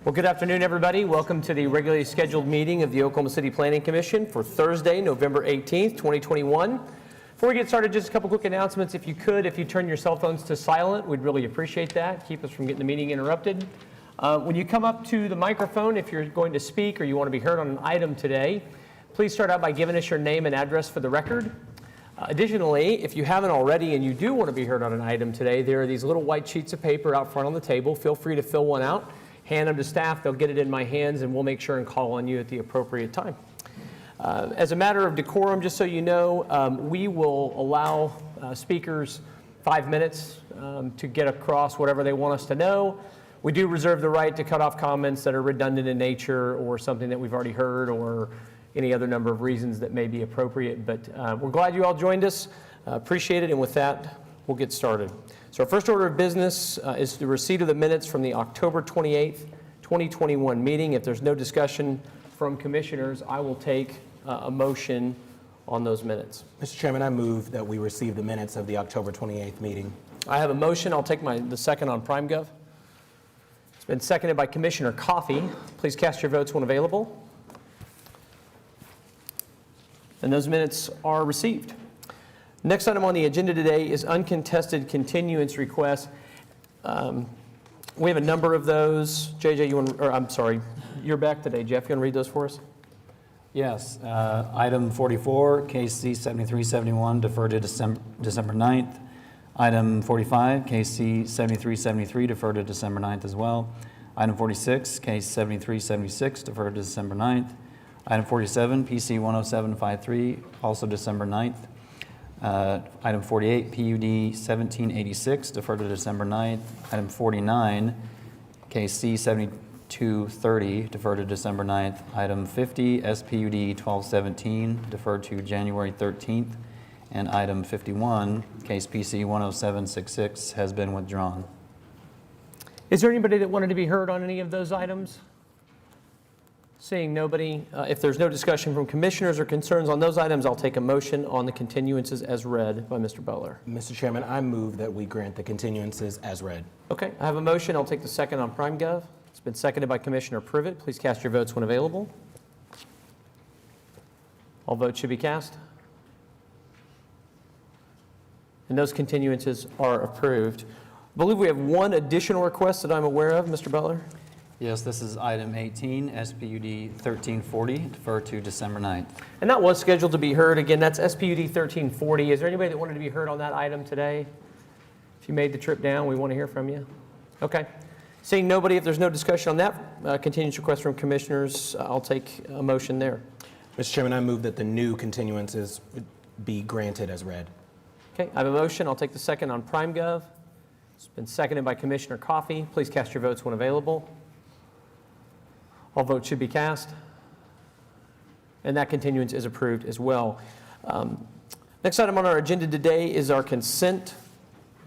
Well, good afternoon, everybody. Welcome to the regularly scheduled meeting of the Oklahoma City Planning Commission for Thursday, November 18th, 2021. Before we get started, just a couple quick announcements. If you turn your cell phones to silent, we'd really appreciate that. Keep us from getting the meeting interrupted. When you come up to the microphone, if you're going to speak or you want to be heard on an item today, please start out by giving us your name and address for the record. Additionally, if you haven't already and you do want to be heard on an item today, there are these little white sheets of paper out front on the table. Feel free to fill one out. Hand them to staff, they'll get it in my hands, and we'll make sure and call on you at the appropriate time. As a matter of decorum, just so you know, we will allow speakers 5 minutes to get across whatever they want us to know. We do reserve the right to cut off comments that are redundant in nature or something that we've already heard or any other number of reasons that may be appropriate. But we're glad you all joined us. Appreciate it, and with that, we'll get started. So our first order of business is the receipt of the minutes from the October 28th, 2021 meeting. If there's no discussion from commissioners, I will take a motion on those minutes. Mr. Chairman, I move that we receive the minutes of the October 28th meeting. I have a motion. I'll take the second on PrimeGov. It's been seconded by Commissioner Coffey. Please cast your votes when available. And those minutes are received. Next item on the agenda today is uncontested continuance requests. We have a number of those. JJ, you're back today. Jeff, you want to read those for us? Yes. Item 44, case C7371, deferred to December 9th. Item 45, case C7373, deferred to December 9th as well. Item 46, case 7376, deferred to December 9th. Item 47, PC 10753, also December 9th. Item 48, PUD 1786, deferred to December 9th. Item 49, case C7230, deferred to December 9th. Item 50, SPUD 1217, deferred to January 13th. And item 51, case PC 10766, has been withdrawn. Is there anybody that wanted to be heard on any of those items? Seeing nobody, if there's no discussion from commissioners or concerns on those items, I'll take a motion on the continuances as read by Mr. Butler. Mr. Chairman, I move that we grant the continuances as read. Okay, I have a motion. I'll take the second on PrimeGov. It's been seconded by Commissioner Privet. Please cast your votes when available. All votes should be cast. And those continuances are approved. I believe we have one additional request that I'm aware of, Mr. Butler. Yes, this is item 18, SPUD 1340, deferred to December 9th. And that was scheduled to be heard. Again, that's SPUD 1340. Is there anybody that wanted to be heard on that item today? If you made the trip down, we want to hear from you. Okay. Seeing nobody, if there's no discussion on that continuance request from commissioners, I'll take a motion there. Mr. Chairman, I move that the new continuances be granted as read. Okay, I have a motion. I'll take the second on PrimeGov. It's been seconded by Commissioner Coffey. Please cast your votes when available. All votes should be cast. And that continuance is approved as well. Next item on our agenda today is our consent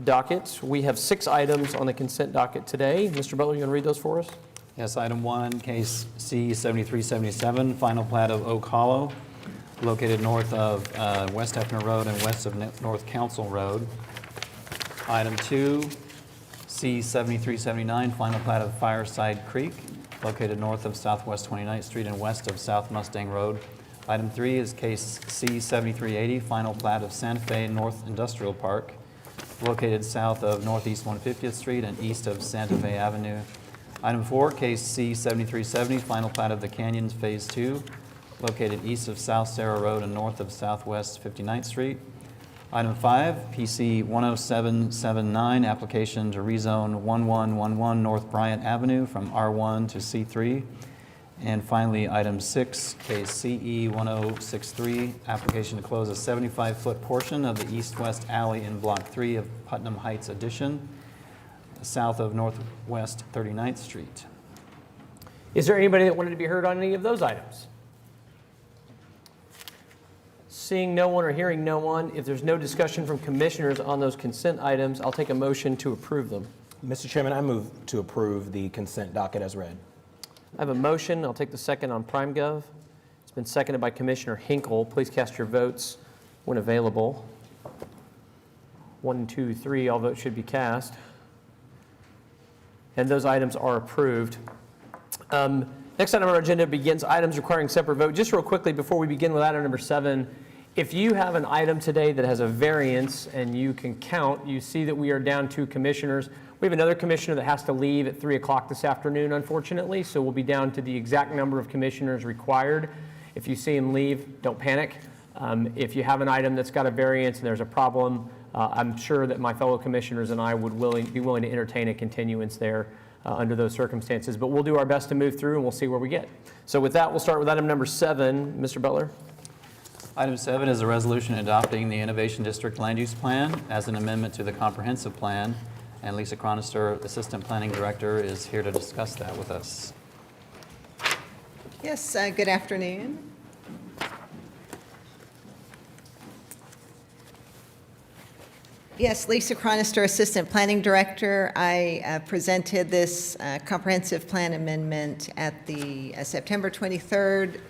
docket. We have 6 items on the consent docket today. Mr. Butler, you want to read those for us? Yes, item 1, case C7377, final plat of Oak Hollow, located north of West Hefner Road and west of North Council Road. Item 2, C7379, final plat of Fireside Creek, located north of Southwest 29th Street and west of South Mustang Road. Item 3 is case C7380, final plat of Santa Fe North Industrial Park, located south of Northeast 150th Street and east of Santa Fe Avenue. Item 4, case C7370, final plat of the Canyons Phase 2, located east of South Sarah Road and north of Southwest 59th Street. Item 5, PC 10779, application to rezone 1111 North Bryant Avenue from R1 to C3. And finally, item 6, case CE 1063, application to close a 75-foot portion of the east-west alley in Block 3 of Putnam Heights Addition, south of Northwest 39th Street. Is there anybody that wanted to be heard on any of those items? Seeing no one or hearing no one, if there's no discussion from commissioners on those consent items, I'll take a motion to approve them. Mr. Chairman, I move to approve the consent docket as read. I have a motion. I'll take the second on PrimeGov. It's been seconded by Commissioner Hinkle. Please cast your votes when available. 1, 2, 3, all votes should be cast. And those items are approved. Next item on our agenda begins items requiring separate vote. Just real quickly, before we begin with item number 7, if you have an item today that has a variance and you can count, you see that we are down 2 commissioners. We have another commissioner that has to leave at 3 o'clock this afternoon, unfortunately, so we'll be down to the exact number of commissioners required. If you see him leave, don't panic. If you have an item that's got a variance and there's a problem, I'm sure that my fellow commissioners and I would be willing to entertain a continuance there under those circumstances. But we'll do our best to move through and we'll see where we get. So with that, we'll start with item number 7. Mr. Butler? Item 7 is a resolution adopting the Innovation District Land Use Plan as an amendment to the Comprehensive Plan. And Lisa Chronister, Assistant Planning Director, is here to discuss that with us. Yes, good afternoon. Yes, Lisa Chronister, Assistant Planning Director. I presented this comprehensive plan amendment at the September 23rd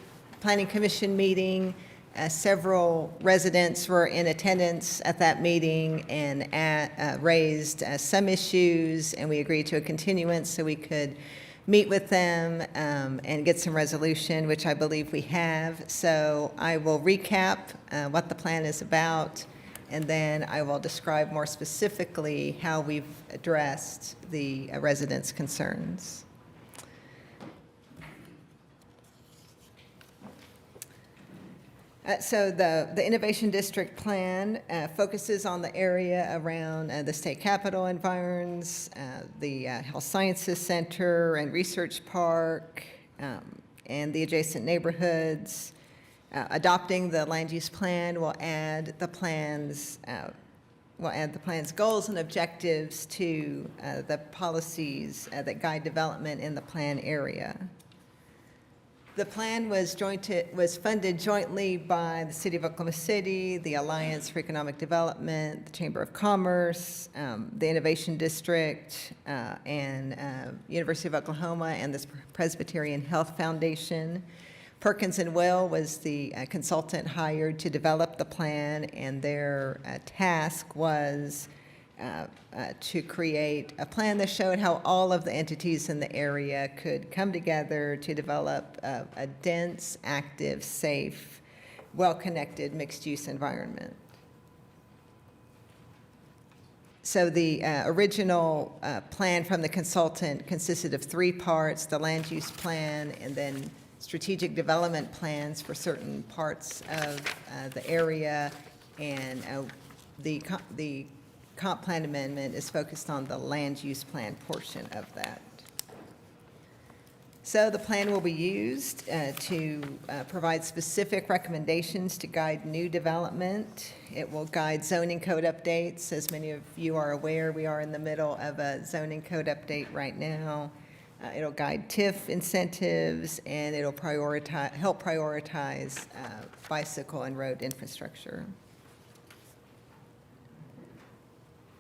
Planning Commission meeting. Several residents were in attendance at that meeting and raised some issues, and we agreed to a continuance so we could meet with them and get some resolution, which I believe we have. So I will recap what the plan is about, and then I will describe more specifically how we've addressed the residents' concerns. So the Innovation District Plan focuses on the area around the state capitol environs, the Health Sciences Center and Research Park, and the adjacent neighborhoods. Adopting the land use plan will add the plan's goals and objectives to the policies that guide development in the plan area. The plan was funded jointly by the City of Oklahoma City, the Alliance for Economic Development, the Chamber of Commerce, the Innovation District, and University of Oklahoma, and the Presbyterian Health Foundation. Perkins and Will was the consultant hired to develop the plan, and their task was to create a plan that showed how all of the entities in the area could come together to develop a dense, active, safe, well-connected mixed-use environment. So the original plan from the consultant consisted of 3 parts: the land use plan, and then strategic development plans for certain parts of the area, and the comp plan amendment is focused on the land use plan portion of that. So the plan will be used to provide specific recommendations to guide new development. It will guide zoning code updates. As many of you are aware, we are in the middle of a zoning code update right now. It'll guide TIF incentives, and it'll help prioritize bicycle and road infrastructure.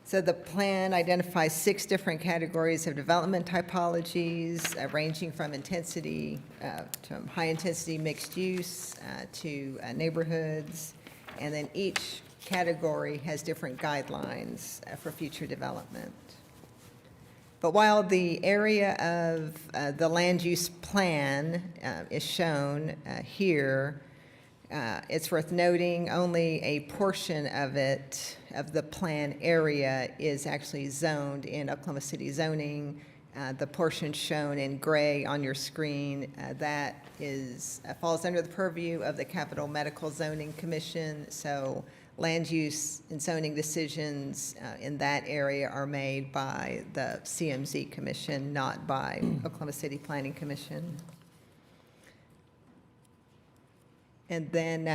So the plan identifies 6 different categories of development typologies, ranging from intensity to high-intensity mixed use to neighborhoods, and then each category has different guidelines for future development. But while the area of the land use plan is shown here, it's worth noting only a portion of it, of the plan area, is actually zoned in Oklahoma City zoning. The portion shown in gray on your screen, that falls under the purview of the Capital Medical Zoning Commission. So land use and zoning decisions in that area are made by the CMZ Commission, not by Oklahoma City Planning Commission. And then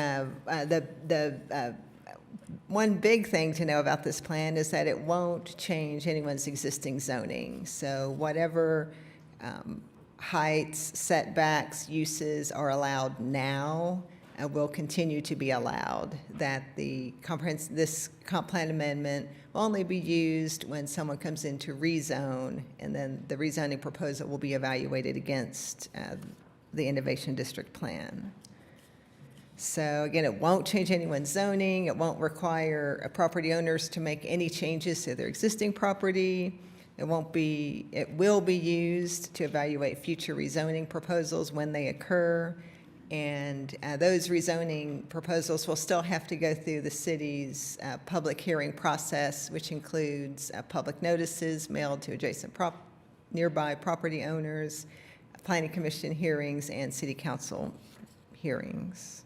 one big thing to know about this plan is that it won't change anyone's existing zoning. So whatever heights, setbacks, uses are allowed now will continue to be allowed. That this comp plan amendment will only be used when someone comes in to rezone, and then the rezoning proposal will be evaluated against the Innovation District Plan. So again, it won't change anyone's zoning. It won't require property owners to make any changes to their existing property. It will be used to evaluate future rezoning proposals when they occur. And those rezoning proposals will still have to go through the city's public hearing process, which includes public notices mailed to adjacent nearby property owners, planning commission hearings, and city council hearings.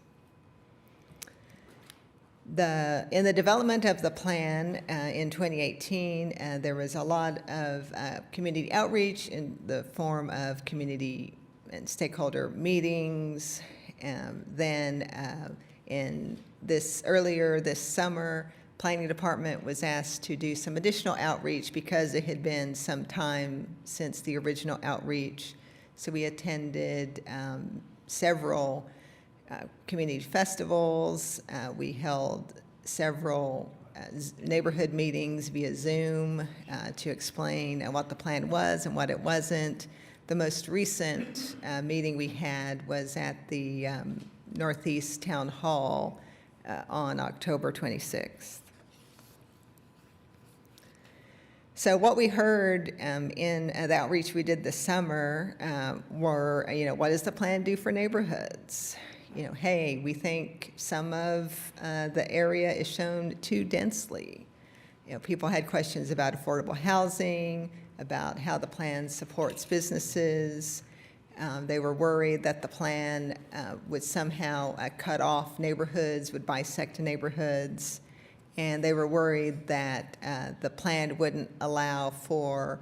In the development of the plan in 2018, there was a lot of community outreach in the form of community and stakeholder meetings. Earlier this summer, Planning Department was asked to do some additional outreach because it had been some time since the original outreach. So we attended several community festivals. We held several neighborhood meetings via Zoom to explain what the plan was and what it wasn't. The most recent meeting we had was at the Northeast Town Hall on October 26th. So what we heard in the outreach we did this summer were, what does the plan do for neighborhoods? Hey, we think some of the area is shown too densely. People had questions about affordable housing, about how the plan supports businesses. They were worried that the plan would somehow cut off neighborhoods, would bisect neighborhoods. And they were worried that the plan wouldn't allow for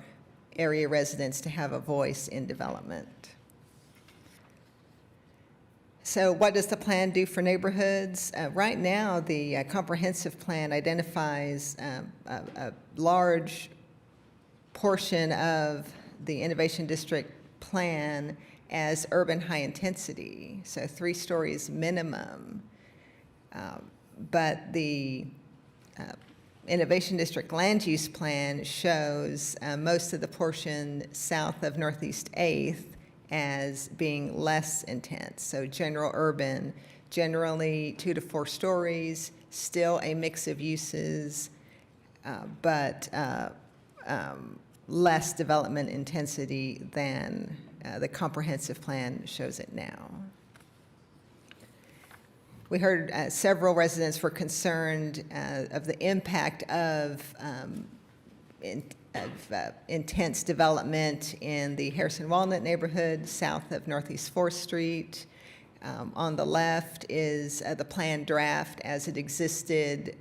area residents to have a voice in development. So what does the plan do for neighborhoods? Right now, the comprehensive plan identifies a large portion of the Innovation District plan as urban high intensity, so 3 stories minimum. But the Innovation District land use plan shows most of the portion south of Northeast 8th as being less intense. So general urban, generally 2 to 4 stories, still a mix of uses, but less development intensity than the comprehensive plan shows it now. We heard several residents were concerned of the impact of intense development in the Harrison Walnut neighborhood south of Northeast 4th Street. On the left is the plan draft as it existed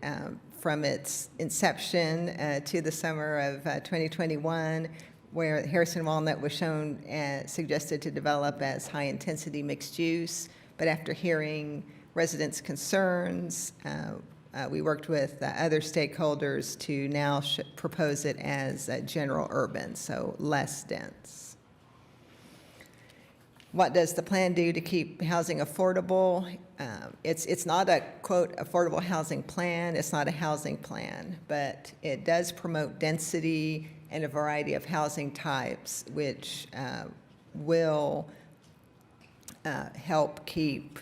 from its inception to the summer of 2021, where Harrison Walnut was shown suggested to develop as high-intensity mixed use. But after hearing residents' concerns, we worked with other stakeholders to now propose it as general urban, so less dense. What does the plan do to keep housing affordable? It's not a, quote, affordable housing plan. It's not a housing plan, but it does promote density and a variety of housing types, which will help keep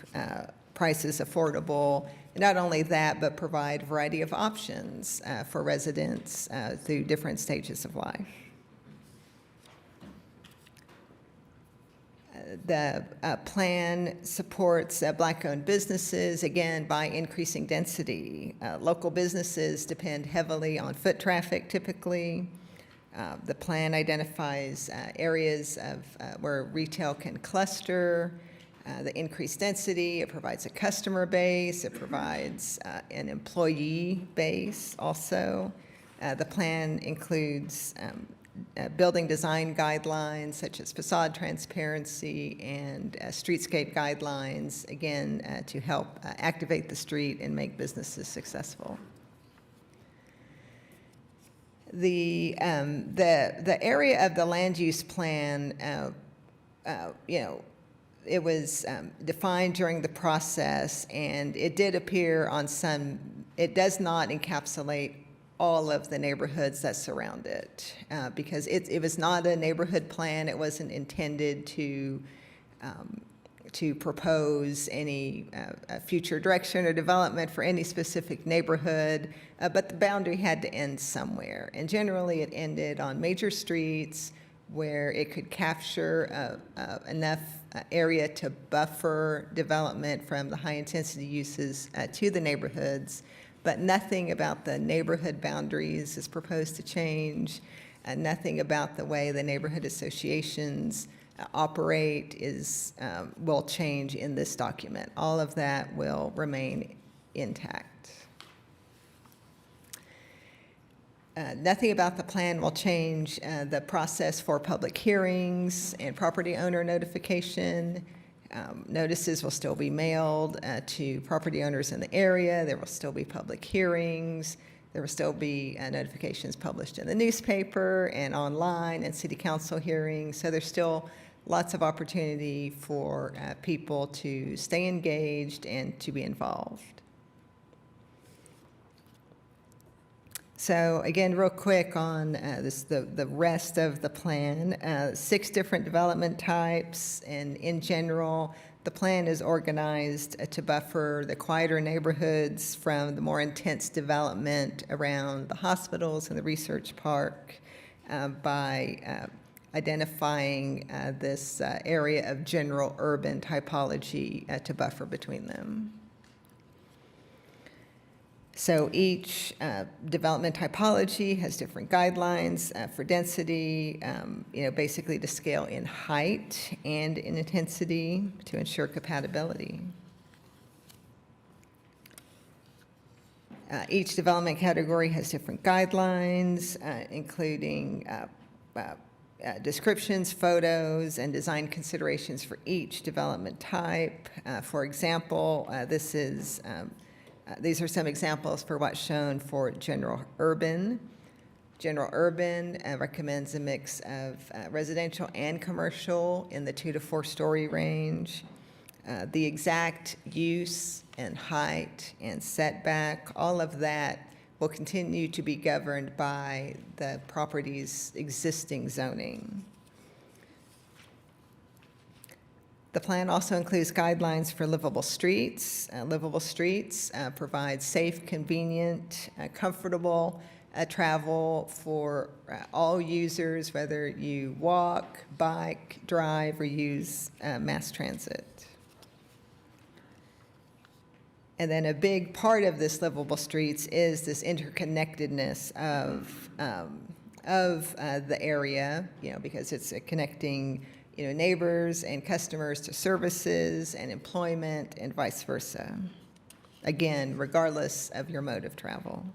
prices affordable. And not only that, but provide a variety of options for residents through different stages of life. The plan supports Black-owned businesses, again, by increasing density. Local businesses depend heavily on foot traffic typically. The plan identifies areas of where retail can cluster. The increased density, it provides a customer base, it provides an employee base also. The plan includes building design guidelines such as facade transparency and streetscape guidelines, again, to help activate the street and make businesses successful. The area of the land use plan, it was defined during the process, and it did appear on some, it does not encapsulate all of the neighborhoods that surround it, because it was not a neighborhood plan. It wasn't intended to to propose any future direction or development for any specific neighborhood, but the boundary had to end somewhere. And generally, it ended on major streets where it could capture enough area to buffer development from the high-intensity uses to the neighborhoods, but nothing about the neighborhood boundaries is proposed to change. Nothing about the way the neighborhood associations operate will change in this document. All of that will remain intact. Nothing about the plan will change the process for public hearings and property owner notification. Notices will still be mailed to property owners in the area. There will still be public hearings. There will still be notifications published in the newspaper and online and city council hearings. So there's still lots of opportunity for people to stay engaged and to be involved. So again, real quick on the rest of the plan, 6 different development types, and in general, the plan is organized to buffer the quieter neighborhoods from the more intense development around the hospitals and the research park by identifying this area of general urban typology to buffer between them. So each development typology has different guidelines for density, basically to scale in height and in intensity to ensure compatibility. Each development category has different guidelines, including descriptions, photos, and design considerations for each development type. For example, these are some examples for what's shown for general urban. General urban recommends a mix of residential and commercial in the 2 to 4 story range. The exact use and height and setback, all of that will continue to be governed by the property's existing zoning. The plan also includes guidelines for livable streets. Livable streets provide safe, convenient, comfortable travel for all users, whether you walk, bike, drive, or use mass transit. And then a big part of this livable streets is this interconnectedness of the area, because it's connecting neighbors and customers to services and employment and vice versa. Again, regardless of your mode of travel.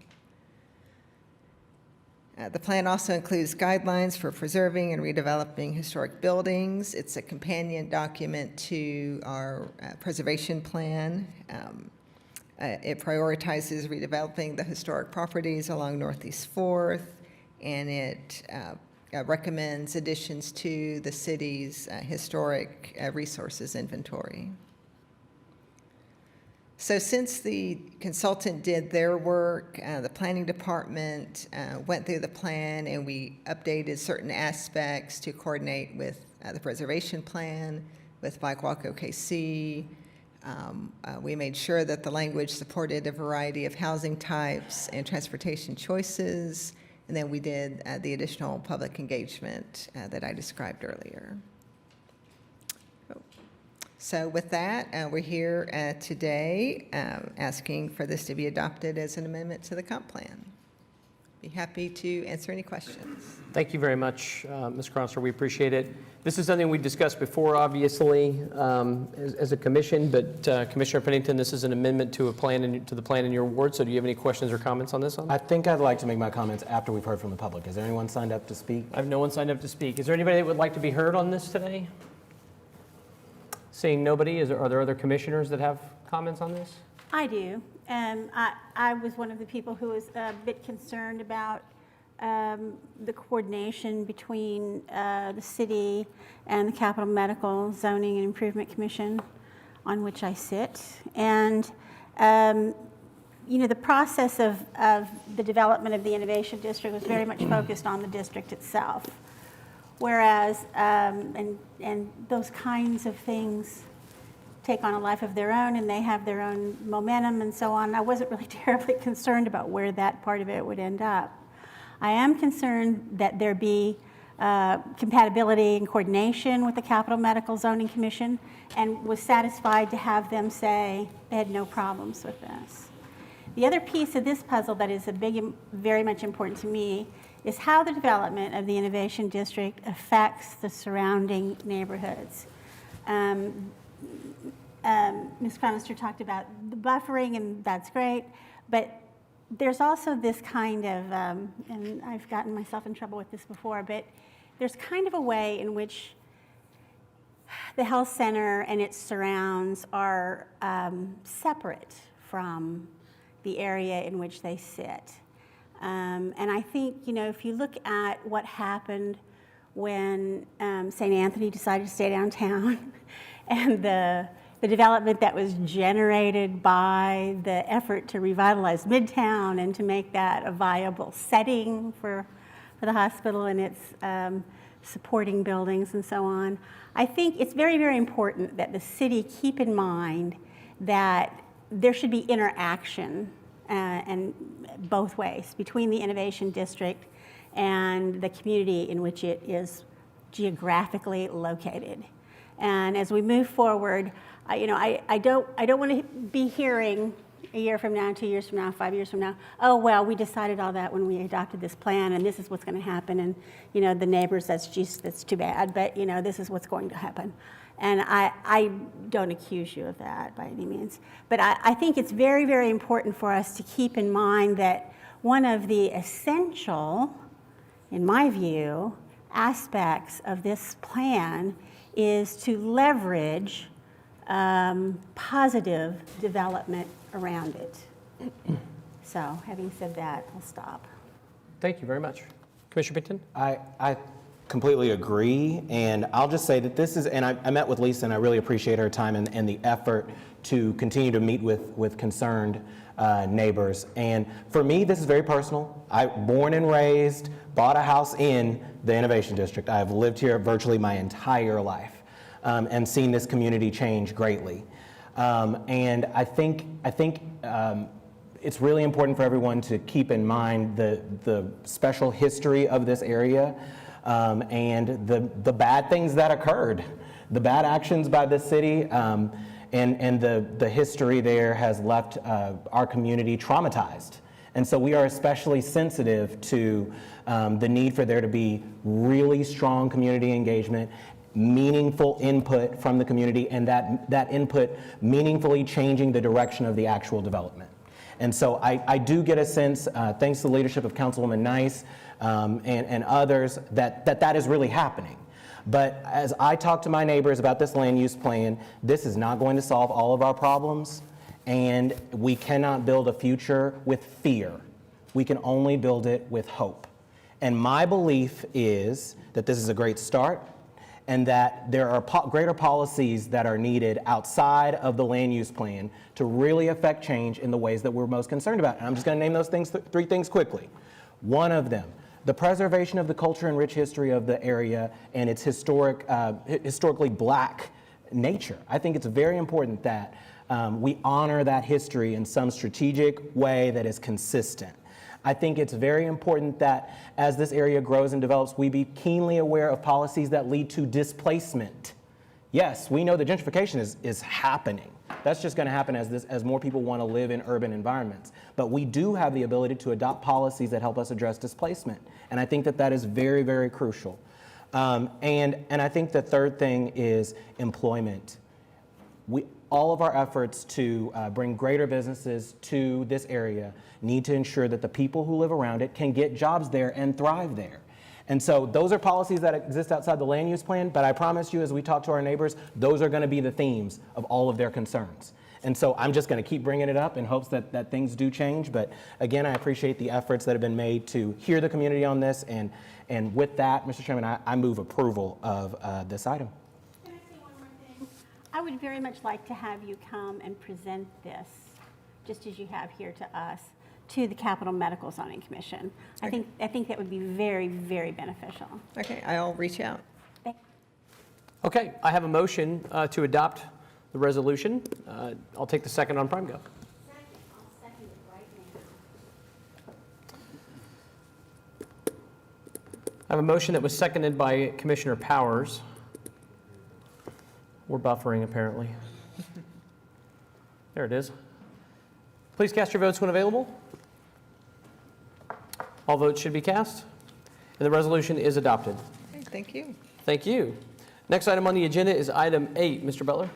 The plan also includes guidelines for preserving and redeveloping historic buildings. It's a companion document to our preservation plan. It prioritizes redeveloping the historic properties along Northeast 4th, and it recommends additions to the city's historic resources inventory. So since the consultant did their work, the planning department went through the plan, and we updated certain aspects to coordinate with the preservation plan, with Bike Walk OKC. We made sure that the language supported a variety of housing types and transportation choices. And then we did the additional public engagement that I described earlier. So with that, we're here today asking for this to be adopted as an amendment to the comp plan. Be happy to answer any questions. Thank you very much, Ms. Cronster. We appreciate it. This is something we discussed before, obviously, as a commission, but Commissioner Pennington, this is an amendment to the plan in your ward. So do you have any questions or comments on this one? I think I'd like to make my comments after we've heard from the public. Is there anyone signed up to speak? I have no one signed up to speak. Is there anybody that would like to be heard on this today? Seeing nobody, are there other commissioners that have comments on this? I do. I was one of the people who was a bit concerned about the coordination between the city and the Capital Medical Zoning and Improvement Commission, on which I sit. And, the process of the development of the Innovation District was very much focused on the district itself. Whereas, and those kinds of things take on a life of their own, and they have their own momentum and so on. I wasn't really terribly concerned about where that part of it would end up. I am concerned that there be compatibility and coordination with the Capital Medical Zoning Commission, and was satisfied to have them say they had no problems with this. The other piece of this puzzle that is very much important to me is how the development of the Innovation District affects the surrounding neighborhoods. Ms. Cronister talked about the buffering, and that's great, but there's also this kind of, and I've gotten myself in trouble with this before, but there's kind of a way in which the health center and its surrounds are separate from the area in which they sit. And I think, if you look at what happened when St. Anthony decided to stay downtown and the development that was generated by the effort to revitalize Midtown and to make that a viable setting for the hospital and its supporting buildings and so on. I think it's very, very important that the city keep in mind that there should be interaction and both ways between the Innovation District and the community in which it is geographically located. And as we move forward, I don't want to be hearing a year from now, 2 years from now, 5 years from now, oh, well, we decided all that when we adopted this plan, and this is what's going to happen, and, the neighbors, that's too bad, but, this is what's going to happen. And I don't accuse you of that by any means. But I think it's very, very important for us to keep in mind that one of the essential, in my view, aspects of this plan is to leverage positive development around it. So, having said that, I'll stop. Thank you very much. Commissioner Pinkton? I completely agree, and I'll just say that this is, and I met with Lisa, and I really appreciate her time and the effort to continue to meet with concerned neighbors. And for me, this is very personal. I born and raised, bought a house in the Innovation District. I've lived here virtually my entire life and seen this community change greatly. And I think it's really important for everyone to keep in mind the special history of this area and the bad things that occurred, the bad actions by the city, and the history there has left our community traumatized. And so we are especially sensitive to the need for there to be really strong community engagement, meaningful input from the community, and that input meaningfully changing the direction of the actual development. And so I do get a sense, thanks to the leadership of Councilwoman Nice and others, that is really happening. But as I talk to my neighbors about this land use plan, this is not going to solve all of our problems, and we cannot build a future with fear. We can only build it with hope. And my belief is that this is a great start, and that there are greater policies that are needed outside of the land use plan to really affect change in the ways that we're most concerned about. And I'm just going to name those things, three things quickly. One of them, the preservation of the culture and rich history of the area and its historically black nature. I think it's very important that we honor that history in some strategic way that is consistent. I think it's very important that as this area grows and develops, we be keenly aware of policies that lead to displacement. Yes, we know that gentrification is happening. That's just going to happen as more people want to live in urban environments. But we do have the ability to adopt policies that help us address displacement. And I think that is very, very crucial. And I think the third thing is employment. All of our efforts to bring greater businesses to this area need to ensure that the people who live around it can get jobs there and thrive there. And so those are policies that exist outside the land use plan, but I promise you, as we talk to our neighbors, those are going to be the themes of all of their concerns. And so I'm just going to keep bringing it up in hopes that things do change. But again, I appreciate the efforts that have been made to hear the community on this. And with that, Mr. Chairman, I move approval of this item. Can I say one more thing? I would very much like to have you come and present this, just as you have here to us, to the Capital Medical Zoning Commission. Okay. I think that would be very, very beneficial. Okay, I'll reach out. Okay, I have a motion to adopt the resolution. I'll take the second on PrimeGov. I'll second it right now. I have a motion that was seconded by Commissioner Powers. We're buffering, apparently. There it is. Please cast your votes when available. All votes should be cast, and the resolution is adopted. Okay, thank you. Thank you. Next item on the agenda is item 8. Mr. Butler?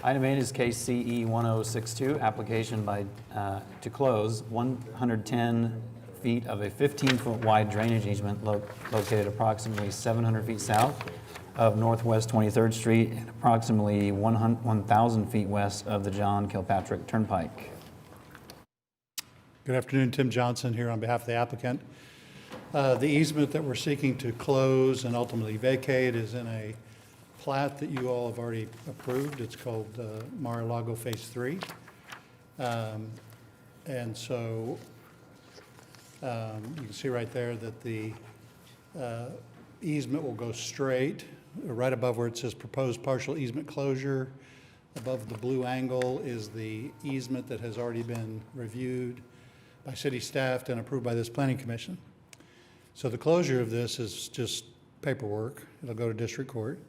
Item 8 is case CE 1062, application to close 110 feet of a 15-foot wide drainage easement located approximately 700 feet south of Northwest 23rd Street and approximately 1,000 feet west of the John Kilpatrick Turnpike. Good afternoon, Tim Johnson here on behalf of the applicant. The easement that we're seeking to close and ultimately vacate is in a plat that you all have already approved. It's called Mar-a-Lago Phase 3. And so you can see right there that the easement will go straight, right above where it says proposed partial easement closure. Above the blue angle is the easement that has already been reviewed by city staff and approved by this planning commission. So the closure of this is just paperwork. It'll go to district court.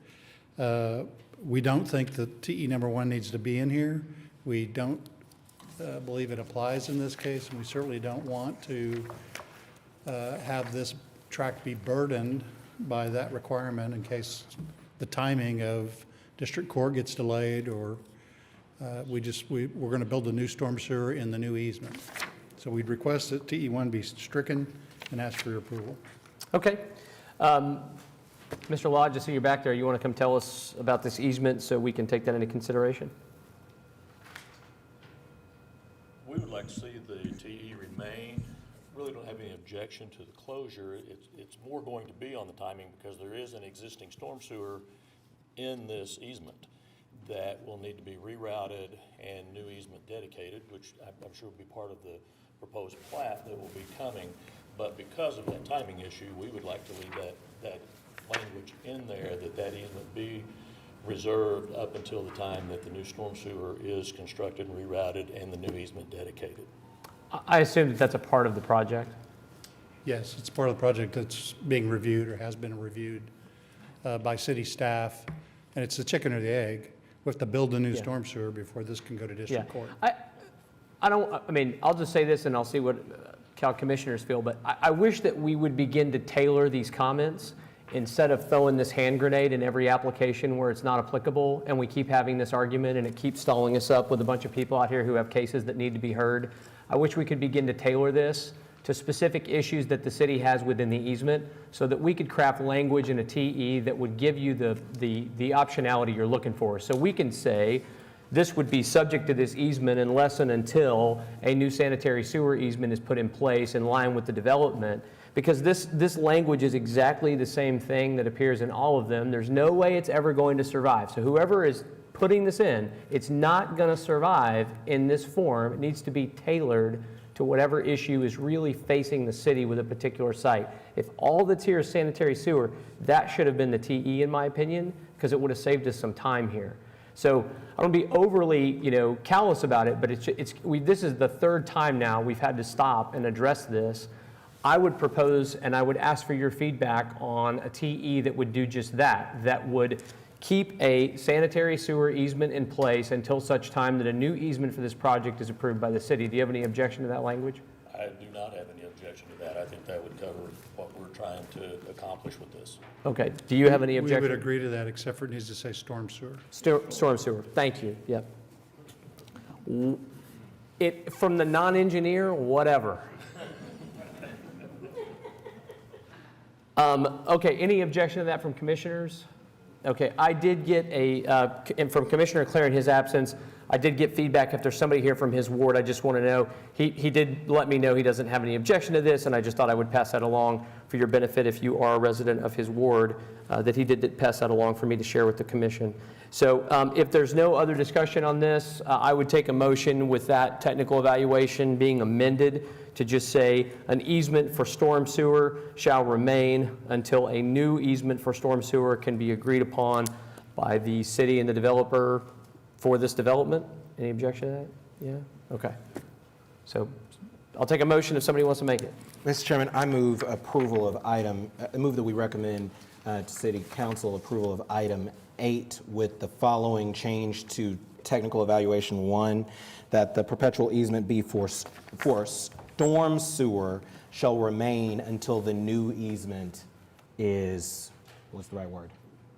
We don't think that TE number 1 needs to be in here. We don't believe it applies in this case, and we certainly don't want to have this tract be burdened by that requirement in case the timing of district court gets delayed, or we're going to build a new storm sewer in the new easement. So we'd request that TE1 be stricken and ask for your approval. Okay. Mr. Lodge, I see you're back there. You want to come tell us about this easement so we can take that into consideration? We would like to see the TE remain. Really don't have any objection to the closure. It's more going to be on the timing because there is an existing storm sewer in this easement that will need to be rerouted and new easement dedicated, which I'm sure will be part of the proposed plat that will be coming. But because of that timing issue, we would like to leave that language in there, that easement be reserved up until the time that the new storm sewer is constructed and rerouted and the new easement dedicated. I assume that that's a part of the project. Yes, it's part of the project that's being reviewed or has been reviewed by city staff. And it's the chicken or the egg. We have to build a new storm sewer before this can go to district court. I'll just say this and I'll see what Cal commissioners feel, but I wish that we would begin to tailor these comments instead of throwing this hand grenade in every application where it's not applicable and we keep having this argument and it keeps stalling us up with a bunch of people out here who have cases that need to be heard. I wish we could begin to tailor this to specific issues that the city has within the easement so that we could craft language in a TE that would give you the optionality you're looking for. So we can say, this would be subject to this easement unless and until a new sanitary sewer easement is put in place in line with the development. Because this language is exactly the same thing that appears in all of them. There's no way it's ever going to survive. So whoever is putting this in, it's not going to survive in this form. It needs to be tailored to whatever issue is really facing the city with a particular site. If all that's here is sanitary sewer, that should have been the TE in my opinion, because it would have saved us some time here. So I don't want to be overly, callous about it, but this is the third time now we've had to stop and address this. I would propose, and I would ask for your feedback on a TE that would do just that, that would keep a sanitary sewer easement in place until such time that a new easement for this project is approved by the city. Do you have any objection to that language? I do not have any objection to that. I think that would cover what we're trying to accomplish with this. Okay. Do you have any objection? We would agree to that, except for it needs to say storm sewer. Storm sewer. Thank you. Yep. From the non-engineer, whatever. Okay. Any objection to that from commissioners? Okay. I did get and from Commissioner Clare in his absence, I did get feedback. If there's somebody here from his ward, I just want to know. He did let me know he doesn't have any objection to this, and I just thought I would pass that along for your benefit if you are a resident of his ward, that he did pass that along for me to share with the commission. So if there's no other discussion on this, I would take a motion with that technical evaluation being amended to just say an easement for storm sewer shall remain until a new easement for storm sewer can be agreed upon by the city and the developer for this development. Any objection to that? Yeah? Okay. So I'll take a motion if somebody wants to make it. Mr. Chairman, I move approval of item, I move that we recommend to City Council approval of item 8 with the following change to technical evaluation 1, that the perpetual easement be for storm sewer shall remain until the new easement is, what's the right word?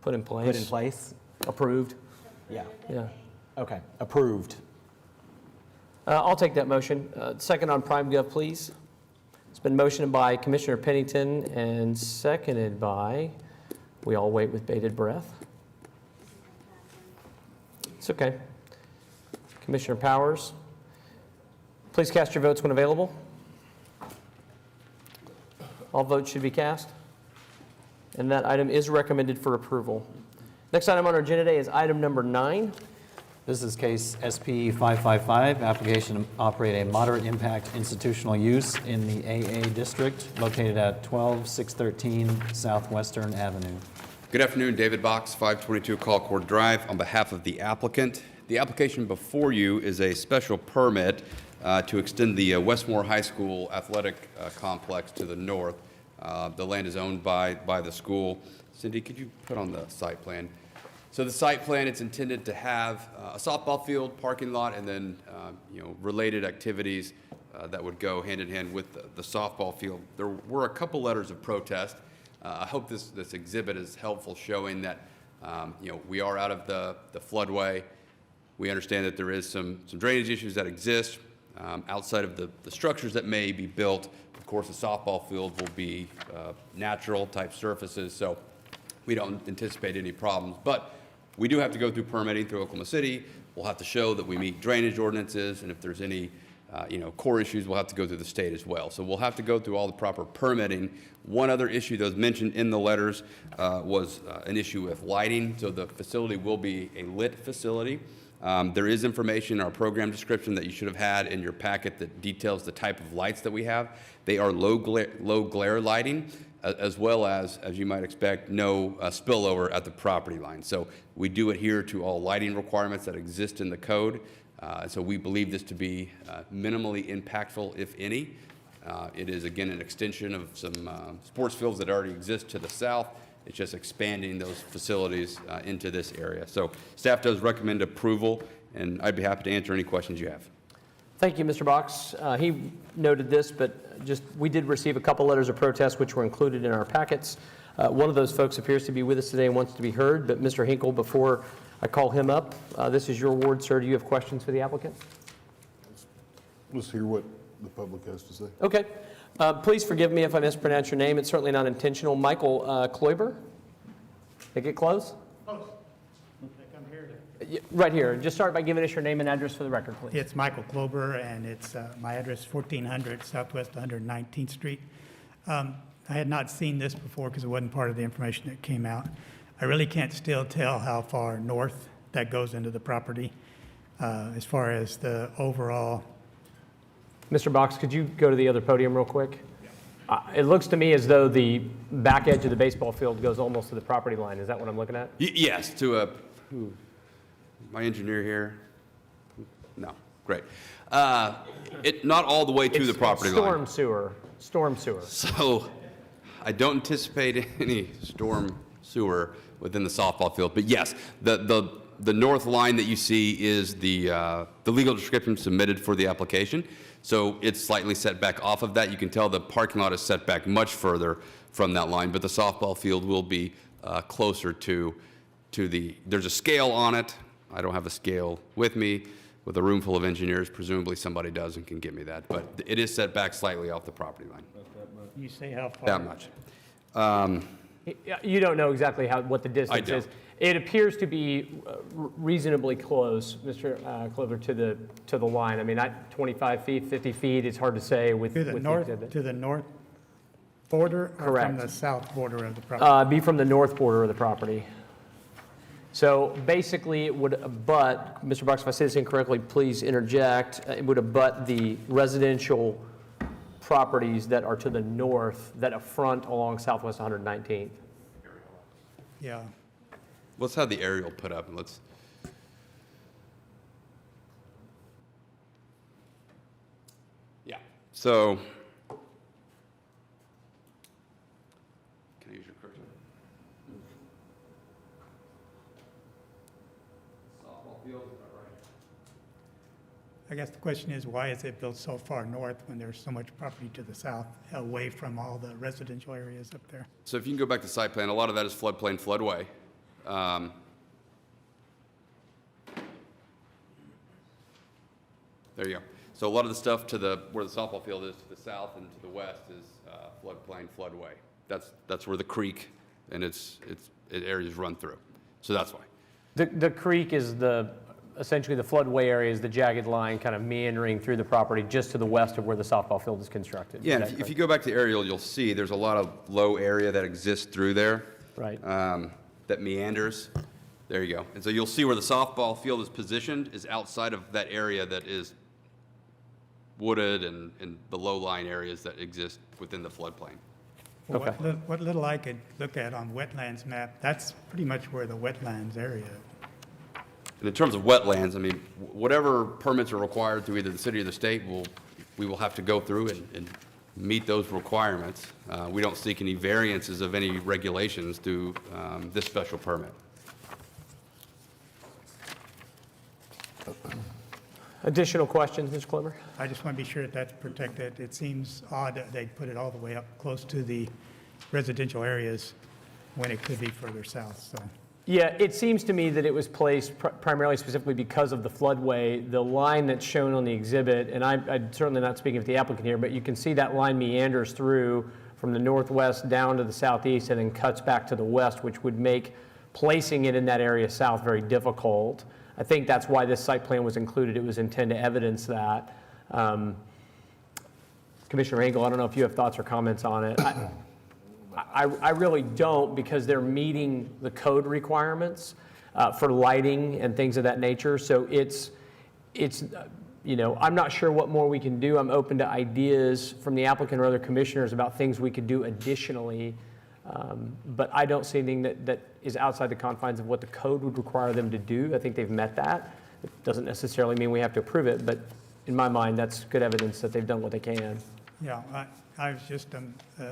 Put in place. Put in place? Approved. Yeah. Yeah. Okay, approved. I'll take that motion. Second on Prime Gov, please. It's been motioned by Commissioner Pennington and seconded by, we all wait with bated breath. It's okay. Commissioner Powers, please cast your votes when available. All votes should be cast. And that item is recommended for approval. Next item on our agenda today is item number 9. This is case SP 555, application to operate a moderate impact institutional use in the AA district located at 12613 Southwestern Avenue. Good afternoon, David Box, 522 Colcord Drive, on behalf of the applicant. The application before you is a special permit to extend the Westmore High School athletic complex to the north. The land is owned by the school. Cindy, could you put on the site plan? So the site plan, it's intended to have a softball field, parking lot, and then related activities that would go hand in hand with the softball field. There were a couple letters of protest. I hope this exhibit is helpful, showing that we are out of the floodway. We understand that there is some drainage issues that exist outside of the structures that may be built. Of course, the softball field will be natural type surfaces, so we don't anticipate any problems. But we do have to go through permitting through Oklahoma City. We'll have to show that we meet drainage ordinances, and if there's any core issues, we'll have to go through the state as well. So we'll have to go through all the proper permitting. One other issue that was mentioned in the letters was an issue with lighting. So the facility will be a lit facility. There is information in our program description that you should have had in your packet that details the type of lights that we have. They are low glare lighting, as well as you might expect, no spillover at the property line. So we do adhere to all lighting requirements that exist in the code. So we believe this to be minimally impactful, if any. It is, again, an extension of some sports fields that already exist to the south. It's just expanding those facilities into this area. So staff does recommend approval, and I'd be happy to answer any questions you have. Thank you, Mr. Box. He noted this, but we did receive a couple letters of protest which were included in our packets. One of those folks appears to be with us today and wants to be heard, but Mr. Hinkle, before I call him up, this is your ward, sir. Do you have questions for the applicant? Let's hear what the public has to say. Okay. Please forgive me if I mispronounce your name. It's certainly not intentional. Michael Kloiber? Did I get close? Close. I think I'm here to. Right here. Just start by giving us your name and address for the record, please. It's Michael Klober, and it's my address 1400 Southwest 119th Street. I had not seen this before because it wasn't part of the information that came out. I really can't still tell how far north that goes into the property as far as the overall. Mr. Box, could you go to the other podium real quick? It looks to me as though the back edge of the baseball field goes almost to the property line. Is that what I'm looking at? Yes, to my engineer here. No, great. Not all the way to the property line. Storm sewer. So I don't anticipate any storm sewer within the softball field, but yes, the north line that you see is the legal description submitted for the application. So it's slightly set back off of that. You can tell the parking lot is set back much further from that line, but the softball field will be closer to there's a scale on it. I don't have a scale with me. With a room full of engineers, presumably somebody does and can get me that, but it is set back slightly off the property line. You say how far? That much. You don't know exactly what the distance don't. is. It appears to be reasonably close, Mr. Clover, to the line. I mean, 25 feet, 50 feet, it's hard to say with To the with north, exhibit. to the north border? Or Correct. from the south border of the property? Be from the north border of the property. So basically, it would abut, Mr. Box, if I say this incorrectly, please interject. It would abut the residential properties that are to the north that front along Southwest 119th. Yeah. Let's have the aerial put up and let's. So, can I use your cursor? Softball field, is that right? I guess the question is, why is it built so far north when there's so much property to the south, away from all the residential areas up there? So if you can go back to site plan, a lot of that is floodplain, floodway. There you go. So a lot of the stuff where the softball field is to the south and to the west is floodplain, floodway. That's where the creek and its areas run through. So that's why. The creek is essentially the floodway area is the jagged line kind of meandering through the property just to the west of where the softball field is constructed. Yeah, Is and that if you correct? go back to the aerial, you'll see there's a lot of low area that exists through there. Right. That meanders. There you go. And so you'll see where the softball field is positioned is outside of that area that is wooded and the low-lying areas that exist within the floodplain. Well, Okay. What little I could look at on wetlands map, that's pretty much where the wetlands area. And in terms of wetlands, I mean, whatever permits are required through either the city or the state, we will have to go through and meet those requirements. We don't seek any variances of any regulations through this special permit. Additional questions, Mr. Clemmer? I just want to be sure that that's protected. It seems odd that they'd put it all the way up close to the residential areas when it could be further south, so. Yeah, it seems to me that it was placed primarily specifically because of the floodway. The line that's shown on the exhibit, and I'm certainly not speaking for the applicant here, but you can see that line meanders through from the northwest down to the southeast and then cuts back to the west, which would make placing it in that area south very difficult. I think that's why this site plan was included. It was intended to evidence that. Commissioner Engel, I don't know if you have thoughts or comments on it. I really don't, because they're meeting the code requirements for lighting and things of that nature. So it's I'm not sure what more we can do. I'm open to ideas from the applicant or other commissioners about things we could do additionally. But I don't see anything that is outside the confines of what the code would require them to do. I think they've met that. It doesn't necessarily mean we have to approve it, but in my mind, that's good evidence that they've done what they can. Yeah, I was just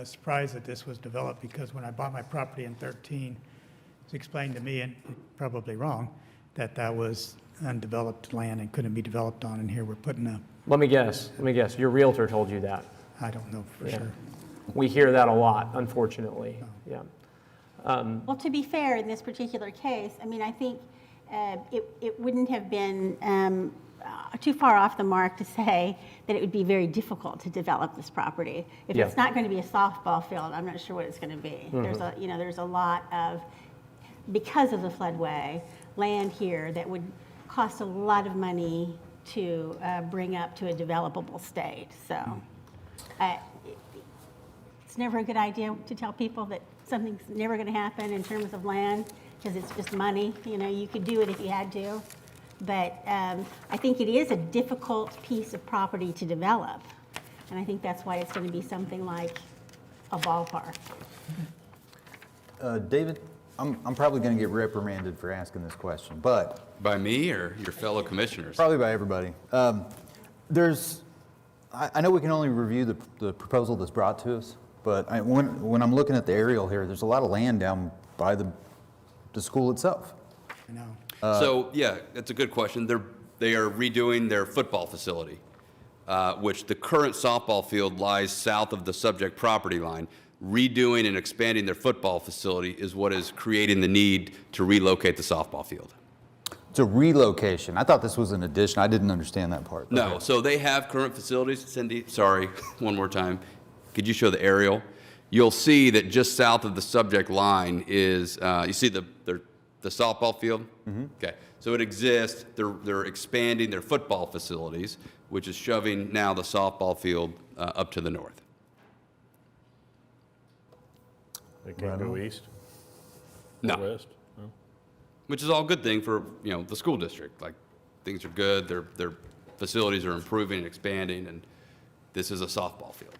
surprised that this was developed, because when I bought my property in 13, it was explained to me, and probably wrong, that was undeveloped land and couldn't be developed on, and here we're putting a, Let me guess. Your realtor told you that. I don't know for Yeah. sure. We hear that a lot, unfortunately. Yeah. Well, to be fair, in this particular case, I mean, I think it wouldn't have been too far off the mark to say that it would be very difficult to develop this property. If Yeah. it's not going to be a softball field, I'm not sure what it's going to be. There's a lot of, because of the floodway, land here that would cost a lot of money to bring up to a developable state. So it's never a good idea to tell people that something's never going to happen in terms of land, because it's just money. You could do it if you had to. But I think it is a difficult piece of property to develop. And I think that's why it's going to be something like a ballpark. David, I'm probably going to get reprimanded for asking this question, but By me or your fellow commissioners? probably by everybody. I know we can only review the proposal that's brought to us, but when I'm looking at the aerial here, there's a lot of land down by the school itself. I know. So, yeah, that's a good question. They are redoing their football facility, which the current softball field lies south of the subject property line. Redoing and expanding their football facility is what is creating the need to relocate the softball field. It's a relocation. I thought this was an addition. I didn't understand that part. No, Okay. so they have current facilities. Cindy, sorry, one more time. Could you show the aerial? You'll see that just south of the subject line is, you see the softball field? Okay, so it exists. They're expanding their football facilities, which is shoving now the softball field up to the north. They can't go east No, or west? No? which is all a good thing for, the school district. Like, things are good, their facilities are improving and expanding, and this is a softball field.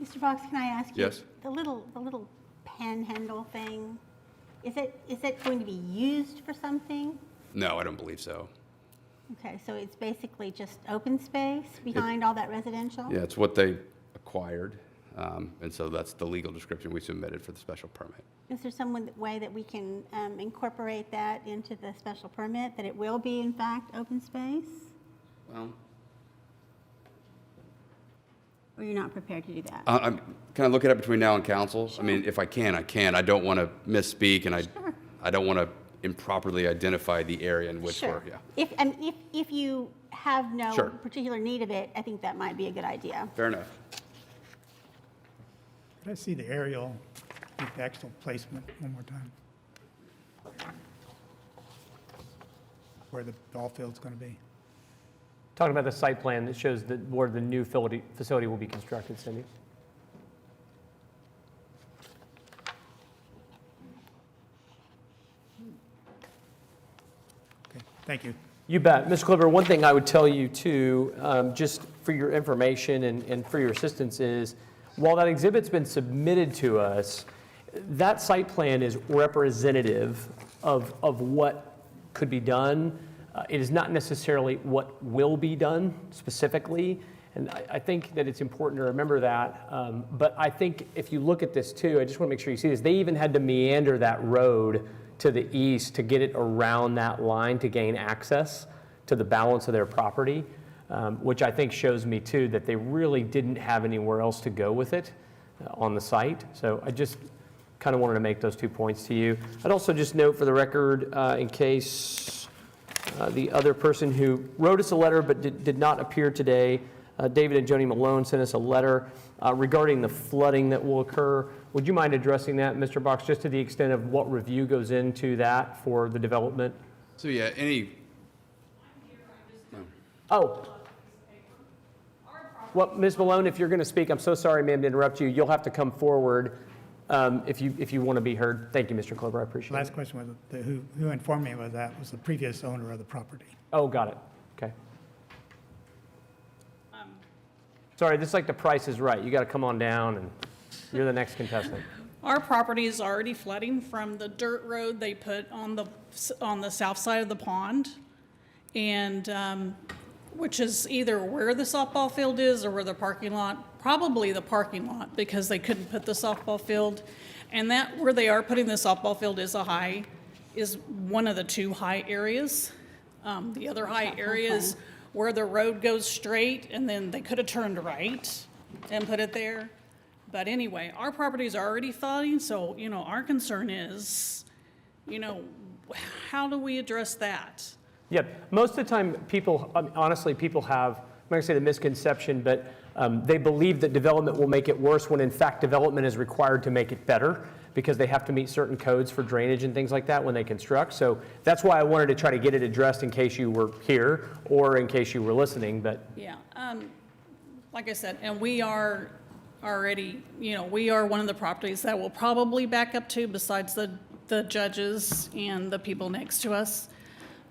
Mr. Fox, can I ask you? Yes. The little panhandle thing, is it going to be used for something? No, I don't believe so. Okay, so it's basically just open space behind all that residential? Yeah, it's what they acquired, and so that's the legal description we submitted for the special permit. Is there some way that we can incorporate that into the special permit, that it will be in fact open space? Well, Or you're not prepared to do that? can I look at it between now and council? I mean, if I can, I can. I don't want to misspeak, and Sure. I don't want to improperly identify the area in which Sure. we're, yeah. If you have no Sure. particular need of it, I think that might be a good idea. Fair enough. Could I see the aerial, the actual placement one more time? Where the ball field's going to be? Talking about the site plan that shows where the new facility will be constructed, Cindy. Okay, thank you. You bet. Mr. Clipper, one thing I would tell you too, just for your information and for your assistance is, while that exhibit's been submitted to us, that site plan is representative of what could be done. It is not necessarily what will be done specifically, and I think that it's important to remember that. But I think if you look at this too, I just want to make sure you see this, they even had to meander that road to the east to get it around that line to gain access to the balance of their property, which I think shows me too that they really didn't have anywhere else to go with it on the site. So I just kind of wanted to make those 2 points to you. I'd also just note for the record, in case the other person who wrote us a letter but did not appear today, David and Joni Malone sent us a letter regarding the flooding that will occur. Would you mind addressing that, Mr. Box, just to the extent of what review goes into that for the development? So, yeah, Oh. Well, Ms. Malone, if you're going to speak, I'm so sorry, ma'am, to interrupt you. You'll have to come forward if you want to be heard. Thank you, Mr. Clover. I appreciate it. Last question was, who informed me of that was the previous owner of the property. Oh, got it. Okay. Sorry, this is like the Price is Right. You got to come on down, and you're the next contestant. Our property is already flooding from the dirt road they put on the south side of the pond, and which is either where the softball field is or where the parking lot, probably the parking lot, because they couldn't put the softball field. And that, where they are putting the softball field is one of the two high areas. The other high area is where the road goes straight, and then they could have turned right and put it there. But anyway, our property is already flooding, so, our concern is, how do we address that? Yep. Most of the time, people, honestly, people have, I'm not going to say the misconception, but they believe that development will make it worse when in fact development is required to make it better because they have to meet certain codes for drainage and things like that when they construct. So that's why I wanted to try to get it addressed in case you were here or in case you were listening, but. Yeah, like I said, and we are already, we are one of the properties that will probably back up to, besides the judges and the people next to us.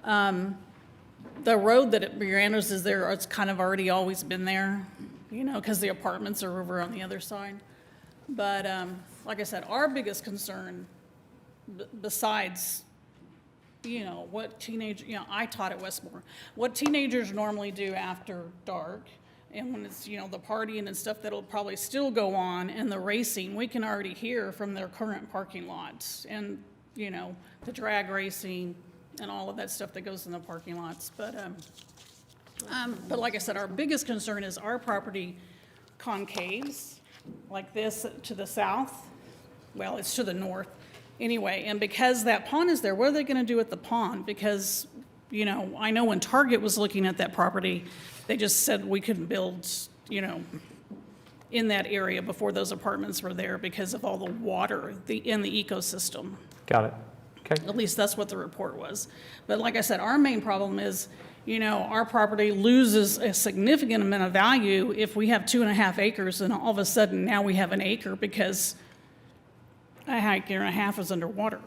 The road that it meanders is there, it's kind of already always been there, because the apartments are over on the other side. But like I said, our biggest concern, besides, what I taught at Westmore, what teenagers normally do after dark, and when it's, the partying and stuff that'll probably still go on, and the racing, we can already hear from their current parking lots, and, the drag racing, and all of that stuff that goes in the parking lots. But like I said, our biggest concern is our property concaves like this to the south. Well, it's to the north anyway. And because that pond is there, what are they going to do with the pond? Because, I know when Target was looking at that property, they just said we couldn't build, in that area before those apartments were there because of all the water in the ecosystem. Got it. Okay. At least that's what the report was. But like I said, our main problem is, our property loses a significant amount of value if we have 2.5 acres and all of a sudden now we have an acre because a acre and a half is underwater.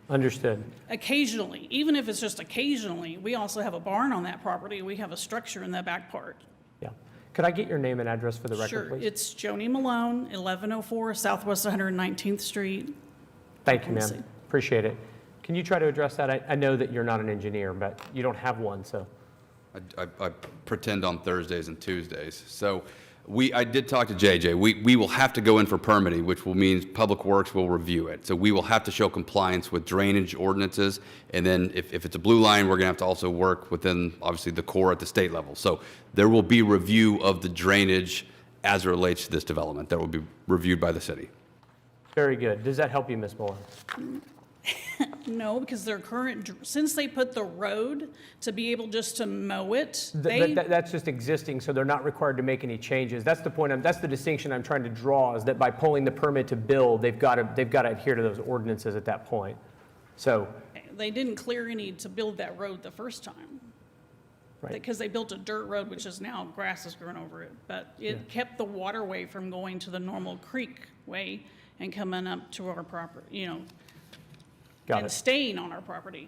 Understood. Occasionally, even if it's just occasionally, we also have a barn on that property. We have a structure in the back part. Yeah. Could I get your name and address for the record, Sure, please? it's Joni Malone, 1104 Southwest 119th Street. Thank you, ma'am. Appreciate it. Can you try to address that? I know that you're not an engineer, but you don't have one, so. I pretend on Thursdays and Tuesdays. So I did talk to JJ. We will have to go in for permitting, which will mean Public Works will review it. So we will have to show compliance with drainage ordinances. And then if it's a blue line, we're going to have to also work within, obviously, the core at the state level. So there will be review of the drainage as it relates to this development. That will be reviewed by the city. Very good. Does that help you, Ms. Mullen? No, because their current, since they put the road to be able just to mow it, That's just existing, so they're not required to make any changes. That's the point, that's the distinction I'm trying to draw, is that by pulling the permit to build, they've got to adhere to those ordinances at that point. So, they didn't clear any to build that road the first time. Right. Because they built a dirt road, which is now grass has grown over it. But it kept the waterway from going to the normal creek way and coming up to our property, got and it. staying on our property,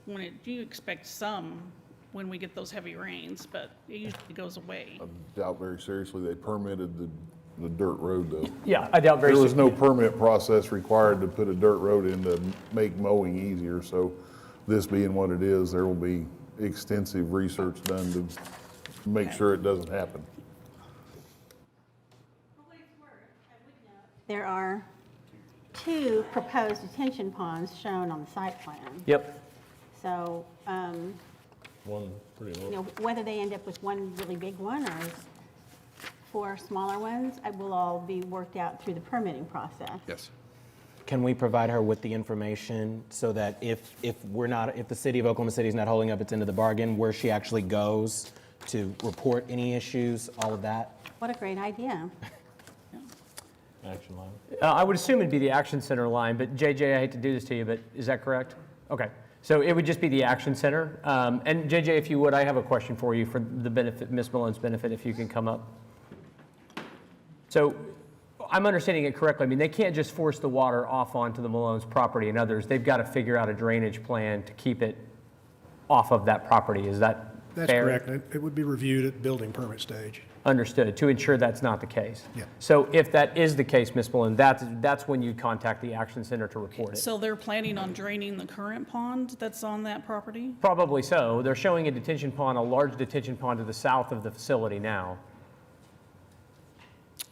when you expect some when we get those heavy rains, but it usually goes away. I doubt very seriously they permitted the dirt road, though. Yeah, I doubt very There was seriously. no permit process required to put a dirt road in to make mowing easier, so this being what it is, there will be extensive research done to make sure it doesn't happen. There are 2 proposed detention ponds shown on the site plan. Yep. So, One pretty low. whether they end up with one really big one or 4 smaller ones, it will all be worked out through the permitting process. Yes. Can we provide her with the information so that if the city of Oklahoma City is not holding up its end of the bargain, where she actually goes to report any issues, all of that? What a great idea. Action line. I would assume it'd be the Action Center line, but JJ, I hate to do this to you, but is that correct? Okay, so it would just be the Action Center. And JJ, if you would, I have a question for you for the benefit, Ms. Malone's benefit, if you can come up. So I'm understanding it correctly. I mean, they can't just force the water off onto the Malone's property and others. They've got to figure out a drainage plan to keep it off of that property. Is that That's fair? correct. It would be reviewed at building permit stage. Understood, to ensure that's not the case. Yeah. So if that is the case, Ms. Malone, that's when you contact the Action Center to report it. So they're planning on draining the current pond that's on that property? Probably so. They're showing a detention pond, a large detention pond to the south of the facility now.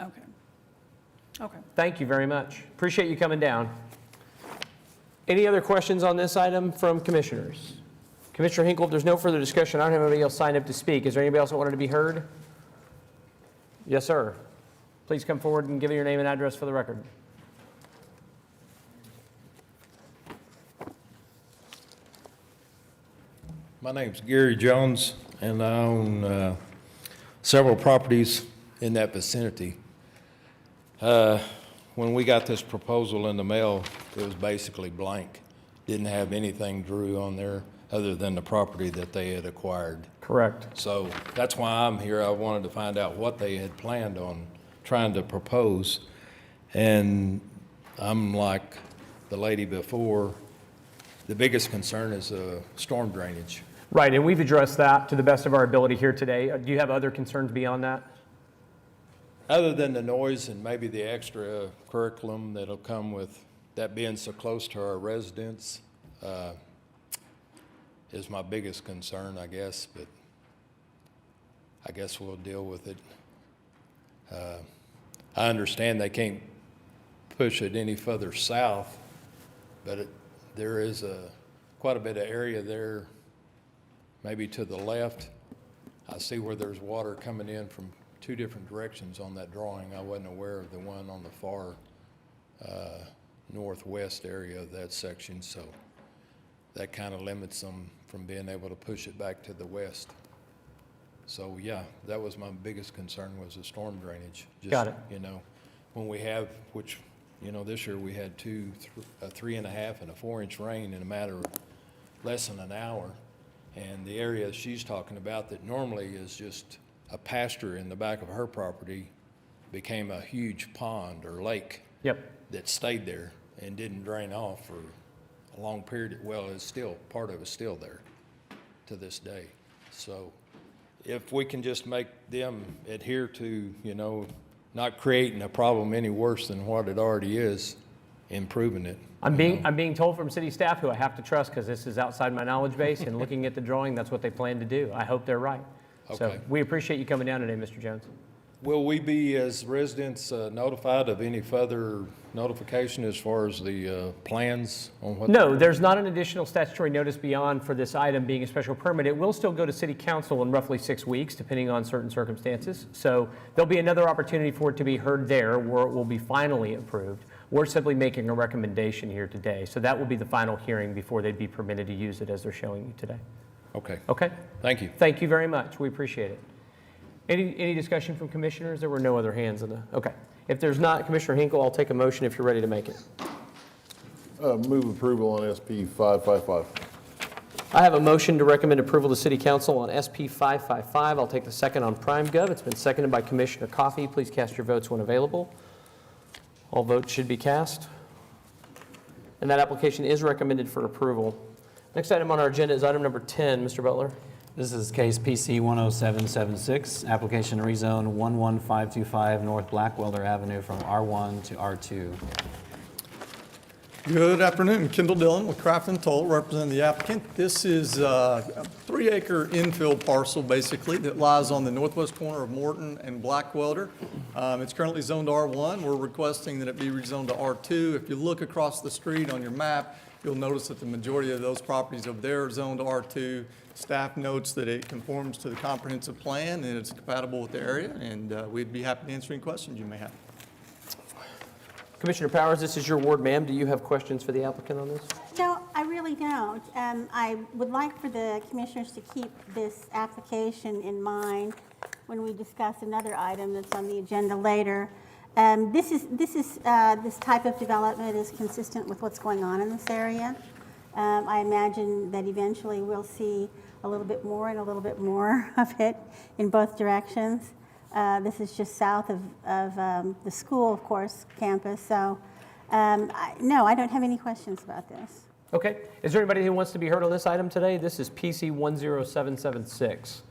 Okay. Okay. Thank you very much. Appreciate you coming down. Any other questions on this item from commissioners? Commissioner Hinkle, if there's no further discussion, I don't have anybody else signed up to speak. Is there anybody else that wanted to be heard? Yes, sir. Please come forward and give your name and address for the record. My name's Gary Jones, and I own several properties in that vicinity. When we got this proposal in the mail, it was basically blank. Didn't have anything drew on there other than the property that they had acquired. Correct. So that's why I'm here. I wanted to find out what they had planned on trying to propose. And I'm like the lady before, the biggest concern is storm drainage. Right, and we've addressed that to the best of our ability here today. Do you have other concerns beyond that? Other than the noise and maybe the extra curriculum that'll come with that being so close to our residents, is my biggest concern, I guess, but I guess we'll deal with it. I understand they can't push it any further south, but there is quite a bit of area there, maybe to the left. I see where there's water coming in from 2 different directions on that drawing. I wasn't aware of the one on the far northwest area of that section, so that kind of limits them from being able to push it back to the west. So yeah, that was my biggest concern, was the storm drainage. Got it. When we have, which, this year we had a 3.5 and a 4-inch rain in a matter of less than an hour. And the area she's talking about that normally is just a pasture in the back of her property became a huge pond or lake. Yep. That stayed there and didn't drain off for a long period. Well, it's still, part of it's still there to this day. So if we can just make them adhere to, not creating a problem any worse than what it already is, improving it. I'm being told from city staff, who I have to trust because this is outside my knowledge base, and looking at the drawing, that's what they plan to do. I hope they're right. So Okay. we appreciate you coming down today, Mr. Jones. Will we be, as residents, notified of any further notification as far as the plans on what? No, there's not an additional statutory notice beyond for this item being a special permit. It will still go to city council in roughly 6 weeks, depending on certain circumstances. So there'll be another opportunity for it to be heard there where it will be finally approved. We're simply making a recommendation here today. So that will be the final hearing before they'd be permitted to use it as they're showing you today. Okay. Okay? Thank you. Thank you very much. We appreciate it. Any discussion from commissioners? There were no other hands in the, okay. If there's not, Commissioner Hinkle, I'll take a motion if you're ready to make it. Move approval on SP 555. I have a motion to recommend approval to City Council on SP 555. I'll take the second on PrimeGov. It's been seconded by Commissioner Coffey. Please cast your votes when available. All votes should be cast. And that application is recommended for approval. Next item on our agenda is item number 10. Mr. Butler. This is case PC 10776, application to rezone 11525 North Blackwelder Avenue from R1 to R2. Good afternoon, Kendall Dillon with Craft and Toll, representing the applicant. This is a 3-acre infill parcel, basically, that lies on the northwest corner of Morton and Blackwelder. It's currently zoned R1. We're requesting that it be rezoned to R2. If you look across the street on your map, you'll notice that the majority of those properties over there are zoned R2. Staff notes that it conforms to the comprehensive plan and it's compatible with the area, and we'd be happy to answer any questions you may have. Commissioner Powers, this is your ward, ma'am. Do you have questions for the applicant on this? No, I really don't. I would like for the commissioners to keep this application in mind when we discuss another item that's on the agenda later. This type of development is consistent with what's going on in this area. I imagine that eventually we'll see a little bit more and a little bit more of it in both directions. This is just south of the school, of course, campus. So, no, I don't have any questions about this. Okay. Is there anybody who wants to be heard on this item today? This is PC 10776.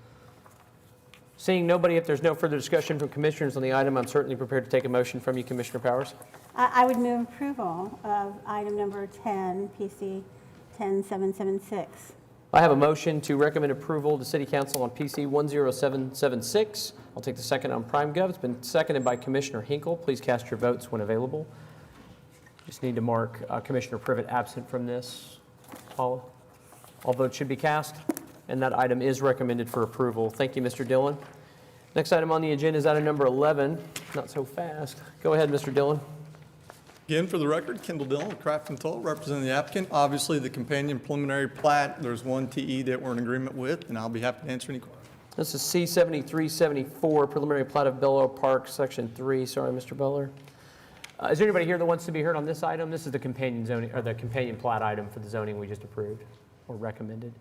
Seeing nobody, if there's no further discussion from commissioners on the item, I'm certainly prepared to take a motion from you, Commissioner Powers. I would move approval of item number 10, PC 10776. I have a motion to recommend approval to City Council on PC 10776. I'll take the second on PrimeGov. It's been seconded by Commissioner Hinkle. Please cast your votes when available. Just need to mark Commissioner Privet absent from this. Paula? All votes should be cast, and that item is recommended for approval. Thank you, Mr. Dillon. Next item on the agenda is item number 11. Not so fast. Go ahead, Mr. Dillon. Again, for the record, Kendall Dillon with Craft and Toll, representing the applicant. Obviously, the companion preliminary plat, there's one TE that we're in agreement with, and I'll be happy to answer any questions. This is C7374, preliminary plat of Bellow Park, Section 3. Sorry, Mr. Butler. Is there anybody here that wants to be heard on this item? This is the companion zoning, or the companion plat item for the zoning we just approved or recommended.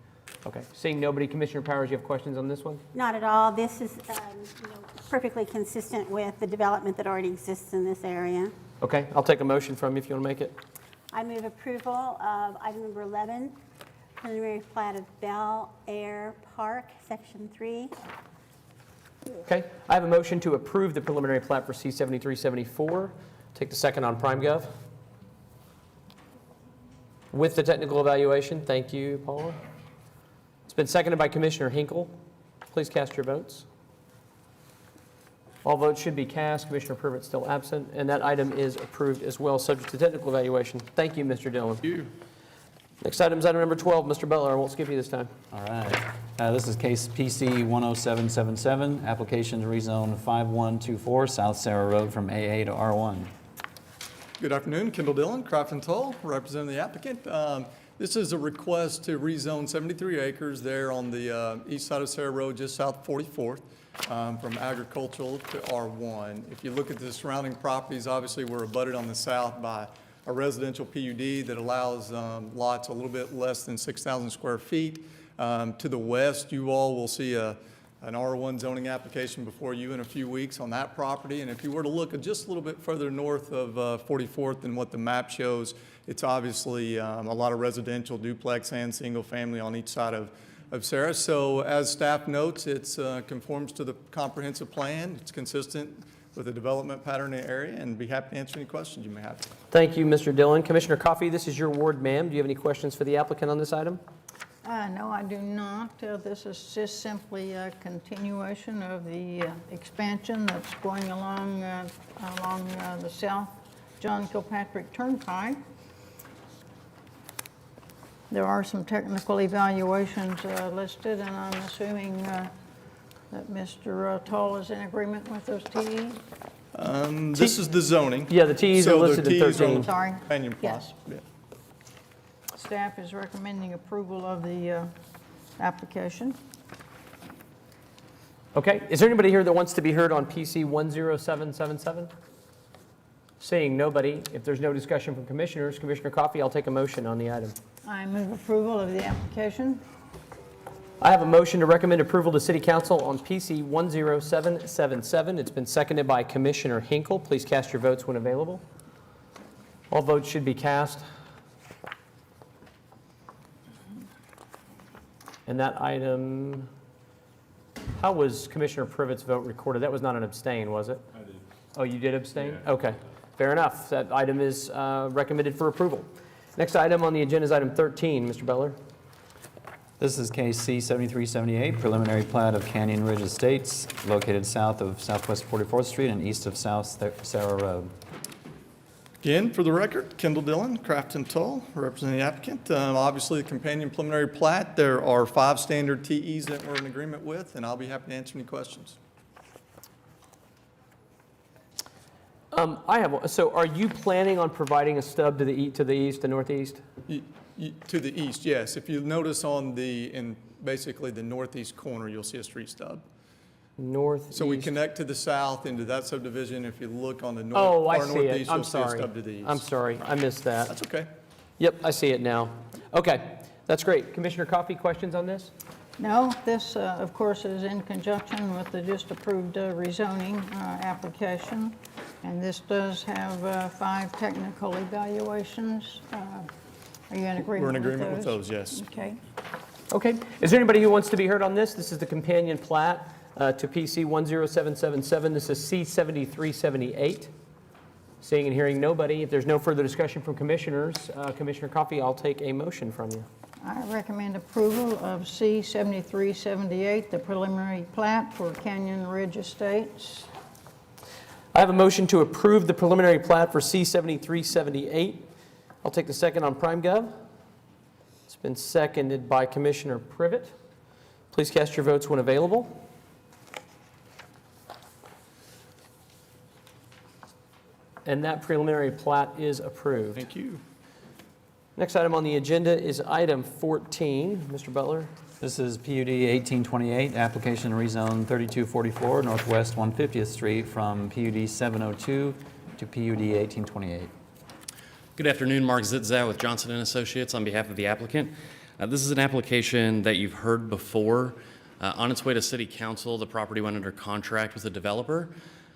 Okay. Seeing nobody, Commissioner Powers, you have questions on this one? Not at all. This is perfectly consistent with the development that already exists in this area. Okay. I'll take a motion from you if you want to make it. I move approval of item number 11, preliminary plat of Bel Air Park, Section 3. Okay. I have a motion to approve the preliminary plat for C7374. Take the second on PrimeGov. With the technical evaluation. Thank you, Paula. It's been seconded by Commissioner Hinkle. Please cast your votes. All votes should be cast. Commissioner Privet still absent, and that item is approved as well, subject to technical evaluation. Thank you, Mr. Dillon. Thank you. Next item is item number 12. Mr. Butler, I won't skip you this time. All right. This is case PC 10777, application to rezone 5124 South Sarah Road from AA to R1. Good afternoon, Kendall Dillon, Craft and Toll, representing the applicant. This is a request to rezone 73 acres there on the east side of Sarah Road, just south of 44th, from agricultural to R1. If you look at the surrounding properties, obviously we're abutted on the south by a residential PUD that allows lots a little bit less than 6,000 square feet. To the west, you all will see an R1 zoning application before you in a few weeks on that property. And if you were to look just a little bit further north of 44th than what the map shows, it's obviously a lot of residential, duplex, and single family on each side of Sarah. So as staff notes, it conforms to the comprehensive plan. It's consistent with the development pattern in the area and be happy to answer any questions you may have. Thank you, Mr. Dillon. Commissioner Coffey, this is your ward, ma'am. Do you have any questions for the applicant on this item? No, I do not. This is just simply a continuation of the expansion that's going along the South John Kilpatrick Turnpike. There are some technical evaluations listed, and I'm assuming that Mr. Toll is in agreement with those TEs? This is the zoning. Yeah, the TEs are listed in So the TEs are on 13. the Sorry. companion plot. Yes. Yeah. Staff is recommending approval of the application. Okay, is there anybody here that wants to be heard on PC 10777? Seeing nobody, if there's no discussion from commissioners, Commissioner Coffey, I'll take a motion on the item. I move approval of the application. I have a motion to recommend approval to City Council on PC 10777. It's been seconded by Commissioner Hinkle. Please cast your votes when available. All votes should be cast. And that item, how was Commissioner Privett's vote recorded? That was not an abstain, was it? I did. Oh, you did abstain? Yeah. Okay, fair enough. That item is recommended for approval. Next item on the agenda is item 13. Mr. Beller. This is case C-7378, preliminary plat of Canyon Ridge Estates, located south of Southwest 44th Street and east of South Sarah Road. Again, for the record, Kendall Dillon, Crafton Toll, representing the applicant. Obviously, the companion preliminary plat, there are 5 standard TEs that we're in agreement with, and I'll be happy to answer any questions. I have one. So are you planning on providing a stub to the east, the northeast? To the east, yes. If you notice in basically the northeast corner, you'll see a street stub. Northeast. So we connect to the south into that subdivision. If you look on the Oh, I far see northeast, it. I'm you'll see a sorry. stub to the east. I'm sorry. I missed that. That's okay. Yep, I see it now. Okay, that's great. Commissioner Coffey, questions on this? No, this, of course, is in conjunction with the just approved rezoning application. And this does have 5 technical evaluations. Are you in agreement with those? We're in agreement with those, yes. Okay. Okay. Is there anybody who wants to be heard on this? This is the companion plat to PC 10777. This is C7378. Seeing and hearing nobody, if there's no further discussion from commissioners, Commissioner Coffey, I'll take a motion from you. I recommend approval of C-7378, the preliminary plat for Canyon Ridge Estates. I have a motion to approve the preliminary plat for C7378. I'll take the second on PrimeGov. It's been seconded by Commissioner Privet. Please cast your votes when available. And that preliminary plat is approved. Thank you. Next item on the agenda is item 14. Mr. Butler. This is PUD 1828, application to rezone 3244 Northwest 150th Street from PUD 702 to PUD 1828. Good afternoon, Mark Zitzow with Johnson & Associates on behalf of the applicant. This is an application that you've heard before. On its way to City Council, the property went under contract with the developer.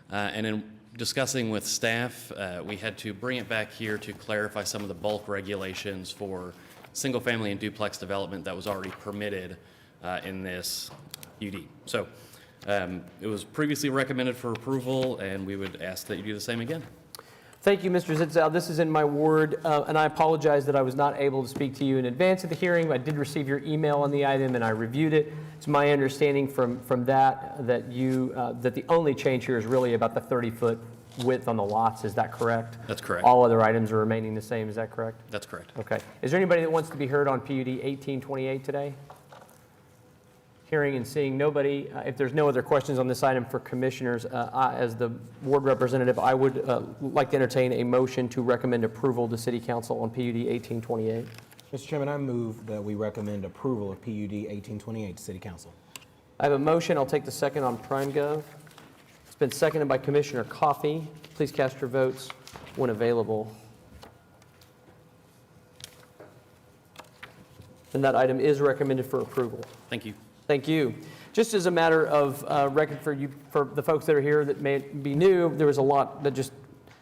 And in discussing with staff, we had to bring it back here to clarify some of the bulk regulations for single-family and duplex development that was already permitted in this UD. So it was previously recommended for approval, and we would ask that you do the same again. Thank you, Mr. Zitzow. This is in my ward, and I apologize that I was not able to speak to you in advance of the hearing. I did receive your email on the item, and I reviewed it. It's my understanding from that that the only change here is really about the 30-foot width on the lots. Is that correct? That's correct. All other items are remaining the same. Is that correct? That's correct. Okay. Is there anybody that wants to be heard on PUD 1828 today? Hearing and seeing nobody. If there's no other questions on this item for commissioners, as the ward representative, I would like to entertain a motion to recommend approval to City Council on PUD 1828. Mr. Chairman, I move that we recommend approval of PUD 1828 to City Council. I have a motion. I'll take the second on PrimeGov. It's been seconded by Commissioner Coffey. Please cast your votes when available. And that item is recommended for approval. Thank you. Thank you. Just as a matter of record for you, for the folks that are here that may be new, there was a lot that just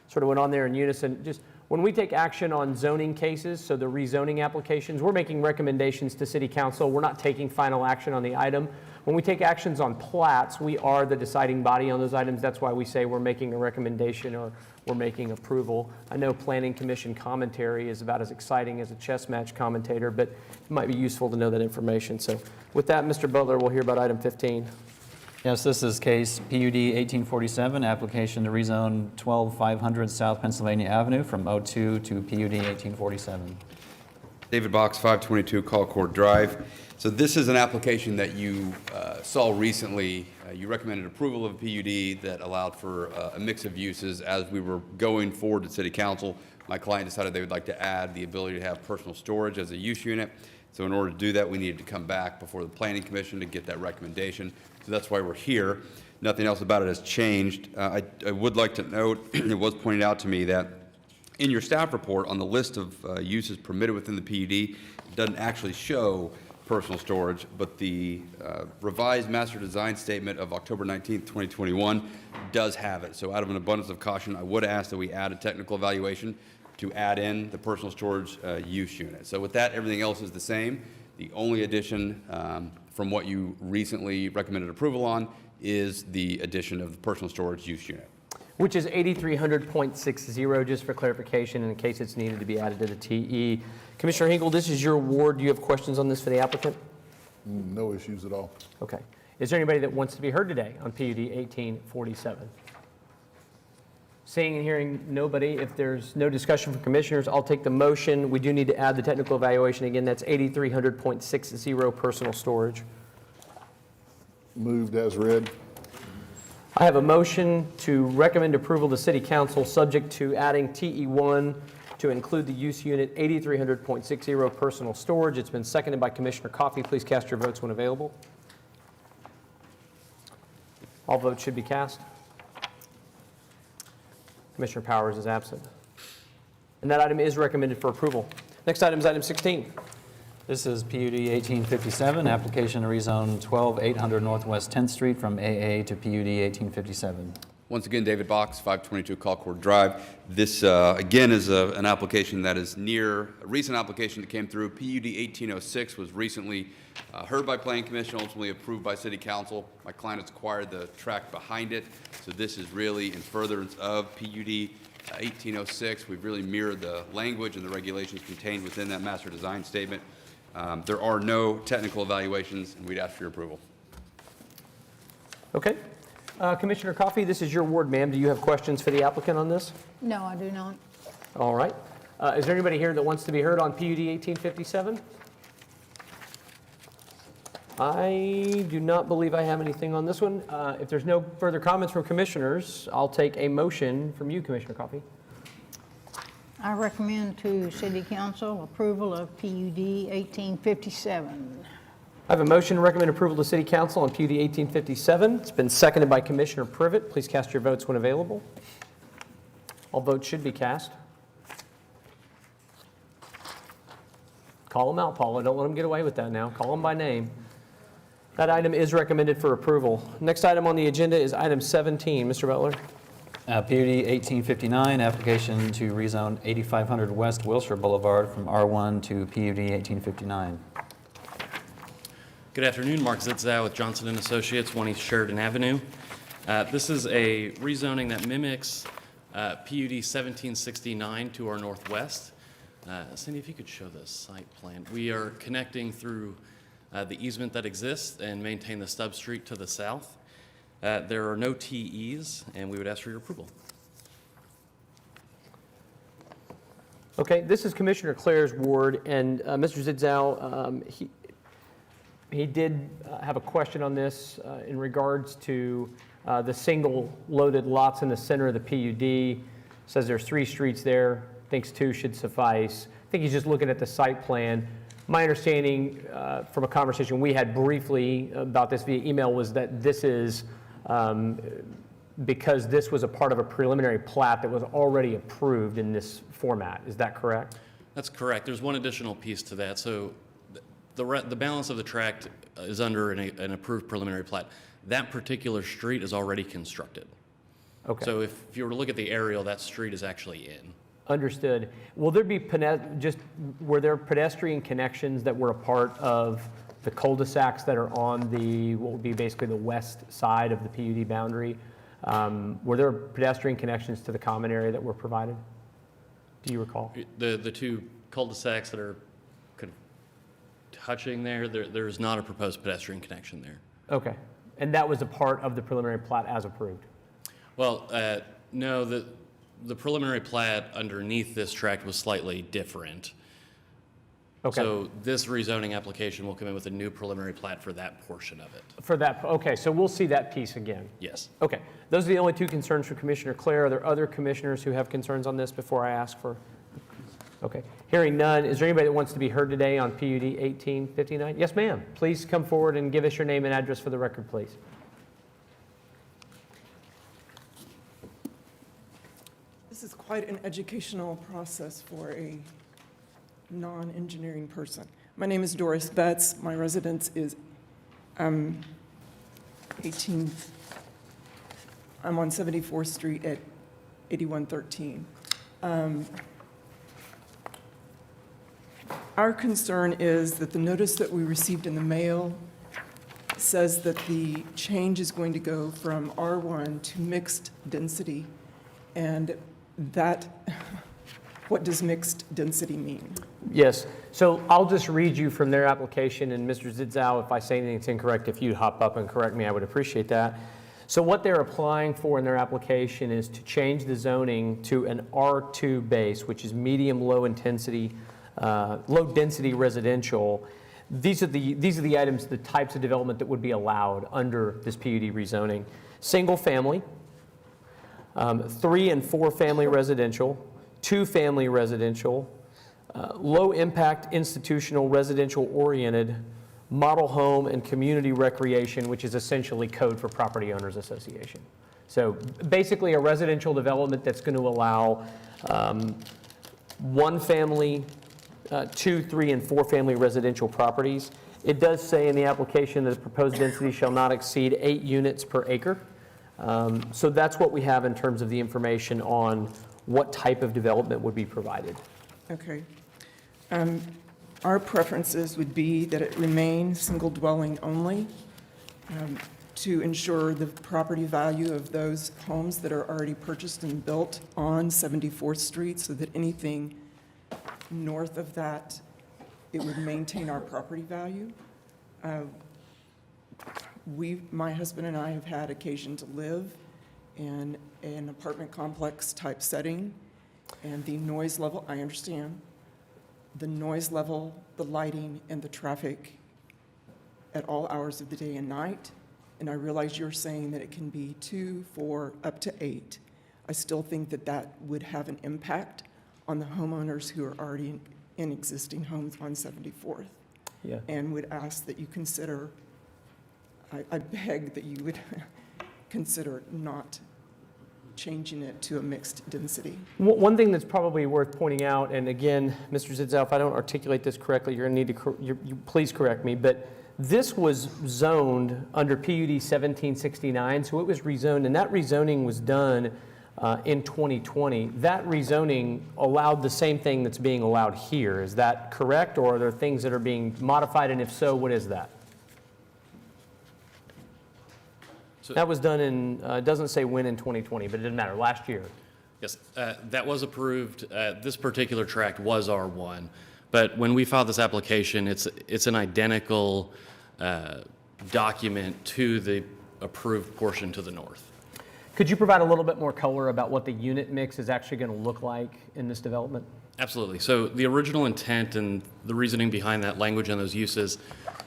sort of went on there in unison. Just when we take action on zoning cases, so the rezoning applications, we're making recommendations to City Council. We're not taking final action on the item. When we take actions on plats, we are the deciding body on those items. That's why we say we're making a recommendation or we're making approval. I know Planning Commission commentary is about as exciting as a chess match commentator, but it might be useful to know that information. So with that, Mr. Butler, we'll hear about item 15. Yes, this is case PUD 1847, application to rezone 12500 South Pennsylvania Avenue from O2 to PUD 1847. David Box, 522 Colcord Drive. So this is an application that you saw recently. You recommended approval of a PUD that allowed for a mix of uses. As we were going forward to City Council, my client decided they would like to add the ability to have personal storage as a use unit. So in order to do that, we needed to come back before the Planning Commission to get that recommendation. So that's why we're here. Nothing else about it has changed. I would like to note, it was pointed out to me that in your staff report on the list of uses permitted within the PUD, it doesn't actually show personal storage, but the revised master design statement of October 19th, 2021 does have it. So out of an abundance of caution, I would ask that we add a technical evaluation to add in the personal storage use unit. So with that, everything else is the same. The only addition from what you recently recommended approval on is the addition of the personal storage use unit. Which is 8300.60, just for clarification, in case it's needed to be added to the TE. Commissioner Hinkle, this is your ward. Do you have questions on this for the applicant? No issues at all. Okay. Is there anybody that wants to be heard today on PUD 1847? Seeing and hearing nobody, if there's no discussion from commissioners, I'll take the motion. We do need to add the technical evaluation. Again, that's 8300.60 personal storage. Moved as read. I have a motion to recommend approval to City Council, subject to adding TE1 to include the use unit 8300.60 personal storage. It's been seconded by Commissioner Coffey. Please cast your votes when available. All votes should be cast. Commissioner Powers is absent. And that item is recommended for approval. Next item is item 16. This is PUD 1857, application to rezone 12800 Northwest 10th Street from AA to PUD 1857. Once again, David Box, 522 Colcord Drive. This, again, is an application that is near a recent application that came through. PUD 1806 was recently heard by Planning Commission, ultimately approved by City Council. My client has acquired the tract behind it, so this is really in furtherance of PUD 1806. We've really mirrored the language and the regulations contained within that master design statement. There are no technical evaluations, and we'd ask for your approval. Okay. Commissioner Coffey, this is your ward, ma'am. Do you have questions for the applicant on this? No, I do not. All right. Is there anybody here that wants to be heard on PUD 1857? I do not believe I have anything on this one. If there's no further comments from commissioners, I'll take a motion from you, Commissioner Coffey. I recommend to City Council approval of PUD 1857. I have a motion to recommend approval to City Council on PUD 1857. It's been seconded by Commissioner Privet. Please cast your votes when available. All votes should be cast. Call them out, Paula. Don't let them get away with that now. Call them by name. That item is recommended for approval. Next item on the agenda is item 17. Mr. Butler. PUD 1859, application to rezone 8500 West Wilshire Boulevard from R1 to PUD 1859. Good afternoon, Mark Zitzow with Johnson & Associates, 1 East Sheridan Avenue. This is a rezoning that mimics PUD 1769 to our northwest. Cindy, if you could show the site plan. We are connecting through the easement that exists and maintain the stub street to the south. There are no TEs, and we would ask for your approval. Okay, this is Commissioner Clare's ward, and Mr. Zitzow, he did have a question on this in regards to the single loaded lots in the center of the PUD. Says there's 3 streets there, thinks 2 should suffice. I think he's just looking at the site plan. My understanding from a conversation we had briefly about this via email was that this is because this was a part of a preliminary plat that was already approved in this format. Is that correct? That's correct. There's one additional piece to that. So the balance of the tract is under an approved preliminary plat. That particular street is already constructed. Okay. So if you were to look at the aerial, that street is actually in. Understood. Will there be were there pedestrian connections that were a part of the cul-de-sacs that are on what would be basically the west side of the PUD boundary. Were there pedestrian connections to the common area that were provided? Do you recall? The two cul-de-sacs that are kind of touching there's not a proposed pedestrian connection there. Okay. And that was a part of the preliminary plat as approved? Well, no, the preliminary plat underneath this tract was slightly different. Okay. So this rezoning application will come in with a new preliminary plat for that portion of it. For that, okay, so we'll see that piece again. Yes. Okay, those are the only two concerns for Commissioner Clare. Are there other commissioners who have concerns on this before I ask for? Okay, hearing none, is there anybody that wants to be heard today on PUD 1859? Yes, ma'am. Please come forward and give us your name and address for the record, please. This is quite an educational process for a non-engineering person. My name is Doris Betts. My residence is 18th. I'm on 74th Street at 8113. Our concern is that the notice that we received in the mail says that the change is going to go from R1 to mixed density, and that, what does mixed density mean? Yes, so I'll just read you from their application, and Mr. Zidzow, if I say anything's incorrect, if you'd hop up and correct me, I would appreciate that. So what they're applying for in their application is to change the zoning to an R2 base, which is medium low density residential. These are the items, the types of development that would be allowed under this PUD rezoning. Single family, 3 and 4 family residential, 2 family residential, low impact institutional residential oriented, model home and community recreation, which is essentially code for property owners association. So basically a residential development that's going to allow 1 family, 2, 3, and 4 family residential properties. It does say in the application that the proposed density shall not exceed 8 units per acre. So that's what we have in terms of the information on what type of development would be provided. Okay. Our preferences would be that it remain single dwelling only, to ensure the property value of those homes that are already purchased and built on 74th Street, so that anything north of that, it would maintain our property value. My husband and I have had occasion to live in an apartment complex type setting, and the noise level, I understand, the noise level, the lighting, and the traffic at all hours of the day and night. And I realize you're saying that it can be 2, 4, up to 8. I still think that that would have an impact on the homeowners who are already in existing homes on 74th. Yeah. And would ask that you consider, I beg that you would consider not changing it to a mixed density. One thing that's probably worth pointing out, and again, Mr. Zidzow, if I don't articulate this correctly, you're going to need to, you please correct me, but this was zoned under PUD 1769, so it was rezoned, and that rezoning was done in 2020. That rezoning allowed the same thing that's being allowed here. Is that correct, or are there things that are being modified, and if so, what is that? So, that was done in, it doesn't say when in 2020, but it didn't matter, last year. yes, that was approved. This particular tract was R1, but when we filed this application, it's an identical document to the approved portion to the north. Could you provide a little bit more color about what the unit mix is actually going to look like in this development? Absolutely. So the original intent and the reasoning behind that language and those uses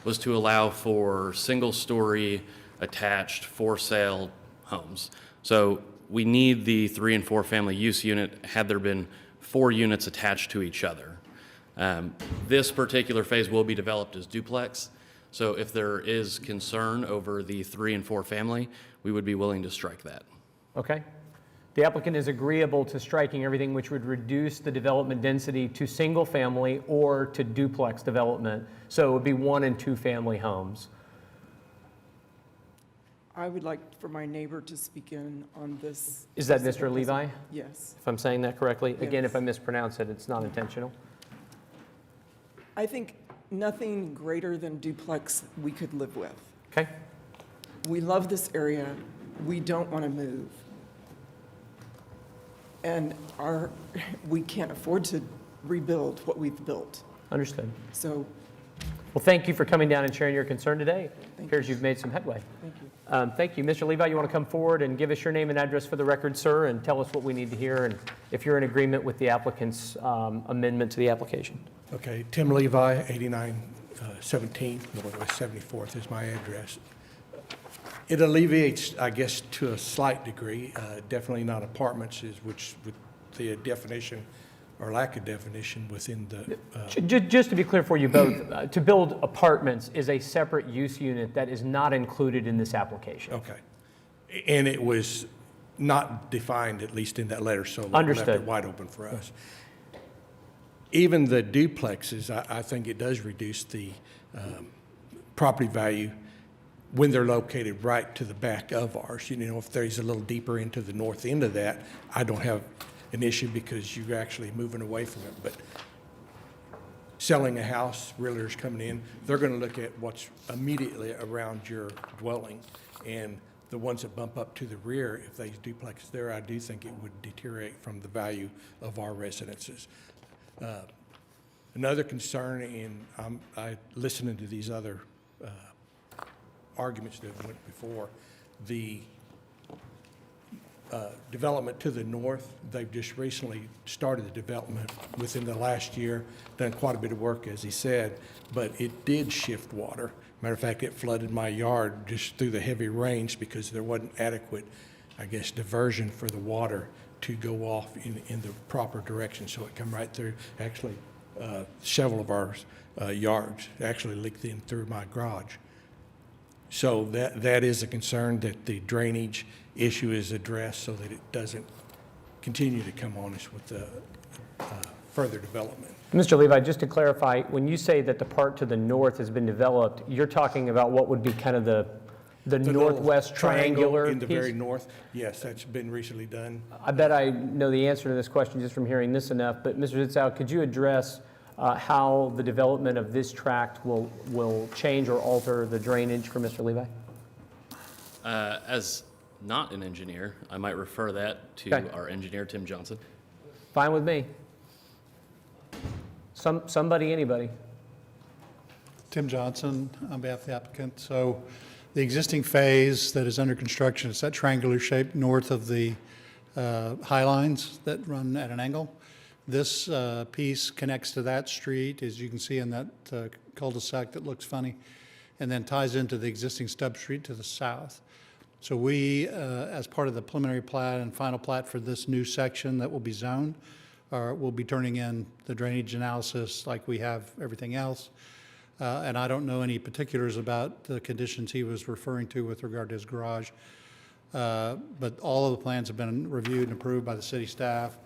was to allow for single-story attached for-sale homes. So we need the 3 and 4 family use unit had there been 4 units attached to each other. This particular phase will be developed as duplex. So if there is concern over the 3 and 4 family, we would be willing to strike that. Okay. The applicant is agreeable to striking everything which would reduce the development density to single family or to duplex development. So it would be 1 and 2 family homes. I would like for my neighbor to speak in on this. Is that Mr. Levi? Yes. If I'm saying that correctly? Again, if Yes. I mispronounce it, it's not intentional. I think nothing greater than duplex we could live with. Okay? We love this area. We don't want to move. And we can't afford to rebuild what we've built. Understood. So, Well, thank you for coming down and sharing your concern today. Appears you've made some headway. thank you. Thank you. Mr. Levi, you want to come forward and give us your name and address for the record, sir, and tell us what we need to hear, and if you're in agreement with the applicant's amendment to the application. Okay, Tim Levi, 8917 Northwest 74th is my address. It alleviates, I guess, to a slight degree, definitely not apartments, which with the definition or lack of definition within the. Just to be clear for you both, to build apartments is a separate use unit that is not included in this application. Okay. And it was not defined, at least in that letter, so we left Understood. it wide open for us. Even the duplexes, I think it does reduce the property value when they're located right to the back of ours. You know, if there's a little deeper into the north end of that, I don't have an issue because you're actually moving away from it. But selling a house, realtors coming in, they're going to look at what's immediately around your dwelling. And the ones that bump up to the rear, if there's duplexes there, I do think it would deteriorate from the value of our residences. Another concern, and I listening to these other arguments that went before, the development to the north, they've just recently started the development within the last year, done quite a bit of work, as he said, but it did shift water. Matter of fact, it flooded my yard just through the heavy rains because there wasn't adequate, I guess, diversion for the water to go off in the proper direction, so it come right through. Actually, several of our yards actually leaked in through my garage. So that is a concern, that the drainage issue is addressed so that it doesn't continue to come on us with further development. Mr. Levi, just to clarify, when you say that the part to the north has been developed, you're talking about what would be kind of the little northwest triangular in the piece? very north, yes, that's been recently done. I bet I know the answer to this question just from hearing this enough, but Mr. Zitzow, could you address how the development of this tract will change or alter the drainage for Mr. Levi? As not an engineer, I might refer that to Okay. our engineer, Tim Johnson. Fine with me. Somebody, anybody. Tim Johnson on behalf of the applicant. So the existing phase that is under construction, it's that triangular shape north of the high lines that run at an angle. This piece connects to that street, as you can see in that cul-de-sac that looks funny, and then ties into the existing stub street to the south. So we, as part of the preliminary plat and final plat for this new section that will be zoned, we'll be turning in the drainage analysis like we have everything else. And I don't know any particulars about the conditions he was referring to with regard to his garage. But all of the plans have been reviewed and approved by the city staff.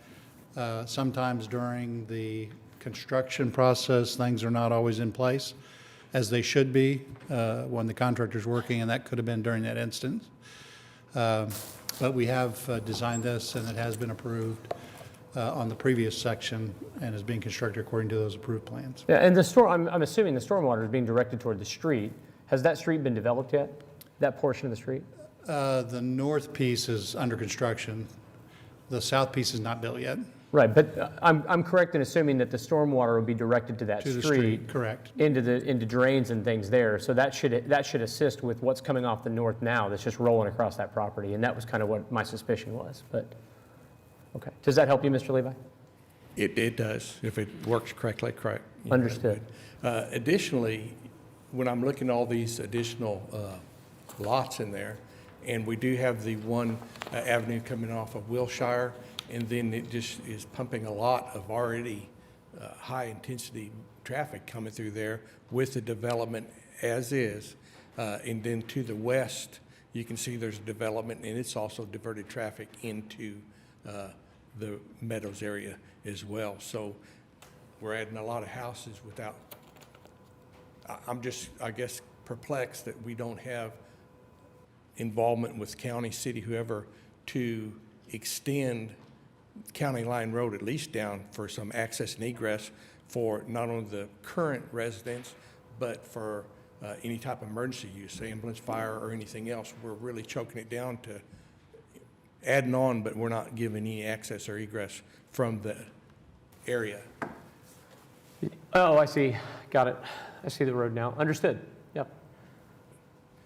Sometimes during the construction process, things are not always in place as they should be when the contractor's working, and that could have been during that instance. But we have designed this, and it has been approved on the previous section and is being constructed according to those approved plans. Yeah, and I'm assuming the stormwater is being directed toward the street. Has that street been developed yet? That portion of the street? The north piece is under construction. The south piece is not built yet. Right, but I'm correct in assuming that the stormwater will be directed to that To the street. street, correct. Into drains and things there. So that should assist with what's coming off the north now that's just rolling across that property. And that was kind of what my suspicion was, but, okay. Does that help you, Mr. Levi? It does, if it works correctly, correct. Understood. Additionally, when I'm looking at all these additional lots in there, and we do have the one avenue coming off of Wilshire, and then it just is pumping a lot of already high-intensity traffic coming through there with the development as is. And then to the west, you can see there's a development, and it's also diverted traffic into the Meadows area as well. So we're adding a lot of houses without, I'm just, I guess, perplexed that we don't have involvement with county, city, whoever, to extend County Line Road at least down for some access and egress for not only the current residents, but for any type of emergency use, say ambulance, fire, or anything else. We're really choking it down to adding on, but we're not giving any access or egress from the area. Oh, I see. Got it. I see the road now. Understood. Yep.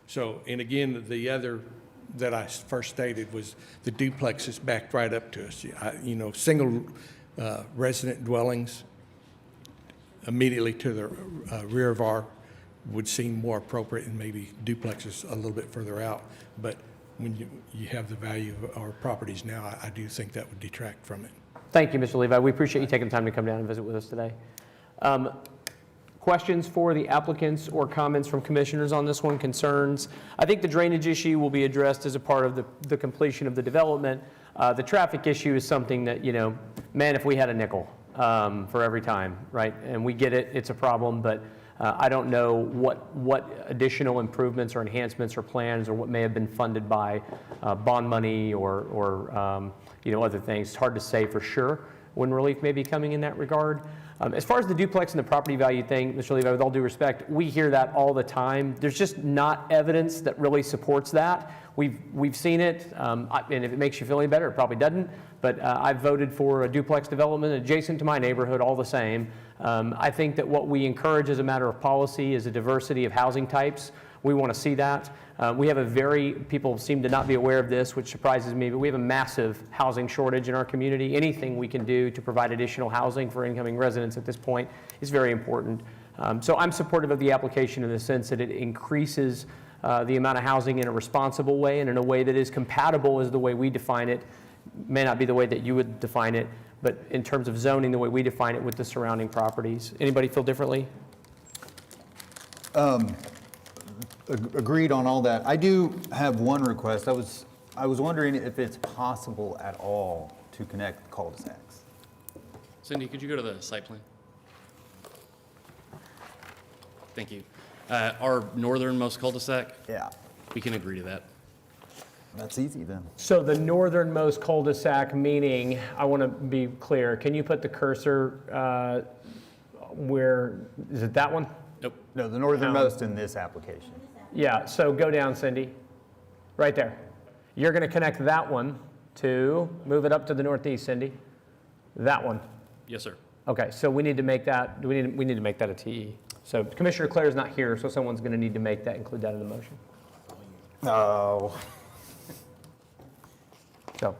So, and again, the other that I first stated was the duplex is backed right up to us. Single resident dwellings immediately to the rear of our would seem more appropriate, and maybe duplexes a little bit further out. But when you have the value of our properties now, I do think that would detract from it. Thank you, Mr. Levi. We appreciate you taking the time to come down and visit with us today. Questions for the applicants or comments from commissioners on this one, concerns? I think the drainage issue will be addressed as a part of the completion of the development. The traffic issue is something that, man, if we had a nickel for every time, right? And we get it, it's a problem, but I don't know what additional improvements or enhancements or plans or what may have been funded by bond money or other things. It's hard to say for sure when relief may be coming in that regard. As far as the duplex and the property value thing, Mr. Levi, with all due respect, we hear that all the time. There's just not evidence that really supports that. We've seen it, and if it makes you feel any better, it probably doesn't. But I've voted for a duplex development adjacent to my neighborhood all the same. I think that what we encourage as a matter of policy is a diversity of housing types. We want to see that. We have people seem to not be aware of this, which surprises me, but we have a massive housing shortage in our community. Anything we can do to provide additional housing for incoming residents at this point is very important. So I'm supportive of the application in the sense that it increases the amount of housing in a responsible way and in a way that is compatible as the way we define it. May not be the way that you would define it, but in terms of zoning, the way we define it with the surrounding properties. Anybody feel differently? Agreed on all that. I do have one request. I was wondering if it's possible at all to connect cul-de-sacs. Cindy, could you go to the site plan? Thank you. Our northernmost cul-de-sac? Yeah. We can agree to that. That's easy then. So the northernmost cul-de-sac, meaning, I want to be clear, can you put the cursor where, is it that one? Nope. No, the northernmost in this application. Yeah, so go down, Cindy, right there. You're going to connect that one to, move it up to the northeast, Cindy. That one. Yes, sir. Okay, so we need to make that, we need to make that a TE. So Commissioner Clare is not here, so someone's going to need to make that, include that in the motion. Oh. So.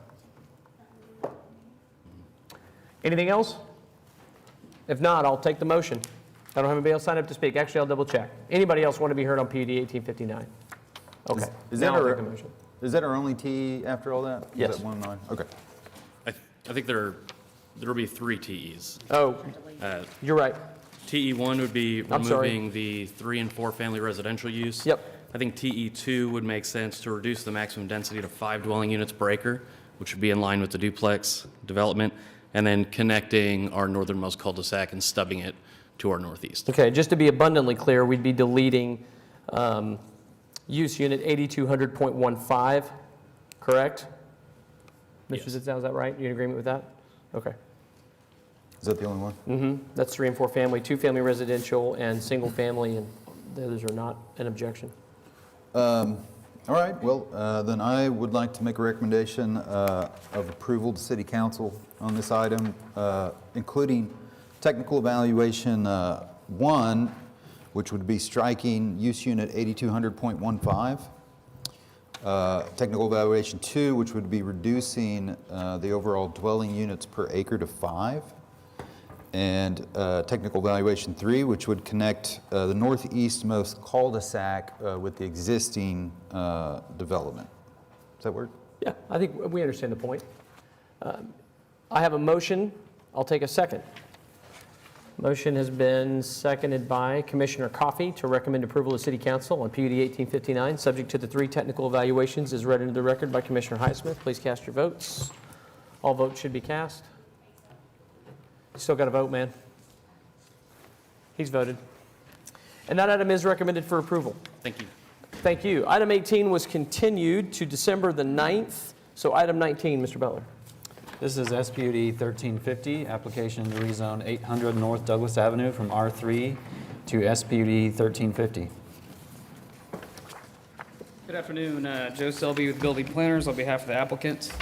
Anything else? If not, I'll take the motion. I don't have anybody else signed up to speak. Actually, I'll double check. Anybody else want to be heard on PUD 1859? Okay. Is Now that I'll take the motion. Is that our only TE after all that? Yes. Is that 1-9? Okay. I think there will be 3 TEs. Oh, you're right. TE1 would be I'm sorry. removing the 3 and 4 family residential use. Yep. I think TE2 would make sense to reduce the maximum density to 5 dwelling units per acre, which would be in line with the duplex development, and then connecting our northernmost cul-de-sac and stubbing it to our northeast. Okay, just to be abundantly clear, we'd be deleting use unit 8200.15, correct? Mr. Yes. Zitzow, is that right? You in agreement with that? Okay. Is that the only one? Mm-hmm. That's 3 and 4 family, 2 family residential, and single family, and the others are not an objection. All right, well, then I would like to make a recommendation of approval to City Council on this item, including technical evaluation 1, which would be striking use unit 8200.15. Technical evaluation 2, which would be reducing the overall dwelling units per acre to 5. And technical evaluation 3, which would connect the northeastmost cul-de-sac with the existing development. Does that work? Yeah, I think we understand the point. I have a motion. I'll take a second. Motion has been seconded by Commissioner Coffey to recommend approval of City Council on PUD 1859, subject to the 3 technical evaluations as read into the record by Commissioner Highsmith. Please cast your votes. All votes should be cast. Still got to vote, man. He's voted. And that item is recommended for approval. Thank you. Thank you. Item 18 was continued to December the 9th. So item 19, Mr. Butler. This is SPUD 1350, application to rezone 800 North Douglas Avenue from R3 to SPUD 1350. Good afternoon, Joe Selby with Building Planners on behalf of the applicant.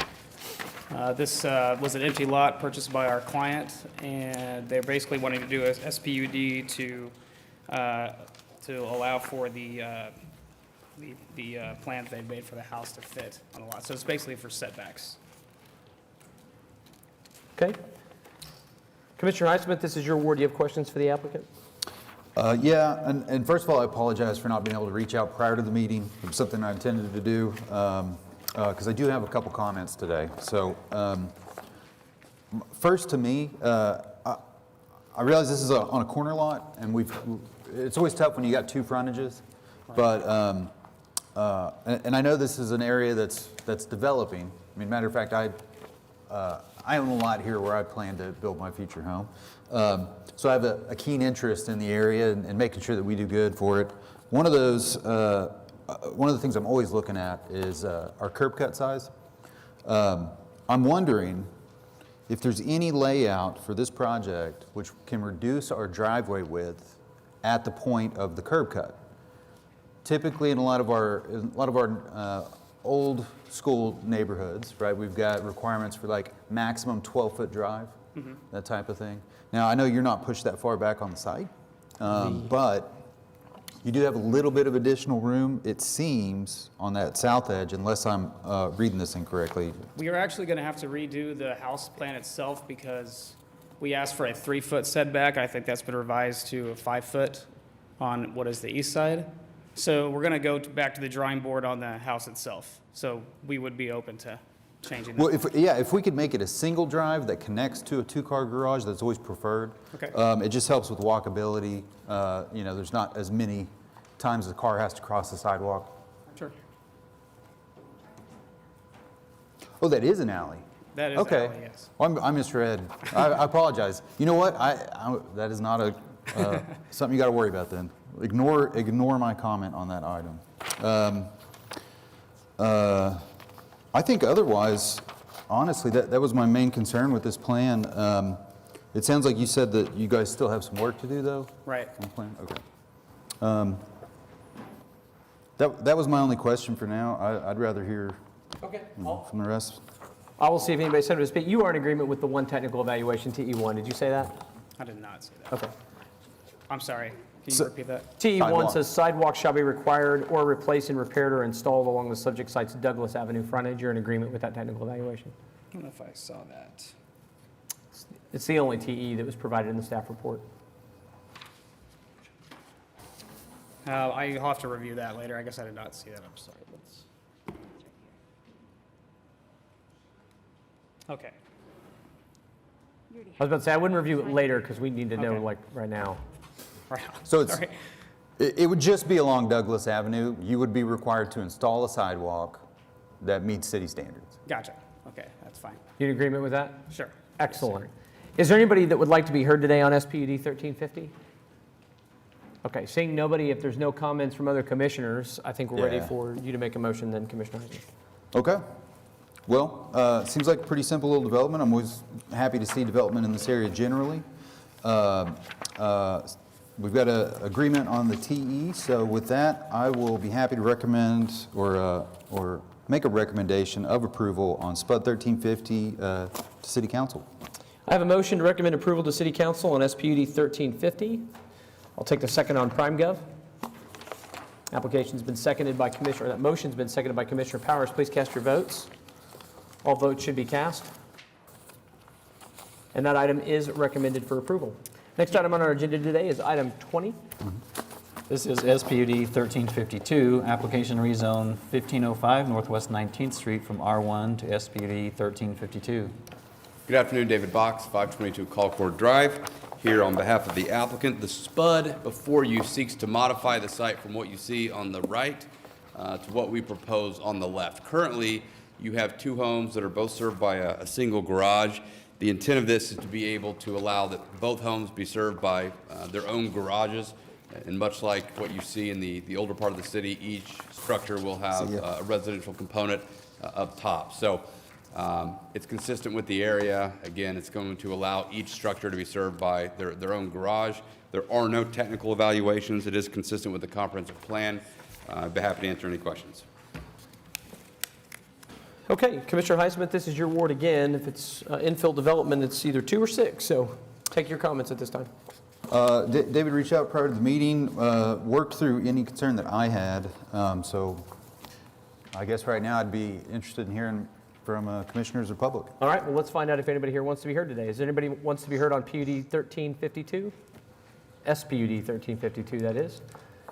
This was an empty lot purchased by our client, and they're basically wanting to do a SPUD to allow for the plans they've made for the house to fit on the lot. So it's basically for setbacks. Okay. Commissioner Eisman, this is your ward. Do you have questions for the applicant? Yeah, and first of all, I apologize for not being able to reach out prior to the meeting. It was something I intended to do, because I do have a couple comments today. So first, to me, I realize this is on a corner lot, and it's always tough when you got two frontages. But, and I know this is an area that's developing. I mean, matter of fact, I own a lot here where I plan to build my future home. So I have a keen interest in the area and making sure that we do good for it. One of the things I'm always looking at is our curb cut size. I'm wondering if there's any layout for this project which can reduce our driveway width at the point of the curb cut. Typically, in a lot of our old school neighborhoods, right, we've got requirements for like maximum 12-foot drive, that type of thing. Now, I know you're not pushed that far back on the site, but you do have a little bit of additional room, it seems, on that south edge, unless I'm reading this incorrectly. We are actually going to have to redo the house plan itself because we asked for a 3-foot setback. I think that's been revised to a 5-foot on what is the east side. So we're going to go back to the drawing board on the house itself. So we would be open to changing that. Well, if we could make it a single drive that connects to a 2-car garage, that's always preferred. Okay. It just helps with walkability. There's not as many times the car has to cross the sidewalk. Sure. Oh, that is an alley. That is okay. alley, yes. Well, I misread. I apologize. You know what? That is not something you got to worry about then. Ignore my comment on that item. I think otherwise, honestly, that was my main concern with this plan. It sounds like you said that you guys still have some work to do, though? Right. On the plan? Okay. That was my only question for now. I'd rather hear from the rest. I will see if anybody said to speak. You are in agreement with the one technical evaluation, TE1. Did you say that? I did not say that. Okay. I'm sorry. Can you repeat that? TE1 says sidewalks shall be required or replaced and repaired or installed along the subject site's Douglas Avenue frontage. You're in agreement with that technical evaluation? I don't know if I saw that. It's the only TE that was provided in the staff report. I'll have to review that later. I guess I did not see that. I'm sorry. Okay. I was about to say, I wouldn't review it later because we need to know, Okay. like, right now. Right. So Sorry. it would just be along Douglas Avenue. You would be required to install a sidewalk that meets city standards. Gotcha. Okay, that's fine. You in agreement with that? Sure. Excellent. Is there anybody that would like to be heard today on SPUD 1350? Okay, seeing nobody, if there's no comments from other commissioners, I think we're ready Yeah. for you to make a motion then, Commissioner Heisman. Okay. Well, seems like a pretty simple little development. I'm always happy to see development in this area generally. We've got an agreement on the TE, so with that, I will be happy to recommend or make a recommendation of approval on SPUD 1350 to City Council. I have a motion to recommend approval to City Council on SPUD 1350. I'll take the second on PrimeGov. Application's been seconded by Commissioner, that motion's been seconded by Commissioner Powers. Please cast your votes. All votes should be cast. And that item is recommended for approval. Next item on our agenda today is item 20. This is SPUD 1352, application rezone 1505 Northwest 19th Street from R1 to SPUD 1352. Good afternoon, David Box, 522 Colcord Drive. Here on behalf of the applicant, the SPUD before you seeks to modify the site from what you see on the right to what we propose on the left. Currently, you have two homes that are both served by a single garage. The intent of this is to be able to allow that both homes be served by their own garages. And much like what you see in the older part of the city, each structure will have a residential component up top. So It's consistent with the area. Again, it's going to allow each structure to be served by their own garage. There are no technical evaluations. It is consistent with the comprehensive plan. I'd be happy to answer any questions. Okay, Commissioner Highsmith, this is your ward again. If it's infill development, it's either 2 or 6, so take your comments at this time. David reached out prior to the meeting, worked through any concern that I had. So I guess right now I'd be interested in hearing from commissioners or public. All right, well, let's find out if anybody here wants to be heard today. Is there anybody who wants to be heard on PUD 1352? SPUD 1352, that is.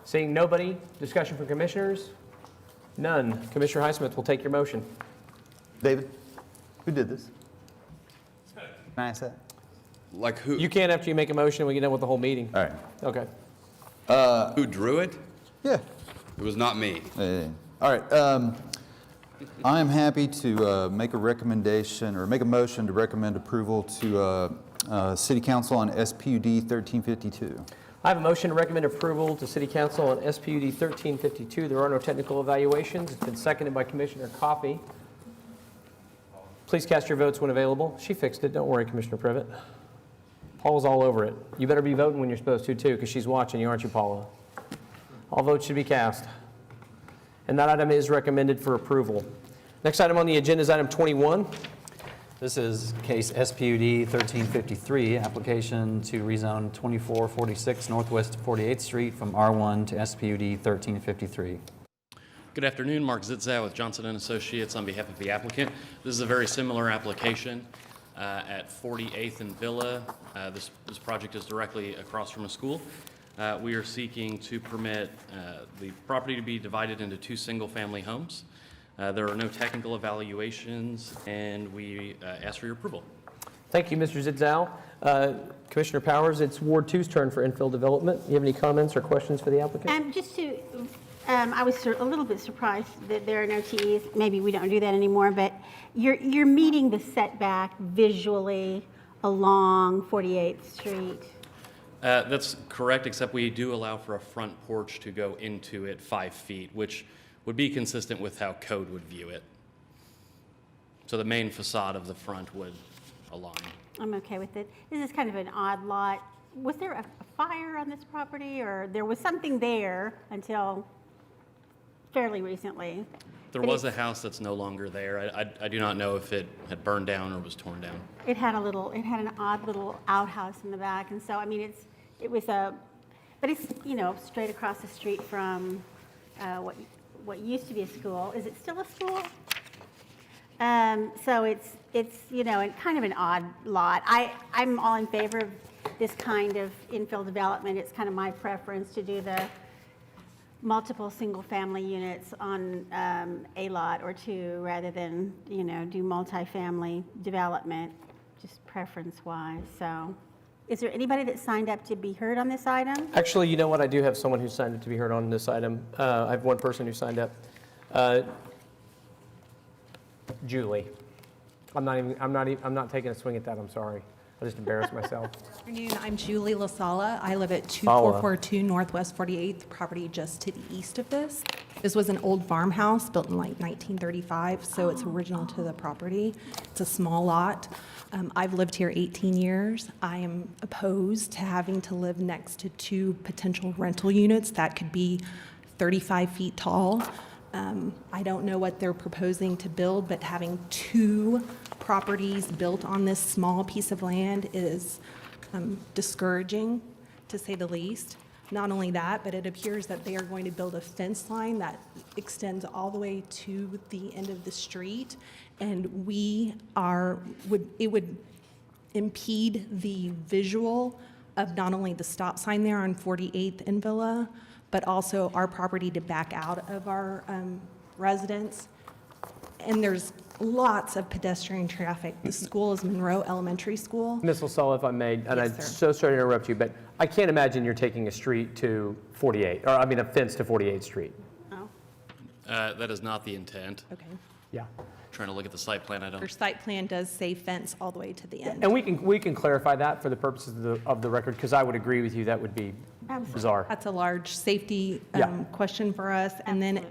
Seeing nobody, discussion from commissioners? None. Commissioner Highsmith will take your motion. David, who did this? Can I ask that? Like who? You can't after you make a motion and we get done with the whole meeting. All right. Okay. Who drew it? Yeah. It was not me. All right. I am happy to make a recommendation or make a motion to recommend approval to City Council on SPUD 1352. I have a motion to recommend approval to City Council on SPUD 1352. There are no technical evaluations. It's been seconded by Commissioner Coffey. Please cast your votes when available. She fixed it. Don't worry, Commissioner Privet. Paula's all over it. You better be voting when you're supposed to, too, because she's watching you, aren't you, Paula? All votes should be cast. And that item is recommended for approval. Next item on the agenda is item 21. This is case SPUD 1353, application to rezone 2446 Northwest 48th Street from R1 to SPUD 1353. Good afternoon, Mark Zitzow with Johnson & Associates on behalf of the applicant. This is a very similar application at 48th and Villa. This project is directly across from a school. We are seeking to permit the property to be divided into 2 single-family homes. There are no technical evaluations, and we ask for your approval. Thank you, Mr. Zitzow. Commissioner Powers, it's Ward 2's turn for infill development. You have any comments or questions for the applicant? Just to, I was a little bit surprised that there are no TEs. Maybe we don't do that anymore, but you're meeting the setback visually along 48th Street. That's correct, except we do allow for a front porch to go into it 5 feet, which would be consistent with how code would view it. So the main facade of the front would align. I'm okay with it. This is kind of an odd lot. Was there a fire on this property, or there was something there until fairly recently? There was a house that's no longer there. I do not know if it had burned down or was torn down. It had an odd little outhouse in the back, and so, I mean, but it's, you know, straight across the street from what used to be a school. Is it still a school? So it's you know, kind of an odd lot. I'm all in favor of this kind of infill development. It's kind of my preference to do the multiple single-family units on a lot or 2 rather than, you know, do multifamily development, just preference-wise. So is there anybody that signed up to be heard on this item? Actually, you know what? I do have someone who signed up to be heard on this item. I have one person who signed up. Julie. I'm not taking a swing at that. I'm sorry. I just embarrassed myself. Good afternoon. I'm Julie LaSala. I live at 2442 Northwest 48th, property just to the east of this. This was an old farmhouse built in like 1935, so it's original to the property. It's a small lot. I've lived here 18 years. I am opposed to having to live next to 2 potential rental units that could be 35 feet tall. I don't know what they're proposing to build, but having 2 properties built on this small piece of land is discouraging, to say the least. Not only that, but it appears that they are going to build a fence line that extends all the way to the end of the street, and it would impede the visual of not only the stop sign there on 48th and Villa, but also our property to back out of our residence. And there's lots of pedestrian traffic. The school is Monroe Elementary School. Ms. LaSalle, if I may, and I'm so sorry to interrupt you, but I can't imagine you're taking a street to 48, or I mean a fence to 48th Street. Oh. That is not the intent. Okay. Yeah. Trying to look at the site plan, Your site plan does say fence all the way to the end. And we can clarify that for the purposes of the record, because I would agree with you, that would be bizarre. That's a large safety Yeah. question for us. And then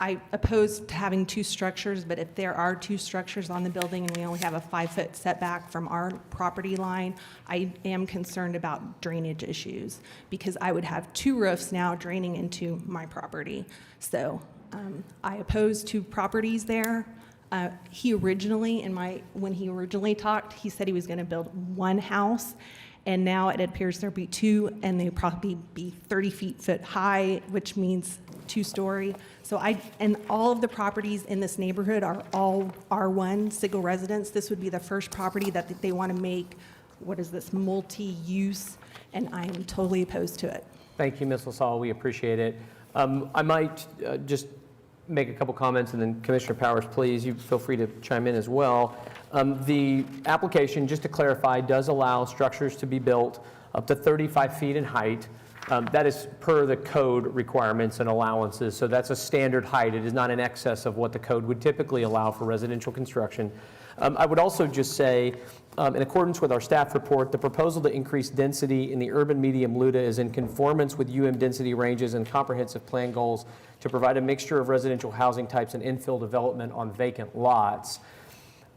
I oppose to having two structures, but if there are two structures on the building and we only have a 5-foot setback from our property line, I am concerned about drainage issues because I would have two roofs now draining into my property. So I oppose two properties there. He originally, when he originally talked, he said he was going to build one house, and now it appears there'll be two, and they'll probably be 30 feet high, which means 2-story. So and all of the properties in this neighborhood are all R1 single residence. This would be the first property that they want to make, what is this, multi-use, and I am totally opposed to it. Thank you, Ms. LaSalle. We appreciate it. I might just make a couple comments, and then Commissioner Powers, please, you feel free to chime in as well. The application, just to clarify, does allow structures to be built up to 35 feet in height. That is per the code requirements and allowances, so that's a standard height. It is not in excess of what the code would typically allow for residential construction. I would also just say, in accordance with our staff report, the proposal to increase density in the urban medium LUDA is in conformance with density ranges and comprehensive plan goals to provide a mixture of residential housing types and infill development on vacant lots.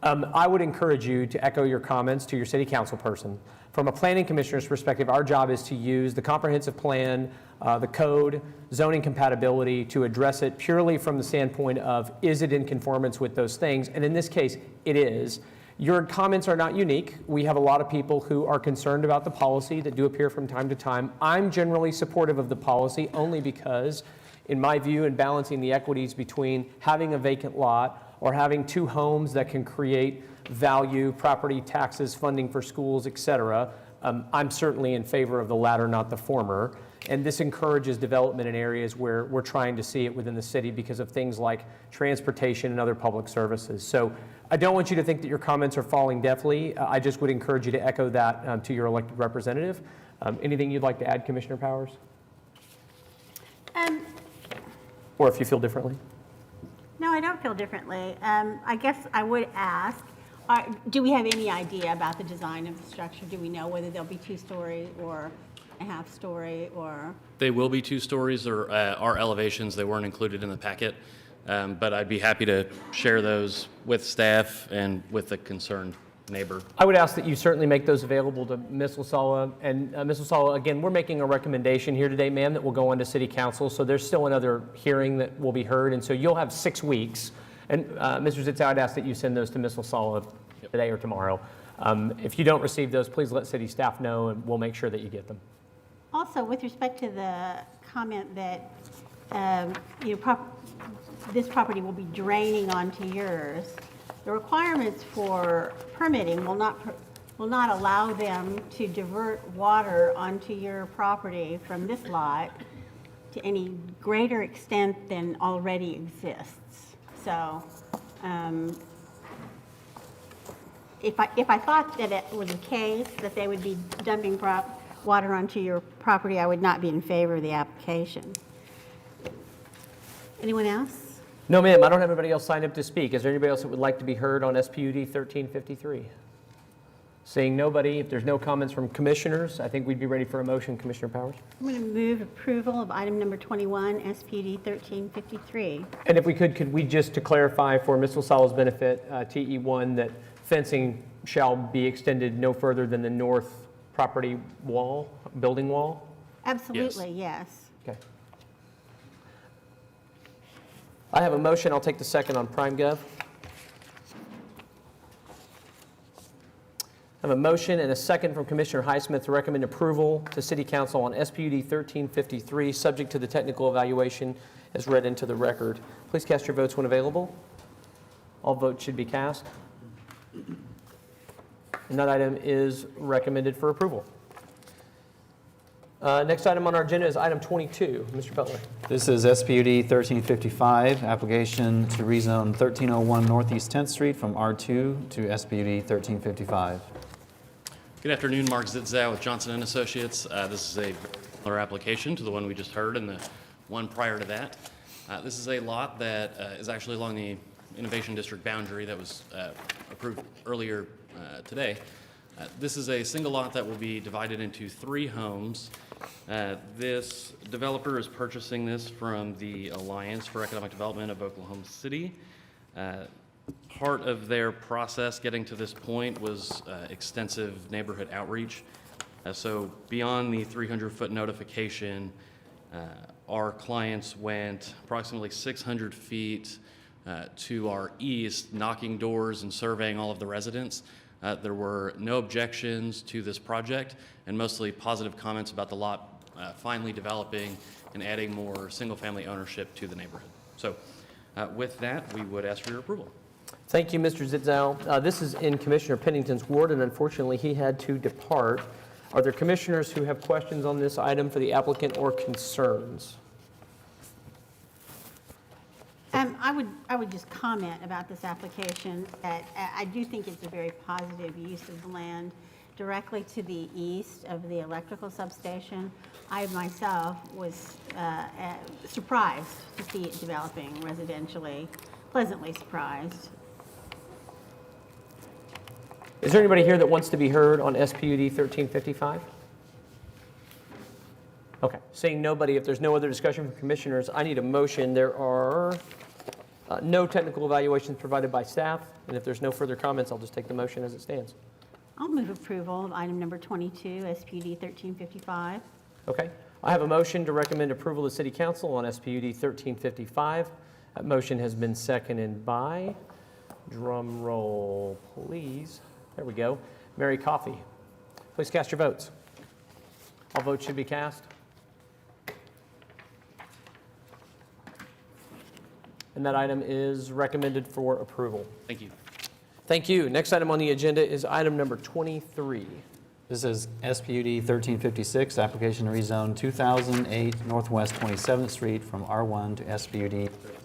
I would encourage you to echo your comments to your city council person. From a planning commissioner's perspective, our job is to use the comprehensive plan, the code, zoning compatibility to address it purely from the standpoint of, is it in conformance with those things? And in this case, it is. Your comments are not unique. We have a lot of people who are concerned about the policy that do appear from time to time. I'm generally supportive of the policy only because, in my view, in balancing the equities between having a vacant lot or having two homes that can create value, property taxes, funding for schools, et cetera, I'm certainly in favor of the latter, not the former. And this encourages development in areas where we're trying to see it within the city because of things like transportation and other public services. So I don't want you to think that your comments are falling deafly. I just would encourage you to echo that to your elected representative. Anything you'd like to add, Commissioner Powers? Or if you feel differently? No, I don't feel differently. I guess I would ask, do we have any idea about the design of the structure? Do we know whether they'll be 2-story or a half-story or? They will be 2 stories or are elevations. They weren't included in the packet, but I'd be happy to share those with staff and with the concerned neighbor. I would ask that you certainly make those available to Ms. LaSala. And Ms. LaSala, again, we're making a recommendation here today, ma'am, that will go on to City Council. So there's still another hearing that will be heard. And so you'll have 6 weeks. And Mr. Zitz, I'd ask that you send those to Ms. LaSala today or tomorrow. If you don't receive those, please let city staff know, and we'll make sure that you get them. Also, with respect to the comment that this property will be draining onto yours, the requirements for permitting will not allow them to divert water onto your property from this lot to any greater extent than already exists. So if I thought that it was the case that they would be dumping water onto your property, I would not be in favor of the application. Anyone else? No, ma'am, I don't have anybody else signed up to speak. Is there anybody else that would like to be heard on SPUD 1353? Seeing nobody, if there's no comments from commissioners, I think we'd be ready for a motion, Commissioner Powers. I'm going to move approval of item number 21, SPUD 1353. And if we could we just, to clarify for Ms. LaSala's benefit, TE1, that fencing shall be extended no further than the north property wall, building wall? Absolutely, yes. Okay. I have a motion. I'll take the second on PrimeGov. I have a motion and a second from Commissioner Highsmith to recommend approval to City Council on SPUD 1353, subject to the technical evaluation as read into the record. Please cast your votes when available. All votes should be cast. And that item is recommended for approval. Next item on our agenda is item 22. Mr. Butler. This is SPUD 1355, application to rezone 1301 Northeast 10th Street from R2 to SPUD 1355. Good afternoon, Mark Zitzow with Johnson & Associates. This is a similar application to the one we just heard and the one prior to that. This is a lot that is actually along the Innovation District boundary that was approved earlier today. This is a single lot that will be divided into 3 homes. This developer is purchasing this from the Alliance for Economic Development of Oklahoma City. Part of their process getting to this point was extensive neighborhood outreach. So beyond the 300-foot notification, our clients went approximately 600 feet to our east, knocking doors and surveying all of the residents. There were no objections to this project and mostly positive comments about the lot finally developing and adding more single-family ownership to the neighborhood. So with that, we would ask for your approval. Thank you, Mr. Zitzow. This is in Commissioner Pennington's ward, and unfortunately, he had to depart. Are there commissioners who have questions on this item for the applicant or concerns? I would just comment about this application that I do think it's a very positive use of the land directly to the east of the electrical substation. I myself was surprised to see it developing residentially, pleasantly surprised. Is there anybody here that wants to be heard on SPUD 1355? Okay, seeing nobody, if there's no other discussion from commissioners, I need a motion. There are no technical evaluations provided by staff, and if there's no further comments, I'll just take the motion as it stands. I'll move approval of item number 22, SPUD 1355. Okay, I have a motion to recommend approval to City Council on SPUD 1355. That motion has been seconded by, drum roll please, there we go, Mary Coffey. Please cast your votes. All votes should be cast. And that item is recommended for approval. Thank you. Thank you. Next item on the agenda is item number 23. This is SPUD 1356, application to rezone 2008 Northwest 27th Street from R1 to SPUD 1356.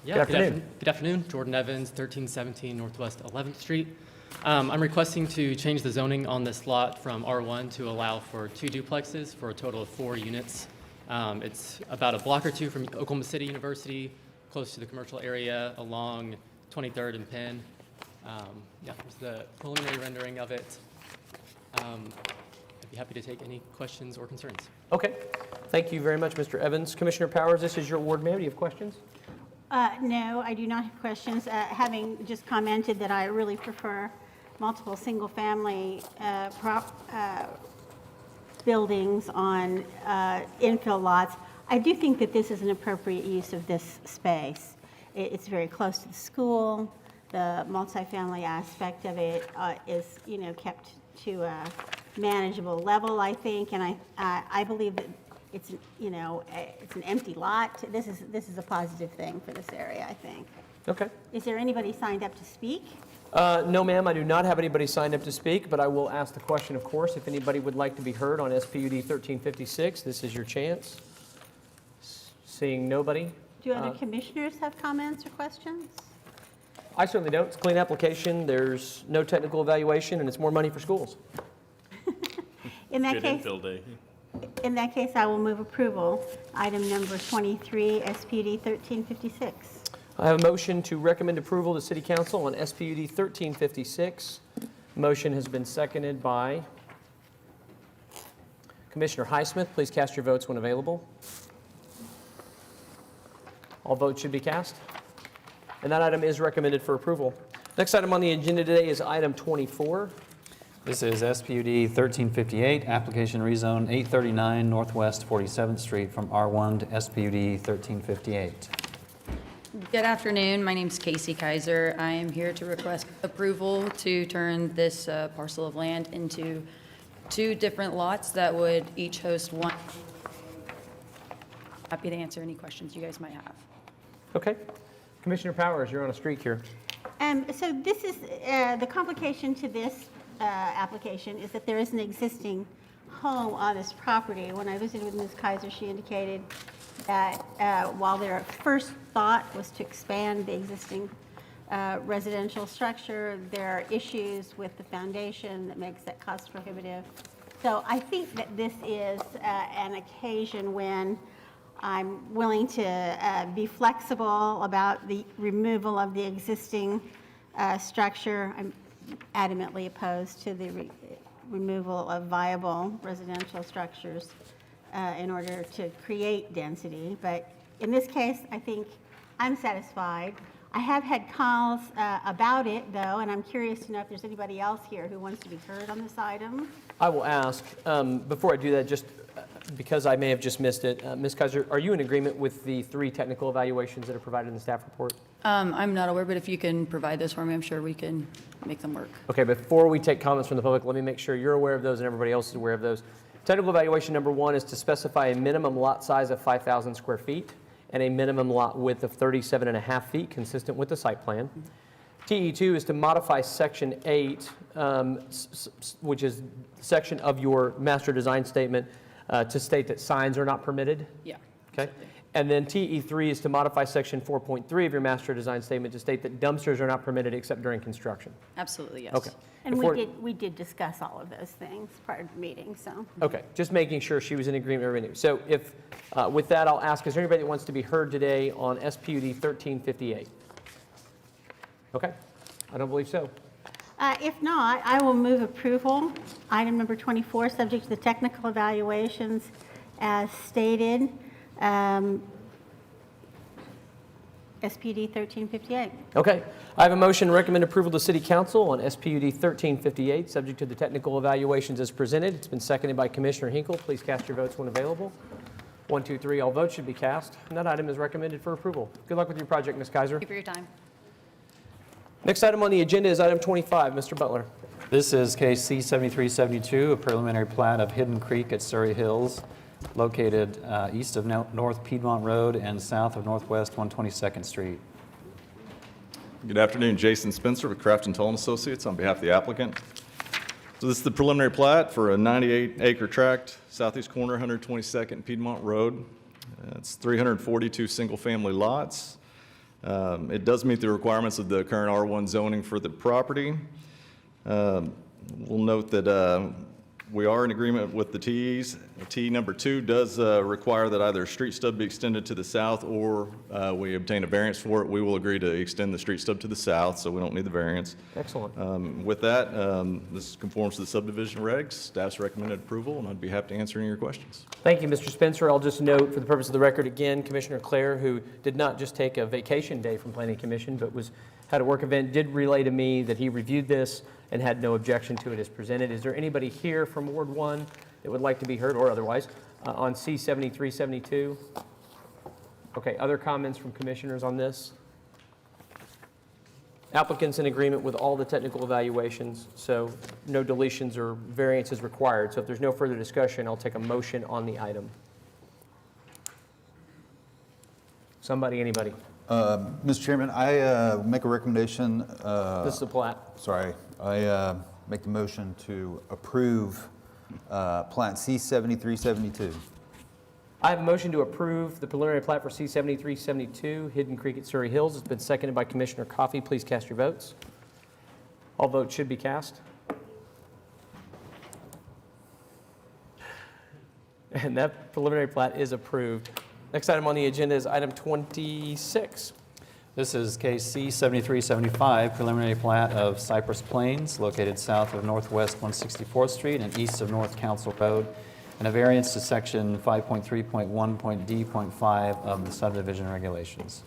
Good afternoon. Good afternoon. Jordan Evans, 1317 Northwest 11th Street. I'm requesting to change the zoning on this lot from R1 to allow for 2 duplexes for a total of 4 units. It's about a block or 2 from Oklahoma City University, close to the commercial area along 23rd and Penn. Yeah, here's the preliminary rendering of it. I'd be happy to take any questions or concerns. Okay. Thank you very much, Mr. Evans. Commissioner Powers, this is your ward, ma'am. Do you have questions? No, I do not have questions. Having just commented that I really prefer multiple single-family buildings on infill lots, I do think that this is an appropriate use of this space. It's very close to the school. The multifamily aspect of it is, kept to a manageable level, I think, and I believe that it's, it's an empty lot. This is a positive thing for this area, I think. Okay. Is there anybody signed up to speak? No, ma'am, I do not have anybody signed up to speak, but I will ask the question, of course, if anybody would like to be heard on SPUD 1356, this is your chance. Seeing nobody. Do other commissioners have comments or questions? I certainly don't. It's a clean application. There's no technical evaluation, and it's more money for schools. In that Good case, infill day. in that case, I will move approval. Item number 23, SPUD 1356. I have a motion to recommend approval to City Council on SPUD 1356. Motion has been seconded by Commissioner Highsmith. Please cast your votes when available. All votes should be cast. And that item is recommended for approval. Next item on the agenda today is item 24. This is SPUD 1358, application rezone 839 Northwest 47th Street from R1 to SPUD 1358. Good afternoon. My name's Casey Kaiser. I am here to request approval to turn this parcel of land into 2 different lots that would each host 1. Happy to answer any questions you guys might have. Okay. Commissioner Powers, you're on a streak here. So this is, the complication to this application is that there is an existing home on this property. When I visited with Ms. Kaiser, she indicated that while their first thought was to expand the existing residential structure, there are issues with the foundation that makes that cost prohibitive. So I think that this is an occasion when I'm willing to be flexible about the removal of the existing structure. I'm adamantly opposed to the removal of viable residential structures in order to create density. But in this case, I think I'm satisfied. I have had calls about it, though, and I'm curious to know if there's anybody else here who wants to be heard on this item. I will ask, before I do that, just because I may have just missed it, Ms. Kaiser, are you in agreement with the 3 technical evaluations that are provided in the staff report? I'm not aware, but if you can provide this for me, I'm sure we can make them work. Okay, before we take comments from the public, let me make sure you're aware of those and everybody else is aware of those. Technical evaluation number 1 is to specify a minimum lot size of 5,000 square feet and a minimum lot width of 37.5 feet, consistent with the site plan. TE2 is to modify section 8, which is section of your master design statement, to state that signs are not permitted. Yeah. Okay. And then TE3 is to modify section 4.3 of your master design statement to state that dumpsters are not permitted except during construction. Absolutely, yes. Okay. And Before- we did discuss all of those things prior to the meeting, so. Okay, just making sure she was in agreement with everything. So if, with that, I'll ask, is there anybody that wants to be heard today on SPUD 1358? Okay, I don't believe so. If not, I will move approval. Item number 24, subject to the technical evaluations as stated. SPUD 1358. Okay, I have a motion to recommend approval to City Council on SPUD 1358, subject to the technical evaluations as presented. It's been seconded by Commissioner Hinkle. Please cast your votes when available. 1, 2, 3, all votes should be cast. And that item is recommended for approval. Good luck with your project, Ms. Kaiser. Thank you for your time. Next item on the agenda is item 25. Mr. Butler. This is case C-7372, a preliminary plat of Hidden Creek at Surrey Hills, located east of North Piedmont Road and south of Northwest 122nd Street. Good afternoon, Jason Spencer with Craft & Toll & Associates on behalf of the applicant. So this is the preliminary plat for a 98-acre tract, southeast corner, 122nd Piedmont Road. It's 342 single-family lots. It does meet the requirements of the current R1 zoning for the property. We'll note that we are in agreement with the TEs. T number 2 does require that either a street stub be extended to the south or we obtain a variance for it. We will agree to extend the street stub to the south, so we don't need the variance. Excellent. With that, this conforms to the subdivision regs. Staff's recommended approval, and I'd be happy to answer any of your questions. Thank you, Mr. Spencer. I'll just note for the purpose of the record again, Commissioner Clare, who did not just take a vacation day from Planning Commission, but had a work event, did relay to me that he reviewed this and had no objection to it as presented. Is there anybody here from Ward 1 that would like to be heard, or otherwise, on C-7372? Okay, other comments from commissioners on this? Applicant's in agreement with all the technical evaluations, so no deletions or variances required. So if there's no further discussion, I'll take a motion on the item. Somebody, anybody? Mr. Chairman, I make a recommendation. This is the plat. Sorry. I make the motion to approve Plat C-7372. I have a motion to approve the preliminary plat for C-7372, Hidden Creek at Surrey Hills. It's been seconded by Commissioner Coffey. Please cast your votes. All votes should be cast. And that preliminary plat is approved. Next item on the agenda is item 26. This is case C-7375, preliminary plat of Cypress Plains, located south of Northwest 164th Street and east of North Council Road, and a variance to section 5.3.1.D.5 of the subdivision regulations.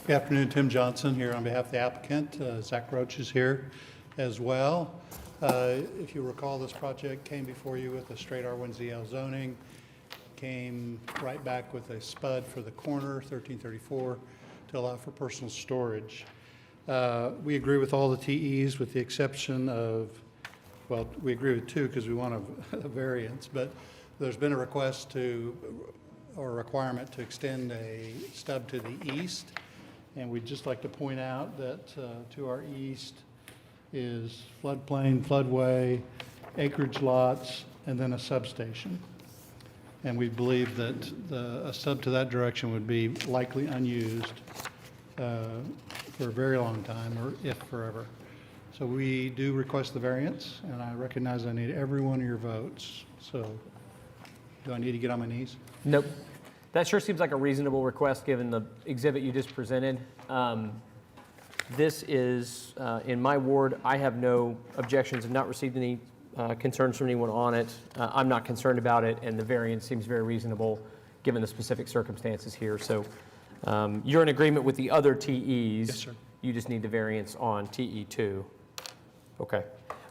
Good afternoon, Tim Johnson here on behalf of the applicant. Zach Roach is here as well. If you recall, this project came before you with a straight R1ZL zoning, came right back with a spud for the corner, 1334, to allow for personal storage. We agree with all the TEs with the exception of, well, we agree with 2 because we want a variance, but there's been a request to, or a requirement to extend a stub to the east. And we'd just like to point out that to our east is floodplain, floodway, acreage lots, and then a substation. And we believe that a stub to that direction would be likely unused for a very long time, or if forever. So we do request the variance, and I recognize I need every one of your votes. So do I need to get on my knees? Nope. That sure seems like a reasonable request given the exhibit you just presented. This is, in my ward, I have no objections, have not received any concerns from anyone on it. I'm not concerned about it, and the variance seems very reasonable, given the specific circumstances here. So you're in agreement with the other TEs? Yes, sir. You just need the variance on TE2. Okay.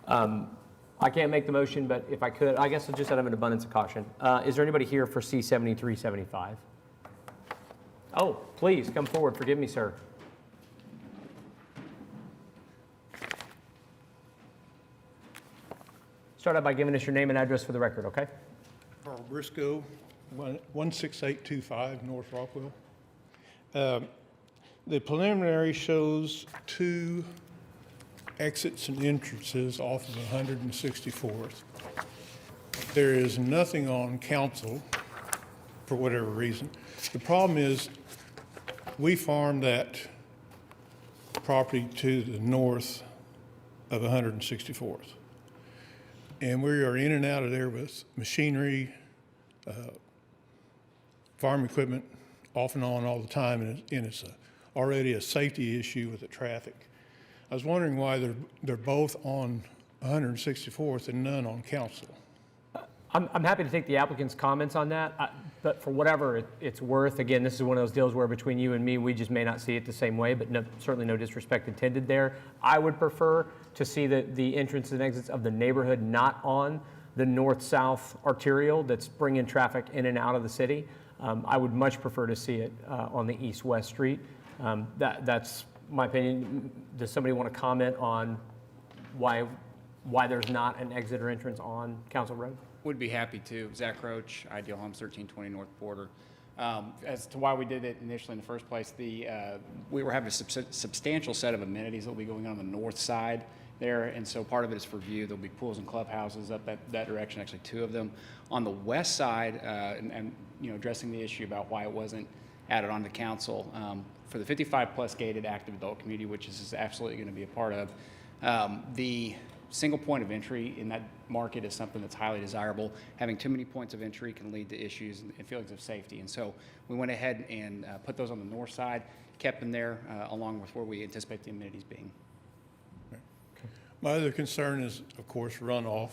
I can't make the motion, but if I could, I guess just out of an abundance of caution. Is there anybody here for C7375? Oh, please, come forward. Forgive me, sir. Start out by giving us your name and address for the record, okay? Carl Briscoe, 16825 North Rockwell. The preliminary shows 2 exits and entrances off of 164th. There is nothing on council for whatever reason. The problem is we farm that property to the north of 164th. And we are in and out of there with machinery, farm equipment, off and on all the time, and it's already a safety issue with the traffic. I was wondering why they're both on 164th and none on council. I'm happy to take the applicant's comments on that, but for whatever it's worth, again, this is one of those deals where between you and me, we just may not see it the same way, but certainly no disrespect intended there. I would prefer to see the entrances and exits of the neighborhood not on the north-south arterial that's bringing traffic in and out of the city. I would much prefer to see it on the east-west street. That's my opinion. Does somebody want to comment on why there's not an exit or entrance on Council Road? Would be happy to. Zach Roach, Ideal Homes, 1320 North Border. As to why we did it initially in the first place, we were having a substantial set of amenities that will be going on the north side there, and so part of it is for view. There'll be pools and clubhouses up that direction, actually 2 of them. On the west side, and addressing the issue about why it wasn't added on to council, for the 55-plus gated active adult community, which this is absolutely going to be a part of, the single point of entry in that market is something that's highly desirable. Having too many points of entry can lead to issues and feelings of safety. And so we went ahead and put those on the north side, kept them there along with where we anticipate the amenities being. My other concern is, of course, runoff.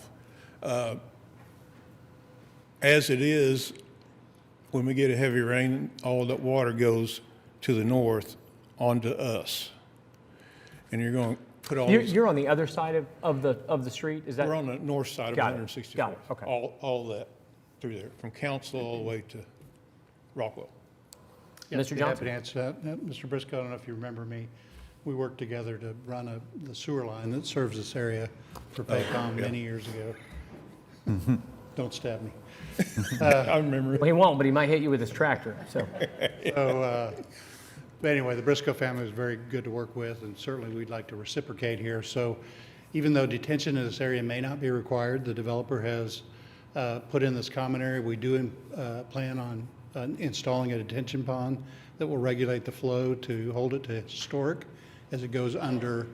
As it is, when we get a heavy rain, all that water goes to the north onto us. And you're going to put all these... You're on the other side of the street? Is that? We're on the north side of 164th. Got it, okay. All that through there, from Council all the way to Rockwell. Mr. Johnson? Happy to answer that. Mr. Briscoe, I don't know if you remember me. We worked together to run the sewer line that serves this area for Paycom many years ago. Don't stab me. I remember. Well, he won't, but he might hit you with his tractor, so. But anyway, the Briscoe family was very good to work with, and certainly we'd like to reciprocate here. So even though detention in this area may not be required, the developer has put in this common area. We do plan on installing a detention pond that will regulate the flow to hold it to historic as it goes under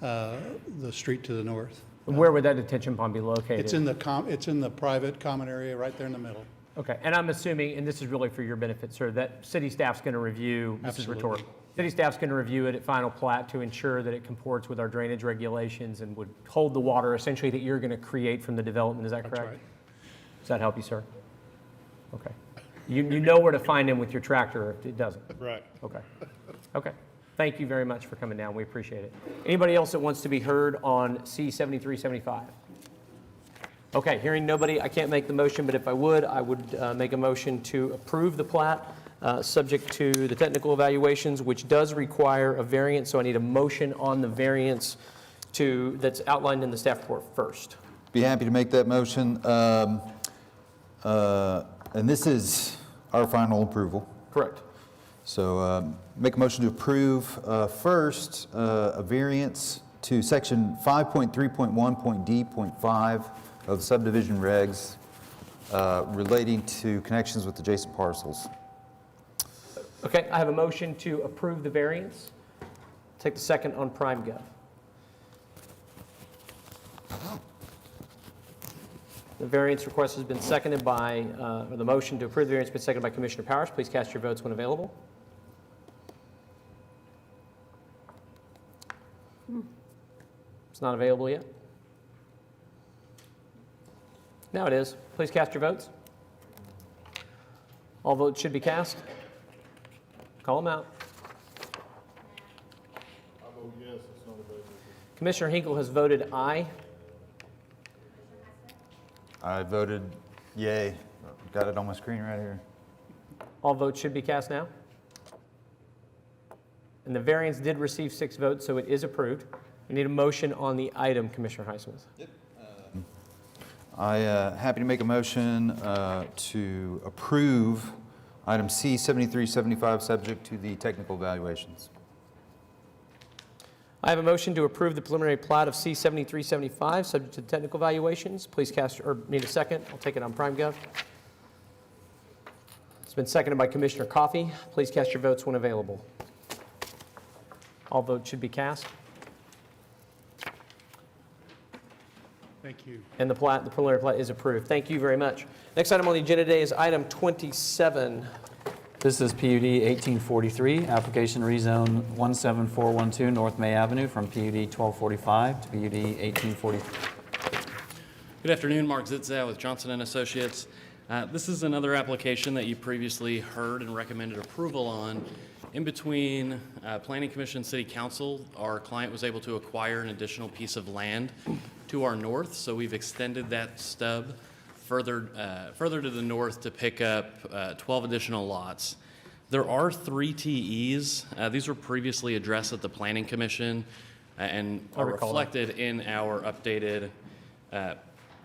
the street to the north. Where would that detention pond be located? It's in the private common area right there in the middle. Okay, and I'm assuming, and this is really for your benefit, sir, that city staff's going to review, this is Absolutely. rhetorical, city staff's going to review it at final plat to ensure that it comports with our drainage regulations and would hold the water essentially that you're going to create from the development, is that correct? That's right. Does that help you, sir? Okay. You know where to find him with your tractor if it doesn't? Right. Okay. Okay. Thank you very much for coming down. We appreciate it. Anybody else that wants to be heard on C7375? Okay, hearing nobody, I can't make the motion, but if I would make a motion to approve the plat, subject to the technical evaluations, which does require a variance, so I need a motion on the variance that's outlined in the staff report first. Be happy to make that motion. And this is our final approval. Correct. So make a motion to approve first a variance to section 5.3.1.d.5 of the subdivision regs relating to connections with adjacent parcels. Okay, I have a motion to approve the variance. Take the second on Prime Gov. The variance request has been seconded by, or the motion to approve the variance has been seconded by Commissioner Powers. Please cast your votes when available. It's not available yet? Now it is. Please cast your votes. All votes should be cast. Call them out. I vote yes, it's not available. Commissioner Hinkle has voted aye. I voted yay. Got it on my screen right here. All votes should be cast now. And the variance did receive 6 votes, so it is approved. We need a motion on the item, Commissioner Highsmith. Happy to make a motion to approve item C 7375, subject to the technical evaluations. I have a motion to approve the preliminary plat of C 7375, subject to technical evaluations. Please cast, or need a second? I'll take it on PrimeGov. It's been seconded by Commissioner Coffey. Please cast your votes when available. All votes should be cast. Thank you. And the preliminary plat is approved. Thank you very much. Next item on the agenda today is item 27. This is PUD 1843, application rezone 17412 North May Avenue from PUD 1245 to PUD 1843. Good afternoon, Mark Zitzow with Johnson & Associates. This is another application that you previously heard and recommended approval on. In between Planning Commission and City Council, our client was able to acquire an additional piece of land to our north, so we've extended that stub further to the north to pick up 12 additional lots. There are 3 TEs. These were previously addressed at the Planning Commission and are reflected in our updated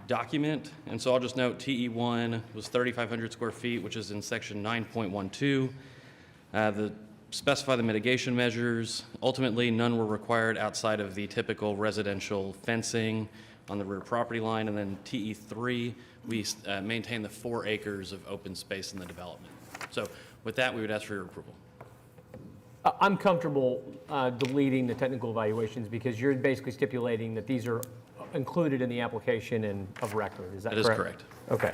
document. And so I'll just note TE1 was 3,500 square feet, which is in section 9.12. Specify the mitigation measures. Ultimately, none were required outside of the typical residential fencing on the rear property line. And then TE3, we maintain the 4 acres of open space in the development. So with that, we would ask for your approval. I'm comfortable deleting the technical evaluations because you're basically stipulating that these are included in the application and of record. Is that correct? That is correct. Okay.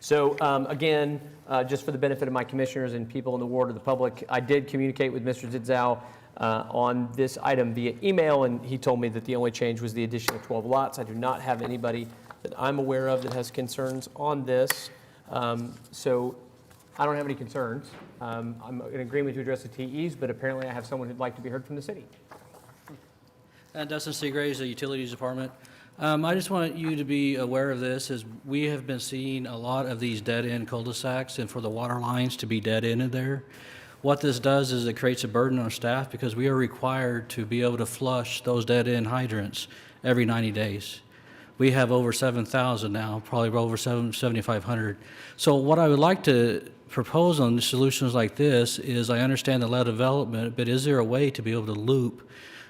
So again, just for the benefit of my commissioners and people in the ward of the public, I did communicate with Mr. Zitzow on this item via email, and he told me that the only change was the addition of 12 lots. I do not have anybody that I'm aware of that has concerns on this. So I don't have any concerns. I'm in agreement to address the TEs, but apparently I have someone who'd like to be heard from the city. Dustin Seagraves, the Utilities Department. I just want you to be aware of this, as we have been seeing a lot of these dead-end cul-de-sacs, and for the water lines to be dead-ended there. What this does is it creates a burden on staff because we are required to be able to flush those dead-end hydrants every 90 days. We have over 7,000 now, probably over 7,500. So what I would like to propose on solutions like this is, I understand the lead development, but is there a way to be able to loop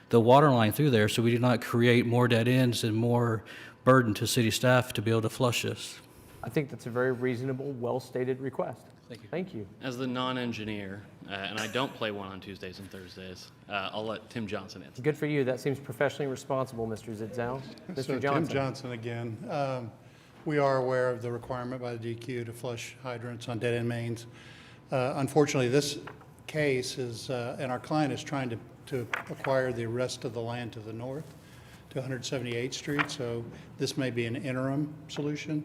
the water line through there so we do not create more dead ends and more burden to city staff to be able to flush this? I think that's a very reasonable, well-stated request. Thank you. Thank you. As the non-engineer, and I don't play one on Tuesdays and Thursdays, I'll let Tim Johnson answer. Good for you. That seems professionally responsible, Mr. Zitzow. So Mr. Johnson. Tim Johnson again. We are aware of the requirement by the DQ to flush hydrants on dead-end mains. Unfortunately, this case is, and our client is trying to acquire the rest of the land to the north, to 178th Street, so this may be an interim solution.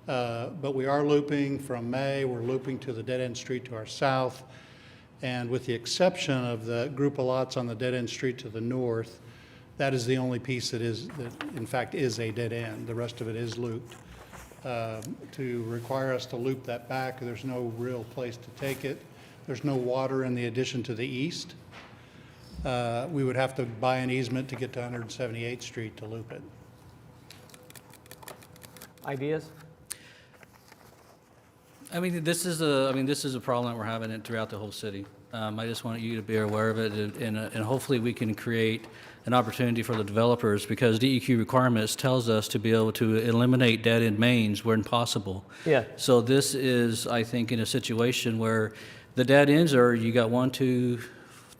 But we are looping from May, we're looping to the dead-end street to our south, and with the exception of the group of lots on the dead-end street to the north, that is the only piece that in fact is a dead end. The rest of it is looped. To require us to loop that back, there's no real place to take it. There's no water in the addition to the east. We would have to buy an easement to get to 178th Street to loop it. Ideas? This is a problem that we're having throughout the whole city. I just want you to be aware of it, and hopefully we can create an opportunity for the developers, because DEQ requirements tells us to be able to eliminate dead-end mains where possible. Yeah. So this is, I think, in a situation where the dead ends are, you got 1, 2,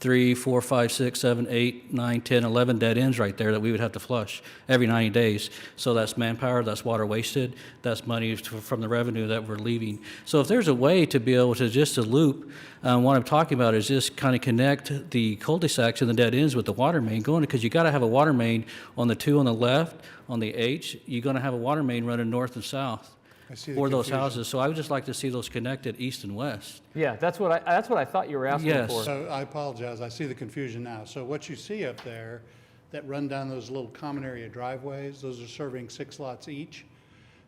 3, 4, 5, 6, 7, 8, 9, 10, 11 dead ends right there that we would have to flush every 90 days. So that's manpower, that's water wasted, that's money from the revenue that we're leaving. So if there's a way to be able to just a loop, what I'm talking about is just kind of connect the cul-de-sacs and the dead ends with the water main going, because you got to have a water main on the 2 on the left, on the H, you're going to have a water main running north and south I see the for those confusion. houses. So I would just like to see those connected east and west. Yeah, that's what I thought you were asking Yes. for. So I apologize, I see the confusion now. So what you see up there that run down those little common area driveways, those are serving 6 lots each.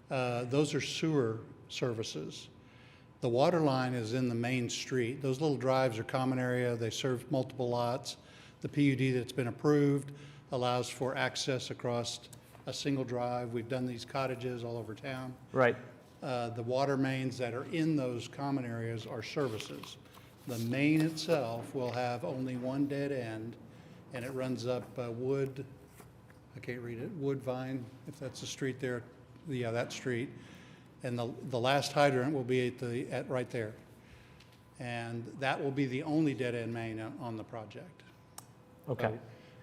Those are sewer services. The water line is in the main street. Those little drives are common area, they serve multiple lots. The PUD that's been approved allows for access across a single drive. We've done these cottages all over town. Right. The water mains that are in those common areas are services. The main itself will have only one dead end, and it runs up Wood, I can't read it, Woodvine, if that's the street there, yeah, that street. And the last hydrant will be at right there. And that will be the only dead end main on the project. Okay.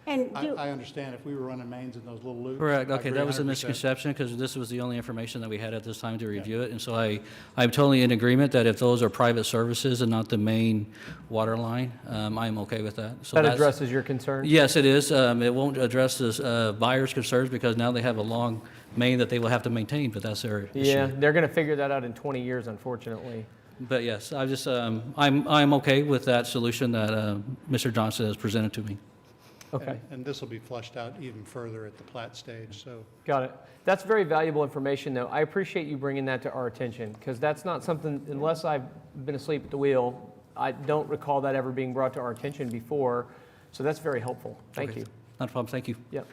And I understand if we were running mains in those little loops. Correct, I okay, agree that was a 100%. misconception, because this was the only information that we had at this time to review it, and so I'm totally in agreement that if those are private services and not the main water line, I'm okay with that. So That that's- addresses your concern? Yes, it is. It won't address the buyer's concerns, because now they have a long main that they will have to maintain, but that's their issue. Yeah, they're going to figure that out in 20 years, unfortunately. But yes, I just, I'm okay with that solution that Mr. Johnson has presented to me. Okay. And this will be flushed out even further at the plat stage, so. Got it. That's very valuable information, though. I appreciate you bringing that to our attention, because that's not something, unless I've been asleep at the wheel, I don't recall that ever being brought to our attention before. So that's very helpful. Thank you. Not a problem, thank you. Yep.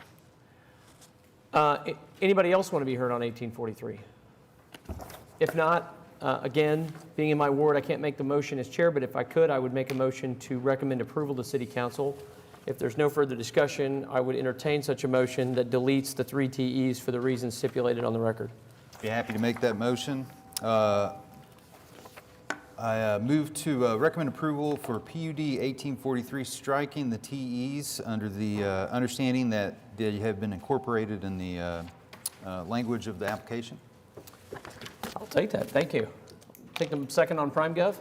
Anybody else want to be heard on 1843? If not, again, being in my ward, I can't make the motion as chair, but if I could, I would make a motion to recommend approval to City Council. If there's no further discussion, I would entertain such a motion that deletes the 3 TEs for the reasons stipulated on the record. Be happy to make that motion. I move to recommend approval for PUD 1843, striking the TEs under the understanding that they have been incorporated in the language of the application. I'll take that. Thank you. Take a second on PrimeGov.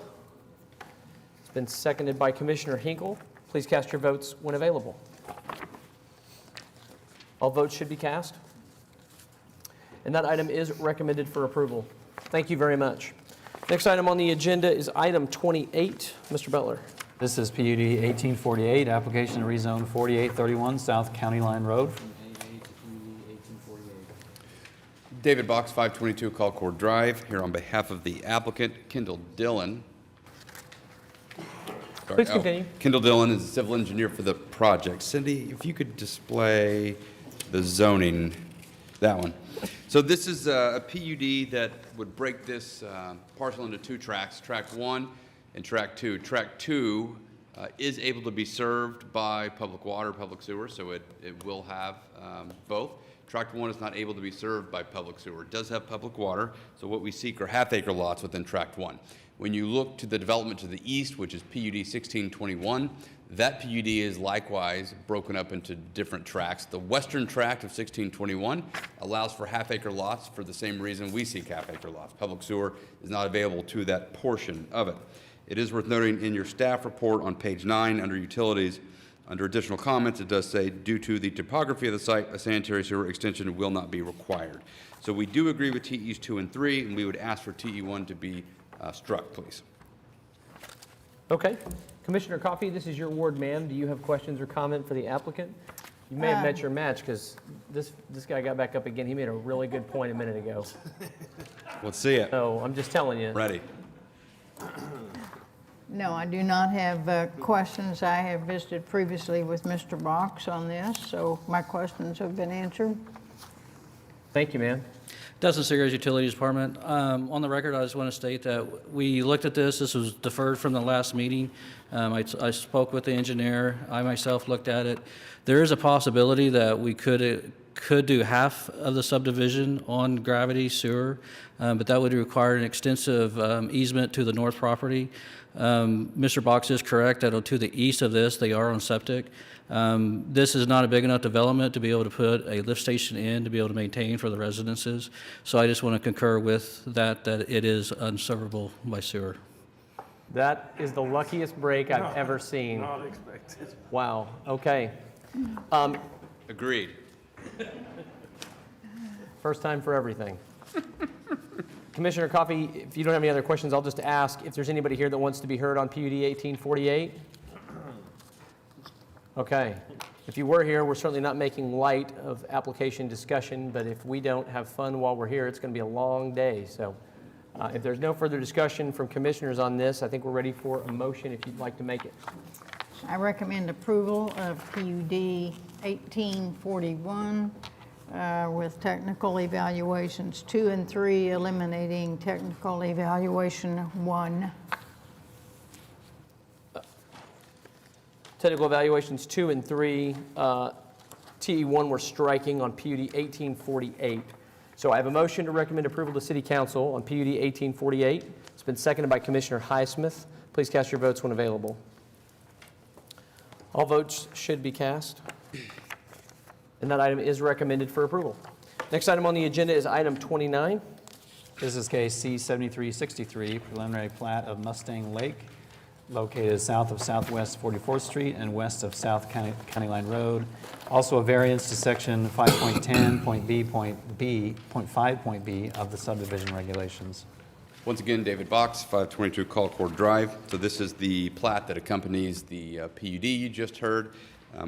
It's been seconded by Commissioner Hinkle. Please cast your votes when available. All votes should be cast. And that item is recommended for approval. Thank you very much. Next item on the agenda is item 28. Mr. Butler. This is PUD 1848, application to rezone 4831 South County Line Road. David Box, 522 Colcord Drive, here on behalf of the applicant, Kendall Dillon. Please continue. Kendall Dillon is the civil engineer for the project. Cindy, if you could display the zoning, that one. So this is a PUD that would break this parcel into 2 tracts, Tract 1 and Tract 2. Tract 2 is able to be served by public water, public sewer, so it will have both. Tract 1 is not able to be served by public sewer. It does have public water, so what we seek are half-acre lots within Tract 1. When you look to the development to the east, which is PUD 1621, that PUD is likewise broken up into different tracts. The western tract of 1621 allows for half-acre lots for the same reason we seek half-acre lots. Public sewer is not available to that portion of it. It is worth noting in your staff report on page 9 under utilities, under additional comments, it does say, due to the topography of the site, a sanitary sewer extension will not be required. So we do agree with TEs 2 and 3, and we would ask for TE 1 to be struck, please. Okay. Commissioner Coffey, this is your ward, ma'am. Do you have questions or comment for the applicant? You may have met your match, because this guy got back up again. He made a really good point a minute ago. Let's see it. So I'm just telling you. Ready. No, I do not have questions. I have visited previously with Mr. Box on this, so my questions have been answered. Thank you, ma'am. Dustin Sears, Utilities Department. On the record, I just want to state that we looked at this. This was deferred from the last meeting. I spoke with the engineer. I myself looked at it. There is a possibility that we could do half of the subdivision on gravity sewer, but that would require an extensive easement to the north property. Mr. Box is correct that to the east of this, they are on septic. This is not a big enough development to be able to put a lift station in to be able to maintain for the residences. So I just want to concur with that it is unservable by sewer. That is the luckiest break I've ever seen. Not expected. Wow, okay. Agreed. First time for everything. Commissioner Coffey, if you don't have any other questions, I'll just ask if there's anybody here that wants to be heard on PUD 1848. Okay. If you were here, we're certainly not making light of application discussion, but if we don't have fun while we're here, it's going to be a long day. So if there's no further discussion from commissioners on this, I think we're ready for a motion if you'd like to make it. I recommend approval of PUD 1841 with technical evaluations 2 and 3, eliminating technical evaluation 1. Technical evaluations 2 and 3, TE1 we're striking on PUD 1848. So I have a motion to recommend approval to City Council on PUD 1848. It's been seconded by Commissioner Highsmith. Please cast your votes when available. All votes should be cast. And that item is recommended for approval. Next item on the agenda is item 29. This is case C-7363, preliminary plat of Mustang Lake, located south of Southwest 44th Street and west of South County Line Road. Also a variance to section 5.10.B of the subdivision regulations. Once again, David Box, 522 Colcord Drive. So this is the plat that accompanies the PUD you just heard.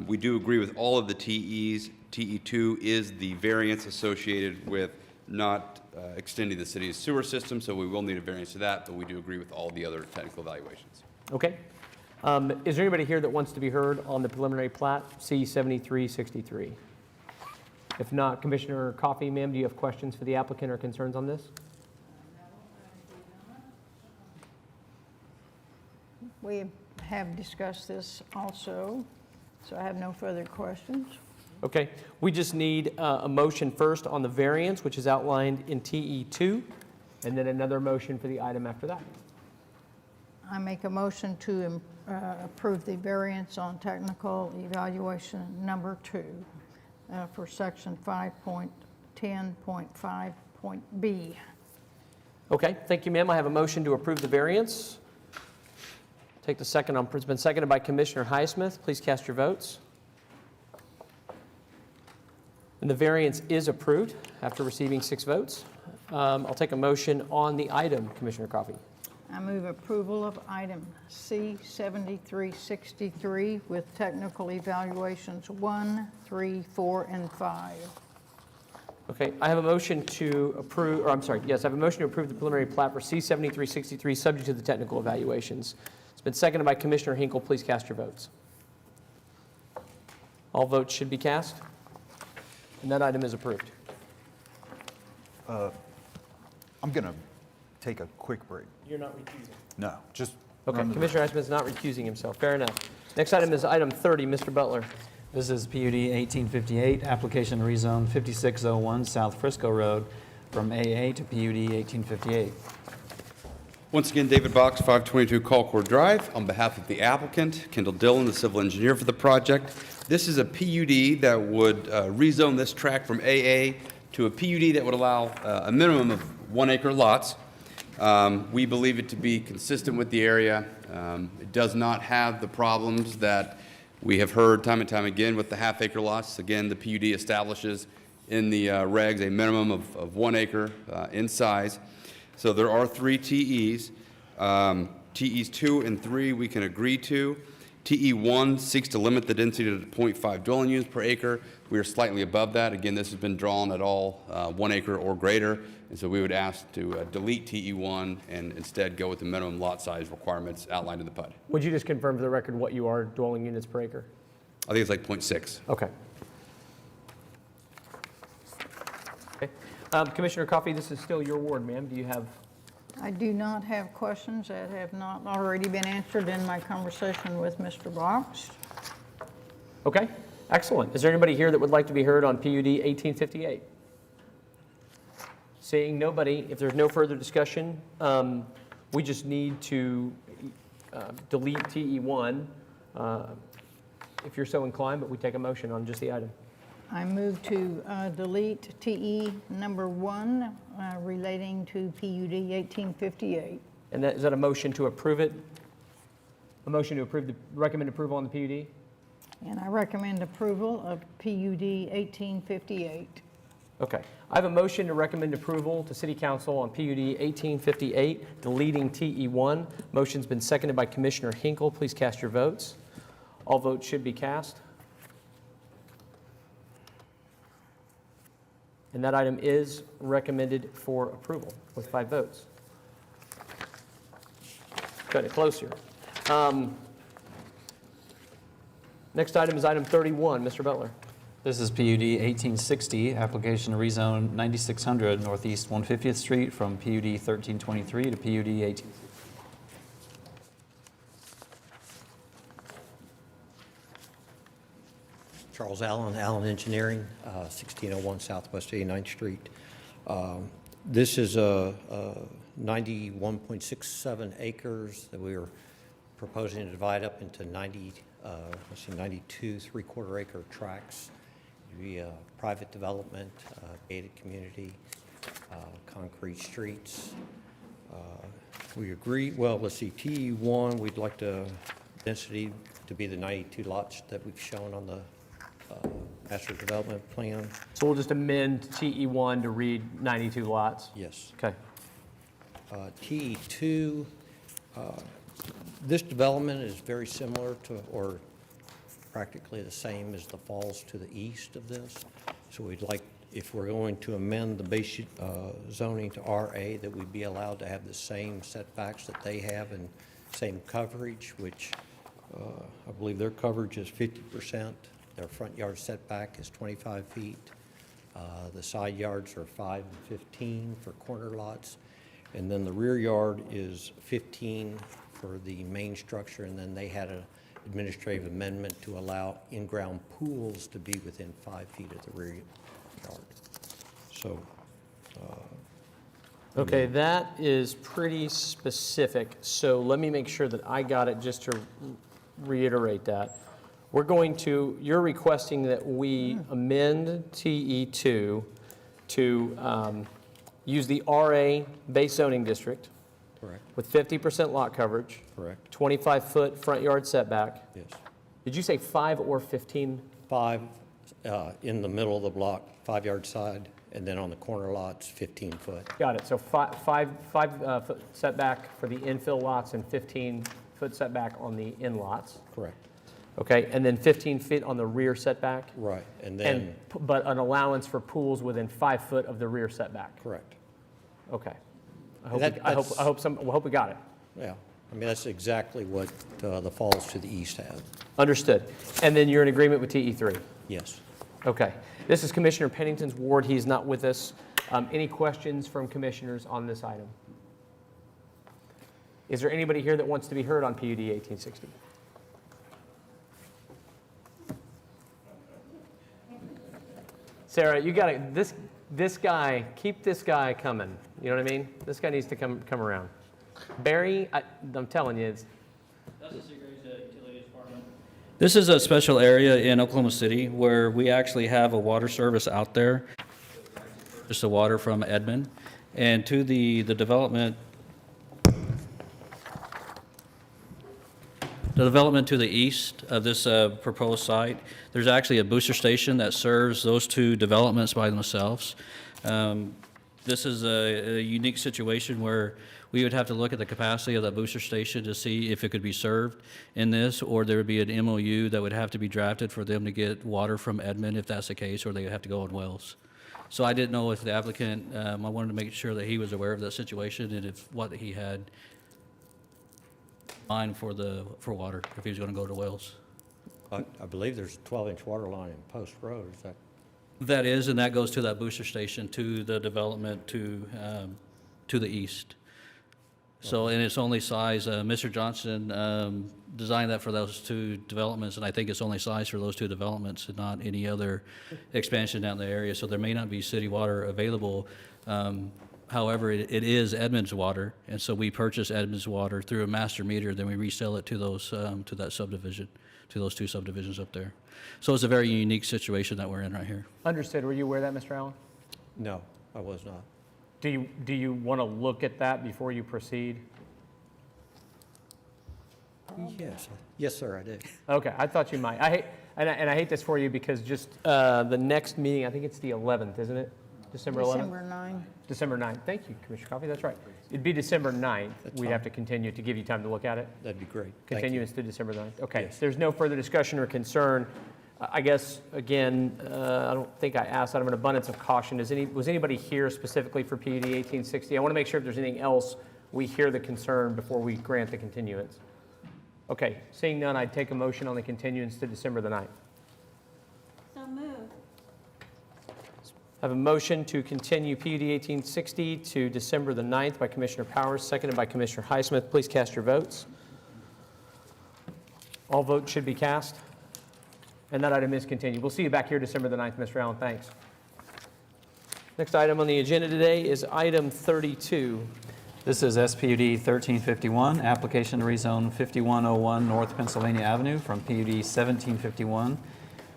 We do agree with all of the TEs. TE2 is the variance associated with not extending the city's sewer system, so we will need a variance to that, but we do agree with all the other technical evaluations. Okay. Is there anybody here that wants to be heard on the preliminary plat, C-7363? If not, Commissioner Coffey, ma'am, do you have questions for the applicant or concerns on this? We have discussed this also, so I have no further questions. Okay. We just need a motion first on the variance, which is outlined in TE2, and then another motion for the item after that. I make a motion to approve the variance on technical evaluation number 2 for section 5.10.5.B. Okay. Thank you, ma'am. I have a motion to approve the variance. Take the second on. It's been seconded by Commissioner Highsmith. Please cast your votes. And the variance is approved after receiving 6 votes. I'll take a motion on the item, Commissioner Coffey. I move approval of item C-7363 with technical evaluations 1, 3, 4, and 5. Okay, I have a motion to approve, or I'm sorry, yes, I have a motion to approve the preliminary plat for C-7363 subject to the technical evaluations. It's been seconded by Commissioner Hinkle. Please cast your votes. All votes should be cast. And that item is approved. I'm going to take a quick break. You're not recusing? No, just. Okay, Commissioner Highsmith is not recusing himself. Fair enough. Next item is item 30. Mr. Butler. This is PUD 1858, application to rezone 5601 South Frisco Road from AA to PUD 1858. Once again, David Box, 522 Colcord Drive. On behalf of the applicant, Kendall Dillon, the civil engineer for the project, this is a PUD that would rezone this tract from AA to a PUD that would allow a minimum of 1-acre lots. We believe it to be consistent with the area. It does not have the problems that we have heard time and time again with the half-acre lots. Again, the PUD establishes in the regs a minimum of 1 acre in size. So there are 3 TEs. TEs 2 and 3 we can agree to. TE1 seeks to limit the density to 0.5 dwelling units per acre. We are slightly above that. Again, this has been drawn at all 1 acre or greater, and so we would ask to delete TE1 and instead go with the minimum lot size requirements outlined in the PUD. Would you just confirm for the record what you are dwelling units per acre? I think it's like 0.6. Okay. Okay. Commissioner Coffey, this is still your ward, ma'am. Do you have? I do not have questions that have not already been answered in my conversation with Mr. Box. Okay, excellent. Is there anybody here that would like to be heard on PUD 1858? Seeing nobody, if there's no further discussion, we just need to delete TE1 if you're so inclined, but we take a motion on just the item. I move to delete TE number 1 relating to PUD 1858. And is that a motion to approve it? A motion to approve recommend approval on the PUD? And I recommend approval of PUD 1858. Okay. I have a motion to recommend approval to City Council on PUD 1858, deleting TE1. Motion's been seconded by Commissioner Hinkle. Please cast your votes. All votes should be cast. And that item is recommended for approval with 5 votes. Got it close here. Next item is item 31. Mr. Butler. This is PUD 1860, application to rezone 9600 Northeast 150th Street from PUD 1323 to PUD 18. Charles Allen, Allen Engineering, 1601 Southwest 89th Street. This is a 91.67 acres that we are proposing to divide up into 92 3/4 acre tracts. It'd be a private development, gated community, concrete streets. We agree, well, let's see, TE1, we'd like the density to be the 92 lots that we've shown on the master development plan. So we'll just amend TE1 to read 92 lots? Yes. Okay. TE2, this development is very similar to, or practically the same as the falls to the east of this. So we'd like, if we're going to amend the base zoning to RA, that we'd be allowed to have the same setbacks that they have and same coverage, which I believe their coverage is 50%. Their front yard setback is 25 feet. The side yards are 5 and 15 for corner lots. And then the rear yard is 15 for the main structure, and then they had an administrative amendment to allow in-ground pools to be within 5 feet of the rear yard. So. Okay, that is pretty specific. So let me make sure that I got it just to reiterate that. We're going to, you're requesting that we amend TE2 to use the RA base zoning district. Correct. With 50% lot coverage. Correct. 25-foot front yard setback. Yes. Did you say 5 or 15? 5 in the middle of the block, 5-yard side, and then on the corner lots, 15 foot. Got it. So five foot setback for the infill lots and 15-foot setback on the in lots. Correct. Okay, and then 15 feet on the rear setback? Right, and then. But an allowance for pools within 5 foot of the rear setback? Correct. Okay. I hope we got it. Yeah, I mean, that's exactly what the falls to the east have. Understood. And then you're in agreement with TE3? Yes. Okay. This is Commissioner Pennington's ward. He's not with us. Any questions from commissioners on this item? Is there anybody here that wants to be heard on PUD 1860? Sarah, you got to, this guy, keep this guy coming. You know what I mean? This guy needs to come around. Barry, I'm telling you, it's. This is a special area in Oklahoma City where we actually have a water service out there, just the water from Edmond, and to the development. The development to the east of this proposed site, there's actually a booster station that serves those two developments by themselves. This is a unique situation where we would have to look at the capacity of that booster station to see if it could be served in this, or there would be an MOU that would have to be drafted for them to get water from Edmond if that's the case, or they would have to go on wells. So I didn't know if the applicant, I wanted to make sure that he was aware of that situation and if what he had line for water, if he was going to go to wells. I believe there's a 12-inch water line in Post Road, is that That is, and that goes to that booster station, to the development to the east. So, and it's only size, Mr. Johnson designed that for those two developments, and I think it's only size for those two developments and not any other expansion down the area. So there may not be city water available. However, it is Edmonds water, and so we purchase Edmonds water through a master meter, then we resell it to those, to that subdivision, to those two subdivisions up there. So it's a very unique situation that we're in right here. Understood. Were you aware of that, Mr. Allen? No, I was not. Do you want to look at that before you proceed? Yes, yes, sir, I do. Okay, I thought you might. I hate this for you because just the next meeting, I think it's the 11th, isn't it? December 11th? December 9. December 9th. Thank you, Commissioner Coffey. That's right. It'd be December 9th. We'd have to continue to give you time to look at it. That'd be great. Thank you. Continuance to December 9th. Okay. Yes. There's no further discussion or concern. I guess, again, I don't think I asked out of an abundance of caution. Was anybody here specifically for PUD 1860? I want to make sure if there's anything else, we hear the concern before we grant the continuance. Okay, seeing none, I'd take a motion on the continuance to December the 9th. So moved. I have a motion to continue PUD 1860 to December the 9th by Commissioner Powers, seconded by Commissioner Highsmith. Please cast your votes. All votes should be cast. And that item is continued. We'll see you back here December the 9th, Mr. Allen. Thanks. Next item on the agenda today is item 32. This is SPUD 1351, application to rezone 5101 North Pennsylvania Avenue from PUD 1751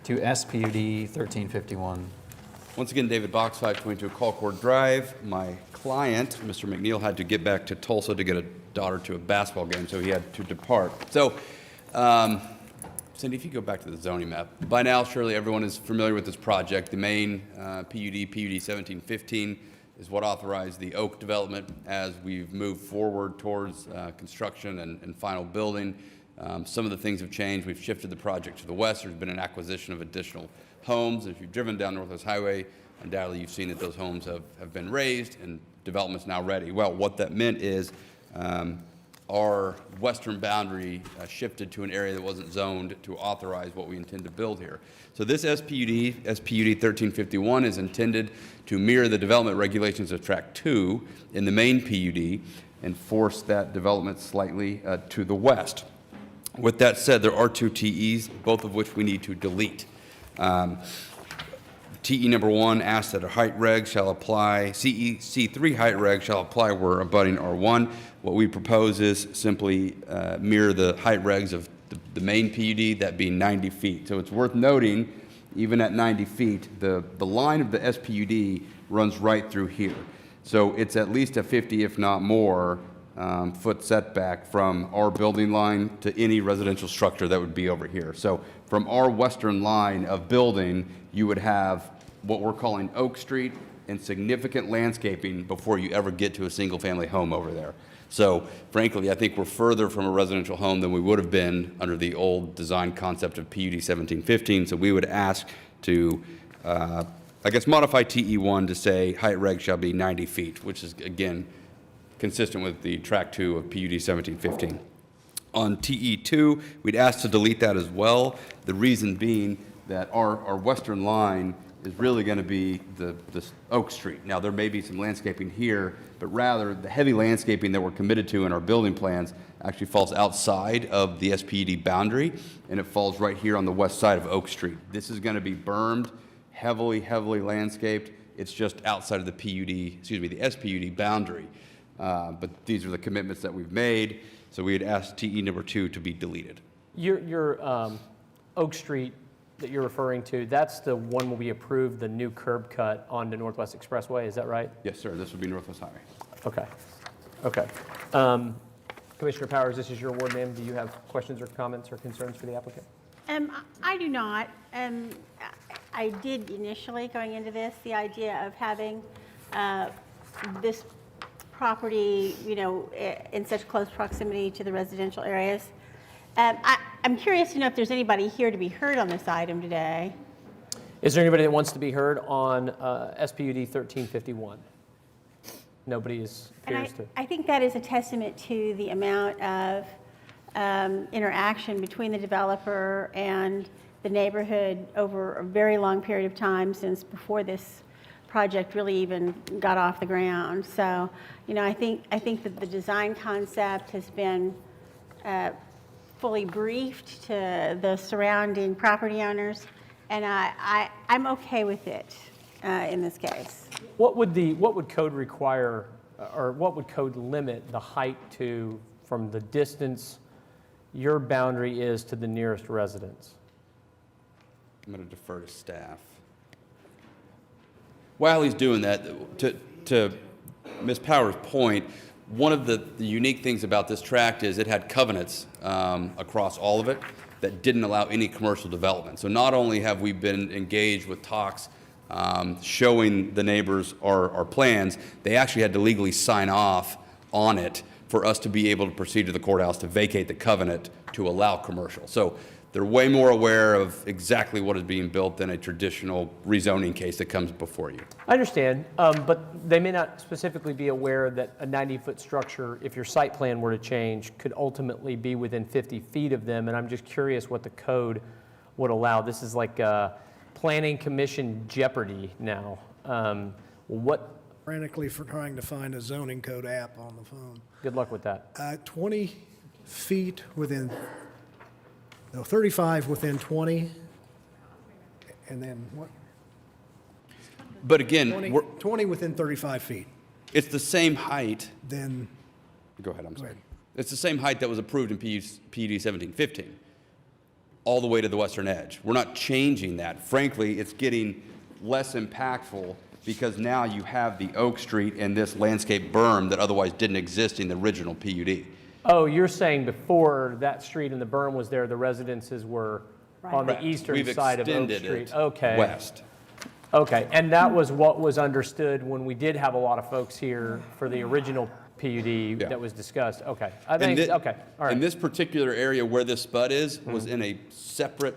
to SPUD 1351. Once again, David Box, 522 Colcord Drive. My client, Mr. McNeil, had to get back to Tulsa to get a daughter to a basketball game, so he had to depart. So, Cindy, if you go back to the zoning map, by now surely everyone is familiar with this project. The main PUD 1715, is what authorized the Oak development as we've moved forward towards construction and final building. Some of the things have changed. We've shifted the project to the west. There's been an acquisition of additional homes. If you've driven down Northwest Highway, undoubtedly you've seen that those homes have been raised and development's now ready. Well, what that meant is our western boundary shifted to an area that wasn't zoned to authorize what we intend to build here. So this SPUD 1351, is intended to mirror the development regulations of Tract 2 in the main PUD and force that development slightly to the west. With that said, there are two TEs, both of which we need to delete. TE number 1 asks that a height reg shall apply, C3 height reg shall apply where abutting R1. What we propose is simply mirror the height regs of the main PUD, that being 90 feet. So it's worth noting, even at 90 feet, the line of the SPUD runs right through here. So it's at least a 50, if not more, foot setback from our building line to any residential structure that would be over here. So from our western line of building, you would have what we're calling Oak Street and significant landscaping before you ever get to a single-family home over there. So frankly, I think we're further from a residential home than we would have been under the old design concept of PUD 1715. So we would ask to, I guess, modify TE1 to say height reg shall be 90 feet, which is, again, consistent with the Tract 2 of PUD 1715. On TE2, we'd ask to delete that as well. The reason being that our western line is really going to be this Oak Street. Now, there may be some landscaping here, but rather the heavy landscaping that we're committed to in our building plans actually falls outside of the SPUD boundary, and it falls right here on the west side of Oak Street. This is going to be bermed, heavily landscaped. It's just outside of the the SPUD boundary. But these are the commitments that we've made, so we had asked TE number 2 to be deleted. Your Oak Street that you're referring to, that's the one where we approved the new curb cut onto Northwest Expressway, is that right? Yes, sir. This would be Northwest Highway. Okay. Commissioner Powers, this is your ward, ma'am. Do you have questions or comments or concerns for the applicant? I do not. I did initially, going into this, the idea of having this property, in such close proximity to the residential areas. I'm curious to know if there's anybody here to be heard on this item today. Is there anybody that wants to be heard on SPUD 1351? Nobody appears to. I think that is a testament to the amount of interaction between the developer and the neighborhood over a very long period of time, since before this project really even got off the ground. So, you know, I think that the design concept has been fully briefed to the surrounding property owners, and I'm okay with it in this case. What would code require, or what would code limit the height to from the distance your boundary is to the nearest residence? I'm going to defer to staff. While he's doing that, to Ms. Powers' point, one of the unique things about this tract is it had covenants across all of it that didn't allow any commercial development. So not only have we been engaged with talks showing the neighbors our plans, they actually had to legally sign off on it for us to be able to proceed to the courthouse to vacate the covenant to allow commercial. So they're way more aware of exactly what is being built than a traditional rezoning case that comes before you. I understand, but they may not specifically be aware that a 90-foot structure, if your site plan were to change, could ultimately be within 50 feet of them, and I'm just curious what the code would allow. This is like planning commission jeopardy now. What? Frantically for trying to find a zoning code app on the phone. Good luck with that. 20 feet within, no, 35 within 20, and then what? But again, 20 within 35 feet. it's the same height. Then, Go ahead, I'm sorry. It's the same height that was approved in PUD 1715, all the way to the western edge. We're not changing that. Frankly, it's getting less impactful because now you have the Oak Street and this landscape berm that otherwise didn't exist in the original PUD. Oh, you're saying before that street and the berm was there, the residences were on the eastern side of Oak Street? We've extended it Okay. west. Okay, and that was what was understood when we did have a lot of folks here for the original PUD that was discussed. Okay, I think, okay, all right. And this particular area where this spud is was in a separate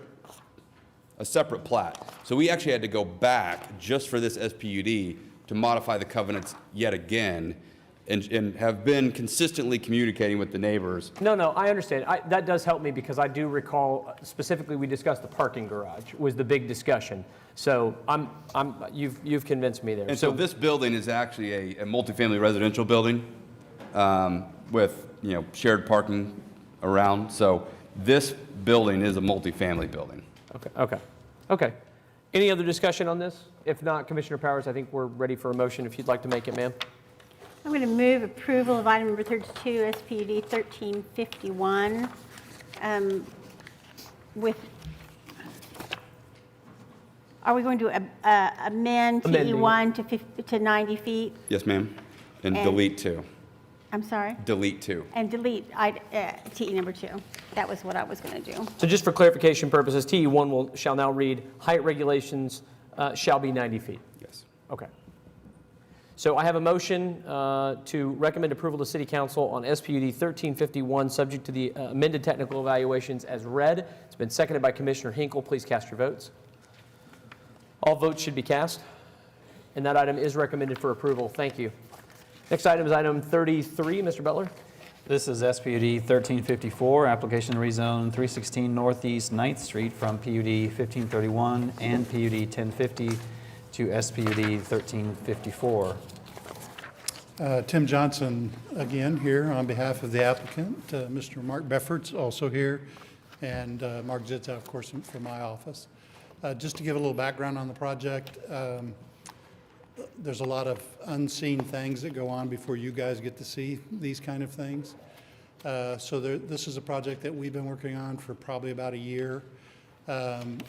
plat. So we actually had to go back just for this SPUD to modify the covenants yet again and have been consistently communicating with the neighbors. No, I understand. That does help me because I do recall specifically we discussed the parking garage was the big discussion. So you've convinced me there. And so this building is actually a multifamily residential building with, you know, shared parking around. So this building is a multifamily building. Okay. Any other discussion on this? If not, Commissioner Powers, I think we're ready for a motion if you'd like to make it, ma'am. I'm going to move approval of item number 32, SPUD 1351, are we going to amend TE1 to 90 feet? Yes, ma'am. And delete 2. I'm sorry? Delete 2. And delete TE number 2. That was what I was going to do. So just for clarification purposes, TE1 shall now read, height regulations shall be 90 feet. Yes. Okay. So I have a motion to recommend approval to City Council on SPUD 1351, subject to the amended technical evaluations as read. It's been seconded by Commissioner Hinkle. Please cast your votes. All votes should be cast, and that item is recommended for approval. Thank you. Next item is item 33. Mr. Butler. This is SPUD 1354, application to rezone 316 Northeast 9th Street from PUD 1531 and PUD 1050 to SPUD 1354. Tim Johnson again here on behalf of the applicant. Mr. Mark Beffort's also here, and Mark Zitza, of course, from my office. Just to give a little background on the project, there's a lot of unseen things that go on before you guys get to see these kind of things. This is a project that we've been working on for probably about a year, and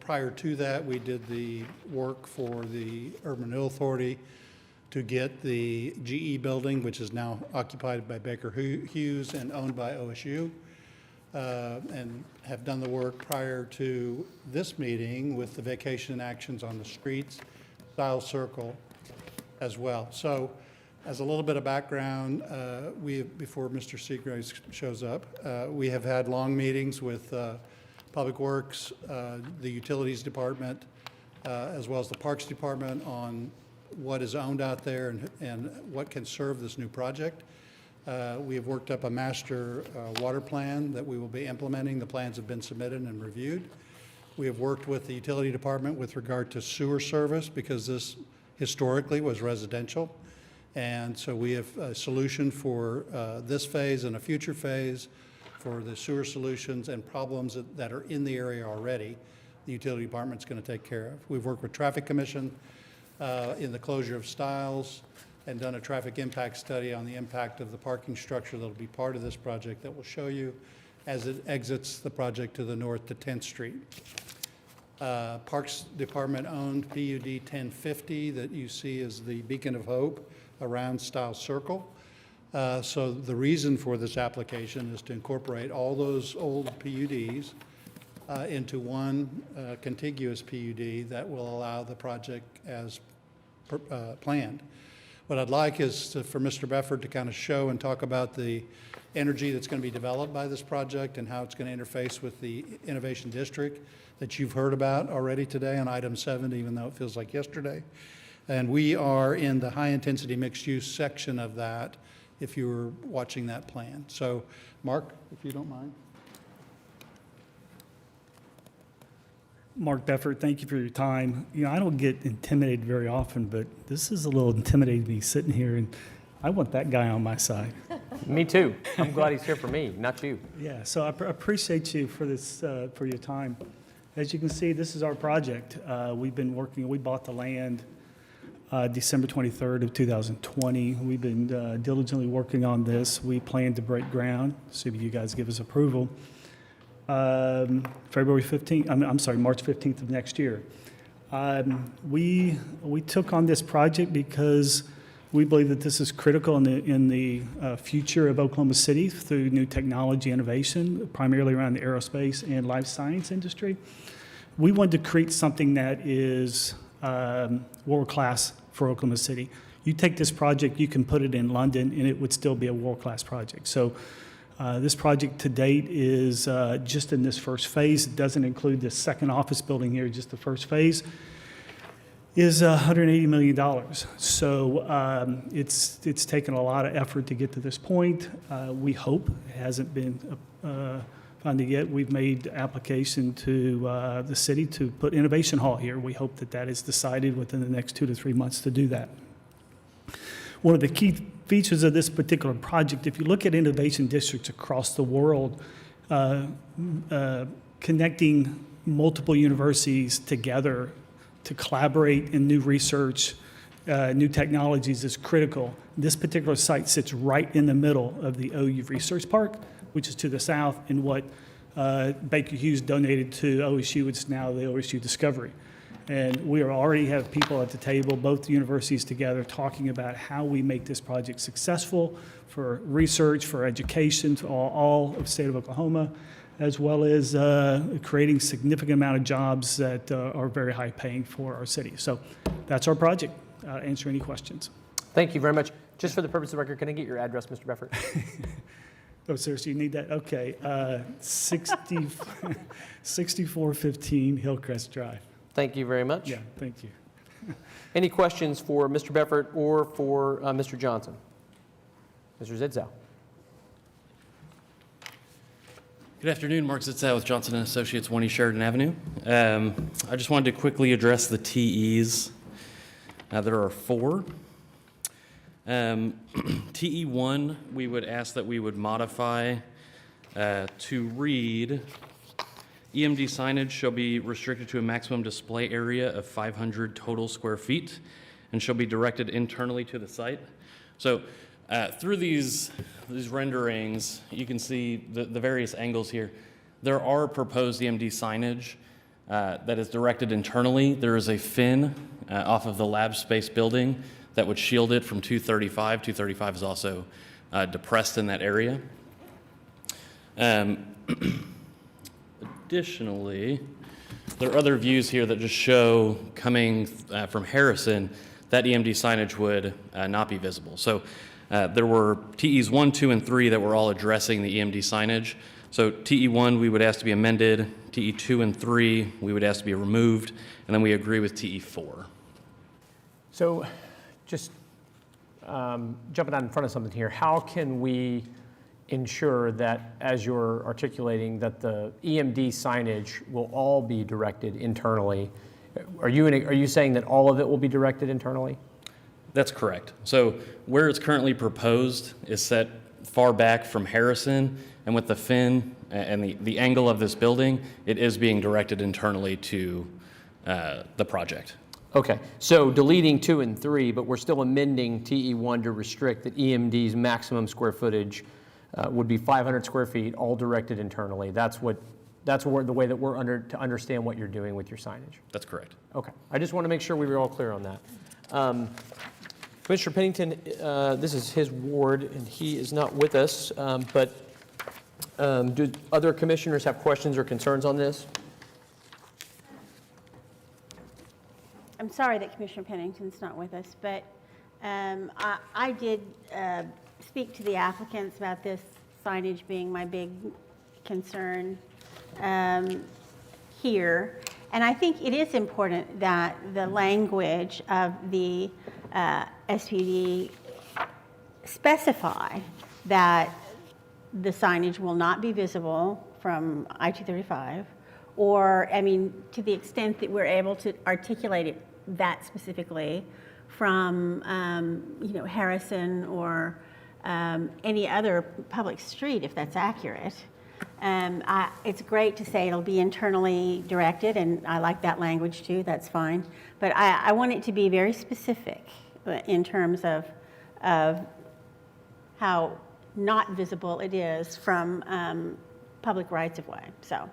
prior to that, we did the work for the Urban Renewal Authority to get the GE building, which is now occupied by Baker Hughes and owned by OSU, and have done the work prior to this meeting with the vacation actions on the streets, Style Circle as well. So as a little bit of background, before Mr. Seagraves shows up, we have had long meetings with Public Works, the Utilities Department, as well as the Parks Department on what is owned out there and what can serve this new project. We have worked up a master water plan that we will be implementing. The plans have been submitted and reviewed. We have worked with the utility department with regard to sewer service because this historically was residential. And so we have a solution for this phase and a future phase for the sewer solutions and problems that are in the area already. The utility department's going to take care of. We've worked with Traffic Commission in the closure of Stiles and done a traffic impact study on the impact of the parking structure that will be part of this project that will show you as it exits the project to the north to 10th Street. Parks Department owned PUD 1050 that you see is the beacon of hope around Stiles Circle. So the reason for this application is to incorporate all those old PUDs into one contiguous PUD that will allow the project as planned. What I'd like is for Mr. Befford to kind of show and talk about the energy that's going to be developed by this project and how it's going to interface with the Innovation District that you've heard about already today on item 7, even though it feels like yesterday. And we are in the high-intensity mixed-use section of that, if you were watching that plan. So, Mark, if you don't mind. Mark Befford, thank you for your time. You know, I don't get intimidated very often, but this is a little intimidating me sitting here, and I want that guy on my side. Me too. I'm glad he's here for me, not you. Yeah, so I appreciate you for this, for your time. As you can see, this is our project. We've been working, we bought the land December 23rd of 2020. We've been diligently working on this. We plan to break ground, assuming you guys give us approval. February 15th, I'm sorry, March 15th of next year. We took on this project because we believe that this is critical in the future of Oklahoma City through new technology innovation, primarily around the aerospace and life science industry. We wanted to create something that is world-class for Oklahoma City. You take this project, you can put it in London, and it would still be a world-class project. So. This project to date is just in this first phase. It doesn't include the second office building here, just the first phase, is $180 million. So it's taken a lot of effort to get to this point. We hope, it hasn't been funded yet, we've made application to the city to put Innovation Hall here. We hope that that is decided within the next 2 to 3 months to do that. One of the key features of this particular project, if you look at innovation districts across the world, connecting multiple universities together to collaborate in new research, new technologies is critical. This particular site sits right in the middle of the OU Research Park, which is to the south, and what Baker Hughes donated to OSU, which is now the OSU Discovery. And we already have people at the table, both universities together, talking about how we make this project successful for research, for education, to all of the state of Oklahoma, as well as creating significant amount of jobs that are very high paying for our city. So that's our project. Answer any questions. Thank you very much. Just for the purpose of the record, can I get your address, Mr. Befford? Oh, seriously, you need that? Okay. 6415 Hillcrest Drive. Thank you very much. Yeah, thank you. Any questions for Mr. Befford or for Mr. Johnson? Mr. Zidzow. Good afternoon, Mark Zitzow with Johnson & Associates, 1 East Sheridan Avenue. I just wanted to quickly address the TEs. There are 4. TE1, we would ask that we would modify to read, EMD signage shall be restricted to a maximum display area of 500 total square feet and shall be directed internally to the site. So through these renderings, you can see the various angles here. There are proposed EMD signage that is directed internally. There is a fin off of the lab space building that would shield it from 235. 235 is also depressed in that area. Additionally, there are other views here that just show coming from Harrison that EMD signage would not be visible. So there were TEs 1, 2, and 3 that were all addressing the EMD signage. So TE1 we would ask to be amended, TE2 and 3 we would ask to be removed, and then we agree with TE4. So just jumping out in front of something here, how can we ensure that, as you're articulating, that the EMD signage will all be directed internally? Are you saying that all of it will be directed internally? That's correct. So where it's currently proposed is set far back from Harrison, and with the fin and the angle of this building, it is being directed internally to the project. Okay, so deleting 2 and 3, but we're still amending TE1 to restrict that EMD's maximum square footage would be 500 square feet, all directed internally. That's the way that we're to understand what you're doing with your signage. That's correct. Okay, I just want to make sure we were all clear on that. Commissioner Pennington, this is his ward, and he is not with us, but do other commissioners have questions or concerns on this? I'm sorry that Commissioner Pennington's not with us, but I did speak to the applicants about this signage being my big concern here. And I think it is important that the language of the SPD specify that the signage will not be visible from I-235, or, I mean, to the extent that we're able to articulate it that specifically from, Harrison or any other public street, if that's accurate. It's great to say it'll be internally directed, and I like that language too, that's fine. But I want it to be very specific in terms of how not visible it is from public rights-of-way. So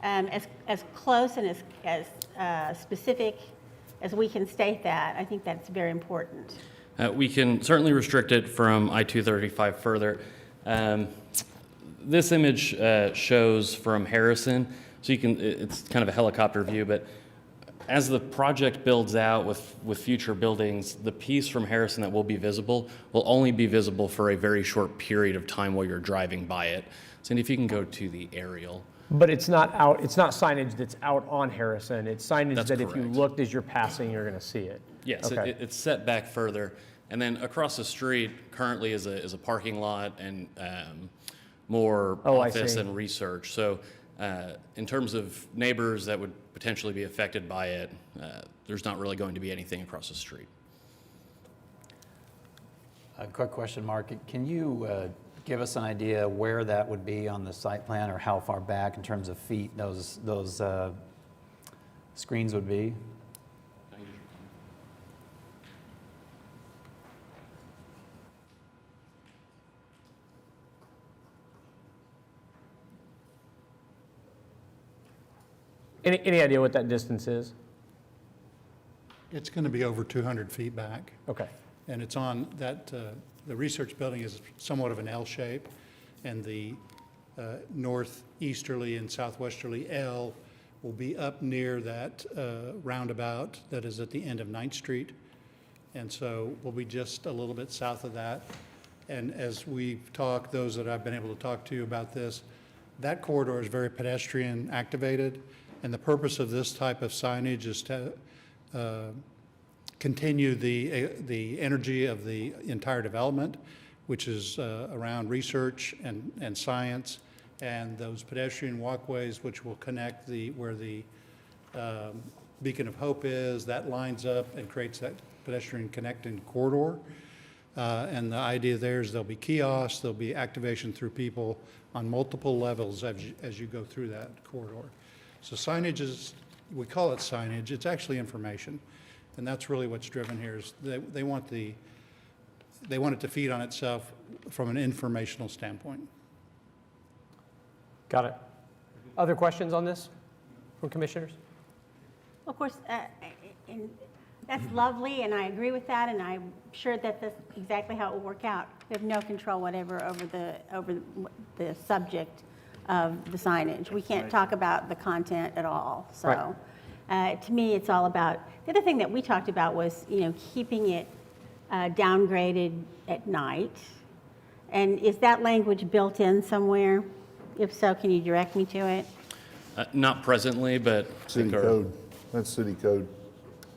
as close and as specific as we can state that, I think that's very important. We can certainly restrict it from I-235 further. This image shows from Harrison, so it's kind of a helicopter view, but as the project builds out with future buildings, the piece from Harrison that will be visible will only be visible for a very short period of time while you're driving by it. Cindy, if you can go to the aerial. But it's not signage that's out on Harrison. It's signage That's that correct. if you looked as you're passing, you're going to see it. Yes, Okay. it's set back further. And then across the street currently is a parking lot and more I office see. and research. So in terms of neighbors that would potentially be affected by it, there's not really going to be anything across the street. A quick question, Mark. Can you give us an idea where that would be on the site plan, or how far back in terms of feet those screens would be? Any idea what that distance is? It's going to be over 200 feet back. Okay. And it's on that, the research building is somewhat of an L shape, and the northeasterly and southwesterly L will be up near that roundabout that is at the end of 9th Street. And so we'll be just a little bit south of that. And as we've talked, those that I've been able to talk to about this, that corridor is very pedestrian activated. And the purpose of this type of signage is to continue the energy of the entire development, which is around research and science, and those pedestrian walkways which will connect where the Beacon of Hope is. That lines up and creates that pedestrian connecting corridor. And the idea there is there'll be kiosks, there'll be activation through people on multiple levels as you go through that corridor. So signage is, we call it signage, it's actually information. And that's really what's driven here is they want it to feed on itself from an informational standpoint. Got it. Other questions on this from commissioners? Of course, and that's lovely, and I agree with that, and I'm sure that that's exactly how it will work out. We have no control whatever over the subject of the signage. We can't talk about the content at all. So to me, it's all about, the other thing that we talked about was, keeping it downgraded at night. And is that language built in somewhere? If so, can you direct me to it? Not presently, but City code, that's city code.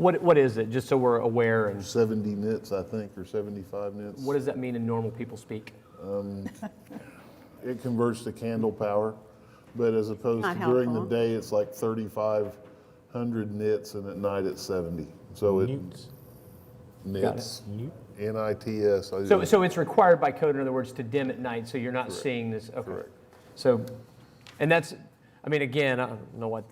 What is it, just so we're aware, and 70 nits, I think, or 75 nits. what does that mean in normal people speak? It converts to candle power, but as opposed to Not during the helpful. day, it's like 3,500 nits, and at night it's 70. So it nits, N-I-T-S. So it's required by code, in other words, to dim at night, so you're not seeing this, okay. Correct. So, and that's, I mean, again, I don't know what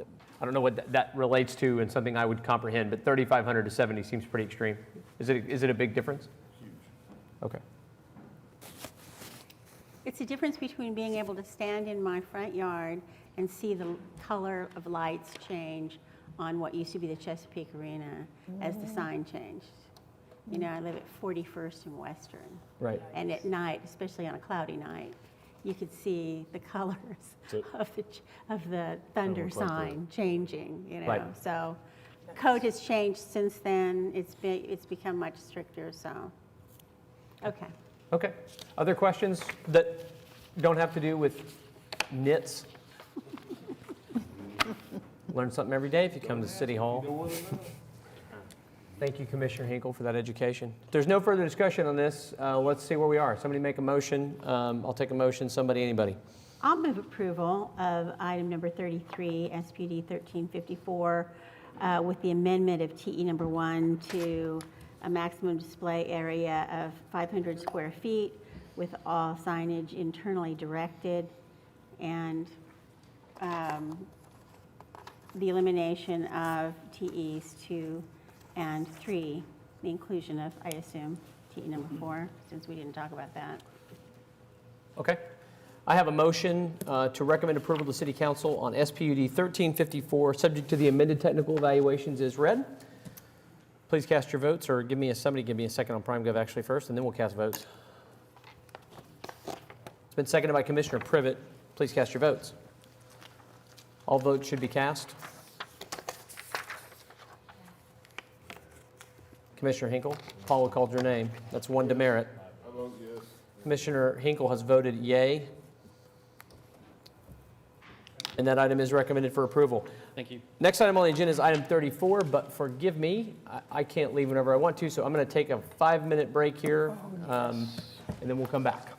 that relates to and something I would comprehend, but 3,500 to 70 seems pretty extreme. Is it a big difference? Huge. Okay. It's a difference between being able to stand in my front yard and see the color of lights change on what used to be the Chesapeake Arena as the sign changed. You know, I live at 41st and Western. Right. And at night, especially on a cloudy night, you could see the colors of the thunder look like sign changing, you know. Right. So code has changed since then. It's become much stricter, so, okay. Okay. Other questions that don't have to do with nits? Learn something every day if you come to City Hall. Thank you, Commissioner Hinkle, for that education. If there's no further discussion on this, let's see where we are. Somebody make a motion. I'll take a motion. Somebody, anybody. I'll move approval of item number 33, SPD 1354, with the amendment of TE number 1 to a maximum display area of 500 square feet with all signage internally directed, and the elimination of TEs 2 and 3, the inclusion of, I assume, TE number 4, since we didn't talk about that. Okay. I have a motion to recommend approval to City Council on SPUD 1354, subject to the amended technical evaluations as read. Please cast your votes, or somebody give me a second on PrimeGov actually first, and then we'll cast votes. It's been seconded by Commissioner Privet. Please cast your votes. All votes should be cast. Commissioner Hinkle, Paula called your name. That's one demerit. I vote yes. Commissioner Hinkle has voted yay. And that item is recommended for approval. Thank you. Next item on the agenda is item 34, but forgive me, I can't leave whenever I want to, so I'm going to take a 5-minute break here, and then we'll come back.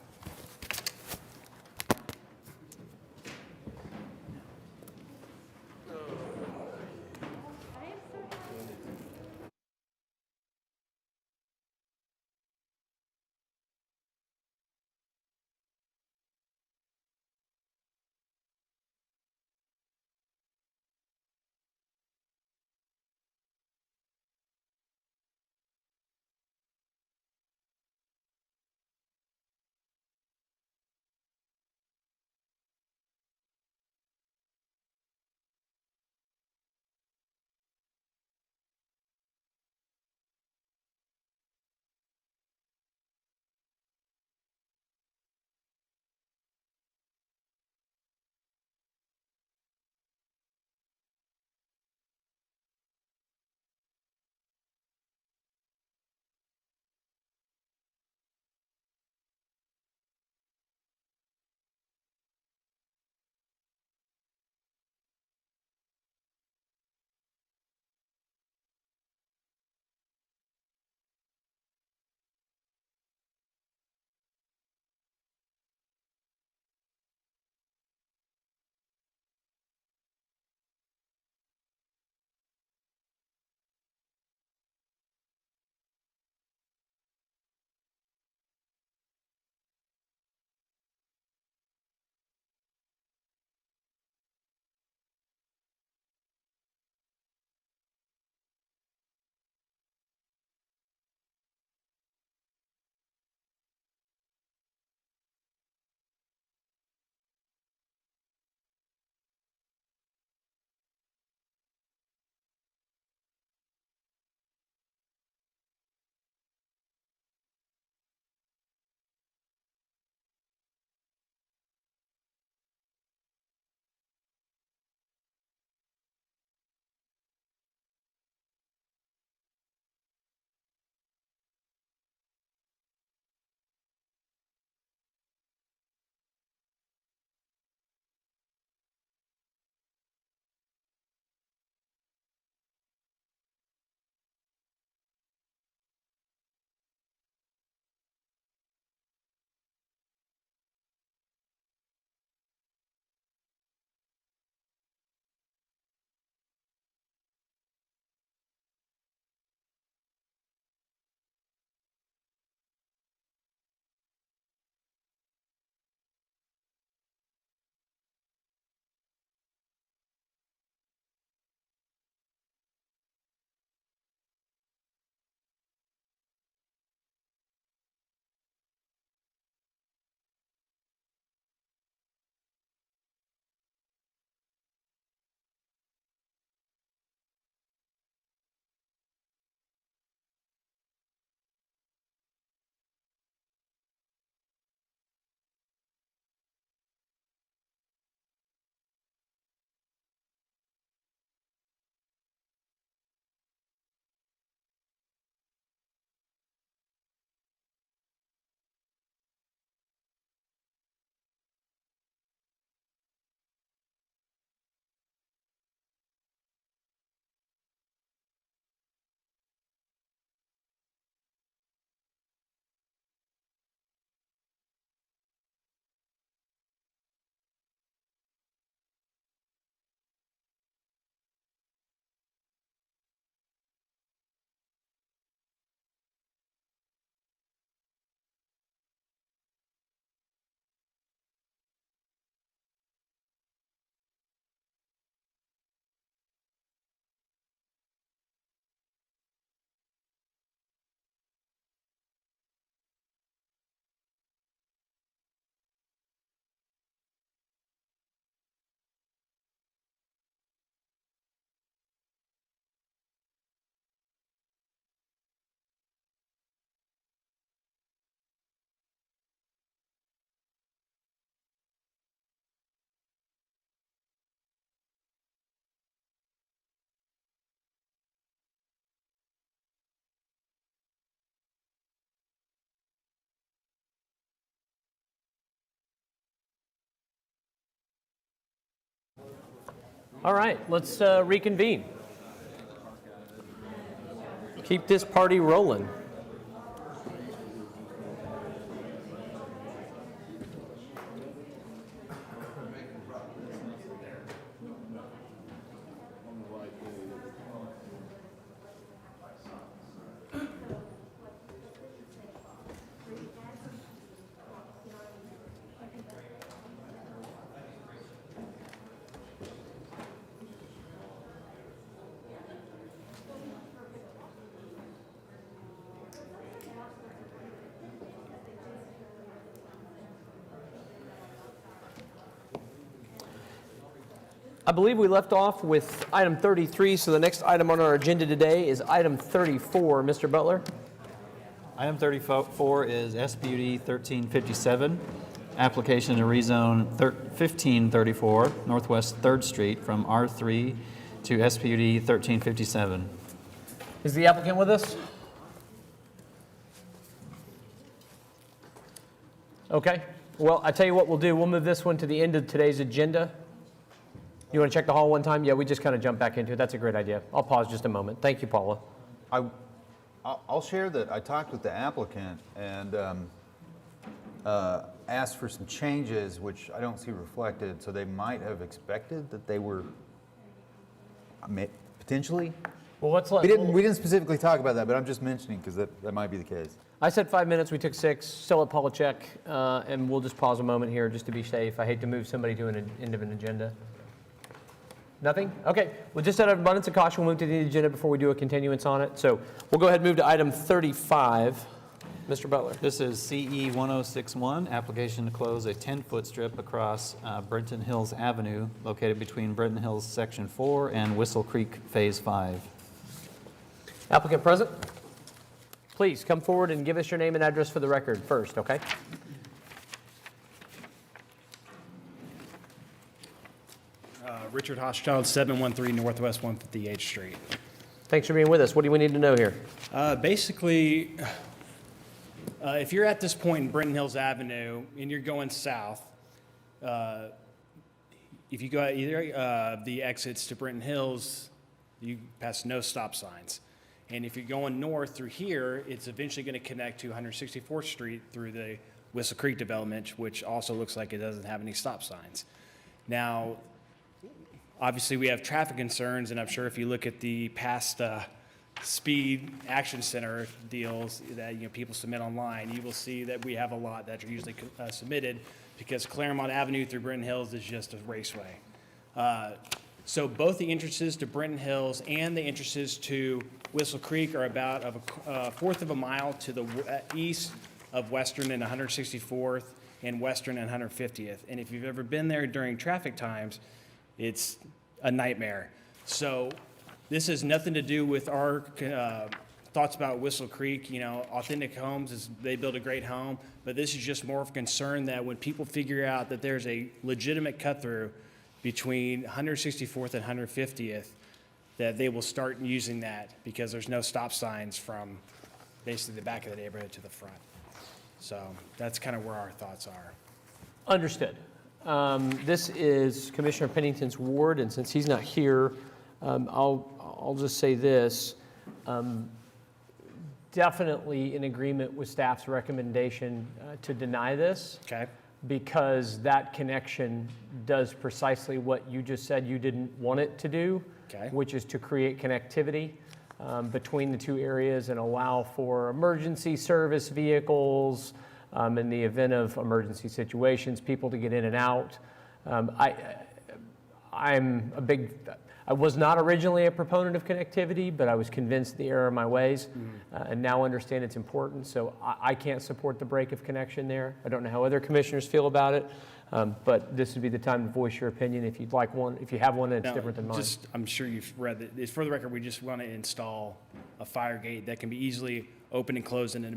All right, let's reconvene. Keep this party rolling. I believe we left off with item 33, so the next item on our agenda today is item 34. Mr. Butler? Item 34 is SPUD 1357, application to rezone 1534 Northwest 3rd Street from R3 to SPUD 1357. Is the applicant with us? Okay. Well, I tell you what we'll do. We'll move this one to the end of today's agenda. You want to check the hall one time? Yeah, we just kind of jumped back into it. That's a great idea. I'll pause just a moment. Thank you, Paula. I'll share that I talked with the applicant and asked for some changes, which I don't see reflected, so they might have expected that they were potentially. Well, let's we didn't specifically talk about that, but I'm just mentioning because that might be the case. I said 5 minutes. We took 6. Still let Paula check, and we'll just pause a moment here just to be safe. I hate to move somebody to an end of an agenda. Nothing? Okay. Well, just out of abundance of caution, we'll move to the agenda before we do a continuance on it. So we'll go ahead and move to item 35. Mr. Butler. This is CE 1061, application to close a 10-foot strip across Brenton Hills Avenue, located between Brenton Hills Section 4 and Whistle Creek Phase 5. Applicant present? Please come forward and give us your name and address for the record first, okay? Richard Hochschild, 713 Northwest 158th Street. Thanks for being with us. What do we need to know here? Basically, if you're at this point in Brenton Hills Avenue and you're going south, if you go at either the exits to Brenton Hills, you pass no stop signs. And if you're going north through here, it's eventually going to connect to 164th Street through the Whistle Creek development, which also looks like it doesn't have any stop signs. Now, obviously, we have traffic concerns, and I'm sure if you look at the past speed action center deals that people submit online, you will see that we have a lot that are usually submitted because Claremont Avenue through Brenton Hills is just a raceway. So both the entrances to Brenton Hills and the entrances to Whistle Creek are about a fourth of a mile to the east of Western and 164th and Western and 150th. And if you've ever been there during traffic times, it's a nightmare. So this has nothing to do with our thoughts about Whistle Creek. Authentic Homes, they build a great home, but this is just more of a concern that when people figure out that there's a legitimate cut through between 164th and 150th, that they will start using that because there's no stop signs from basically the back of the neighborhood to the front. So that's kind of where our thoughts are. Understood. This is Commissioner Pennington's ward, and since he's not here, I'll just say this. Definitely in agreement with staff's recommendation to deny this. Okay. Because that connection does precisely what you just said you didn't want it to do, okay, which is to create connectivity between the two areas and allow for emergency service vehicles, in the event of emergency situations, people to get in and out. I was not originally a proponent of connectivity, but I was convinced the error of my ways, and now understand it's important. So I can't support the break of connection there. I don't know how other commissioners feel about it, but this would be the time to voice your opinion if you'd like one. If you have one that's different than mine. I'm sure you've read it. For the record, we just want to install a fire gate that can be easily open and closed in an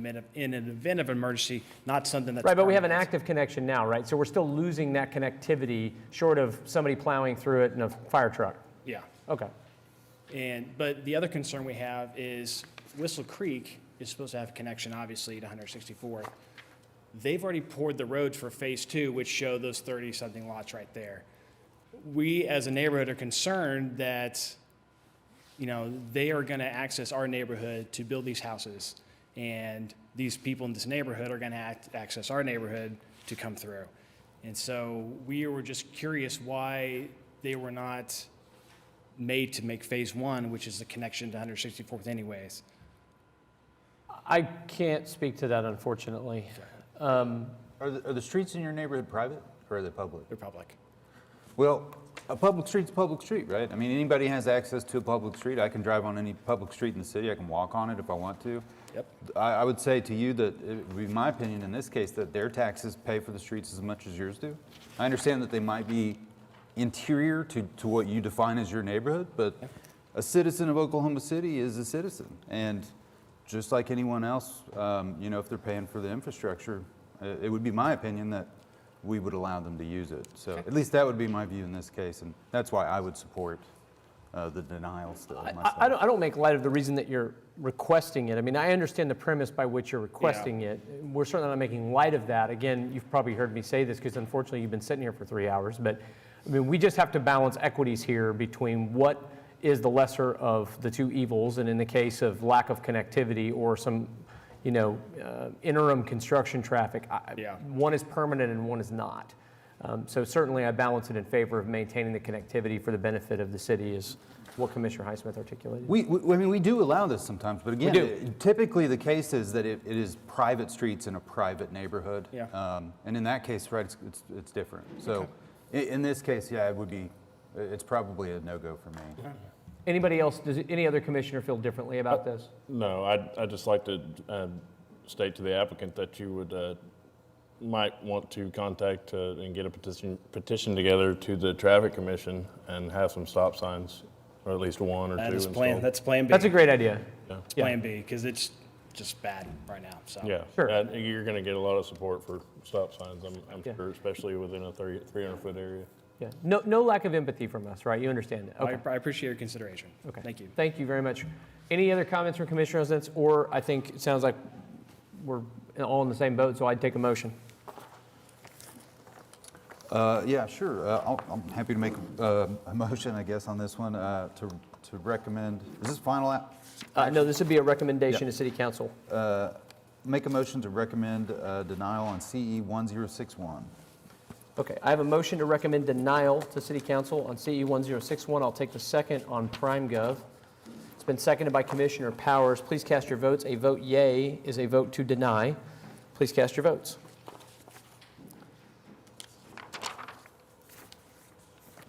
event of emergency, not something that's right. But we have an active connection now, right? So we're still losing that connectivity, short of somebody plowing through it in a fire truck. Yeah. Okay. But the other concern we have is Whistle Creek is supposed to have a connection, obviously, to 164th. They've already poured the roads for phase 2, which show those 30-something lots right there. we as a neighborhood are concerned that, you know, they are going to access our neighborhood to build these houses. And these people in this neighborhood are going to access our neighborhood to come through. And so we were just curious why they were not made to make phase one, which is the connection to 164th anyways. I can't speak to that, unfortunately. Are the streets in your neighborhood private or are they public? They're public. Well, a public street's a public street, right? I mean, anybody has access to a public street. I can drive on any public street in the city. I can walk on it if I want to. Yep. I would say to you that it would be my opinion in this case that their taxes pay for the streets as much as yours do. I understand that they might be interior to what you define as your neighborhood, but a citizen of Oklahoma City is a citizen. And just like anyone else, you know, if they're paying for the infrastructure, it would be my opinion that we would allow them to use it. So at least that would be my view in this case, and that's why I would support the denial still myself. I don't make light of the reason that you're requesting it. I mean, I understand the premise by which you're requesting it. We're certainly not making light of that. Again, you've probably heard me say this because unfortunately you've been sitting here for 3 hours, but I mean, we just have to balance equities here between what is the lesser of the two evils, and in the case of lack of connectivity or some, you know, interim construction traffic, one is permanent and one is not. So certainly I balance it in favor of maintaining the connectivity for the benefit of the city, is what Commissioner Highsmith articulated. I mean, we do allow this sometimes, but We again, typically the case is that it is private streets in a private neighborhood. Yeah. And in that case, right, it's different. So in this case, yeah, it's probably a no-go for me. Anybody else, does any other commissioner feel differently about this? No, I'd just like to state to the applicant that you would might want to contact and get a petition together to the traffic commission and have some stop signs, or at least one or two installed. That's plan B. That's a great idea. Yeah. It's plan B, because it's just bad right now, so. Yeah, Sure. You're going to get a lot of support for stop signs, I'm sure, especially within a 300-foot area. Yeah, no lack of empathy from us, right? You understand that? Okay. I appreciate your consideration. Okay. Thank you. Thank you very much. Any other comments from commissioner residents? Or I think it sounds like we're all in the same boat, so I'd take a motion. Yeah, sure. I'm happy to make a motion, I guess, on this one to recommend. Is this final? No, this would be a recommendation to City Council. Make a motion to recommend denial on CE 1061. Okay, I have a motion to recommend denial to City Council on CE 1061. I'll take the second on PrimeGov. It's been seconded by Commissioner Powers. Please cast your votes. A vote yea is a vote to deny. Please cast your votes.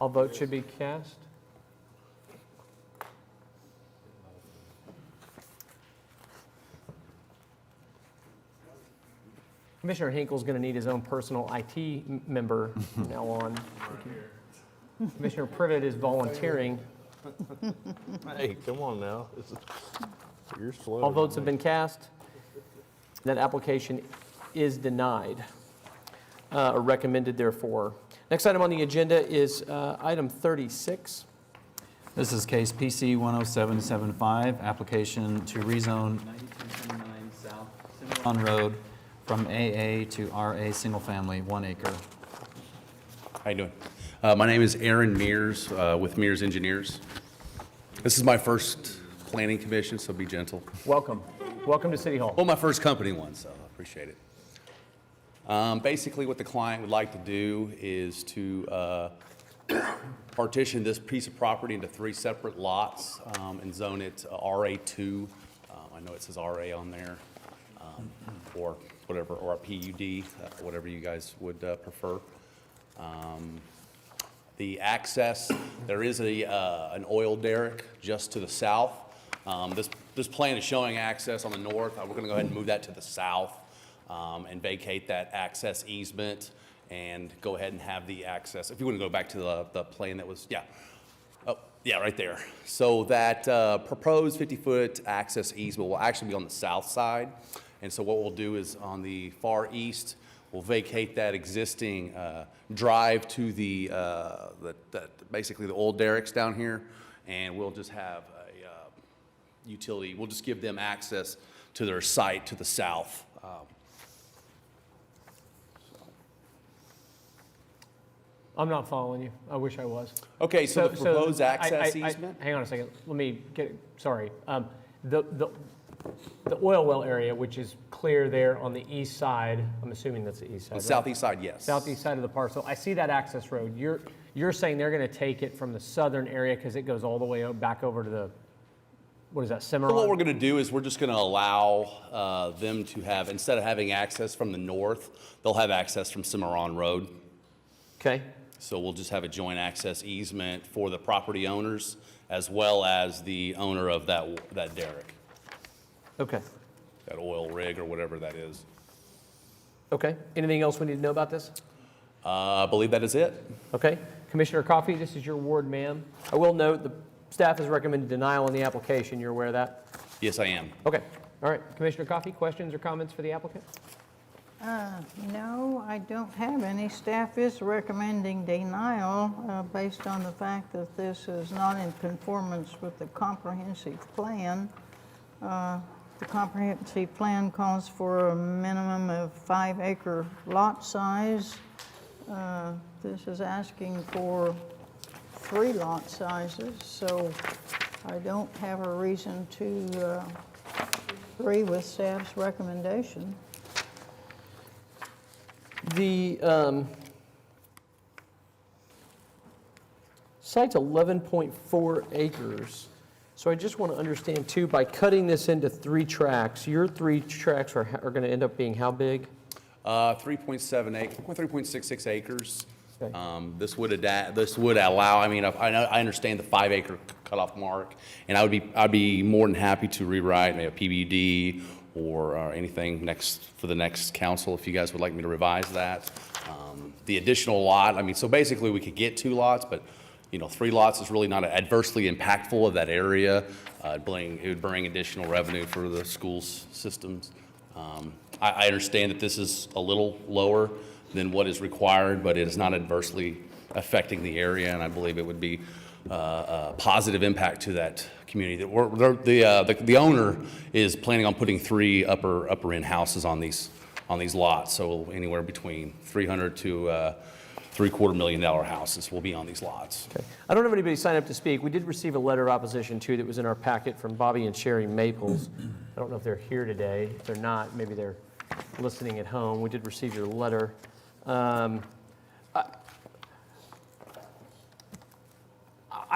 All votes should be cast. Commissioner Hinkle's going to need his own personal IT member from now on. Commissioner Privet is volunteering. Hey, come on now. You're slow. All votes have been cast. That application is denied, or recommended therefore. Next item on the agenda is item 36. This is case PC 10775, application to rezone 9279 South Cimarron Road from AA to RA Single Family, 1 acre. How you doing? My name is Aaron Mears with Mears Engineers. This is my first planning commission, so be gentle. Welcome. Welcome to City Hall. Well, my first company one, so I appreciate it. Basically, what the client would like to do is to partition this piece of property into 3 separate lots and zone it RA2. I know it says RA on there, or whatever, or a PUD, whatever you guys would prefer. The access, there is an oil derrick just to the south. This plan is showing access on the north. We're going to go ahead and move that to the south and vacate that access easement and go ahead and have the access. If you want to go back to the plan that was, right there. So that proposed 50-foot access easement will actually be on the south side. And so what we'll do is on the far east, we'll vacate that existing drive to the basically the old derricks down here, and we'll just have a utility. We'll just give them access to their site to the south. I'm not following you. I wish I was. Okay, so the proposed access easement? Hang on a second. Let me get, sorry. The oil well area, which is clear there on the east side, I'm assuming that's the east side, On the right? southeast side, yes. Southeast side of the parcel. I see that access road. You're saying they're going to take it from the southern area because it goes all the way back over to the, what is that, Cimarron? So what we're going to do is we're just going to allow them to have, instead of having access from the north, they'll have access from Cimarron Road. Okay. So we'll just have a joint access easement for the property owners as well as the owner of that derrick, Okay. that oil rig or whatever that is. Okay. Anything else we need to know about this? I believe that is it. Okay. Commissioner Coffey, this is your ward, ma'am. I will note the staff has recommended denial on the application. You're aware of that? Yes, I am. Okay. All right. Commissioner Coffey, questions or comments for the applicant? No, I don't have any. Staff is recommending denial based on the fact that this is not in conformance with the comprehensive plan. The comprehensive plan calls for a minimum of 5-acre lot size. This is asking for 3 lot sizes, so I don't have a reason to agree with staff's recommendation. The site's 11.4 acres. So I just want to understand too, by cutting this into 3 tracts, your 3 tracts are going to end up being how big? 3.66 acres. Okay. This would allow, I mean, I understand the 5-acre cutoff mark, and I'd be more than happy to rewrite maybe a PUD or anything for the next council if you guys would like me to revise that. The additional lot, I mean, so basically we could get 2 lots, but 3 lots is really not adversely impactful of that area. It would bring additional revenue for the schools systems. I understand that this is a little lower than what is required, but it is not adversely affecting the area, and I believe it would be a positive impact to that community. The owner is planning on putting 3 upper end houses on these lots, so anywhere between $300,000 to $750,000 houses will be on these lots. Okay. I don't have anybody sign up to speak. We did receive a letter of opposition too that was in our packet from Bobby and Sherry Maples. I don't know if they're here today. If they're not, maybe they're listening at home. We did receive your letter. I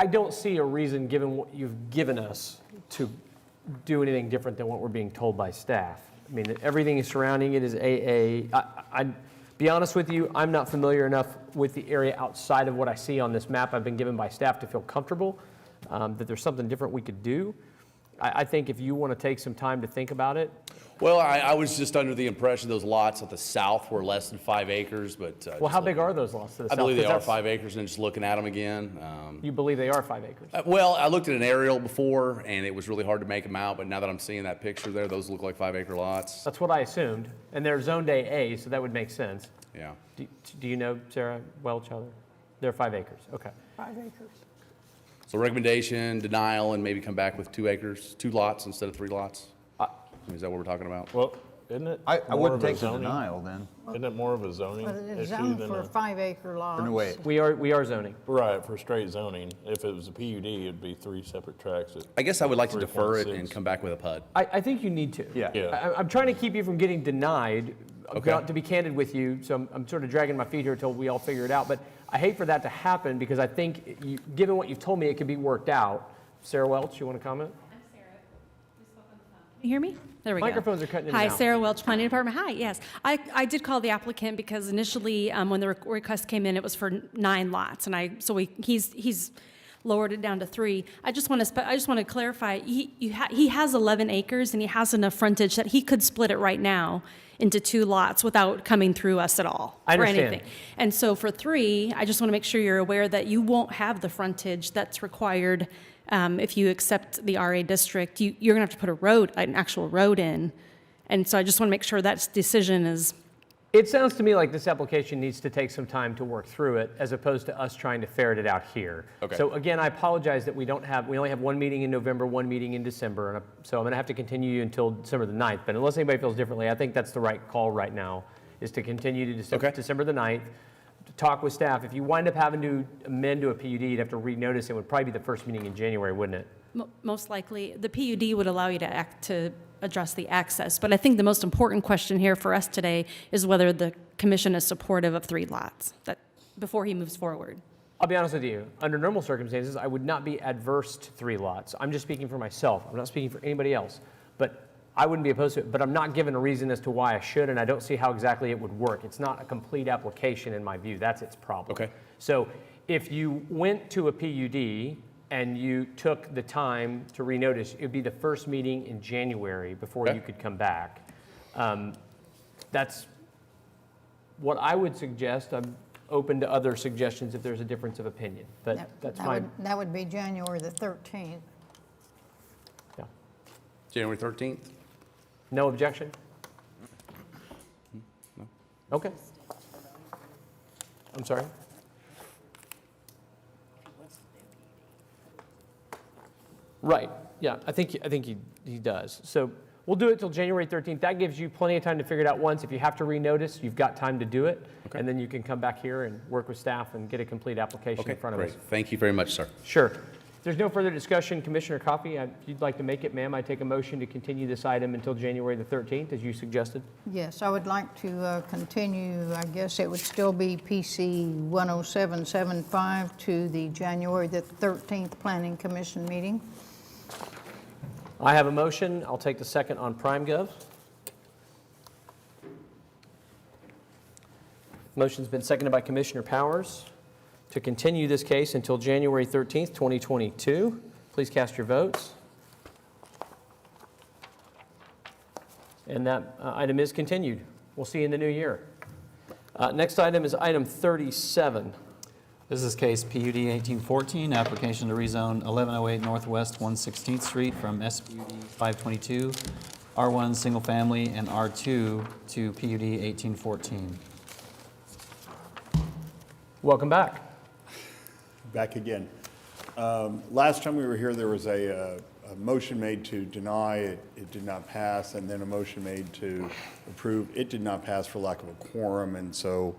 don't see a reason, given what you've given us, to do anything different than what we're being told by staff. I mean, everything surrounding it is AA. I'd be honest with you, I'm not familiar enough with the area outside of what I see on this map I've been given by staff to feel comfortable that there's something different we could do. I think if you want to take some time to think about it. Well, I was just under the impression those lots at the south were less than 5 acres, but. Well, how big are those lots to the I south? believe they 'Cause are that's- 5 acres, and just looking at them again. You believe they are 5 acres? Well, I looked at an aerial before, and it was really hard to make them out, but now that I'm seeing that picture there, those look like 5-acre lots. That's what I assumed. And they're zoned AA, so that would make sense. Yeah. Do you know Sarah Welch? They're 5 acres. Okay. 5 acres. So recommendation, denial, and maybe come back with 2 acres, 2 lots instead of 3 lots? Is that what we're talking about? Well, isn't it? I more wouldn't of a take the zoning- denial then. Isn't it more of a zoning But it's issue zoned than for a? 5-acre lots. No, wait. We are zoning. Right, for straight zoning. If it was a PUD, it'd be 3 separate tracks. I guess I would like to defer it 3.6. and come back with a PUD. I think you need to. Yeah. Yeah. I'm trying to keep you from getting denied, Okay. to be candid with you, so I'm sort of dragging my feet here until we all figure it out. But I hate for that to happen because I think, given what you've told me, it could be worked out. Sarah Welch, you want to comment? You hear me? There we go. Microphones are cutting in and Hi, out. Sarah Welch, Planning Department. Hi, yes. I did call the applicant because initially, when the request came in, it was for 9 lots, and he's lowered it down to 3. I just want to clarify. He has 11 acres, and he has enough frontage that he could split it right now into 2 lots without coming through us at all. I for understand. anything. And so for 3, I just want to make sure you're aware that you won't have the frontage that's required. If you accept the RA district, you're going to have to put an actual road in. And so I just want to make sure that decision is. It sounds to me like this application needs to take some time to work through it as opposed to us trying to ferret it out here. Okay. So again, I apologize that we only have 1 meeting in November, 1 meeting in December. And so I'm going to have to continue you until December the 9th. But unless anybody feels differently, I think that's the right call right now, is to continue to December the 9th. talk with staff. If you wind up having to amend to a PUD, you'd have to renotice. It would probably be the first meeting in January, wouldn't it? Most likely, the PUD would allow you to address the access. But I think the most important question here for us today is whether the commission is supportive of 3 lots before he moves forward. I'll be honest with you. Under normal circumstances, I would not be adverse to 3 lots. I'm just speaking for myself. I'm not speaking for anybody else. But I wouldn't be opposed to it. But I'm not given a reason as to why I should, and I don't see how exactly it would work. It's not a complete application in my view. That's its problem. Okay. So if you went to a PUD and you took the time to renotice, it would be the first meeting in January before you could come back. That's what I would suggest. I'm open to other suggestions if there's a difference of opinion, but that's fine. That would be January the 13th. Yeah. January 13th? No objection? No. Okay. I'm sorry? Right, yeah, I think he does. So we'll do it till January 13th. That gives you plenty of time to figure it out once. If you have to renotice, you've got time to do it. Okay. And then you can come back here and work with staff and get a complete application in front of us. Great. Thank you very much, sir. Sure. If there's no further discussion, Commissioner Coffey, if you'd like to make it, ma'am, I take a motion to continue this item until January the 13th, as you suggested. Yes, I would like to continue, I guess it would still be PC 10775 to the January the 13th Planning Commission meeting. I have a motion. I'll take the second on PrimeGov. Motion's been seconded by Commissioner Powers to continue this case until January 13th, 2022. Please cast your votes. And that item is continued. We'll see you in the new year. Next item is item 37. This is case PUD 1814, application to rezone 1108 Northwest 116th Street from SPUD 522, R1 Single Family, and R2 to PUD 1814. Welcome back. Back again. Last time we were here, there was a motion made to deny, it did not pass, and then a motion made to approve, it did not pass for lack of a quorum, and so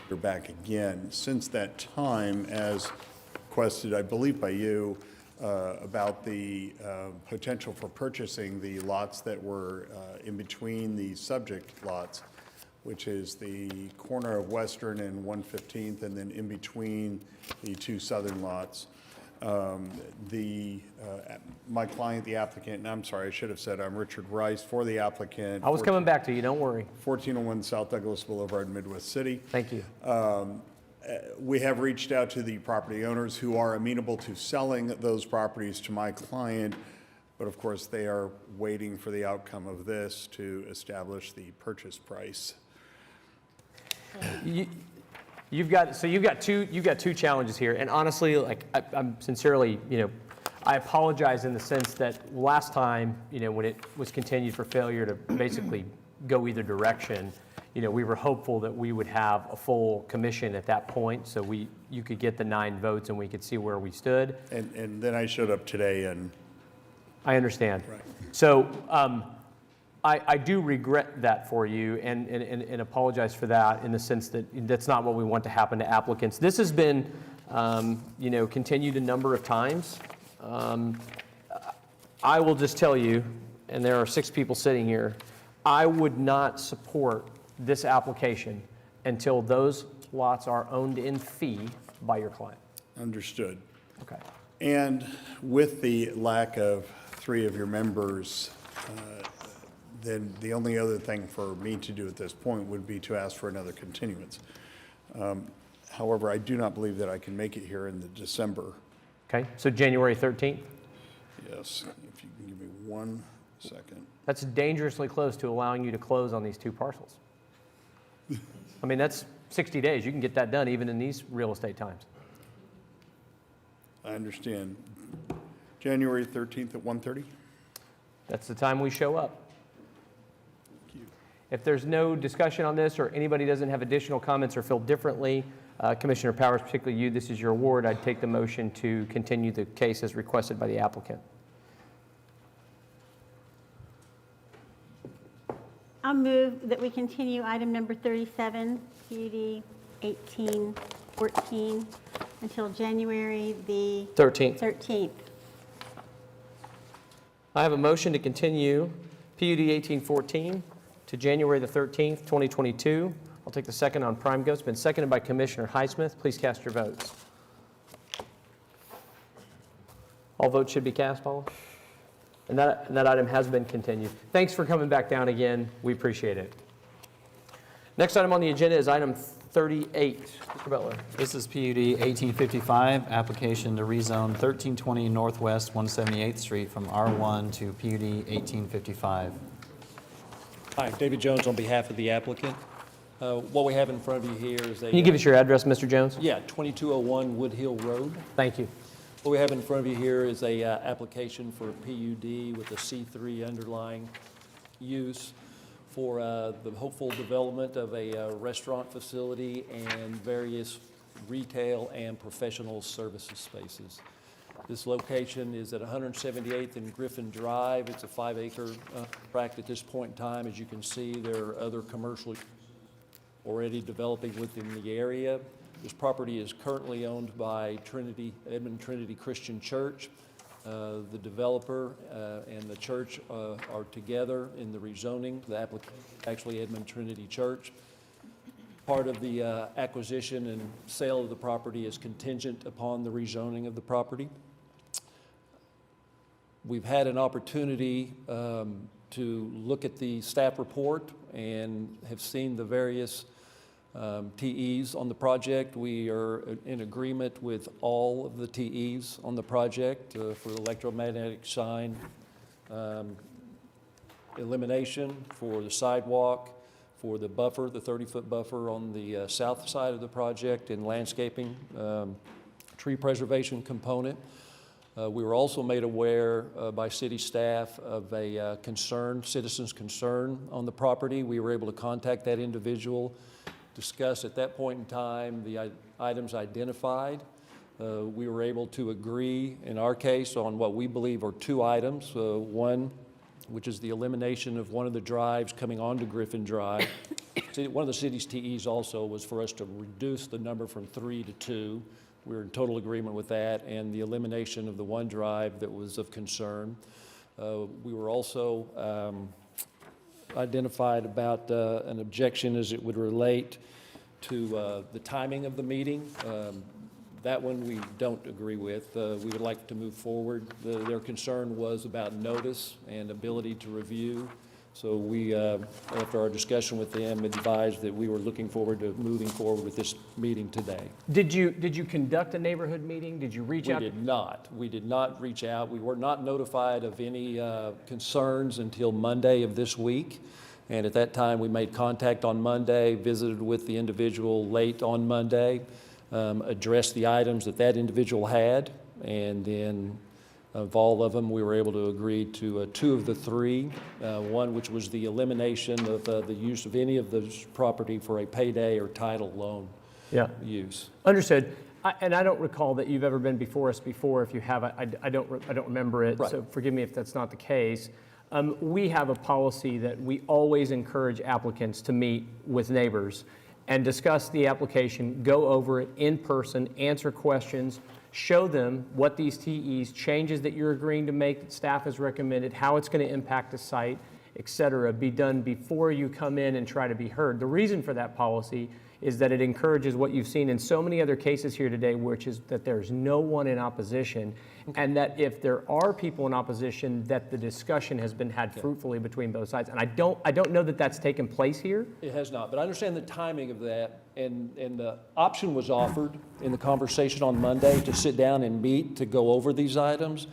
you're back again. Since that time, as requested, I believe by you, about the potential for purchasing the lots that were in between the subject lots, which is the corner of Western and 115th, and then in between the 2 southern lots. My client, the applicant, and I'm sorry, I should have said I'm Richard Rice for the applicant. I was coming back to you, don't worry. 1401 South Douglas Boulevard, Midwest City. Thank you. We have reached out to the property owners who are amenable to selling those properties to my client, but of course they are waiting for the outcome of this to establish the purchase price. You've got two challenges here, and honestly, like I'm sincerely, I apologize in the sense that last time, when it was continued for failure to basically go either direction, we were hopeful that we would have a full commission at that point, so you could get the 9 votes and we could see where we stood. And then I showed up today and. I understand. Right. So I do regret that for you and apologize for that in the sense that that's not what we want to happen to applicants. This has been, continued a number of times. I will just tell you, and there are 6 people sitting here, I would not support this application until those lots are owned in fee by your client. Understood. Okay. And with the lack of 3 of your members, then the only other thing for me to do at this point would be to ask for another continuance. However, I do not believe that I can make it here in the December. Okay, so January 13th? Yes, if you can give me 1 second. That's dangerously close to allowing you to close on these 2 parcels. I mean, that's 60 days. You can get that done even in these real estate times. I understand. January 13th at 1:30? That's the time we show up. If there's no discussion on this or anybody doesn't have additional comments or feel differently, Commissioner Powers, particularly you, this is your award. I'd take the motion to continue the case as requested by the applicant. I'll move that we continue item number 37, PUD 1814 until January the 13th. 13th. I have a motion to continue PUD 1814 to January the 13th, 2022. I'll take the second on prime goat. It's been seconded by Commissioner Highsmith. Please cast your votes. All votes should be cast, Paula? And that item has been continued. Thanks for coming back down again. We appreciate it. Next item on the agenda is item 38. Mr. Butler. This is PUD 1855, application to rezone 1320 Northwest 178th Street from R1 to PUD 1855. Hi, David Jones on behalf of the applicant. What we have in front of you here is a... Can you give us your address, Mr. Jones? Yeah, 2201 Wood Hill Road. Thank you. What we have in front of you here is a application for a PUD with a C3 underlying use for the hopeful development of a restaurant facility and various retail and professional services spaces. This location is at 178th and Griffin Drive. It's a 5-acre tract at this point in time. As you can see, there are other commercial already developing within the area. This property is currently owned by Edmond Trinity Christian Church. The developer and the church are together in the rezoning. The applicant, actually Edmond Trinity Church. Part of the acquisition and sale of the property is contingent upon the rezoning of the property. We've had an opportunity to look at the staff report and have seen the various TEs on the project. We are in agreement with all of the TEs on the project for electromagnetic sign elimination, for the sidewalk, for the buffer, the 30-foot buffer on the south side of the project, and landscaping, tree preservation component. We were also made aware by city staff of a citizen's concern on the property. We were able to contact that individual, discuss at that point in time the items identified. We were able to agree, in our case, on what we believe are 2 items. One, which is the elimination of one of the drives coming onto Griffin Drive. One of the city's TEs also was for us to reduce the number from 3 to 2. We were in total agreement with that, and the elimination of the one drive that was of concern. We were also identified about an objection as it would relate to the timing of the meeting. That one we don't agree with. We would like to move forward. Their concern was about notice and ability to review. So we, after our discussion with them, advised that we were looking forward to moving forward with this meeting today. Did you conduct a neighborhood meeting? Did you reach out? We did not. We did not reach out. We were not notified of any concerns until Monday of this week. And at that time, we made contact on Monday, visited with the individual late on Monday, addressed the items that individual had, and then of all of them, we were able to agree to 2 of the 3. One, which was the elimination of the use of any of this property for a payday or title loan use. Understood. And I don't recall that you've ever been before us before. If you have, I don't remember it, Right. So forgive me if that's not the case. We have a policy that we always encourage applicants to meet with neighbors and discuss the application, go over it in person, answer questions, show them what these TEs, changes that you're agreeing to make, that staff has recommended, how it's going to impact the site, et cetera, be done before you come in and try to be heard. The reason for that policy is that it encourages what you've seen in so many other cases here today, which is that there's no one in opposition, and that if there are people in opposition, that the discussion has been had fruitfully between both sides. And I don't know that that's taken place here. It has not, but I understand the timing of that, and the option was offered in the conversation on Monday to sit down and meet to go over these items,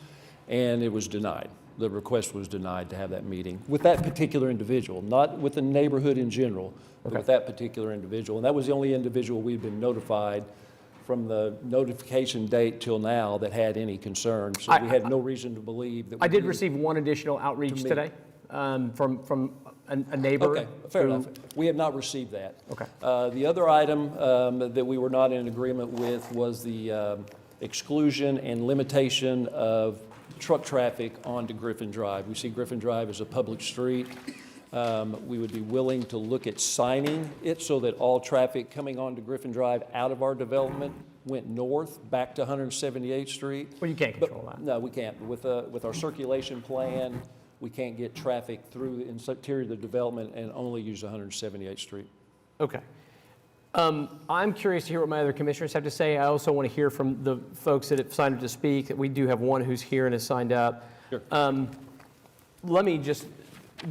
and it was denied. The request was denied to have that meeting with that particular individual, not with the neighborhood in general, but with that particular individual. And that was the only individual we've been notified from the notification date till now that had any concerns. So we had no reason to believe that. I did receive one additional outreach today from a neighbor. Okay, fair enough. We have not received that. Okay. The other item that we were not in agreement with was the exclusion and limitation of truck traffic onto Griffin Drive. We see Griffin Drive as a public street. We would be willing to look at signing it so that all traffic coming onto Griffin Drive out of our development went north back to 178th Street. Well, you can't control that. No, we can't. With our circulation plan, we can't get traffic through the interior of the development and only use 178th Street. Okay. I'm curious to hear what my other commissioners have to say. I also want to hear from the folks that have signed up to speak. We do have one who's here and has signed up. Sure. Let me just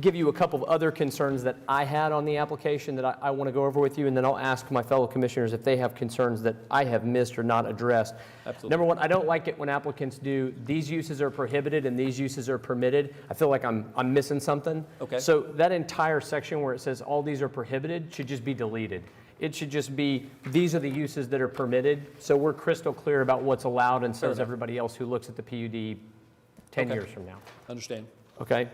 give you a couple of other concerns that I had on the application that I want to go over with you, and then I'll ask my fellow commissioners if they have concerns that I have missed or not addressed. Absolutely. Number one, I don't like it when applicants do, these uses are prohibited and these uses are permitted. I feel like I'm missing something. Okay. So that entire section where it says all these are prohibited should just be deleted. It should just be, these are the uses that are permitted, so we're crystal clear about what's allowed, and so is everybody else who looks at the PUD 10 years from now. Understand. Okay?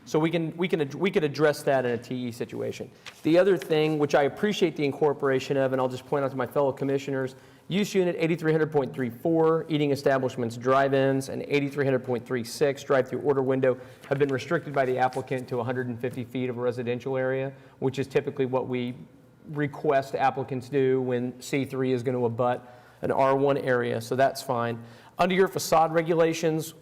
So we could address that in a TE situation. The other thing, which I appreciate the incorporation of, and I'll just point out to my fellow commissioners, use unit 8300.34, eating establishments, drive-ins, and 8300.36, drive-through order window, have been restricted by the applicant to 150 feet of a residential area, which is typically what we request applicants do when C3 is going to abut an R1 area, so that's fine. Under your facade regulations,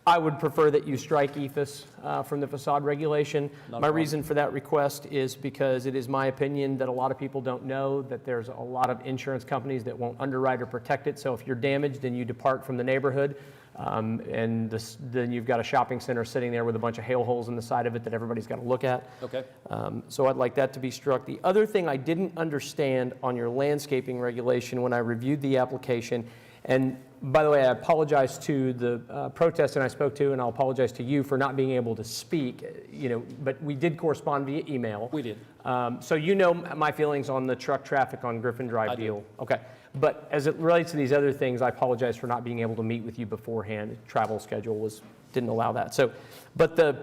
I would prefer that you strike EFS from the facade regulation. My reason for that request is because it is my opinion that a lot of people don't know that there's a lot of insurance companies that won't underwrite or protect it. So if you're damaged and you depart from the neighborhood, then you've got a shopping center sitting there with a bunch of hail holes in the side of it that everybody's got to look at. Okay. So I'd like that to be struck. The other thing I didn't understand on your landscaping regulation when I reviewed the application, and by the way, I apologize to the protester I spoke to, and I'll apologize to you for not being able to speak, but we did correspond via email. We did. So you know my feelings on the truck traffic on Griffin Drive deal. Okay. But as it relates to these other things, I apologize for not being able to meet with you beforehand. Travel schedule didn't allow that. But the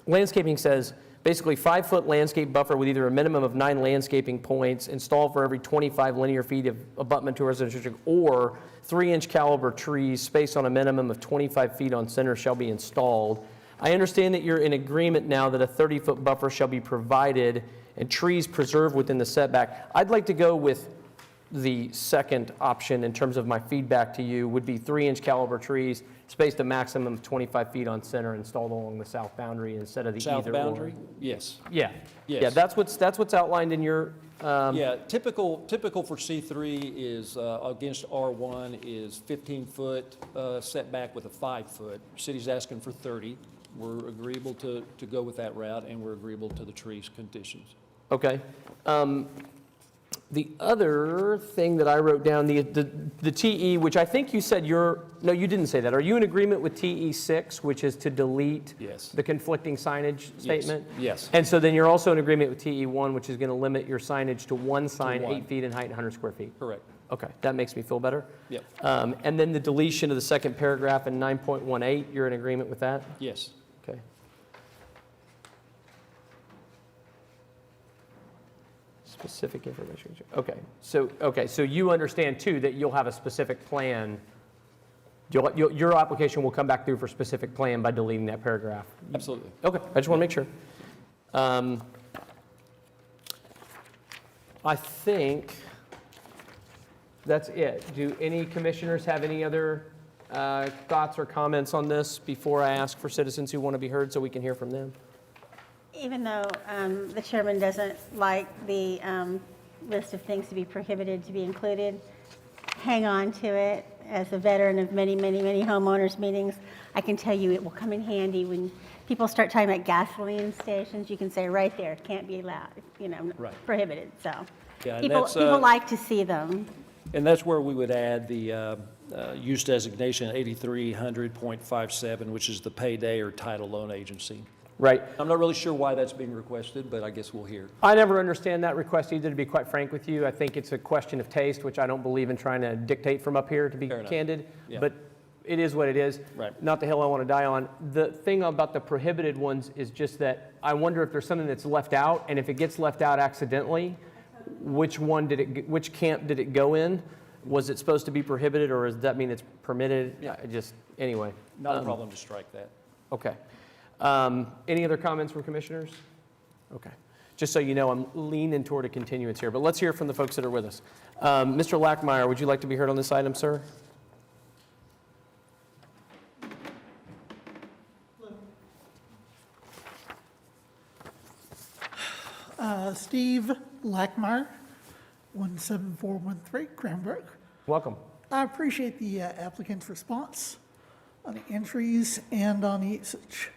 landscaping says, basically 5-foot landscape buffer with either a minimum of 9 landscaping points installed for every 25 linear feet of abutment to a residential district, or 3-inch caliber trees spaced on a minimum of 25 feet on center shall be installed. I understand that you're in agreement now that a 30-foot buffer shall be provided and trees preserved within the setback. I'd like to go with the second option in terms of my feedback to you would be 3-inch caliber trees spaced a maximum of 25 feet on center installed along the south boundary instead of the South either boundary? or. Yes. Yeah. Yes. Yeah, that's what's outlined in your. Yeah, typical for C3 is, against R1 is 15-foot setback with a 5-foot. City's asking for 30. We're agreeable to go with that route, and we're agreeable to the trees conditions. Okay. The other thing that I wrote down, the TE, which I think you said no, you didn't say that. Are you in agreement with TE6, which is to delete the conflicting signage statement? Yes. And so then you're also in agreement with TE1, which is going to limit your signage to one sign, 8 feet in height, and 100 square feet? Correct. Okay, that makes me feel better. Yep. And then the deletion of the second paragraph in 9.18, you're in agreement with that? Yes. Okay. Specific information. Okay, so you understand too that you'll have a specific plan. Your application will come back through for specific plan by deleting that paragraph. Absolutely. Okay, I just want to make sure. I think that's it. Do any commissioners have any other thoughts or comments on this before I ask for citizens who want to be heard so we can hear from them? Even though the chairman doesn't like the list of things to be prohibited to be included, hang on to it. As a veteran of many, many, many homeowners meetings, I can tell you it will come in handy when people start talking about gasoline stations. You can say right there, can't be allowed, prohibited. So Yeah, people like to see them. And that's where we would add the use designation 8300.57, which is the payday or title loan agency. Right. I'm not really sure why that's being requested, but I guess we'll hear. I never understand that request either, to be quite frank with you. I think it's a question of taste, which I don't believe in trying to dictate from up here, to be candid. Yeah. But it is what it is. Right. Not the hill I want to die on. The thing about the prohibited ones is just that I wonder if there's something that's left out, and if it gets left out accidentally, which camp did it go in? Was it supposed to be prohibited, or does that mean it's permitted? Yeah. Anyway. Not a problem to strike that. Okay. Any other comments from commissioners? Okay. Just so you know, I'm leaning toward a continuance here, but let's hear from the folks that are with us. Mr. Lackmeyer, would you like to be heard on this item, sir? Steve Lackmeyer, 17413 Cranbrook. Welcome. I appreciate the applicant's response on the entries and on the usage.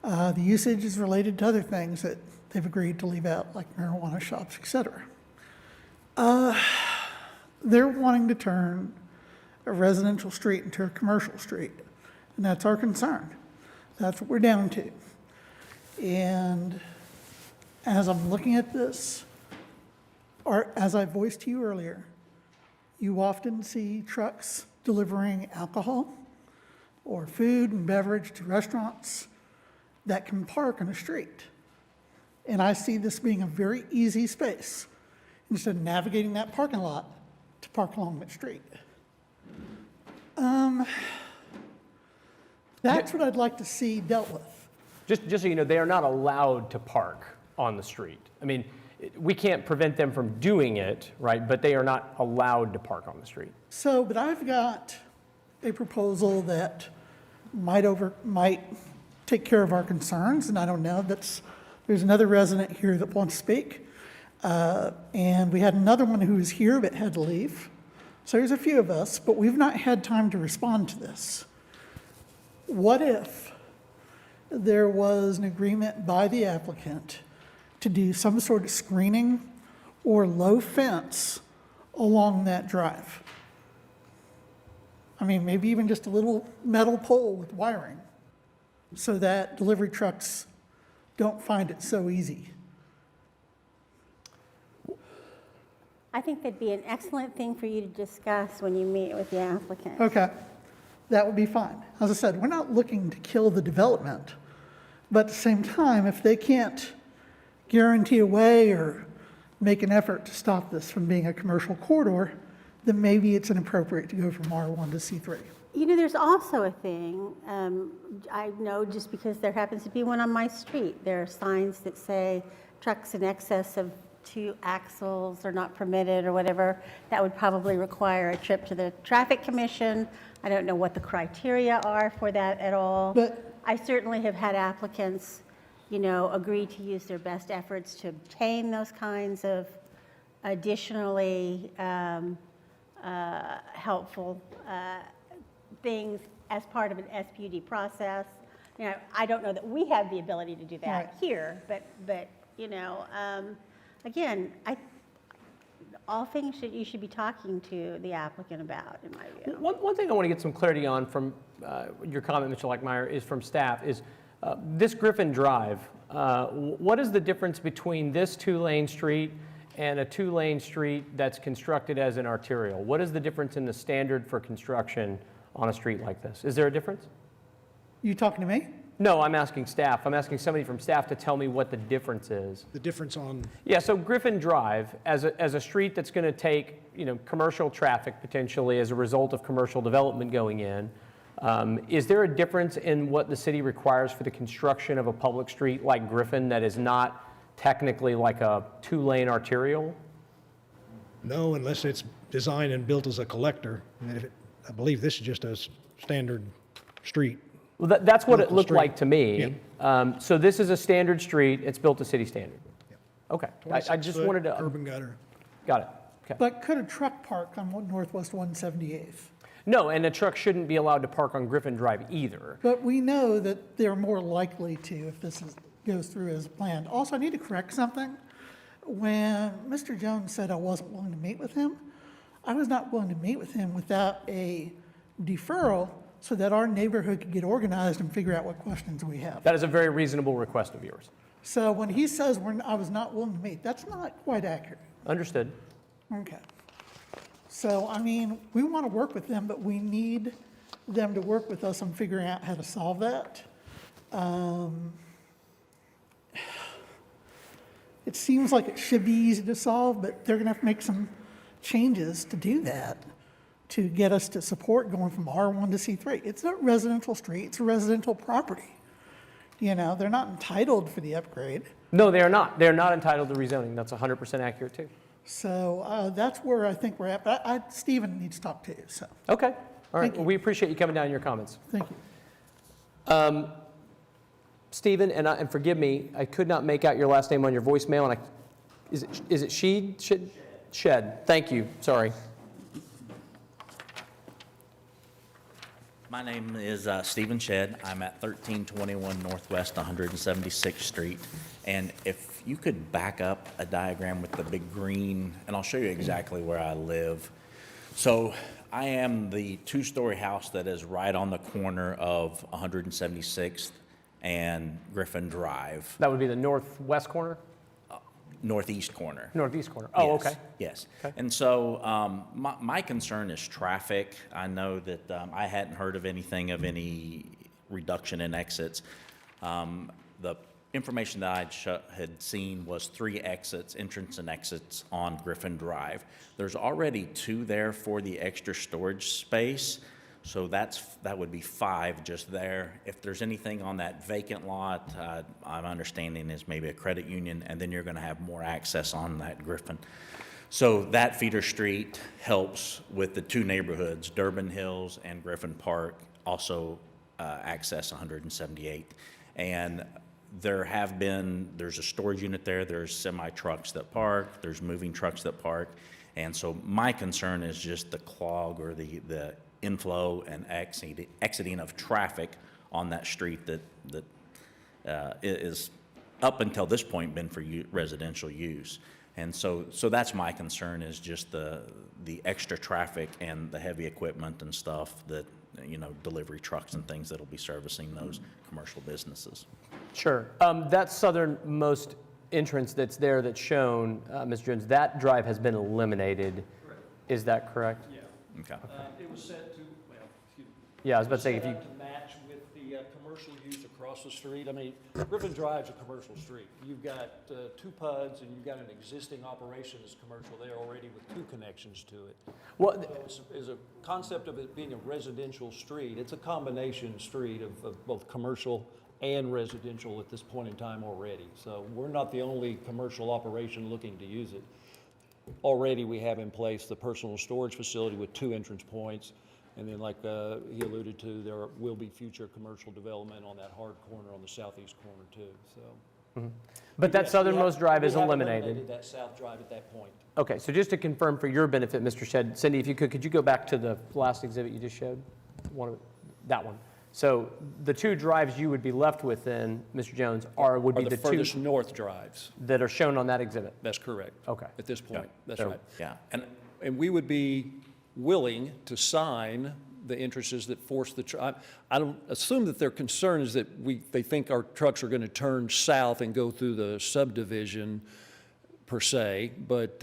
The usage is related to other things that they've agreed to leave out, like marijuana shops, etc. They're wanting to turn a residential street into a commercial street, and that's our concern. That's what we're down to. And as I'm looking at this, or as I voiced to you earlier, you often see trucks delivering alcohol or food and beverage to restaurants that can park on a street. And I see this being a very easy space, instead of navigating that parking lot to park along that street. That's what I'd like to see dealt with. Just so you know, they are not allowed to park on the street. I mean, we can't prevent them from doing it, right? But they are not allowed to park on the street. So, but I've got a proposal that might take care of our concerns, and I don't know, there's another resident here that wants to speak. And we had another one who was here but had to leave. So there's a few of us, but we've not had time to respond to this. What if there was an agreement by the applicant to do some sort of screening or low fence along that drive? I mean, maybe even just a little metal pole with wiring so that delivery trucks don't find it so easy. I think that'd be an excellent thing for you to discuss when you meet with the applicant. Okay, that would be fine. As I said, we're not looking to kill the development, but at the same time, if they can't guarantee a way or make an effort to stop this from being a commercial corridor, then maybe it's inappropriate to go from R1 to C3. You know, there's also a thing, I know just because there happens to be one on my street. There are signs that say trucks in excess of 2 axles are not permitted or whatever. That would probably require a trip to the Traffic Commission. I don't know what the criteria are for that at all. But I certainly have had applicants, you know, agree to use their best efforts to obtain those kinds of additionally helpful things as part of an SPUD process. You know, I don't know that we have the ability to do that Right. here, but you know, again, all things you should be talking to the applicant about, in my view. One thing I want to get some clarity on from your comment, Mr. Lackmeyer, is from staff, is this Griffin Drive, what is the difference between this 2-lane street and a 2-lane street that's constructed as an arterial? What is the difference in the standard for construction on a street like this? Is there a difference? You talking to me? No, I'm asking staff. I'm asking somebody from staff to tell me what the difference is. The difference on, Yeah, so Griffin Drive, as a street that's going to take, you know, commercial traffic potentially as a result of commercial development going in, is there a difference in what the city requires for the construction of a public street like Griffin that is not technically like a 2-lane arterial? no, unless it's designed and built as a collector. And I believe this is just a standard street. Well, that's what it Local looked street. like to me. So this is a standard street. It's built to city standard. Okay. I just 26-foot wanted to. Curb and gutter. Got it. Okay. But could a truck park on Northwest 178th? No, and a truck shouldn't be allowed to park on Griffin Drive either. But we know that they're more likely to if this goes through as planned. Also, I need to correct something. When Mr. Jones said I wasn't willing to meet with him, I was not willing to meet with him without a deferral so that our neighborhood could get organized and figure out what questions we have. That is a very reasonable request of yours. So when he says I was not willing to meet, that's not quite accurate. Understood. Okay. So, I mean, we want to work with them, but we need them to work with us on figuring out how to solve that. It seems like it should be easy to solve, but they're going to have to make some changes to do that, to get us to support going from R1 to C3. It's a residential street, it's a residential property. they're not entitled for the upgrade. No, they are not. They're not entitled to rezoning. That's 100% accurate, too. So that's where I think we're at. But Stephen needs to talk to you, so, Okay. All right. Thank you. Well, we appreciate you coming down and your comments. thank you. Stephen, and forgive me, I could not make out your last name on your voicemail. And is it Shed? Shed. Thank you. Sorry. My name is Stephen Shedd. I'm at 1321 Northwest 176th Street. And if you could back up a diagram with the big green, and I'll show you exactly where I live. So I am the two-story house that is right on the corner of 176th and Griffin Drive. That would be the northwest corner? Northeast corner. Northeast corner. Oh, Yes, okay. Yes. Okay. And so my concern is traffic. I know that I hadn't heard of anything of any reduction in exits. The information that I had seen was 3 exits, entrance and exits on Griffin Drive. There's already 2 there for the extra storage space. So that would be 5 just there. If there's anything on that vacant lot, I'm understanding is maybe a credit union, and then you're going to have more access on that Griffin. So that feeder street helps with the 2 neighborhoods, Durbin Hills and Griffin Park, also access 178th. And there's a storage unit there, there's semi-trucks that park, there's moving trucks that park. And so my concern is just the clog or the inflow and exiting of traffic on that street that is up until this point been for residential use. And so that's my concern, is just the extra traffic and the heavy equipment and stuff that, delivery trucks and things that'll be servicing those commercial businesses. Sure. That southernmost entrance that's there that's shown, Mr. Jones, that drive has been eliminated. Correct. Is that correct? Yeah. Okay. It was set to, excuse me. Yeah, I was about to say, if you, Set up to match with the commercial use across the street. I mean, Griffin Drive's a commercial street. You've got 2 PUDs, and you've got an existing operation that's commercial there already with 2 connections to it. well, As a concept of it being a residential street, it's a combination street of both commercial and residential at this point in time already. So we're not the only commercial operation looking to use it. Already we have in place the personal storage facility with 2 entrance points. And then like he alluded to, there will be future commercial development on that hard corner on the southeast corner too, so. but that Yes, southernmost drive is we have eliminated. that south drive at that point. Okay, so just to confirm for your benefit, Mr. Shedd, Cindy, if you could you go back to the last exhibit you just showed? That one. So the 2 drives you would be left with then, Mr. Jones, would be the 2 furthest north drives. that are shown on that exhibit? That's correct. Okay. At this point, that's So- right. Yeah. And we would be willing to sign the entrances that force the, I don't assume that their concern is that they think our trucks are going to turn south and go through the subdivision per se, but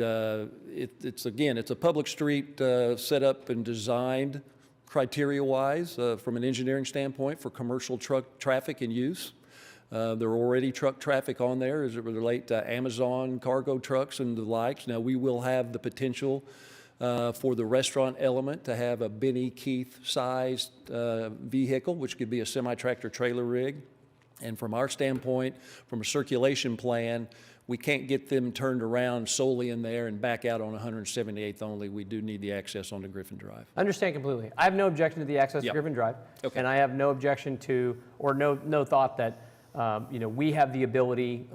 it's a public street set up and designed criteria-wise from an engineering standpoint for commercial truck traffic and use. There are already truck traffic on there as it relates to Amazon cargo trucks and the likes. Now, we will have the potential for the restaurant element to have a Benny Keith-sized vehicle, which could be a semi-tractor trailer rig. And from our standpoint, from a circulation plan, we can't get them turned around solely in there and back out on 178th only. We do need the access onto Griffin Drive. I understand completely. I have no objection to the access to Yep. Griffin Drive. Okay. And I have no objection to, or no thought that, we have the ability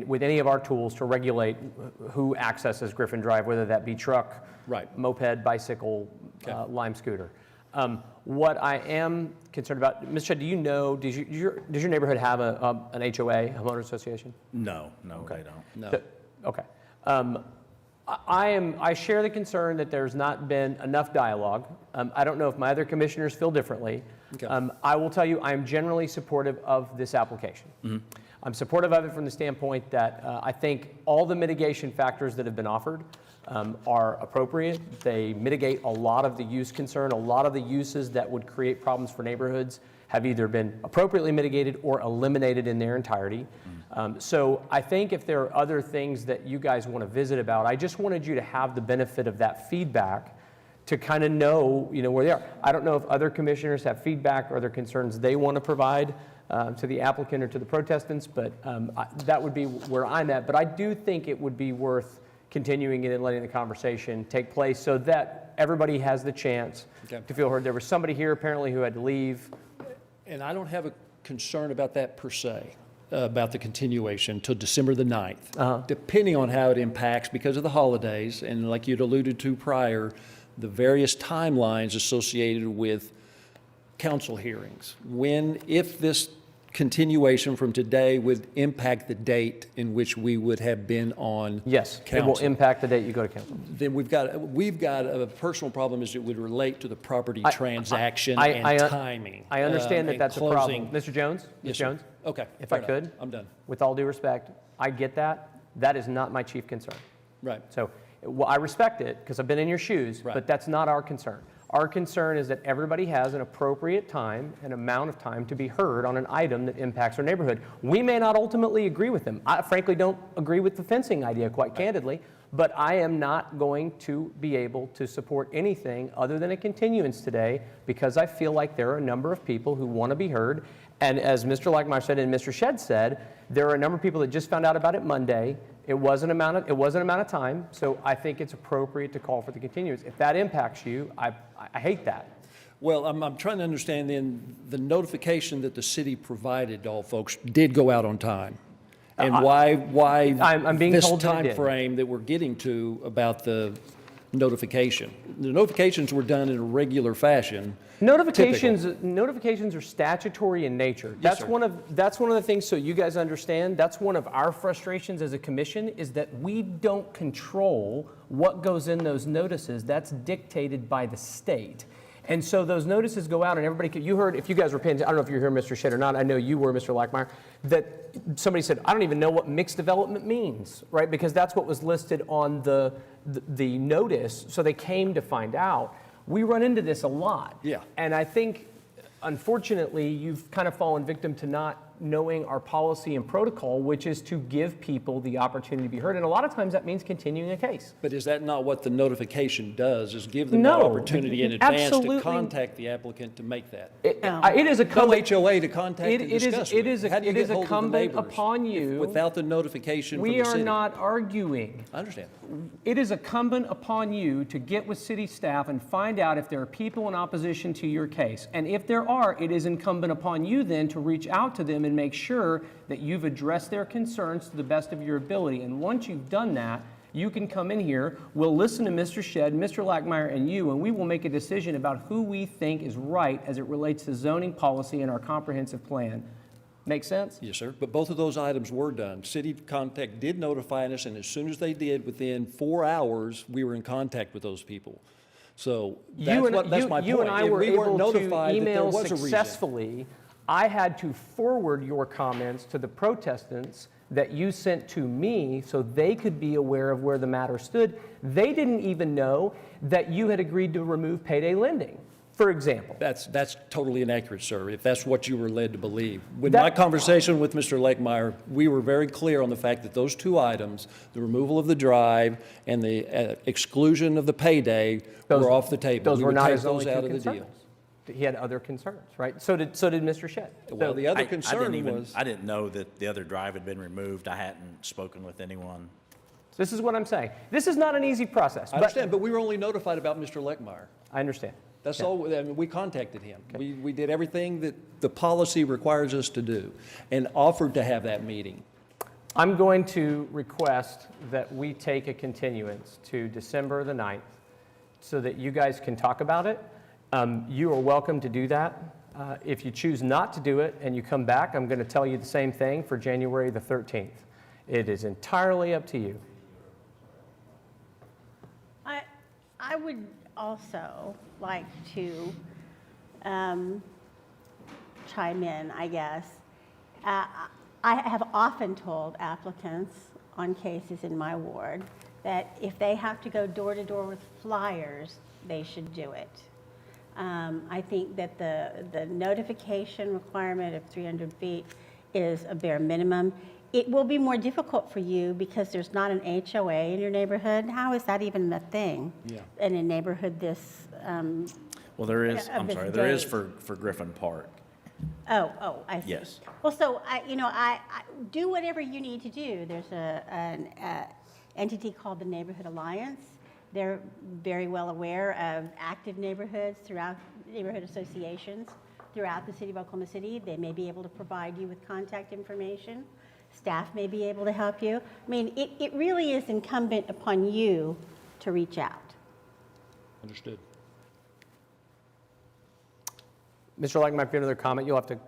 with any of our tools to regulate who accesses Griffin Drive, whether that be truck, Right. moped, bicycle, Okay. Lime scooter. What I am concerned about, Ms. Shedd, do you know, does your neighborhood have an HOA, homeowner association? No, they don't. No. Okay. I share the concern that there's not been enough dialogue. I don't know if my other commissioners feel differently. Okay. I will tell you, I am generally supportive of this application. I'm supportive of it from the standpoint that I think all the mitigation factors that have been offered are appropriate. They mitigate a lot of the use concern. A lot of the uses that would create problems for neighborhoods have either been appropriately mitigated or eliminated in their entirety. So I think if there are other things that you guys want to visit about, I just wanted you to have the benefit of that feedback to kind of know, where they are. I don't know if other commissioners have feedback or other concerns they want to provide. to the applicant or to the protestants, but that would be where I'm at. But I do think it would be worth continuing it and letting the conversation take place so that everybody has the chance to feel heard. There was somebody here apparently who had to leave. And I don't have a concern about that per se, about the continuation till December the 9th. Depending on how it impacts because of the holidays, and like you'd alluded to prior, the various timelines associated with council hearings. If this continuation from today would impact the date in which we would have been on Yes, council. it will impact the date you go to council. Then we've got a personal problem is it would relate to the property transaction and timing. I understand that and that's closing. a problem. Mr. Jones? Yes, Mr. sir. Jones? Okay. If I fair could? enough. I'm done. With all due respect, I get that. That is not my chief concern. Right. So well, I respect it because I've been in your shoes, but that's not our concern. Our concern is that everybody has an appropriate time and amount of time to be heard on an item that impacts our neighborhood. We may not ultimately agree with them. I frankly don't agree with the fencing idea, quite candidly, but I am not going to be able to support anything other than a continuance today because I feel like there are a number of people who want to be heard. And as Mr. Lackmeyer said and Mr. Shedd said, there are a number of people that just found out about it Monday. It was an amount of time, so I think it's appropriate to call for the continuance. If that impacts you, I hate that. Well, I'm trying to understand then the notification that the city provided to all folks did go out on time. And why I'm being this told that it time did. frame that we're getting to about the notification. The notifications were done in a regular fashion. Notifications are statutory in nature. Yes, That's sir. one of the things, so you guys understand, that's one of our frustrations as a commission is that we don't control what goes in those notices. That's dictated by the state. And so those notices go out and everybody, you heard, if you guys were paying, I don't know if you're here, Mr. Shedd, or not, I know you were, Mr. Lackmeyer, that somebody said, I don't even know what mixed development means, right? Because that's what was listed on the notice, so they came to find out. We run into this a lot. Yeah. And I think, unfortunately, you've kind of fallen victim to not knowing our policy and protocol, which is to give people the opportunity to be heard. And a lot of times that means continuing a case. But is that not what the notification does, is give them the No, opportunity in advance absolutely. to contact the applicant to make that? It is a No HOA to contact and discuss it with. is How do you it get is hold of the incumbent neighbors upon you. without the notification from We the are city? not arguing. I understand. It is incumbent upon you to get with city staff and find out if there are people in opposition to your case. And if there are, it is incumbent upon you then to reach out to them and make sure that you've addressed their concerns to the best of your ability. And once you've done that, you can come in here, we'll listen to Mr. Shedd, Mr. Lackmeyer, and you, and we will make a decision about who we think is right as it relates to zoning policy and our comprehensive plan. Make sense? Yes, sir. But both of those items were done. City contact did notify us, and as soon as they did, within 4 hours, we were in contact with those people. So that's my point. You and I If were we weren't able to notified that there email was a reason. successfully. I had to forward your comments to the protestants that you sent to me so they could be aware of where the matter stood. They didn't even know that you had agreed to remove payday lending, for example. That's totally inaccurate, sir, if that's what you were led to believe. With my conversation with Mr. Lackmeyer, we were very clear on the fact that those two items, the removal of the drive and the exclusion of the payday, were off the table. Those We were would not take his those only out two of the concerns. deal. He had other concerns, right? So did Mr. Shedd. Well, the other I concern didn't know that the other drive had been removed. I hadn't spoken with anyone. This is what I'm saying. This is not an easy process. I understand, but we were only notified about Mr. Lackmeyer. I understand. That's all, I mean, we contacted him. We did everything that the policy requires us to do and offered to have that meeting. I'm going to request that we take a continuance to December the 9th so that you guys can talk about it. You are welcome to do that. If you choose not to do it and you come back, I'm going to tell you the same thing for January the 13th. It is entirely up to you. I would also like to chime in, I guess. I have often told applicants on cases in my ward that if they have to go door to door with flyers, they should do it. I think that the notification requirement of 300 feet is a bare minimum. It will be more difficult for you because there's not an HOA in your neighborhood. How is that even a thing in a neighborhood this Well, there is, of this there is date? for Griffin Park. I see. Yes. Well, so I do whatever you need to do. There's an entity called the Neighborhood Alliance. They're very well aware of active neighborhoods throughout neighborhood associations throughout the city of Oklahoma City. They may be able to provide you with contact information. Staff may be able to help you. I mean, it really is incumbent upon you to reach out. Understood. Mr. Lackmeyer, if you have another comment, you'll have to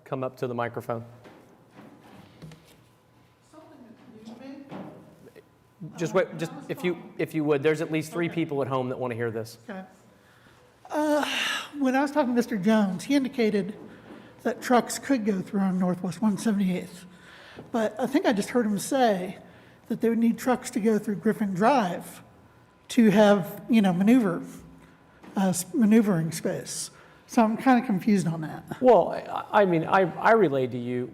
come up to the microphone. Just wait, just if you would, there's at least 3 people at home that want to hear this. Okay. When I was talking to Mr. Jones, he indicated that trucks could go through on Northwest 178th. But I think I just heard him say that they would need trucks to go through Griffin Drive to have, maneuvering space. So I'm kind of confused on that. Well, I mean, I relayed to you,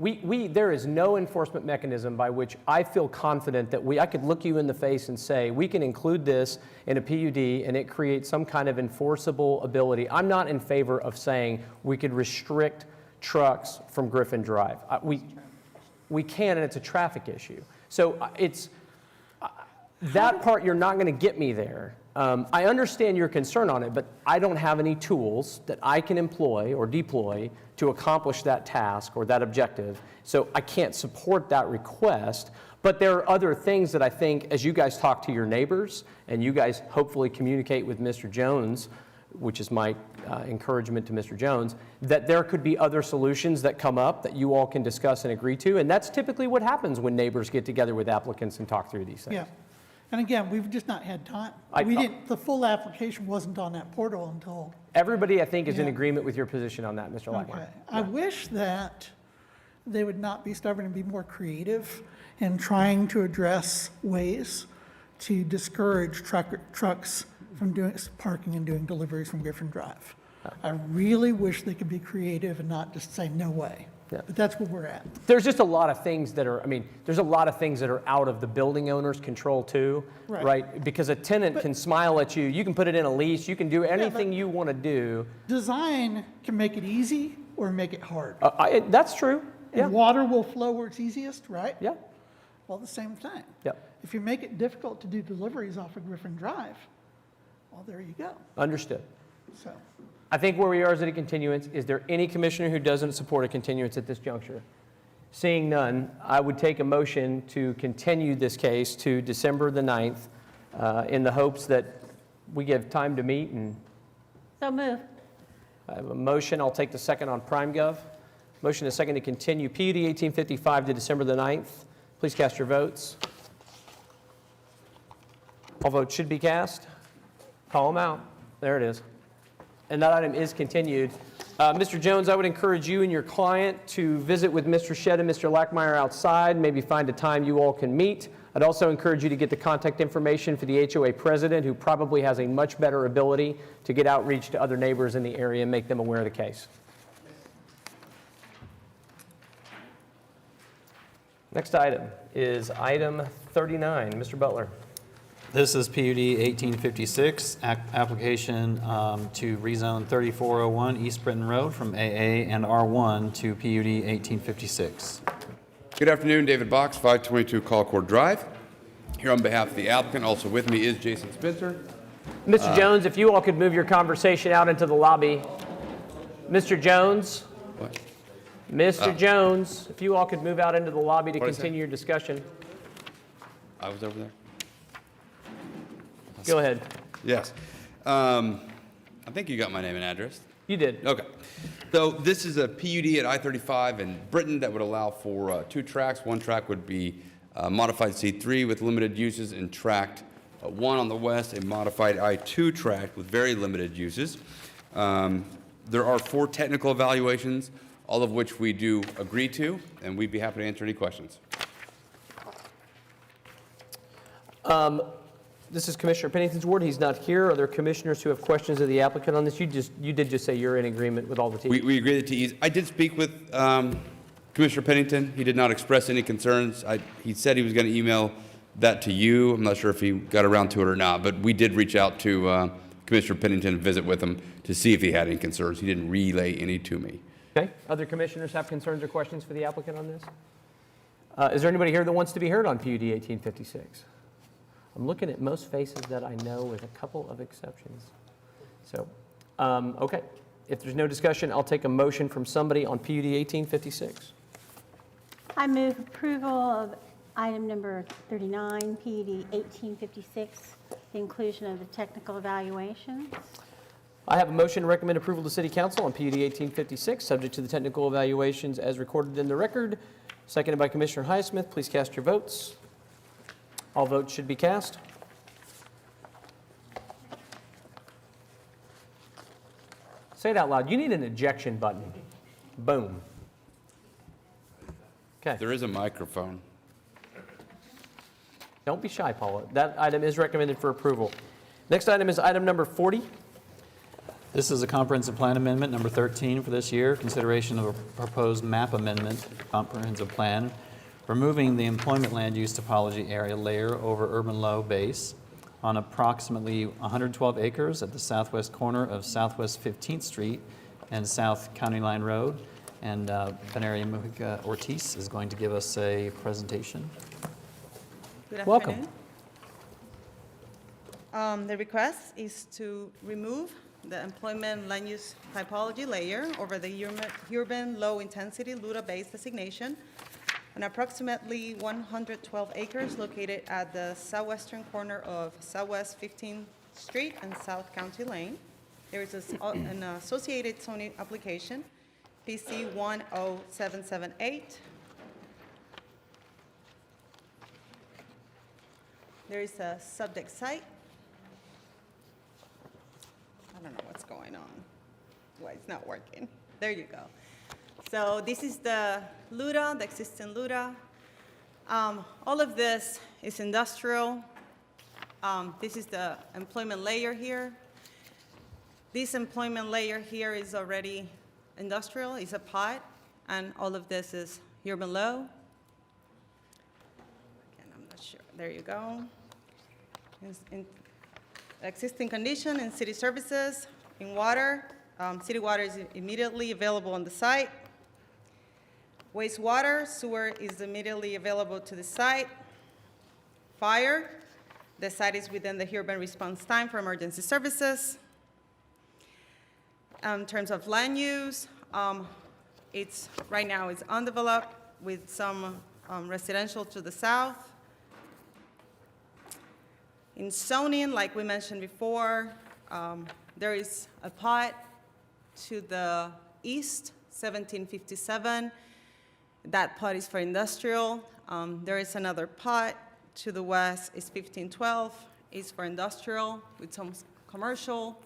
there is no enforcement mechanism by which I feel confident that I could look you in the face and say, we can include this in a PUD and it creates some kind of enforceable ability. I'm not in favor of saying we could restrict trucks from Griffin Drive. We can, and it's a traffic issue. So that part, you're not going to get me there. I understand your concern on it, but I don't have any tools that I can employ or deploy to accomplish that task or that objective. So I can't support that request. But there are other things that I think, as you guys talk to your neighbors and you guys hopefully communicate with Mr. Jones, which is my encouragement to Mr. Jones, that there could be other solutions that come up that you all can discuss and agree to. And that's typically what happens when neighbors get together with applicants and talk through these things. Yeah. And again, we've just not had time. The full application wasn't on that portal until. Everybody, I think, is in agreement with your position on that, Mr. Lackmeyer. Okay. I wish that they would not be stubborn and be more creative in trying to address ways to discourage trucks from parking and doing deliveries from Griffin Drive. I really wish they could be creative and not just say, no way. Yeah. But that's where we're at. There's just a lot of things that are, there's a lot of things that are out of the building owner's control too, right? Because a tenant can smile at you, you can put it in a lease, you can do anything you want to do. Design can make it easy or make it hard. That's true. And water will flow where it's easiest, right? Yeah. Well, the same thing. Yep. If you make it difficult to do deliveries off of Griffin Drive, well, there you go. Understood. So. I think where we are is at a continuance. Is there any commissioner who doesn't support a continuance at this juncture? Seeing none, I would take a motion to continue this case to December the 9th in the hopes that we give time to meet. And So move. I have a motion. I'll take the second on PrimeGov. Motion is second to continue PUD 1855 to December the 9th. Please cast your votes. All votes should be cast. Call them out. There it is. And that item is continued. Mr. Jones, I would encourage you and your client to visit with Mr. Shedd and Mr. Lackmeyer outside, maybe find a time you all can meet. I'd also encourage you to get the contact information for the HOA president, who probably has a much better ability to get outreach to other neighbors in the area and make them aware of the case. Next item is item 39. Mr. Butler. This is PUD 1856, application to rezone 3401 East Britton Road from AA and R1 to PUD 1856. Good afternoon, David Box, 522 Colcord Drive. Here on behalf of the applicant, also with me is Jason Spencer. Mr. Jones, if you all could move your conversation out into the lobby. Mr. Jones? What? Mr. Jones, if you all could move out into the lobby to What'd I say? continue your discussion. I was over there. Go ahead. Yes. I think you got my name and address. You did. Okay. So this is a PUD at I-35 in Britain that would allow for 2 tracks. One track would be modified C3 with limited uses, and tract 1 on the west, a modified I-2 tract with very limited uses. There are 4 technical evaluations, all of which we do agree to, and we'd be happy to answer any questions. This is Commissioner Pennington's ward. He's not here. Are there commissioners who have questions of the applicant on this? You did just say you're in agreement with all the TEs. We agree with the TEs. I did speak with Commissioner Pennington. He did not express any concerns. He said he was going to email that to you. I'm not sure if he got around to it or not, but we did reach out to Commissioner Pennington and visit with him to see if he had any concerns. He didn't relay any to me. Okay, other commissioners have concerns or questions for the applicant on this? Is there anybody here that wants to be heard on PUD 1856? I'm looking at most faces that I know with a couple of exceptions. So, okay, if there's no discussion, I'll take a motion from somebody on PUD 1856. I move approval of item number 39, PUD 1856, the inclusion of the technical evaluations. I have a motion to recommend approval to City Council on PUD 1856, subject to the technical evaluations as recorded in the record. Seconded by Commissioner Highsmith. Please cast your votes. All votes should be cast. Say it out loud. You need an ejection button. Boom. Okay. There is a microphone. Don't be shy, Paula. That item is recommended for approval. Next item is item number 40. This is a comprehensive plan amendment, number 13 for this year, consideration of a proposed map amendment, comprehensive plan, removing the employment land use topology area layer over urban low base on approximately 112 acres at the southwest corner of Southwest 15th Street and South County Line Road. And Veneria Mujica Ortiz is going to give us a presentation. Good Welcome. afternoon. The request is to remove the employment land use typology layer over the urban low-intensity LUDA-based designation on approximately 112 acres located at the southwestern corner of Southwest 15th Street and South County Lane. There is an associated zoning application, PC 10778. There is a subject site. I don't know what's going on. Why it's not working. There you go. So this is the LUDA, the existing LUDA. All of this is industrial. This is the employment layer here. This employment layer here is already industrial, it's a PUD, and all of this is urban low. Again, I'm not sure. There you go. It's in existing condition in city services, in water. City water is immediately available on the site. Wastewater, sewer is immediately available to the site. Fire, the site is within the urban response time for emergency services. In terms of land use, right now it's undeveloped with some residential to the south. In zoning, like we mentioned before, there is a PUD to the east, 1757. That PUD is for industrial. There is another PUD to the west, it's 1512, it's for industrial with some commercial.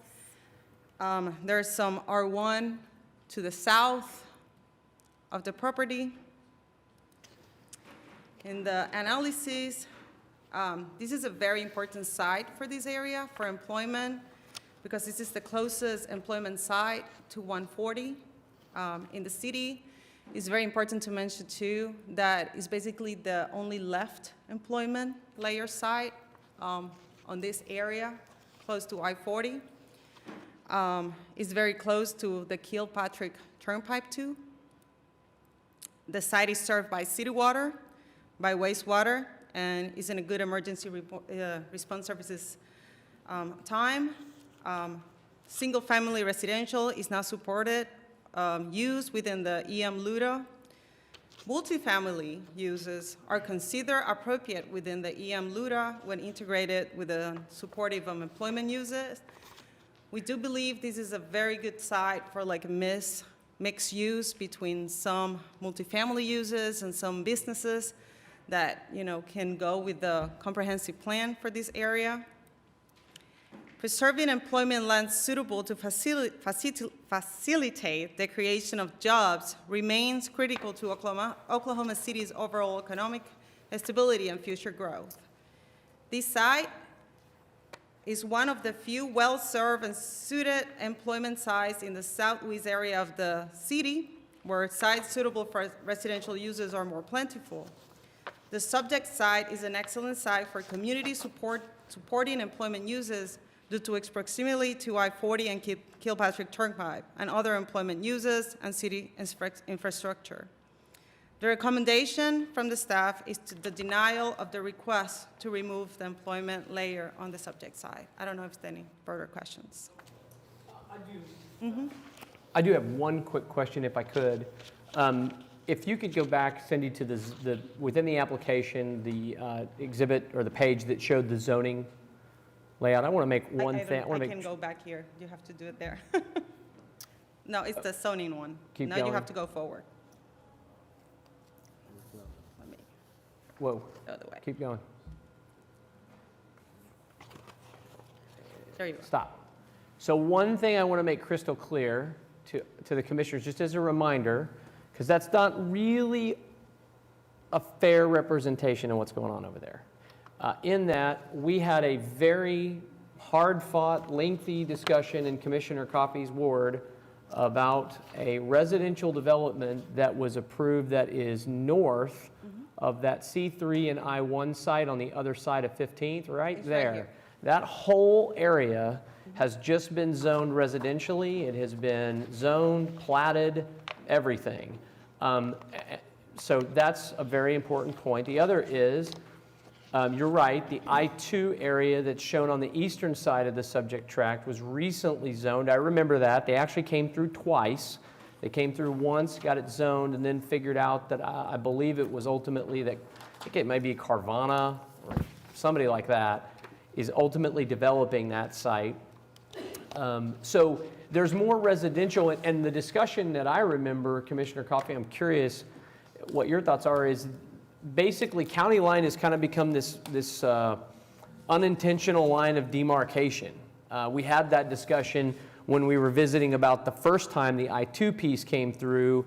There's some R1 to the south of the property. In the analysis, this is a very important site for this area for employment because this is the closest employment site to 140 in the city. It's very important to mention too that it's basically the only left employment layer site on this area, close to I-40. It's very close to the Kilpatrick Turnpike too. The site is served by city water, by wastewater, and is in a good emergency response services time. Single-family residential is now supported use within the EM LUDA. Multifamily uses are considered appropriate within the EM LUDA when integrated with the supportive employment uses. We do believe this is a very good site for like a mixed use between some multifamily uses and some businesses that can go with the comprehensive plan for this area. Preserving employment land suitable to facilitate the creation of jobs remains critical to Oklahoma City's overall economic stability and future growth. This site is one of the few well-served and suited employment sites in the southwest area of the city, where sites suitable for residential uses are more plentiful. The subject site is an excellent site for community supporting employment uses due to its proximity to I-40 and Kilpatrick Turnpike and other employment uses and city infrastructure. The recommendation from the staff is the denial of the request to remove the employment layer on the subject side. I don't know if there's any further questions. I do have one quick question, if I could. If you could go back, Cindy, to within the application, the exhibit or the page that showed the zoning layout. I want to make one thing. I can go back here. You have to do it there. No, it's the zoning one. Keep now going. You have to go forward. Let me Whoa. the other way. Keep going. There you go. Stop. So one thing I want to make crystal clear to the commissioners, just as a reminder, because that's not really a fair representation of what's going on over there. In that, we had a very hard-fought, lengthy discussion in Commissioner Coffey's ward about a residential development that was approved that is north of that C3 and I-1 site on the other side of 15th, right It's right there. here. That whole area has just been zoned residentially. It has been zoned, platted, everything. So that's a very important point. The other is, you're right, the I-2 area that's shown on the eastern side of the subject tract was recently zoned. I remember that. They actually came through twice. They came through once, got it zoned, and then figured out that I believe it was ultimately that, I think it may be Carvana or somebody like that, is ultimately developing that site. So there's more residential, and the discussion that I remember, Commissioner Coffey, I'm curious what your thoughts are, is basically county line has kind of become this unintentional line of demarcation. We had that discussion when we were visiting about the first time the I-2 piece came through,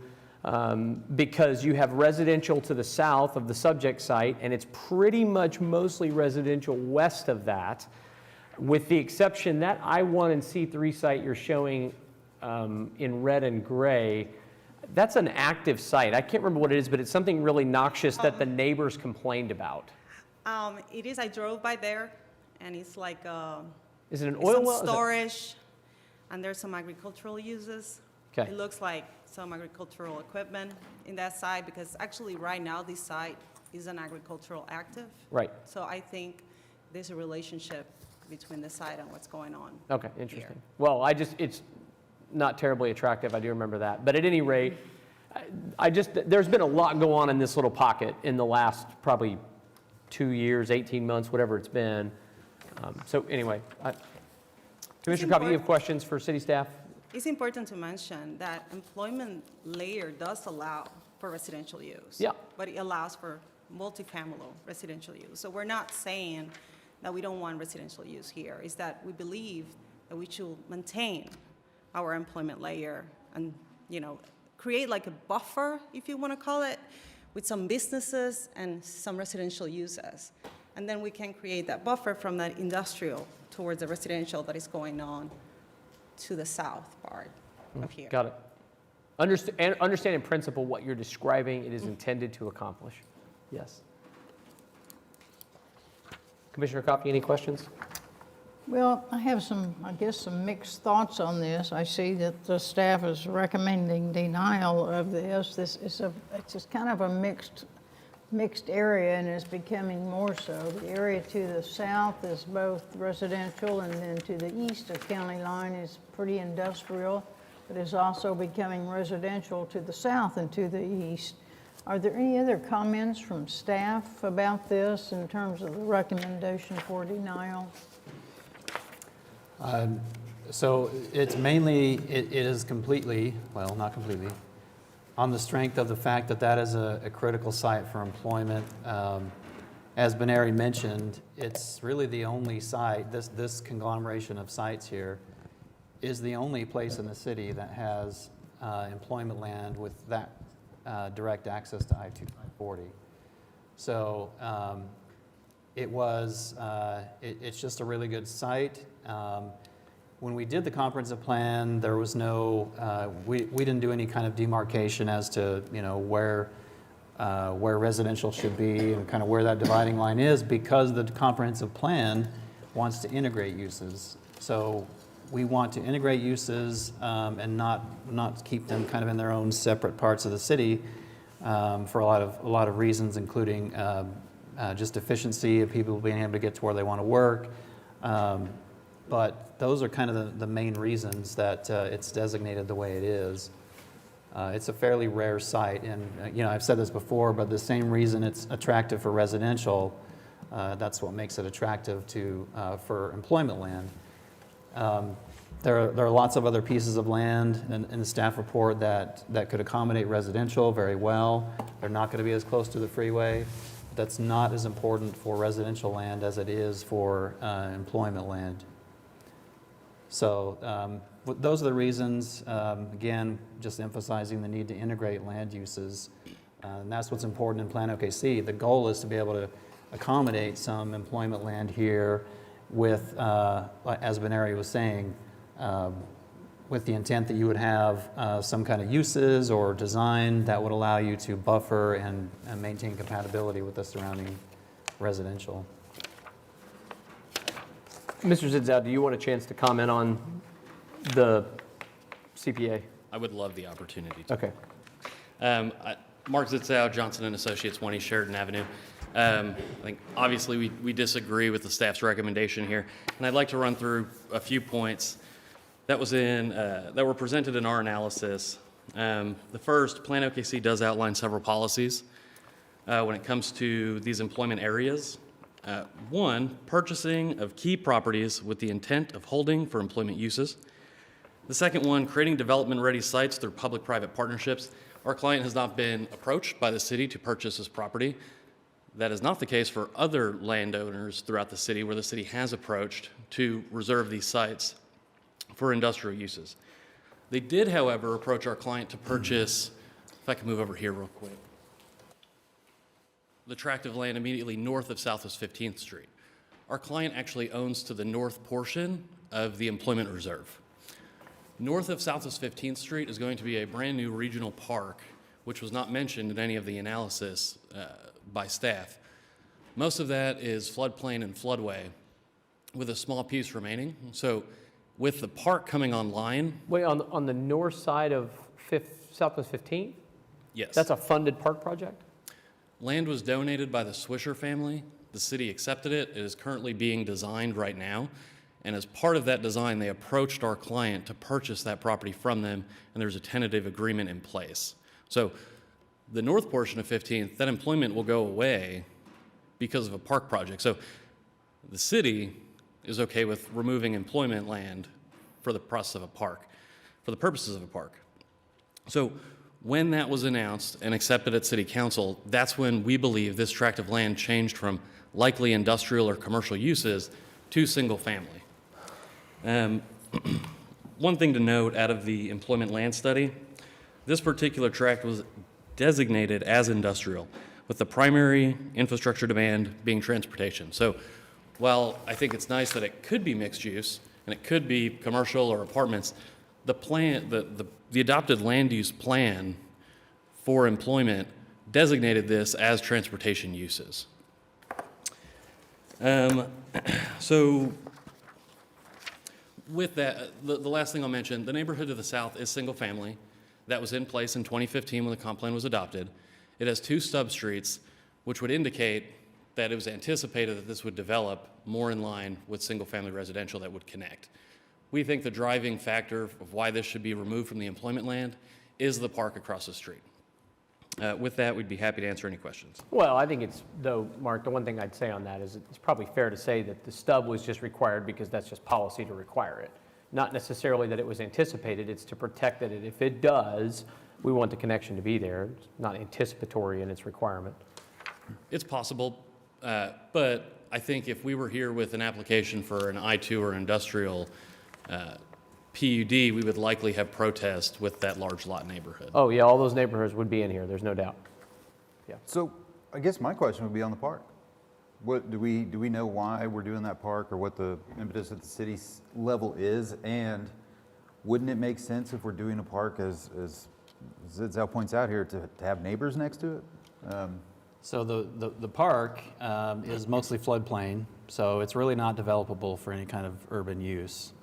because you have residential to the south of the subject site, and it's pretty much mostly residential west of that, with the exception that I-1 and C3 site you're showing in red and gray. That's an active site. I can't remember what it is, but it's something really noxious that the neighbors complained about. It is. I drove by there, and it's like Is it an it's oil some well? Is it- storage, and there's some agricultural uses. Okay. It looks like some agricultural equipment in that site, because actually right now this site is an agricultural active. Right. So I think there's a relationship between the site and what's going on. Okay, interesting. Well, it's not terribly attractive, I do remember that. But at any rate, there's been a lot go on in this little pocket in the last probably 2 years, 18 months, whatever it's been. So anyway, Commissioner Coffey, you have questions for city staff? It's important to mention that employment layer does allow for residential use. Yeah. But it allows for multifamily residential use. So we're not saying that we don't want residential use here. It's that we believe that we should maintain our employment layer and, create like a buffer, if you want to call it, with some businesses and some residential uses. And then we can create that buffer from that industrial towards the residential that is going on to the south part of here. Got it. Understand in principle what you're describing it is intended to accomplish. Yes. Commissioner Coffey, any questions? Well, I have some mixed thoughts on this. I see that the staff is recommending denial of this. It's just kind of a mixed area, and it's becoming more so. The area to the south is both residential, and then to the east of county line is pretty industrial, but is also becoming residential to the south and to the east. Are there any other comments from staff about this in terms of the recommendation for denial? So it's mainly, it is completely, well, not completely, on the strength of the fact that that is a critical site for employment. As Benary mentioned, it's really the only site, this conglomeration of sites here is the only place in the city that has employment land with that direct access to I-240. So it's just a really good site. When we did the comprehensive plan, there was no, we didn't do any kind of demarcation as to, where residential should be and kind of where that dividing line is, because the comprehensive plan wants to integrate uses. So we want to integrate uses and not keep them kind of in their own separate parts of the city for a lot of reasons, including just efficiency of people being able to get to where they want to work. But those are kind of the main reasons that it's designated the way it is. It's a fairly rare site, and I've said this before, but the same reason it's attractive for residential, that's what makes it attractive for employment land. There are lots of other pieces of land in the staff report that could accommodate residential very well. They're not going to be as close to the freeway. That's not as important for residential land as it is for employment land. So those are the reasons, again, just emphasizing the need to integrate land uses. And that's what's important in Plan OKC. The goal is to be able to accommodate some employment land here with, as Benary was saying, with the intent that you would have some kind of uses or design that would allow you to buffer and maintain compatibility with the surrounding residential. Mr. Zidzow, do you want a chance to comment on the CPA? I would love the opportunity to. Okay. Mark Zitzow, Johnson & Associates, 1 East Sheridan Avenue. I think obviously we disagree with the staff's recommendation here, and I'd like to run through a few points that were presented in our analysis. The first, Plan OKC does outline several policies when it comes to these employment areas. One, purchasing of key properties with the intent of holding for employment uses. The second one, creating development-ready sites through public-private partnerships. Our client has not been approached by the city to purchase this property. That is not the case for other landowners throughout the city where the city has approached to reserve these sites for industrial uses. They did, however, approach our client to purchase, if I can move over here real quick, the tract of land immediately north of Southwest 15th Street. Our client actually owns to the north portion of the employment reserve. North of Southwest 15th Street is going to be a brand new regional park, which was not mentioned in any of the analysis by staff. Most of that is floodplain and floodway with a small piece remaining. So with the park coming online. Wait, on the north side of Southwest 15th? Yes. That's a funded park project? Land was donated by the Swisher family. The city accepted it. It is currently being designed right now. And as part of that design, they approached our client to purchase that property from them, and there's a tentative agreement in place. So the north portion of 15th, that employment will go away because of a park project. So the city is okay with removing employment land for the process of a park, for the purposes of a park. So when that was announced and accepted at City Council, that's when we believe this tract of land changed from likely industrial or commercial uses to single family. One thing to note out of the employment land study, this particular tract was designated as industrial, with the primary infrastructure demand being transportation. So while I think it's nice that it could be mixed use and it could be commercial or apartments, the adopted land use plan for employment designated this as transportation uses. So with that, the last thing I'll mention, the neighborhood to the south is single family. That was in place in 2015 when the comp plan was adopted. It has 2 stub streets, which would indicate that it was anticipated that this would develop more in line with single-family residential that would connect. We think the driving factor of why this should be removed from the employment land is the park across the street. With that, we'd be happy to answer any questions. Well, I think it's, though, Mark, the one thing I'd say on that is it's probably fair to say that the stub was just required because that's just policy to require it. Not necessarily that it was anticipated, it's to protect that if it does, we want the connection to be there. It's not anticipatory in its requirement. It's possible, but I think if we were here with an application for an I-2 or industrial PUD, we would likely have protest with that large lot neighborhood. Oh, yeah, all those neighborhoods would be in here, there's no doubt. Yeah. So I guess my question would be on the park. What do we know why we're doing that park or what the impetus at the city level is? And wouldn't it make sense if we're doing a park, as Zidzow points out here, to have neighbors next to it? So the park is mostly floodplain, So it's really not developable for any kind of urban use.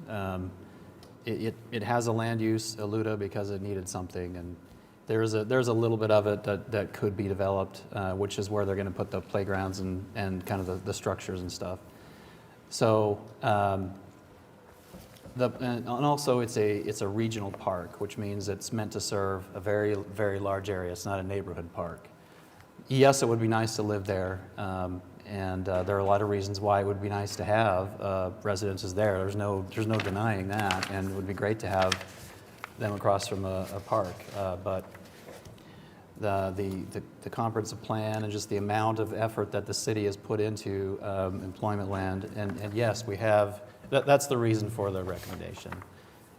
It has a land use, ELUDA, because it needed something, and there's a little bit of it that could be developed, which is where they're going to put the playgrounds and kind of the structures and stuff. So, and also it's a regional park, which means it's meant to serve a very, very large area. It's not a neighborhood park. Yes, it would be nice to live there, and there are a lot of reasons why it would be nice to have residences there. There's no denying that, and it would be great to have them across from a park. But the comprehensive plan and just the amount of effort that the city has put into employment land, and yes, we have, that's the reason for the recommendation.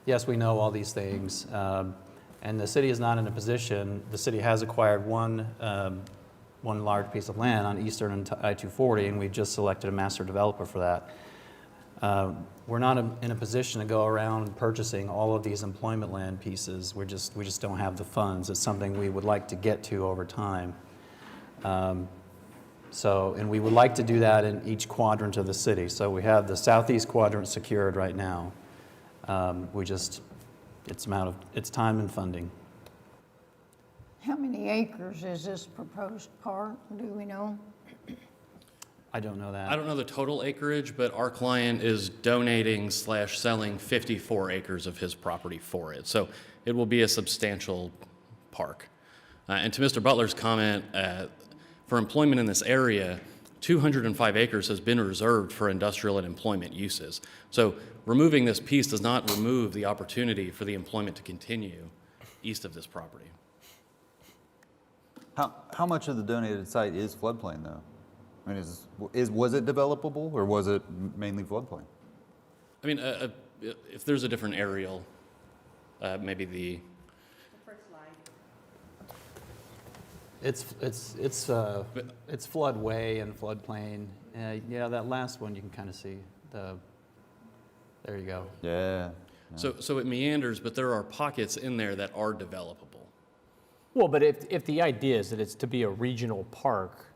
Yes, we know all these things, and the city is not in a position, the city has acquired one large piece of land on Eastern and I-240, and we've just selected a master developer for that. We're not in a position to go around purchasing all of these employment land pieces. We just don't have the funds. It's something we would like to get to over time. And we would like to do that in each quadrant of the city. So we have the southeast quadrant secured right now. It's time and funding. How many acres is this proposed park? Do we know? I don't know that. I don't know the total acreage, but our client is donating / selling 54 acres of his property for it. So it will be a substantial park. And to Mr. Butler's comment, for employment in this area, 205 acres has been reserved for industrial and employment uses. So removing this piece does not remove the opportunity for the employment to continue east of this property. How much of the donated site is floodplain, though? I mean, was it developable, or was it mainly floodplain? I mean, if there's a different aerial, maybe the first slide. It's floodway and floodplain. Yeah, that last one you can kind of see there you go. Yeah. So it meanders, but there are pockets in there that are developable. Well, but if the idea is that it's to be a regional park,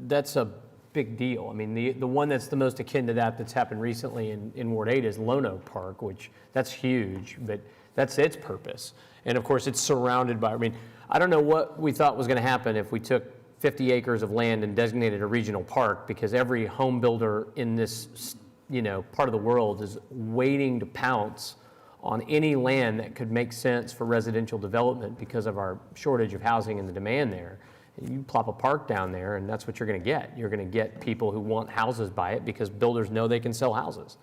that's a big deal. I mean, the one that's the most akin to that that's happened recently in Ward 8 is Lono Park, which that's huge, but that's its purpose. And of course, it's surrounded by, I mean, I don't know what we thought was going to happen if we took 50 acres of land and designated a regional park, because every home builder in this, part of the world is waiting to pounce on any land that could make sense for residential development because of our shortage of housing and the demand there. You plop a park down there, and that's what you're going to get. You're going to get people who want houses by it because builders know they can sell houses.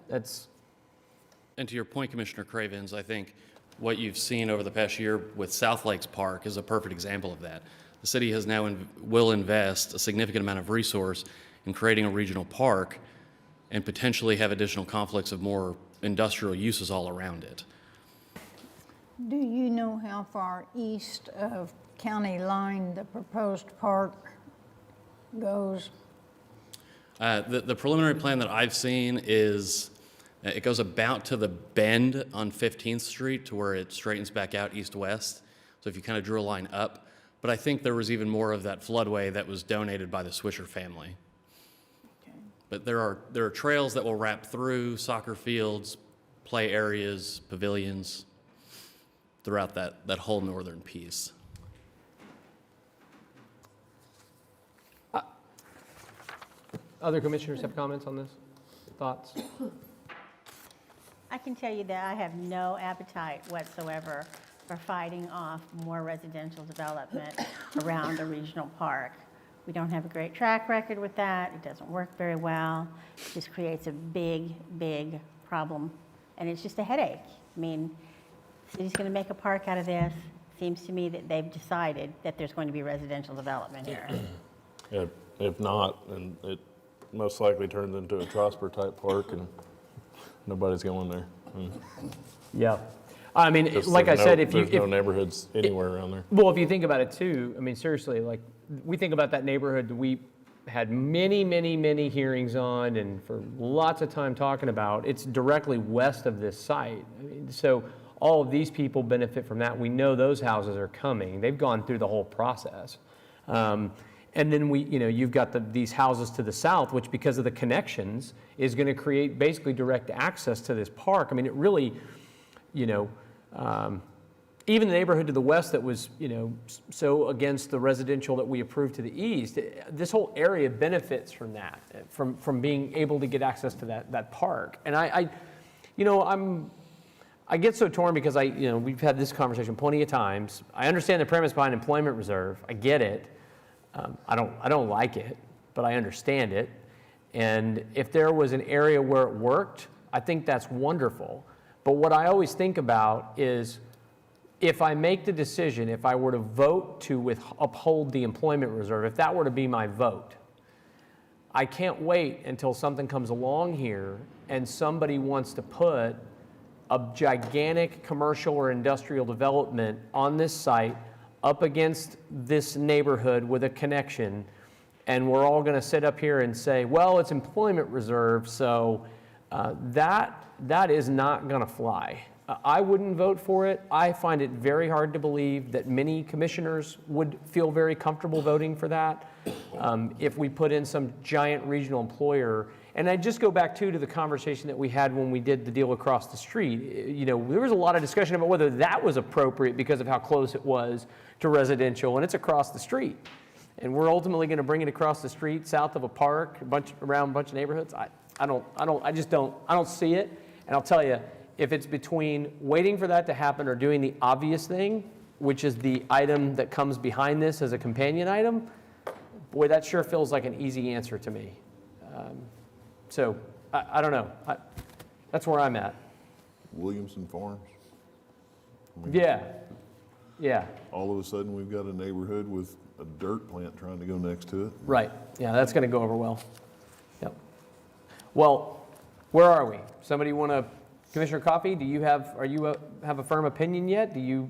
And to your point, Commissioner Cravens, I think what you've seen over the past year with South Lakes Park is a perfect example of that. The city has now will invest a significant amount of resource in creating a regional park and potentially have additional conflicts of more industrial uses all around it. Do you know how far east of county line the proposed park goes? The preliminary plan that I've seen is it goes about to the bend on 15th Street to where it straightens back out east-west. So if you kind of drew a line up, but I think there was even more of that floodway that was donated by the Swisher family. Okay. But there are trails that will wrap through soccer fields, play areas, pavilions throughout that whole northern piece. Other commissioners have comments on this? Thoughts? I can tell you that I have no appetite whatsoever for fighting off more residential development around a regional park. We don't have a great track record with that. It doesn't work very well. It just creates a big, big problem. And it's just a headache. I mean, the city's going to make a park out of this. Seems to me that they've decided that there's going to be residential development here. If not, then it most likely turns into a Trosper-type park, and nobody's going there. Yeah. I mean, There's no neighborhoods anywhere around there. Well, if you think about it too, I mean, seriously, like we think about that neighborhood that we had many, many, many hearings on and for lots of time talking about. It's directly west of this site. I mean, so all of these people benefit from that. We know those houses are coming. They've gone through the whole process. And then you've got these houses to the south, which because of the connections is going to create basically direct access to this park. I mean, it really, even the neighborhood to the west that was, so against the residential that we approved to the east, this whole area benefits from that, from being able to get access to that park. And I get so torn because we've had this conversation plenty of times. I understand the premise behind employment reserve. I get it. I don't like it, but I understand it. And if there was an area where it worked, I think that's wonderful. But what I always think about is if I make the decision, if I were to vote to uphold the employment reserve, if that were to be my vote, I can't wait until something comes along here and somebody wants to put a gigantic commercial or industrial development on this site up against this neighborhood with a connection, and we're all going to sit up here and say, well, it's employment reserve, so that is not going to fly. I wouldn't vote for it. I find it very hard to believe that many commissioners would feel very comfortable voting for that if we put in some giant regional employer. And I just go back to the conversation that we had when we did the deal across the street. There was a lot of discussion about whether that was appropriate because of how close it was to residential, and it's across the street. And we're ultimately going to bring it across the street, south of a park, around a bunch of neighborhoods. I don't see it. And I'll tell you, if it's between waiting for that to happen or doing the obvious thing, which is the item that comes behind this as a companion item, boy, that sure feels like an easy answer to me. So I don't know. That's where I'm at. Williamson Farms. Yeah. All of a sudden, we've got a neighborhood with a dirt plant trying to go next to it. Right. Yeah, that's going to go over well. Yep. Well, where are we? Somebody want to, Commissioner Coffey, have a firm opinion yet? Do you?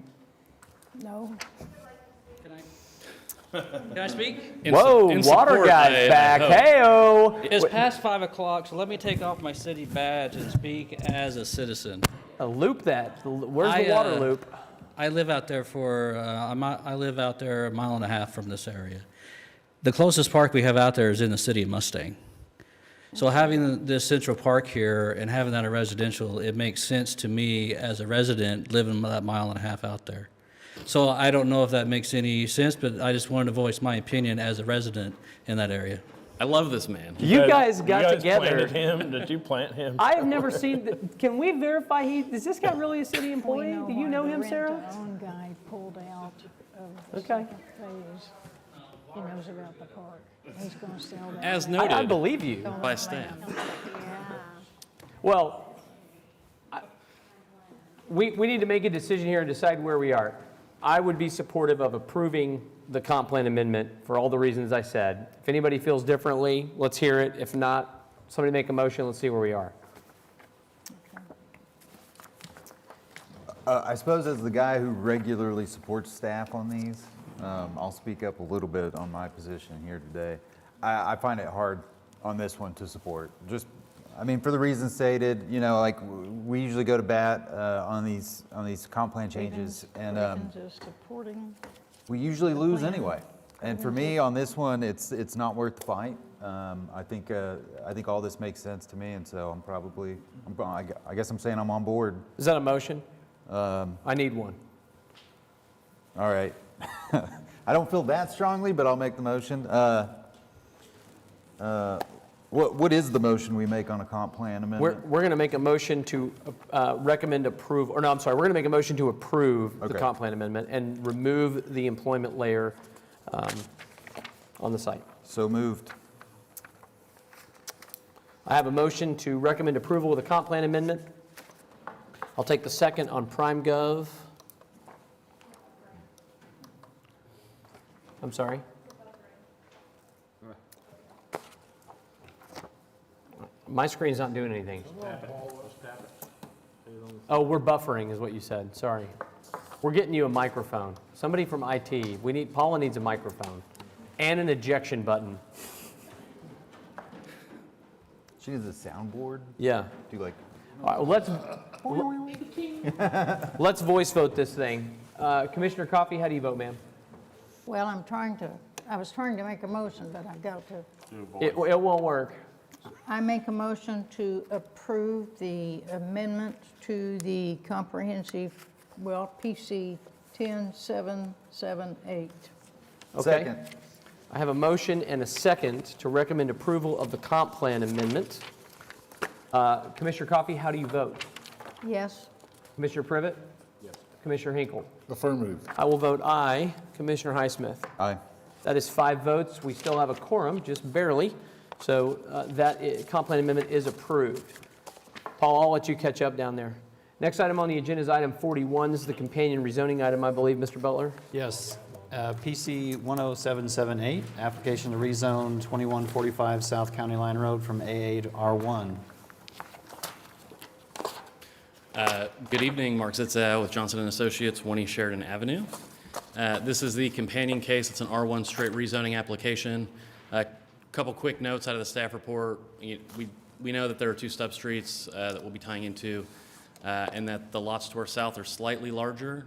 No. Can I speak? Whoa, water guy's back. Hey-o. It's past 5 o'clock, so let me take off my city badge and speak as a citizen. Loop that. Where's the water loop? I live out there I live out there 1.5 miles from this area. The closest park we have out there is in the city of Mustang. So having this central park here and having that a residential, it makes sense to me as a resident living that 1.5 miles out there. So I don't know if that makes any sense, but I just wanted to voice my opinion as a resident in that area. I love this man. You guys got together. Planted him? Did you plant him? I have never seen. Can we verify is this guy really a city employee? Do you know him, Sarah? The rent-to-own guy pulled out of the Okay. second phase. He knows about the park. He's going to sell that. As noted. I believe you. By staff. Well, we need to make a decision here and decide where we are. I would be supportive of approving the comp plan amendment for all the reasons I said. If anybody feels differently, let's hear it. If not, somebody make a motion, let's see where we are. I suppose as the guy who regularly supports staff on these, I'll speak up a little bit on my position here today. I find it hard on this one to support. For the reasons stated, we usually go to bat on these comp plan changes, and we usually lose anyway. And for me, on this one, it's not worth the fight. I think all this makes sense to me, and so I guess I'm saying I'm on board. Is that a motion? I need one. All right. I don't feel that strongly, but I'll make the motion. What is the motion we make on a comp plan amendment? We're going to make a motion to recommend approve, or no, I'm sorry, we're going to make a motion to approve the comp plan amendment and remove the employment layer on the site. So moved. I have a motion to recommend approval of the comp plan amendment. I'll take the second on PrimeGov. I'm sorry? My screen's not doing anything. Oh, we're buffering is what you said. Sorry. We're getting you a microphone. Somebody from IT. Paula needs a microphone and an ejection button. She needs a soundboard? Yeah. Do like... All right, let's voice vote this thing. Commissioner Coffey, how do you vote, ma'am? Well, I'm trying to I was trying to make a motion, but I got to. It won't work. I make a motion to approve the amendment to the comprehensive, PC 10778. Okay. Second. I have a motion and a second to recommend approval of the comp plan amendment. Commissioner Coffey, how do you vote? Yes. Commissioner Privet? Yes. Commissioner Hinkle? Affirmative. I will vote aye. Commissioner Highsmith? Aye. That is 5 votes. We still have a quorum, just barely. So comp plan amendment is approved. Paul, I'll let you catch up down there. Next item on the agenda is item 41. This is the companion rezoning item, I believe, Mr. Butler. Yes. PC 10778, application to rezone 2145 South County Line Road from AA to R1. Good evening, Mark Zitzow with Johnson & Associates, 1 East Sheridan Avenue. This is the companion case. It's an R1 straight rezoning application. A couple quick notes out of the staff report. We know that there are 2 stub streets that we'll be tying into, and that the lots to our south are slightly larger,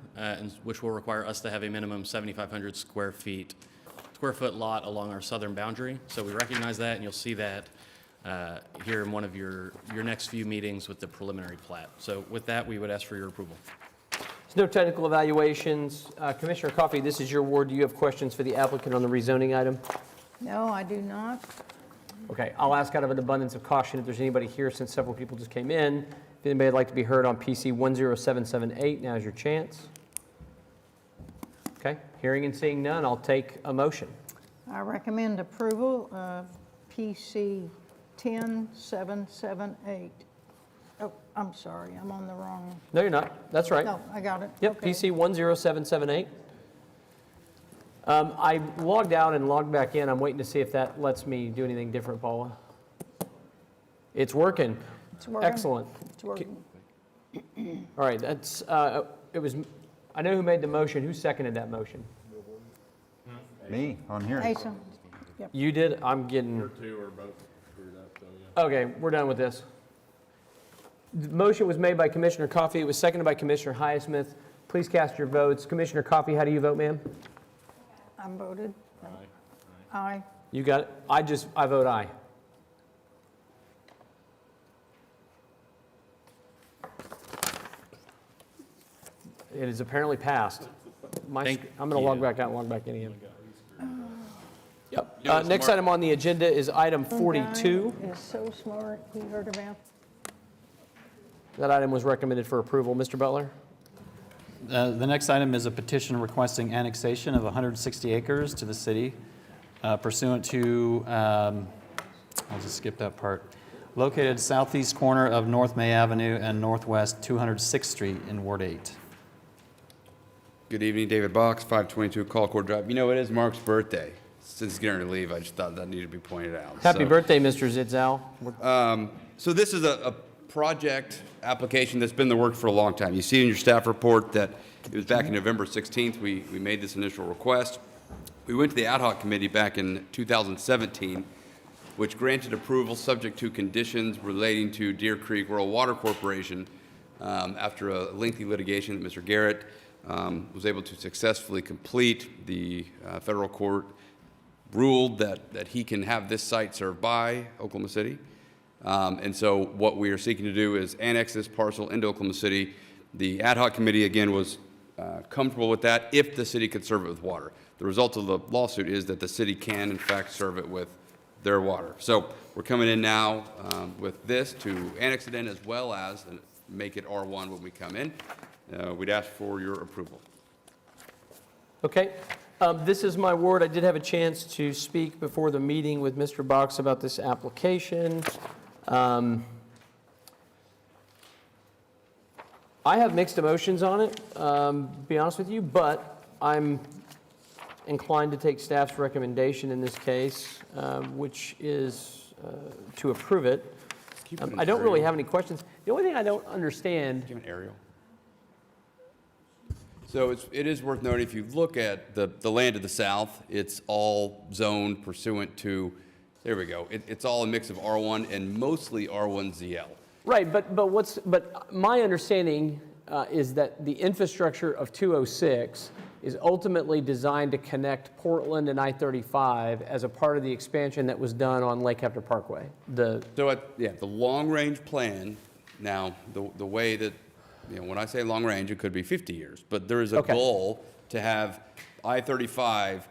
which will require us to have a minimum 7,500 square foot lot along our southern boundary. So we recognize that, and you'll see that here in one of your next few meetings with the preliminary plat. So with that, we would ask for your approval. There's no technical evaluations. Commissioner Coffey, this is your ward. Do you have questions for the applicant on the rezoning item? No, I do not. Okay, I'll ask out of an abundance of caution if there's anybody here, since several people just came in. If anybody would like to be heard on PC 10778, now's your chance. Okay, hearing and seeing none, I'll take a motion. I recommend approval of PC 10778. Oh, I'm sorry, I'm on the wrong. No, you're not. That's right. No, I got it. Yep, Okay. PC 10778. I logged out and logged back in. I'm waiting to see if that lets me do anything different, Paula. It's working. It's working. Excellent. It's working. All right, that's, it was, I know who made the motion. Who seconded that motion? Me, on here. Asa. Yep. You did? I'm getting, 2 are both screwed up, so yeah. okay, we're done with this. The motion was made by Commissioner Coffey. It was seconded by Commissioner Highsmith. Please cast your votes. Commissioner Coffey, how do you vote, ma'am? I'm voted. Aye. You got it? I vote aye. It is apparently passed. I'm going to log back out and log back in again. Yep. Next item on the agenda is item 42. Guy is so smart. You heard about? That item was recommended for approval. Mr. Butler? The next item is a petition requesting annexation of 160 acres to the city pursuant to, I'll just skip that part, located southeast corner of North May Avenue and northwest 206th Street in Ward 8. Good evening, David Box, 522 Colcord Drive. You know, it is Mark's birthday. Since he's getting ready to leave, I just thought that needed to be pointed out. Happy birthday, Mr. Zitzow. So this is a project application that's been in the works for a long time. You see in your staff report that it was back in November 16th we made this initial request. We went to the ad hoc committee back in 2017, which granted approval subject to conditions relating to Deer Creek Rural Water Corporation after a lengthy litigation that Mr. Garrett was able to successfully complete. The federal court ruled that he can have this site served by Oklahoma City. And so what we are seeking to do is annex this parcel into Oklahoma City. The ad hoc committee, again, was comfortable with that if the city could serve it with water. The result of the lawsuit is that the city can, in fact, serve it with their water. So we're coming in now with this to annex it in as well as make it R1 when we come in. We'd ask for your approval. Okay. This is my ward. I did have a chance to speak before the meeting with Mr. Box about this application. I have mixed emotions on it, be honest with you, but I'm inclined to take staff's recommendation in this case, which is to approve it. I don't really have any questions. The only thing I don't understand... Do you have an aerial? So it is worth noting, if you look at the land to the south, it's all zoned pursuant to, there we go, it's all a mix of R1 and mostly R1ZL. Right, but my understanding is that the infrastructure of 206 is ultimately designed to connect Portland and I-35 as a part of the expansion that was done on Lake Hector Parkway. So, the long-range plan, now, the way that, when I say long-range, it could be 50 years, but there is a goal to have I-35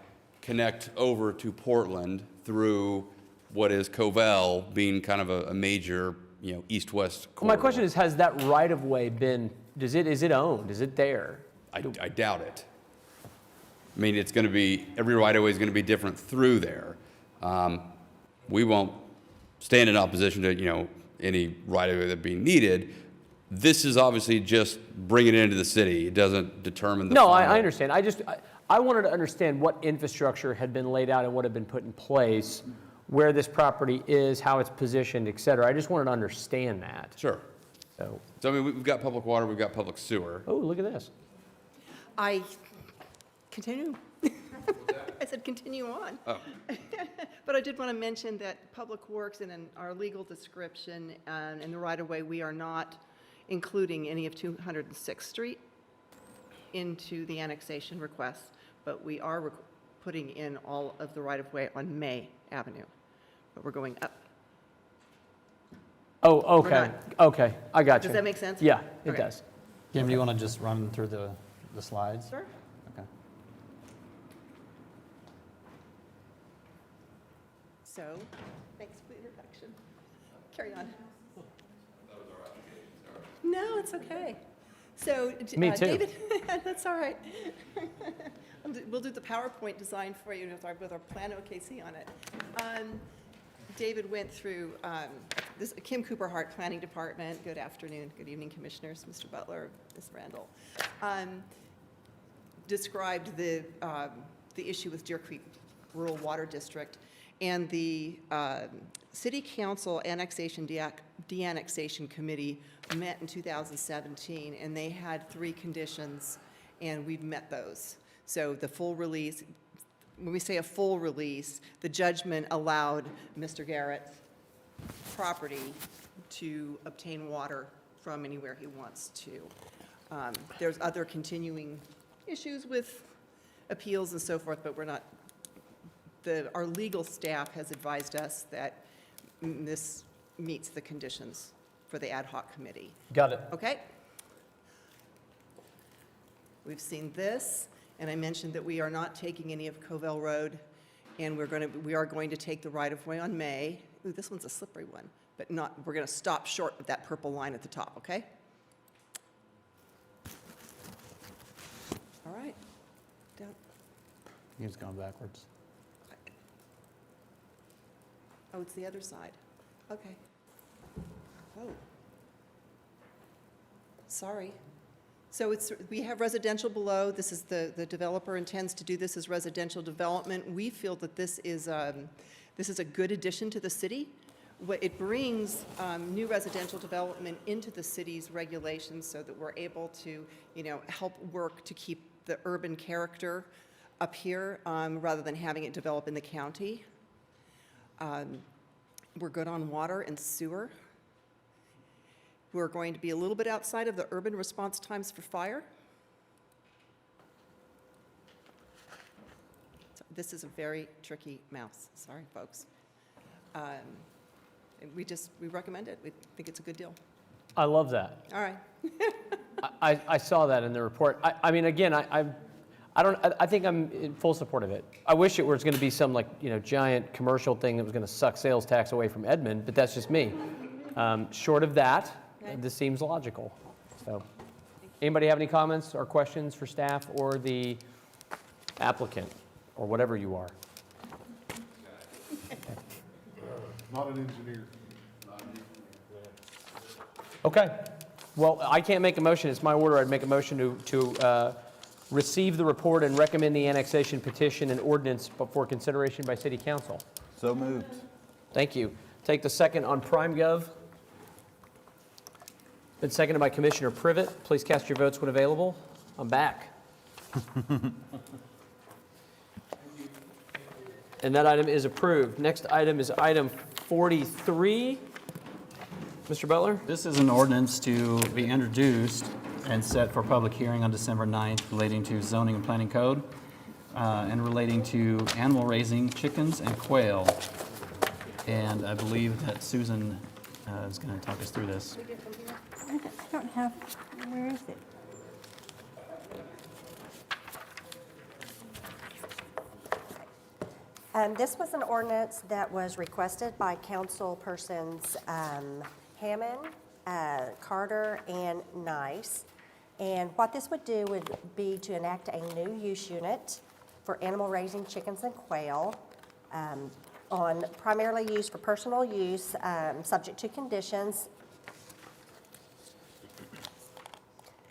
connect over to Portland through what is Covell being kind of a major, east-west Well, my corridor. question is, has that right-of-way been, is it owned? Is it there? I doubt it. I mean, it's going to be, every right-of-way is going to be different through there. We won't stand in opposition to, any right-of-way that being needed. This is obviously just bringing it into the city. It doesn't determine the No, final. I understand. I wanted to understand what infrastructure had been laid out and what had been put in place, where this property is, how it's positioned, et cetera. I just wanted to understand that. Sure. So, I mean, we've got public water, we've got public sewer. oh, look at this. I continue. I said continue on. Oh. But I did want to mention that Public Works and in our legal description and in the right-of-way, we are not including any of 206th Street into the annexation request, but we are putting in all of the right-of-way on May Avenue. But we're going up. Oh, We're okay, not. okay, I got you. Does that make sense? Yeah, it Okay. does. Kim, do you want to just run through the slides? Sure. Okay. So, thanks for the introduction. Carry on. No, it's okay. So, Me too. David, that's all right. We'll do the PowerPoint design for you with our Plan OKC on it. David went through this. Kim Cooper Hart, Planning Department. Good afternoon, good evening, Commissioners, Mr. Butler, Ms. Randall. Described the issue with Deer Creek Rural Water District, and the City Council Annexation De-annexation Committee met in 2017, and they had 3 conditions, and we've met those. So the full release, when we say a full release, the judgment allowed Mr. Garrett's property to obtain water from anywhere he wants to. There's other continuing issues with appeals and so forth, but we're not, our legal staff has advised us that this meets the conditions for the ad hoc committee. Got it. Okay? We've seen this, and I mentioned that we are not taking any of Covell Road, and we are going to take the right-of-way on May. Ooh, this one's a slippery one, but we're going to stop short of that purple line at the top, okay? All right. Down. He's going backwards. Oh, it's the other side. Okay. Oh. Sorry. So we have residential below. This is the developer intends to do this as residential development. We feel that this is a good addition to the city. It brings new residential development into the city's regulations so that we're able to, help work to keep the urban character up here rather than having it develop in the county. We're good on water and sewer. We're going to be a little bit outside of the urban response times for fire. So this is a very tricky mouse. Sorry, folks. We recommend it. We think it's a good deal. I love that. All right. I saw that in the report. I mean, again, I think I'm in full support of it. I wish it was going to be some giant commercial thing that was going to suck sales tax away from Edmond, but that's just me. Short of that, this seems logical. So, anybody have any comments or questions for staff or the applicant or whatever you are? Not an engineer. Okay. Well, I can't make a motion. It's my order. I'd make a motion to receive the report and recommend the annexation petition and ordinance for consideration by City Council. So moved. Thank you. Take the second on PrimeGov. Been seconded by Commissioner Privet. Please cast your votes when available. I'm back. And that item is approved. Next item is item 43. Mr. Butler? This is an ordinance to be introduced and set for public hearing on December 9th relating to zoning and planning code and relating to animal raising, chickens and quail. And I believe that Susan is going to talk us through this. I don't have, where is it? This was an ordinance that was requested by councilpersons Hammond, Carter, and Nice. And what this would do would be to enact a new use unit for animal raising chickens and quail on primarily used for personal use, subject to conditions.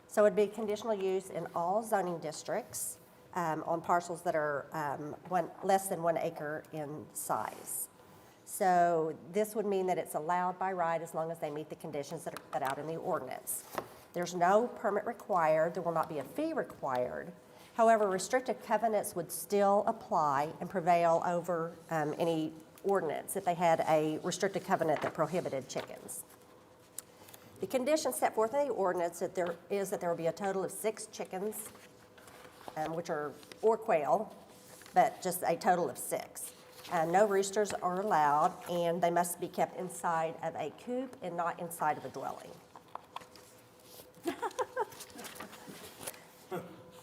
So it'd be conditional use in all zoning districts on parcels that are less than 1 acre in size. So this would mean that it's allowed by right as long as they meet the conditions that are set out in the ordinance. There's no permit required. There will not be a fee required. However, restrictive covenants would still apply and prevail over any ordinance if they had a restrictive covenant that prohibited chickens. The conditions set forth in the ordinance that there will be a total of 6 chickens, or quail, but just a total of 6. No roosters are allowed, and they must be kept inside of a coop and not inside of a dwelling.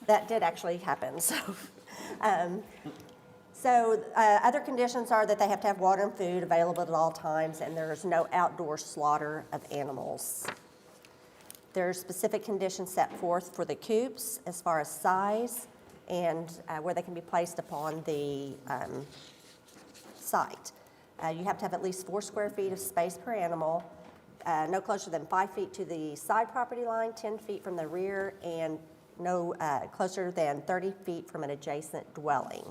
That did actually happen. So other conditions are that they have to have water and food available at all times, and there's no outdoor slaughter of animals. There are specific conditions set forth for the coops as far as size and where they can be placed upon the site. You have to have at least 4 square feet of space per animal, no closer than 5 feet to the side property line, 10 feet from the rear, and no closer than 30 feet from an adjacent dwelling.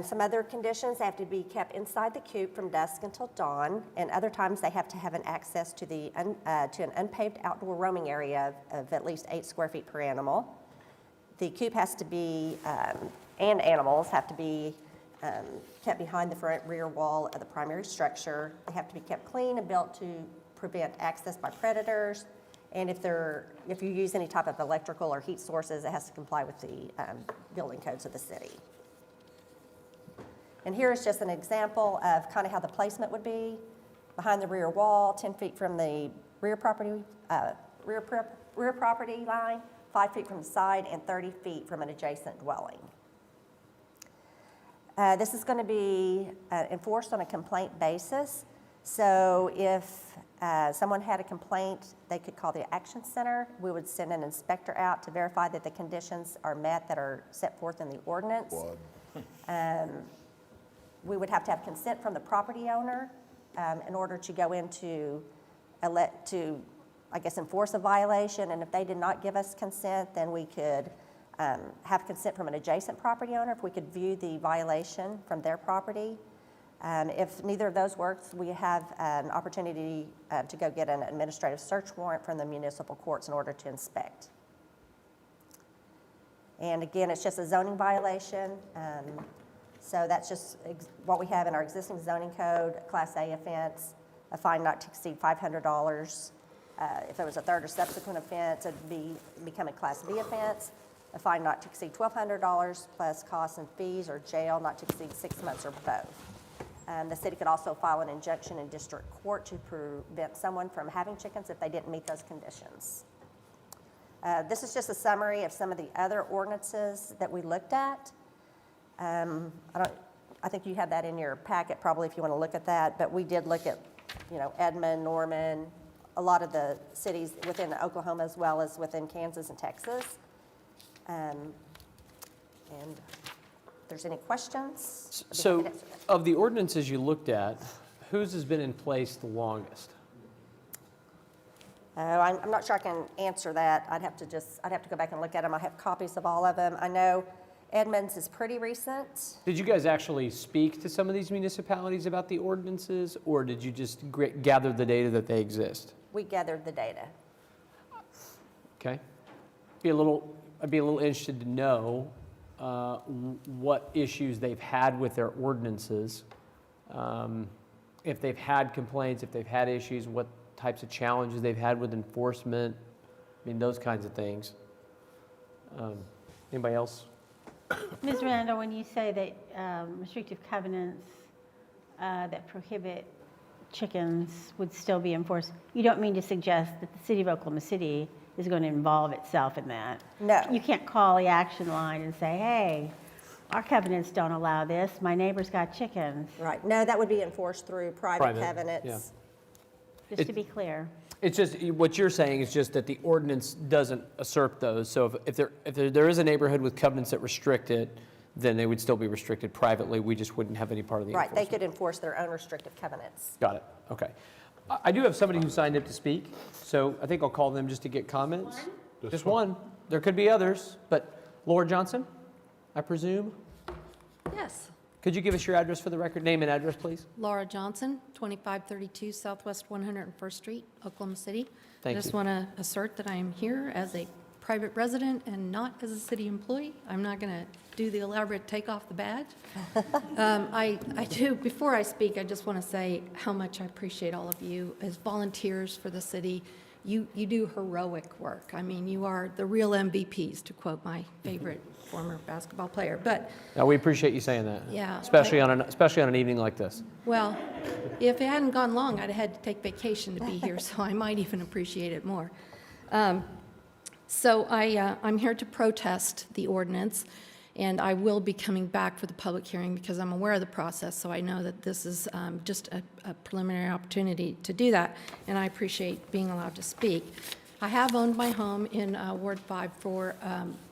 Some other conditions, they have to be kept inside the coop from dusk until dawn, and other times they have to have an access to an unpaved outdoor roaming area of at least 8 square feet per animal. The coop has to be, and animals have to be kept behind the front rear wall of the primary structure. They have to be kept clean and built to prevent access by predators. And if you use any type of electrical or heat sources, it has to comply with the building codes of the city. And here is just an example of kind of how the placement would be. Behind the rear wall, 10 feet from the rear property line, 5 feet from the side, and 30 feet from an adjacent dwelling. This is going to be enforced on a complaint basis. So if someone had a complaint, they could call the Action Center. We would send an inspector out to verify that the conditions are met that are set forth in the ordinance. We would have to have consent from the property owner in order to go into enforce a violation. And if they did not give us consent, then we could have consent from an adjacent property owner if we could view the violation from their property. If neither of those works, we have an opportunity to go get an administrative search warrant from the municipal courts in order to inspect. And again, it's just a zoning violation. So that's just what we have in our existing zoning code, Class A offense, a fine not to exceed $500. If there was a third or subsequent offense, it'd become a Class B offense, a fine not to exceed $1,200 plus costs and fees, or jail not to exceed 6 months, or both. The city could also file an injunction in district court to prevent someone from having chickens if they didn't meet those conditions. This is just a summary of some of the other ordinances that we looked at. I think you have that in your packet probably if you want to look at that, but we did look at, Edmond, Norman, a lot of the cities within Oklahoma as well as within Kansas and Texas. And if there's any questions? So of the ordinances you looked at, whose has been in place the longest? I'm not sure I can answer that. I'd have to go back and look at them. I have copies of all of them. I know Edmonds is pretty recent. Did you guys actually speak to some of these municipalities about the ordinances, or did you just gather the data that they exist? We gathered the data. Okay. I'd be a little interested to know what issues they've had with their ordinances, if they've had complaints, if they've had issues, what types of challenges they've had with enforcement, I mean, those kinds of things. Anybody else? Ms. Randall, when you say that restrictive covenants that prohibit chickens would still be enforced, you don't mean to suggest that the city of Oklahoma City is going to involve itself in that? No. You can't call the action line and say, hey, our covenants don't allow this, my neighbor's got chickens. Right. No, that would be enforced through private Private, covenants. yeah. Just to be clear. It's just, what you're saying is just that the ordinance doesn't assert those. So if there is a neighborhood with covenants that restrict it, then they would still be restricted privately. We just wouldn't have any part of the Right, they enforcement. could enforce their own restrictive covenants. Got it, okay. I do have somebody who signed up to speak, so I think I'll call them just to get comments. Just one. There could be others, but Laura Johnson, I presume? Yes. Could you give us your address for the record? Name and address, please. Laura Johnson, 2532 Southwest 101st Street, Oklahoma City. Thank I just you. want to assert that I am here as a private resident and not as a city employee. I'm not going to do the elaborate take off the badge. I do, before I speak, I just want to say how much I appreciate all of you as volunteers for the city. You do heroic work. I mean, you are the real MVPs, to quote my favorite former basketball player. But Now, we appreciate you saying that. Yeah, Especially on an evening like this. well, if it hadn't gone long, I'd have had to take vacation to be here, so I might even appreciate it more. So I'm here to protest the ordinance, and I will be coming back for the public hearing because I'm aware of the process, so I know that this is just a preliminary opportunity to do that, and I appreciate being allowed to speak. I have owned my home in Ward 5 for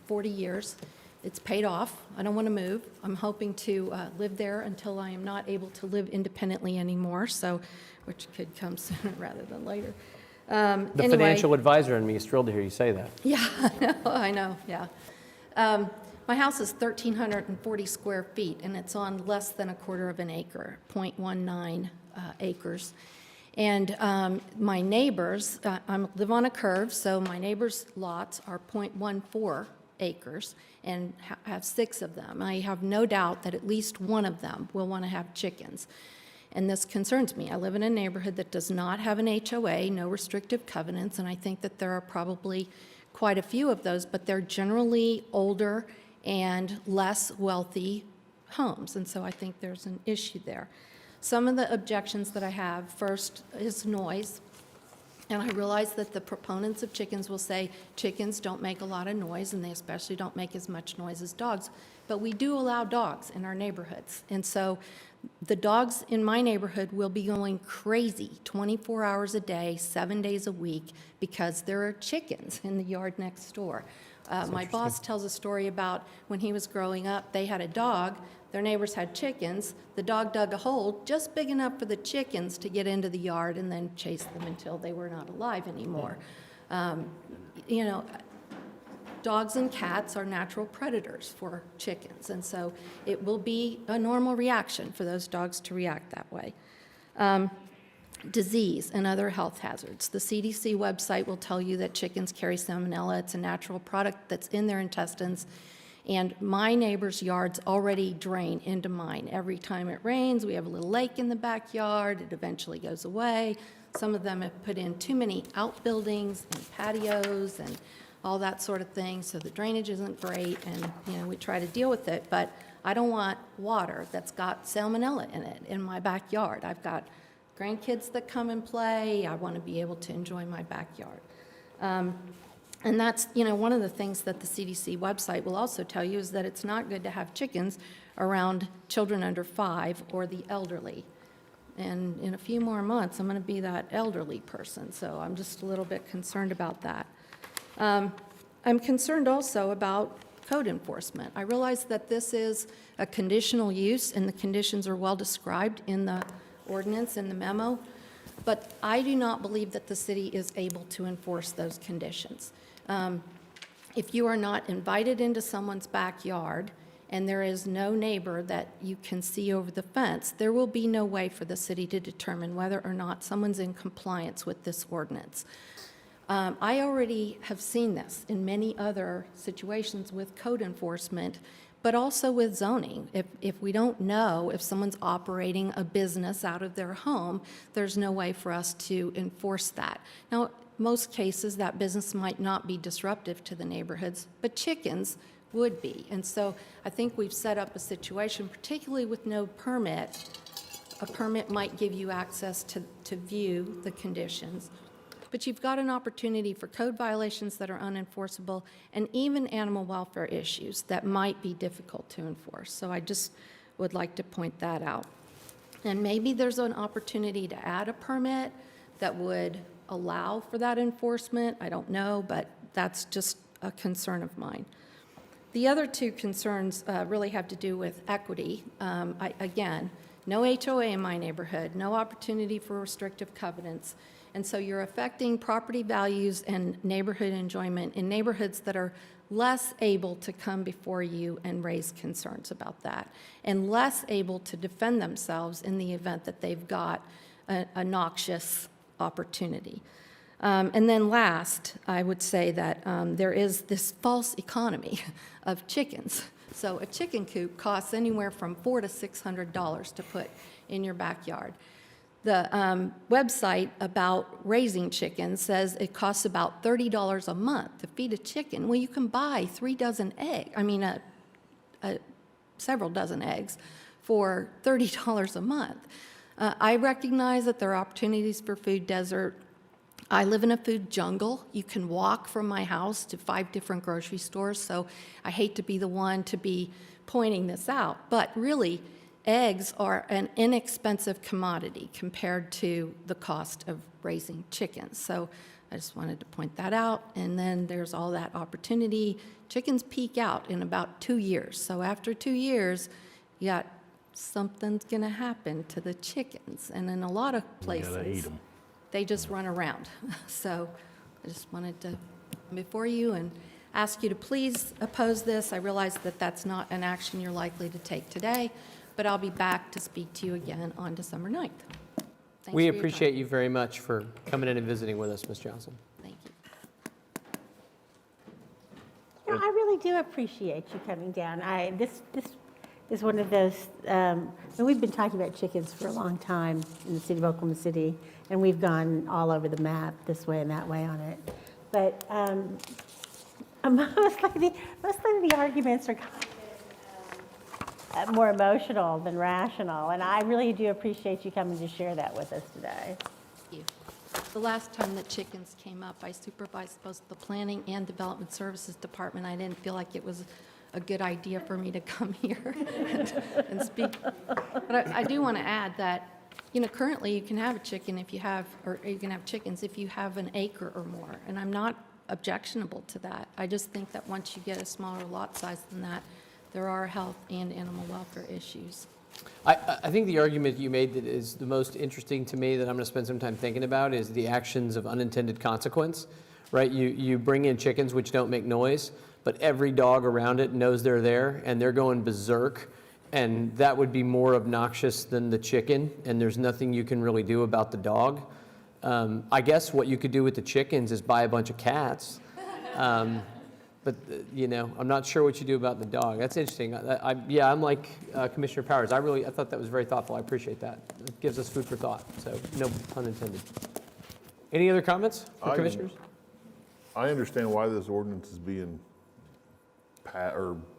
40 years. It's paid off. I don't want to move. I'm hoping to live there until I am not able to live independently anymore, so, which could come sooner rather than later. The Anyway. financial advisor in me is thrilled to hear you say that. Yeah, I know, yeah. My house is 1,340 square feet, and it's on less than a quarter of an acre, 0.19 acres. And my neighbors, I live on a curve, so my neighbors' lots are 0.14 acres and have 6 of them. I have no doubt that at least one of them will want to have chickens. And this concerns me. I live in a neighborhood that does not have an HOA, no restrictive covenants, and I think that there are probably quite a few of those, but they're generally older and less wealthy homes, and so I think there's an issue there. Some of the objections that I have, first is noise, and I realize that the proponents of chickens will say chickens don't make a lot of noise, and they especially don't make as much noise as dogs, but we do allow dogs in our neighborhoods, and so the dogs in my neighborhood will be going crazy 24 hours a day, 7 days a week, because there are chickens in the yard next door. My boss tells a story about when he was growing up, they had a dog, their neighbors had chickens, the dog dug a hole just big enough for the chickens to get into the yard and then chase them until they were not alive anymore. You know, dogs and cats are natural predators for chickens, and so it will be a normal reaction for those dogs to react that way. Disease and other health hazards. The CDC website will tell you that chickens carry salmonella. It's a natural product that's in their intestines, and my neighbors' yards already drain into mine. Every time it rains, we have a little lake in the backyard. It eventually goes away. Some of them have put in too many outbuildings and patios and all that sort of thing, so the drainage isn't great, and, you know, we try to deal with it, but I don't want water that's got salmonella in it in my backyard. I've got grandkids that come and play. I want to be able to enjoy my backyard. And that's, you know, one of the things that the CDC website will also tell you is that it's not good to have chickens around children under 5 or the elderly. And in a few more months, I'm going to be that elderly person, so I'm just a little bit concerned about that. I'm concerned also about code enforcement. I realize that this is a conditional use, and the conditions are well described in the ordinance and the memo, but I do not believe that the city is able to enforce those conditions. If you are not invited into someone's backyard and there is no neighbor that you can see over the fence, there will be no way for the city to determine whether or not someone's in compliance with this ordinance. I already have seen this in many other situations with code enforcement but also with zoning. If we don't know if someone's operating a business out of their home, there's no way for us to enforce that. Now, most cases, that business might not be disruptive to the neighborhoods, but chickens would be. And so I think we've set up a situation, particularly with no permit. A permit might give you access to view the conditions, but you've got an opportunity for code violations that are unenforceable and even animal welfare issues that might be difficult to enforce. So I just would like to point that out. And maybe there's an opportunity to add a permit that would allow for that enforcement. I don't know, but that's just a concern of mine. The other two concerns really have to do with equity. Again, no HOA in my neighborhood, no opportunity for restrictive covenants. And so you're affecting property values and neighborhood enjoyment in neighborhoods that are less able to come before you and raise concerns about that, and less able to defend themselves in the event that they've got a noxious opportunity. And then last, I would say that there is this false economy of chickens. So a chicken coop costs anywhere from $400 to $600 to put in your backyard. The website about raising chickens says it costs about $30 a month to feed a chicken. Well, you can buy several dozen eggs for $30 a month. I recognize that there are opportunities for food desert. I live in a food jungle. You can walk from my house to 5 different grocery stores, so I hate to be the one to be pointing this out. But really, eggs are an inexpensive commodity compared to the cost of raising chickens. So I just wanted to point that out. And then there's all that opportunity. Chickens peak out in about 2 years. So after 2 years, you got something's going to happen to the chickens. And in a lot of places, they just run around. So I just wanted to come before you and ask you to please oppose this. I realize that that's not an action you're likely to take today, but I'll be back to speak to you again on December 9th. Thanks We for your appreciate time. you very much for coming in and visiting with us, Ms. Johnson. Thank you. No, I really do appreciate you coming down. This is one of those, and we've been talking about chickens for a long time in the city of Oklahoma City, and we've gone all over the map this way and that way on it. But mostly the arguments are kind of more emotional than rational, and I really do appreciate you coming to share that with us today. Thank you. The last time that chickens came up, I supervised both the Planning and Development Services Department. I didn't feel like it was a good idea for me to come here and speak. But I do want to add that, currently you can have a chicken if you have, or you can have chickens if you have an acre or more. And I'm not objectionable to that. I just think that once you get a smaller lot size than that, there are health and animal welfare issues. I think the argument you made that is the most interesting to me that I'm going to spend some time thinking about is the actions of unintended consequence, right? You bring in chickens which don't make noise, but every dog around it knows they're there and they're going berserk, and that would be more obnoxious than the chicken, and there's nothing you can really do about the dog. I guess what you could do with the chickens is buy a bunch of cats. But, I'm not sure what you do about the dog. That's interesting. I'm like Commissioner Powers. I thought that was very thoughtful. I appreciate that. It gives us food for thought, so no pun intended. Any other comments for commissioners? I understand why this ordinance is being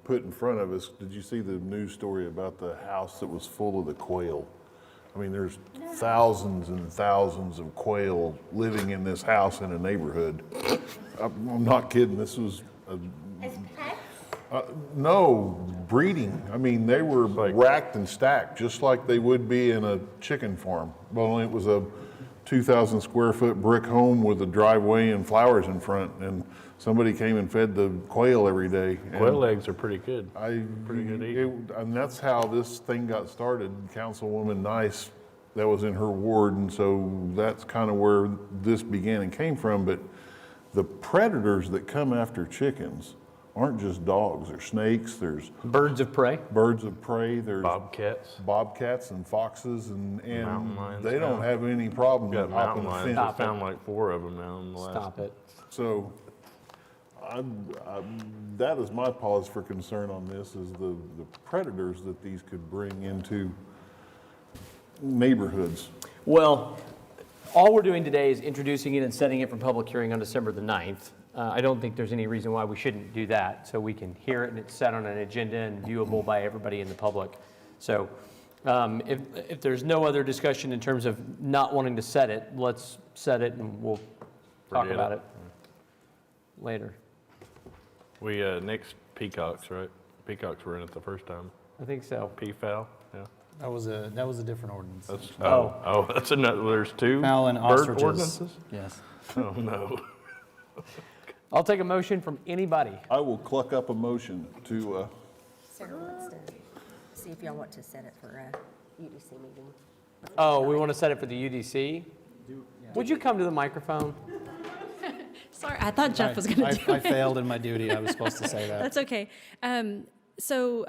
put in front of us. Did you see the news story about the house that was full of the quail? I mean, there's thousands and thousands of quail living in this house in a neighborhood. I'm not kidding. This was no, breeding. I mean, they were racked and stacked just like they would be in a chicken farm. But only it was a 2,000 square foot brick home with a driveway and flowers in front, and somebody came and fed the quail every day. Quail eggs are pretty good. Pretty good eating. And that's how this thing got started. Councilwoman Nice, that was in her ward, and so that's kind of where this began and came from. But the predators that come after chickens aren't just dogs. There's snakes, there's birds of prey. There's bobcats and foxes, and mountain lions. they don't have any problem Got hopping mountain the lions. fence. I found like 4 of them now in the last. Stop it. So That is my pause for concern on this, is the predators that these could bring into neighborhoods. Well, all we're doing today is introducing it and setting it for public hearing on December the 9th. I don't think there's any reason why we shouldn't do that, so we can hear it and it's set on an agenda and viewable by everybody in the public. So if there's no other discussion in terms of not wanting to set it, let's set it and we'll talk Forget about it. it later. We nixed peacocks, right? Peacocks were in it the first time. I think so. Peafowl, yeah. That was a different ordinance. That's, Oh. that's another, there's two Fowl and bird ostriches. ordinances? Yes. Oh, no. I'll take a motion from anybody. I will cluck up a motion to, Sarah wants to see if y'all want to set it for a UDC meeting. Oh, we want to set it for the UDC? Would you come to the microphone? Sorry, I thought Jeff was going to do it. I failed in my duty. I was supposed to say that. That's okay. So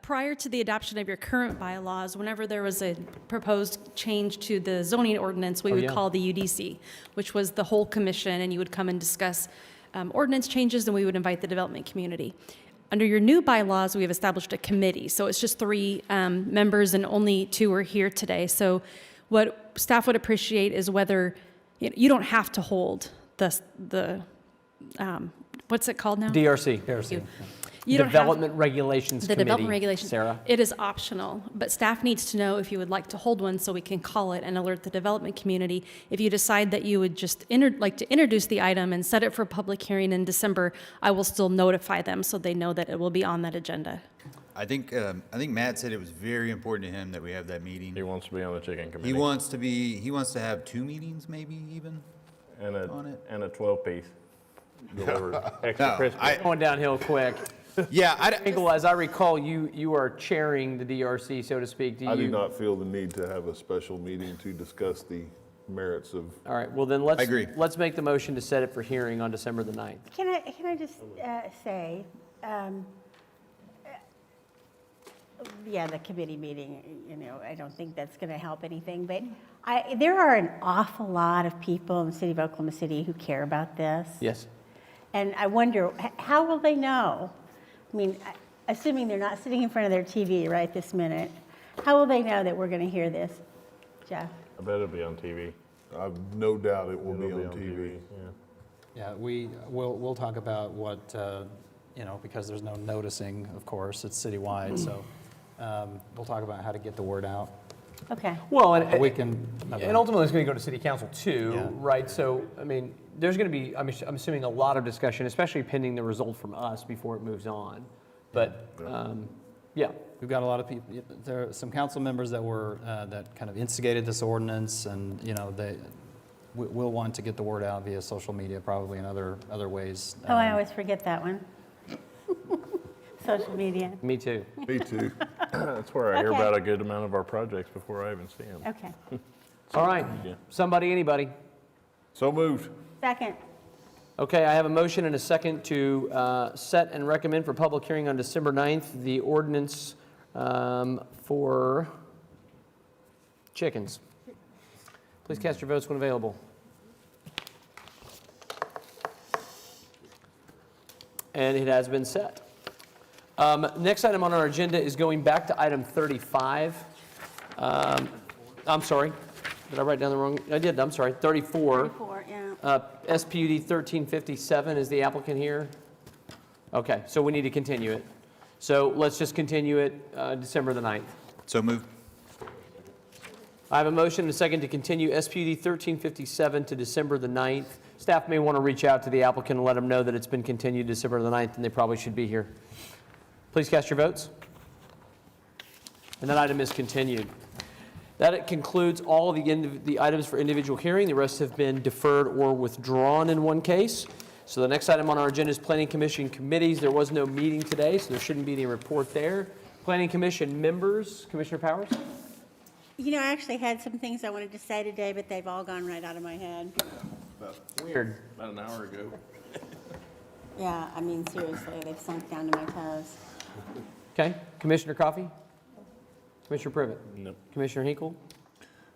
prior to the adoption of your current bylaws, whenever there was a proposed change to the zoning ordinance, we would call the UDC, which was the whole commission, and you would come and discuss ordinance changes, and we would invite the development community. Under your new bylaws, we have established a committee, so it's just 3 members, and only 2 are here today. So what staff would appreciate is whether, you don't have to hold the what's it called now? DRC. You don't have- Development Regulations The Committee. development regulations. Sarah. It is optional, but staff needs to know if you would like to hold one so we can call it and alert the development community. If you decide that you would just like to introduce the item and set it for public hearing in December, I will still notify them so they know that it will be on that agenda. I think Matt said it was very important to him that we have that meeting. He wants to be on the chicken committee. He wants to have 2 meetings, maybe even. And on it. a 12-piece delivered extra No, crispy. Going downhill quick. Yeah, Engel, as I recall, you are chairing the DRC, so to speak. I do not feel the need to have a special meeting to discuss the merits of. All right, well then let's make the motion to set it for hearing on December the 9th. Can I just say, yeah, the committee meeting, I don't think that's going to help anything, but there are an awful lot of people in the city of Oklahoma City who care about this. Yes. And I wonder, how will they know? I mean, assuming they're not sitting in front of their TV right this minute, how will they know that we're going to hear this, Jeff? I bet it'll be on TV. I've no doubt it will be on TV. Yeah. Yeah, we'll talk about what, because there's no noticing, of course, it's citywide, so we'll talk about how to get the word out. Okay. Well, And ultimately it's going to go to city council too, Yeah. right? So, I mean, there's going to be, I'm assuming, a lot of discussion, especially pending the result from us before it moves on. But, yeah. We've got a lot of people, there are some council members that were, that kind of instigated this ordinance, and, we'll want to get the word out via social media, probably in other ways. Oh, I always forget that one. Social media. Me too. Me too. That's where I hear Okay. about a good amount of our projects before I even see them. Okay. All right. Somebody, anybody? So moved. Second. Okay, I have a motion and a second to set and recommend for public hearing on December 9th the ordinance for chickens. Please cast your votes when available. And it has been set. Next item on our agenda is going back to item 35. I'm sorry. Did I write down the wrong? I did, I'm sorry. 34. 34, yeah. SPUD 1357 is the applicant here. Okay, so we need to continue it. So let's just continue it December the 9th. So moved. I have a motion and a second to continue SPUD 1357 to December the 9th. Staff may want to reach out to the applicant and let them know that it's been continued December the 9th and they probably should be here. Please cast your votes. And that item is continued. That concludes all of the items for individual hearing. The rest have been deferred or withdrawn in one case. So the next item on our agenda is Planning Commission committees. There was no meeting today, so there shouldn't be any report there. Planning Commission members, Commissioner Powers? I actually had some things I wanted to say today, but they've all gone right out of my head. Weird. About an hour ago. Yeah, I mean, seriously, they've sunk down to my toes. Okay. Commissioner Coffey? Commissioner Privet? Nope. Commissioner Hinkle?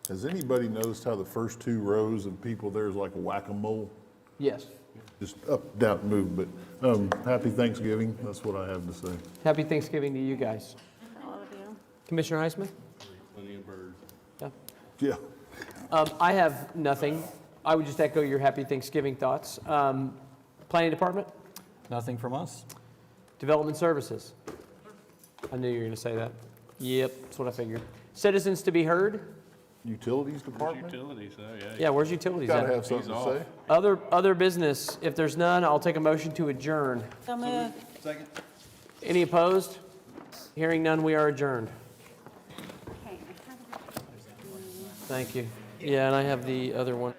Has anybody noticed how the first 2 rows of people there is like a whack-a-mole? Yes. Just up, down, move, but happy Thanksgiving, that's what I have to say. Happy Thanksgiving to you guys. All of you. Commissioner Heisman? Plenty of birds. Yeah. Yeah. I have nothing. I would just echo your happy Thanksgiving thoughts. Planning Department? Nothing from us? Development Services? I knew you were going to say that. Yep, that's what I figured. Citizens to be heard? Utilities Department? Utilities, so yeah. Yeah, where's utilities at? Gotta have something to say. Other business, if there's none, I'll take a motion to adjourn. So moved. Second. Any opposed? Hearing none, we are adjourned. Okay. Thank you. Yeah, and I have the other one.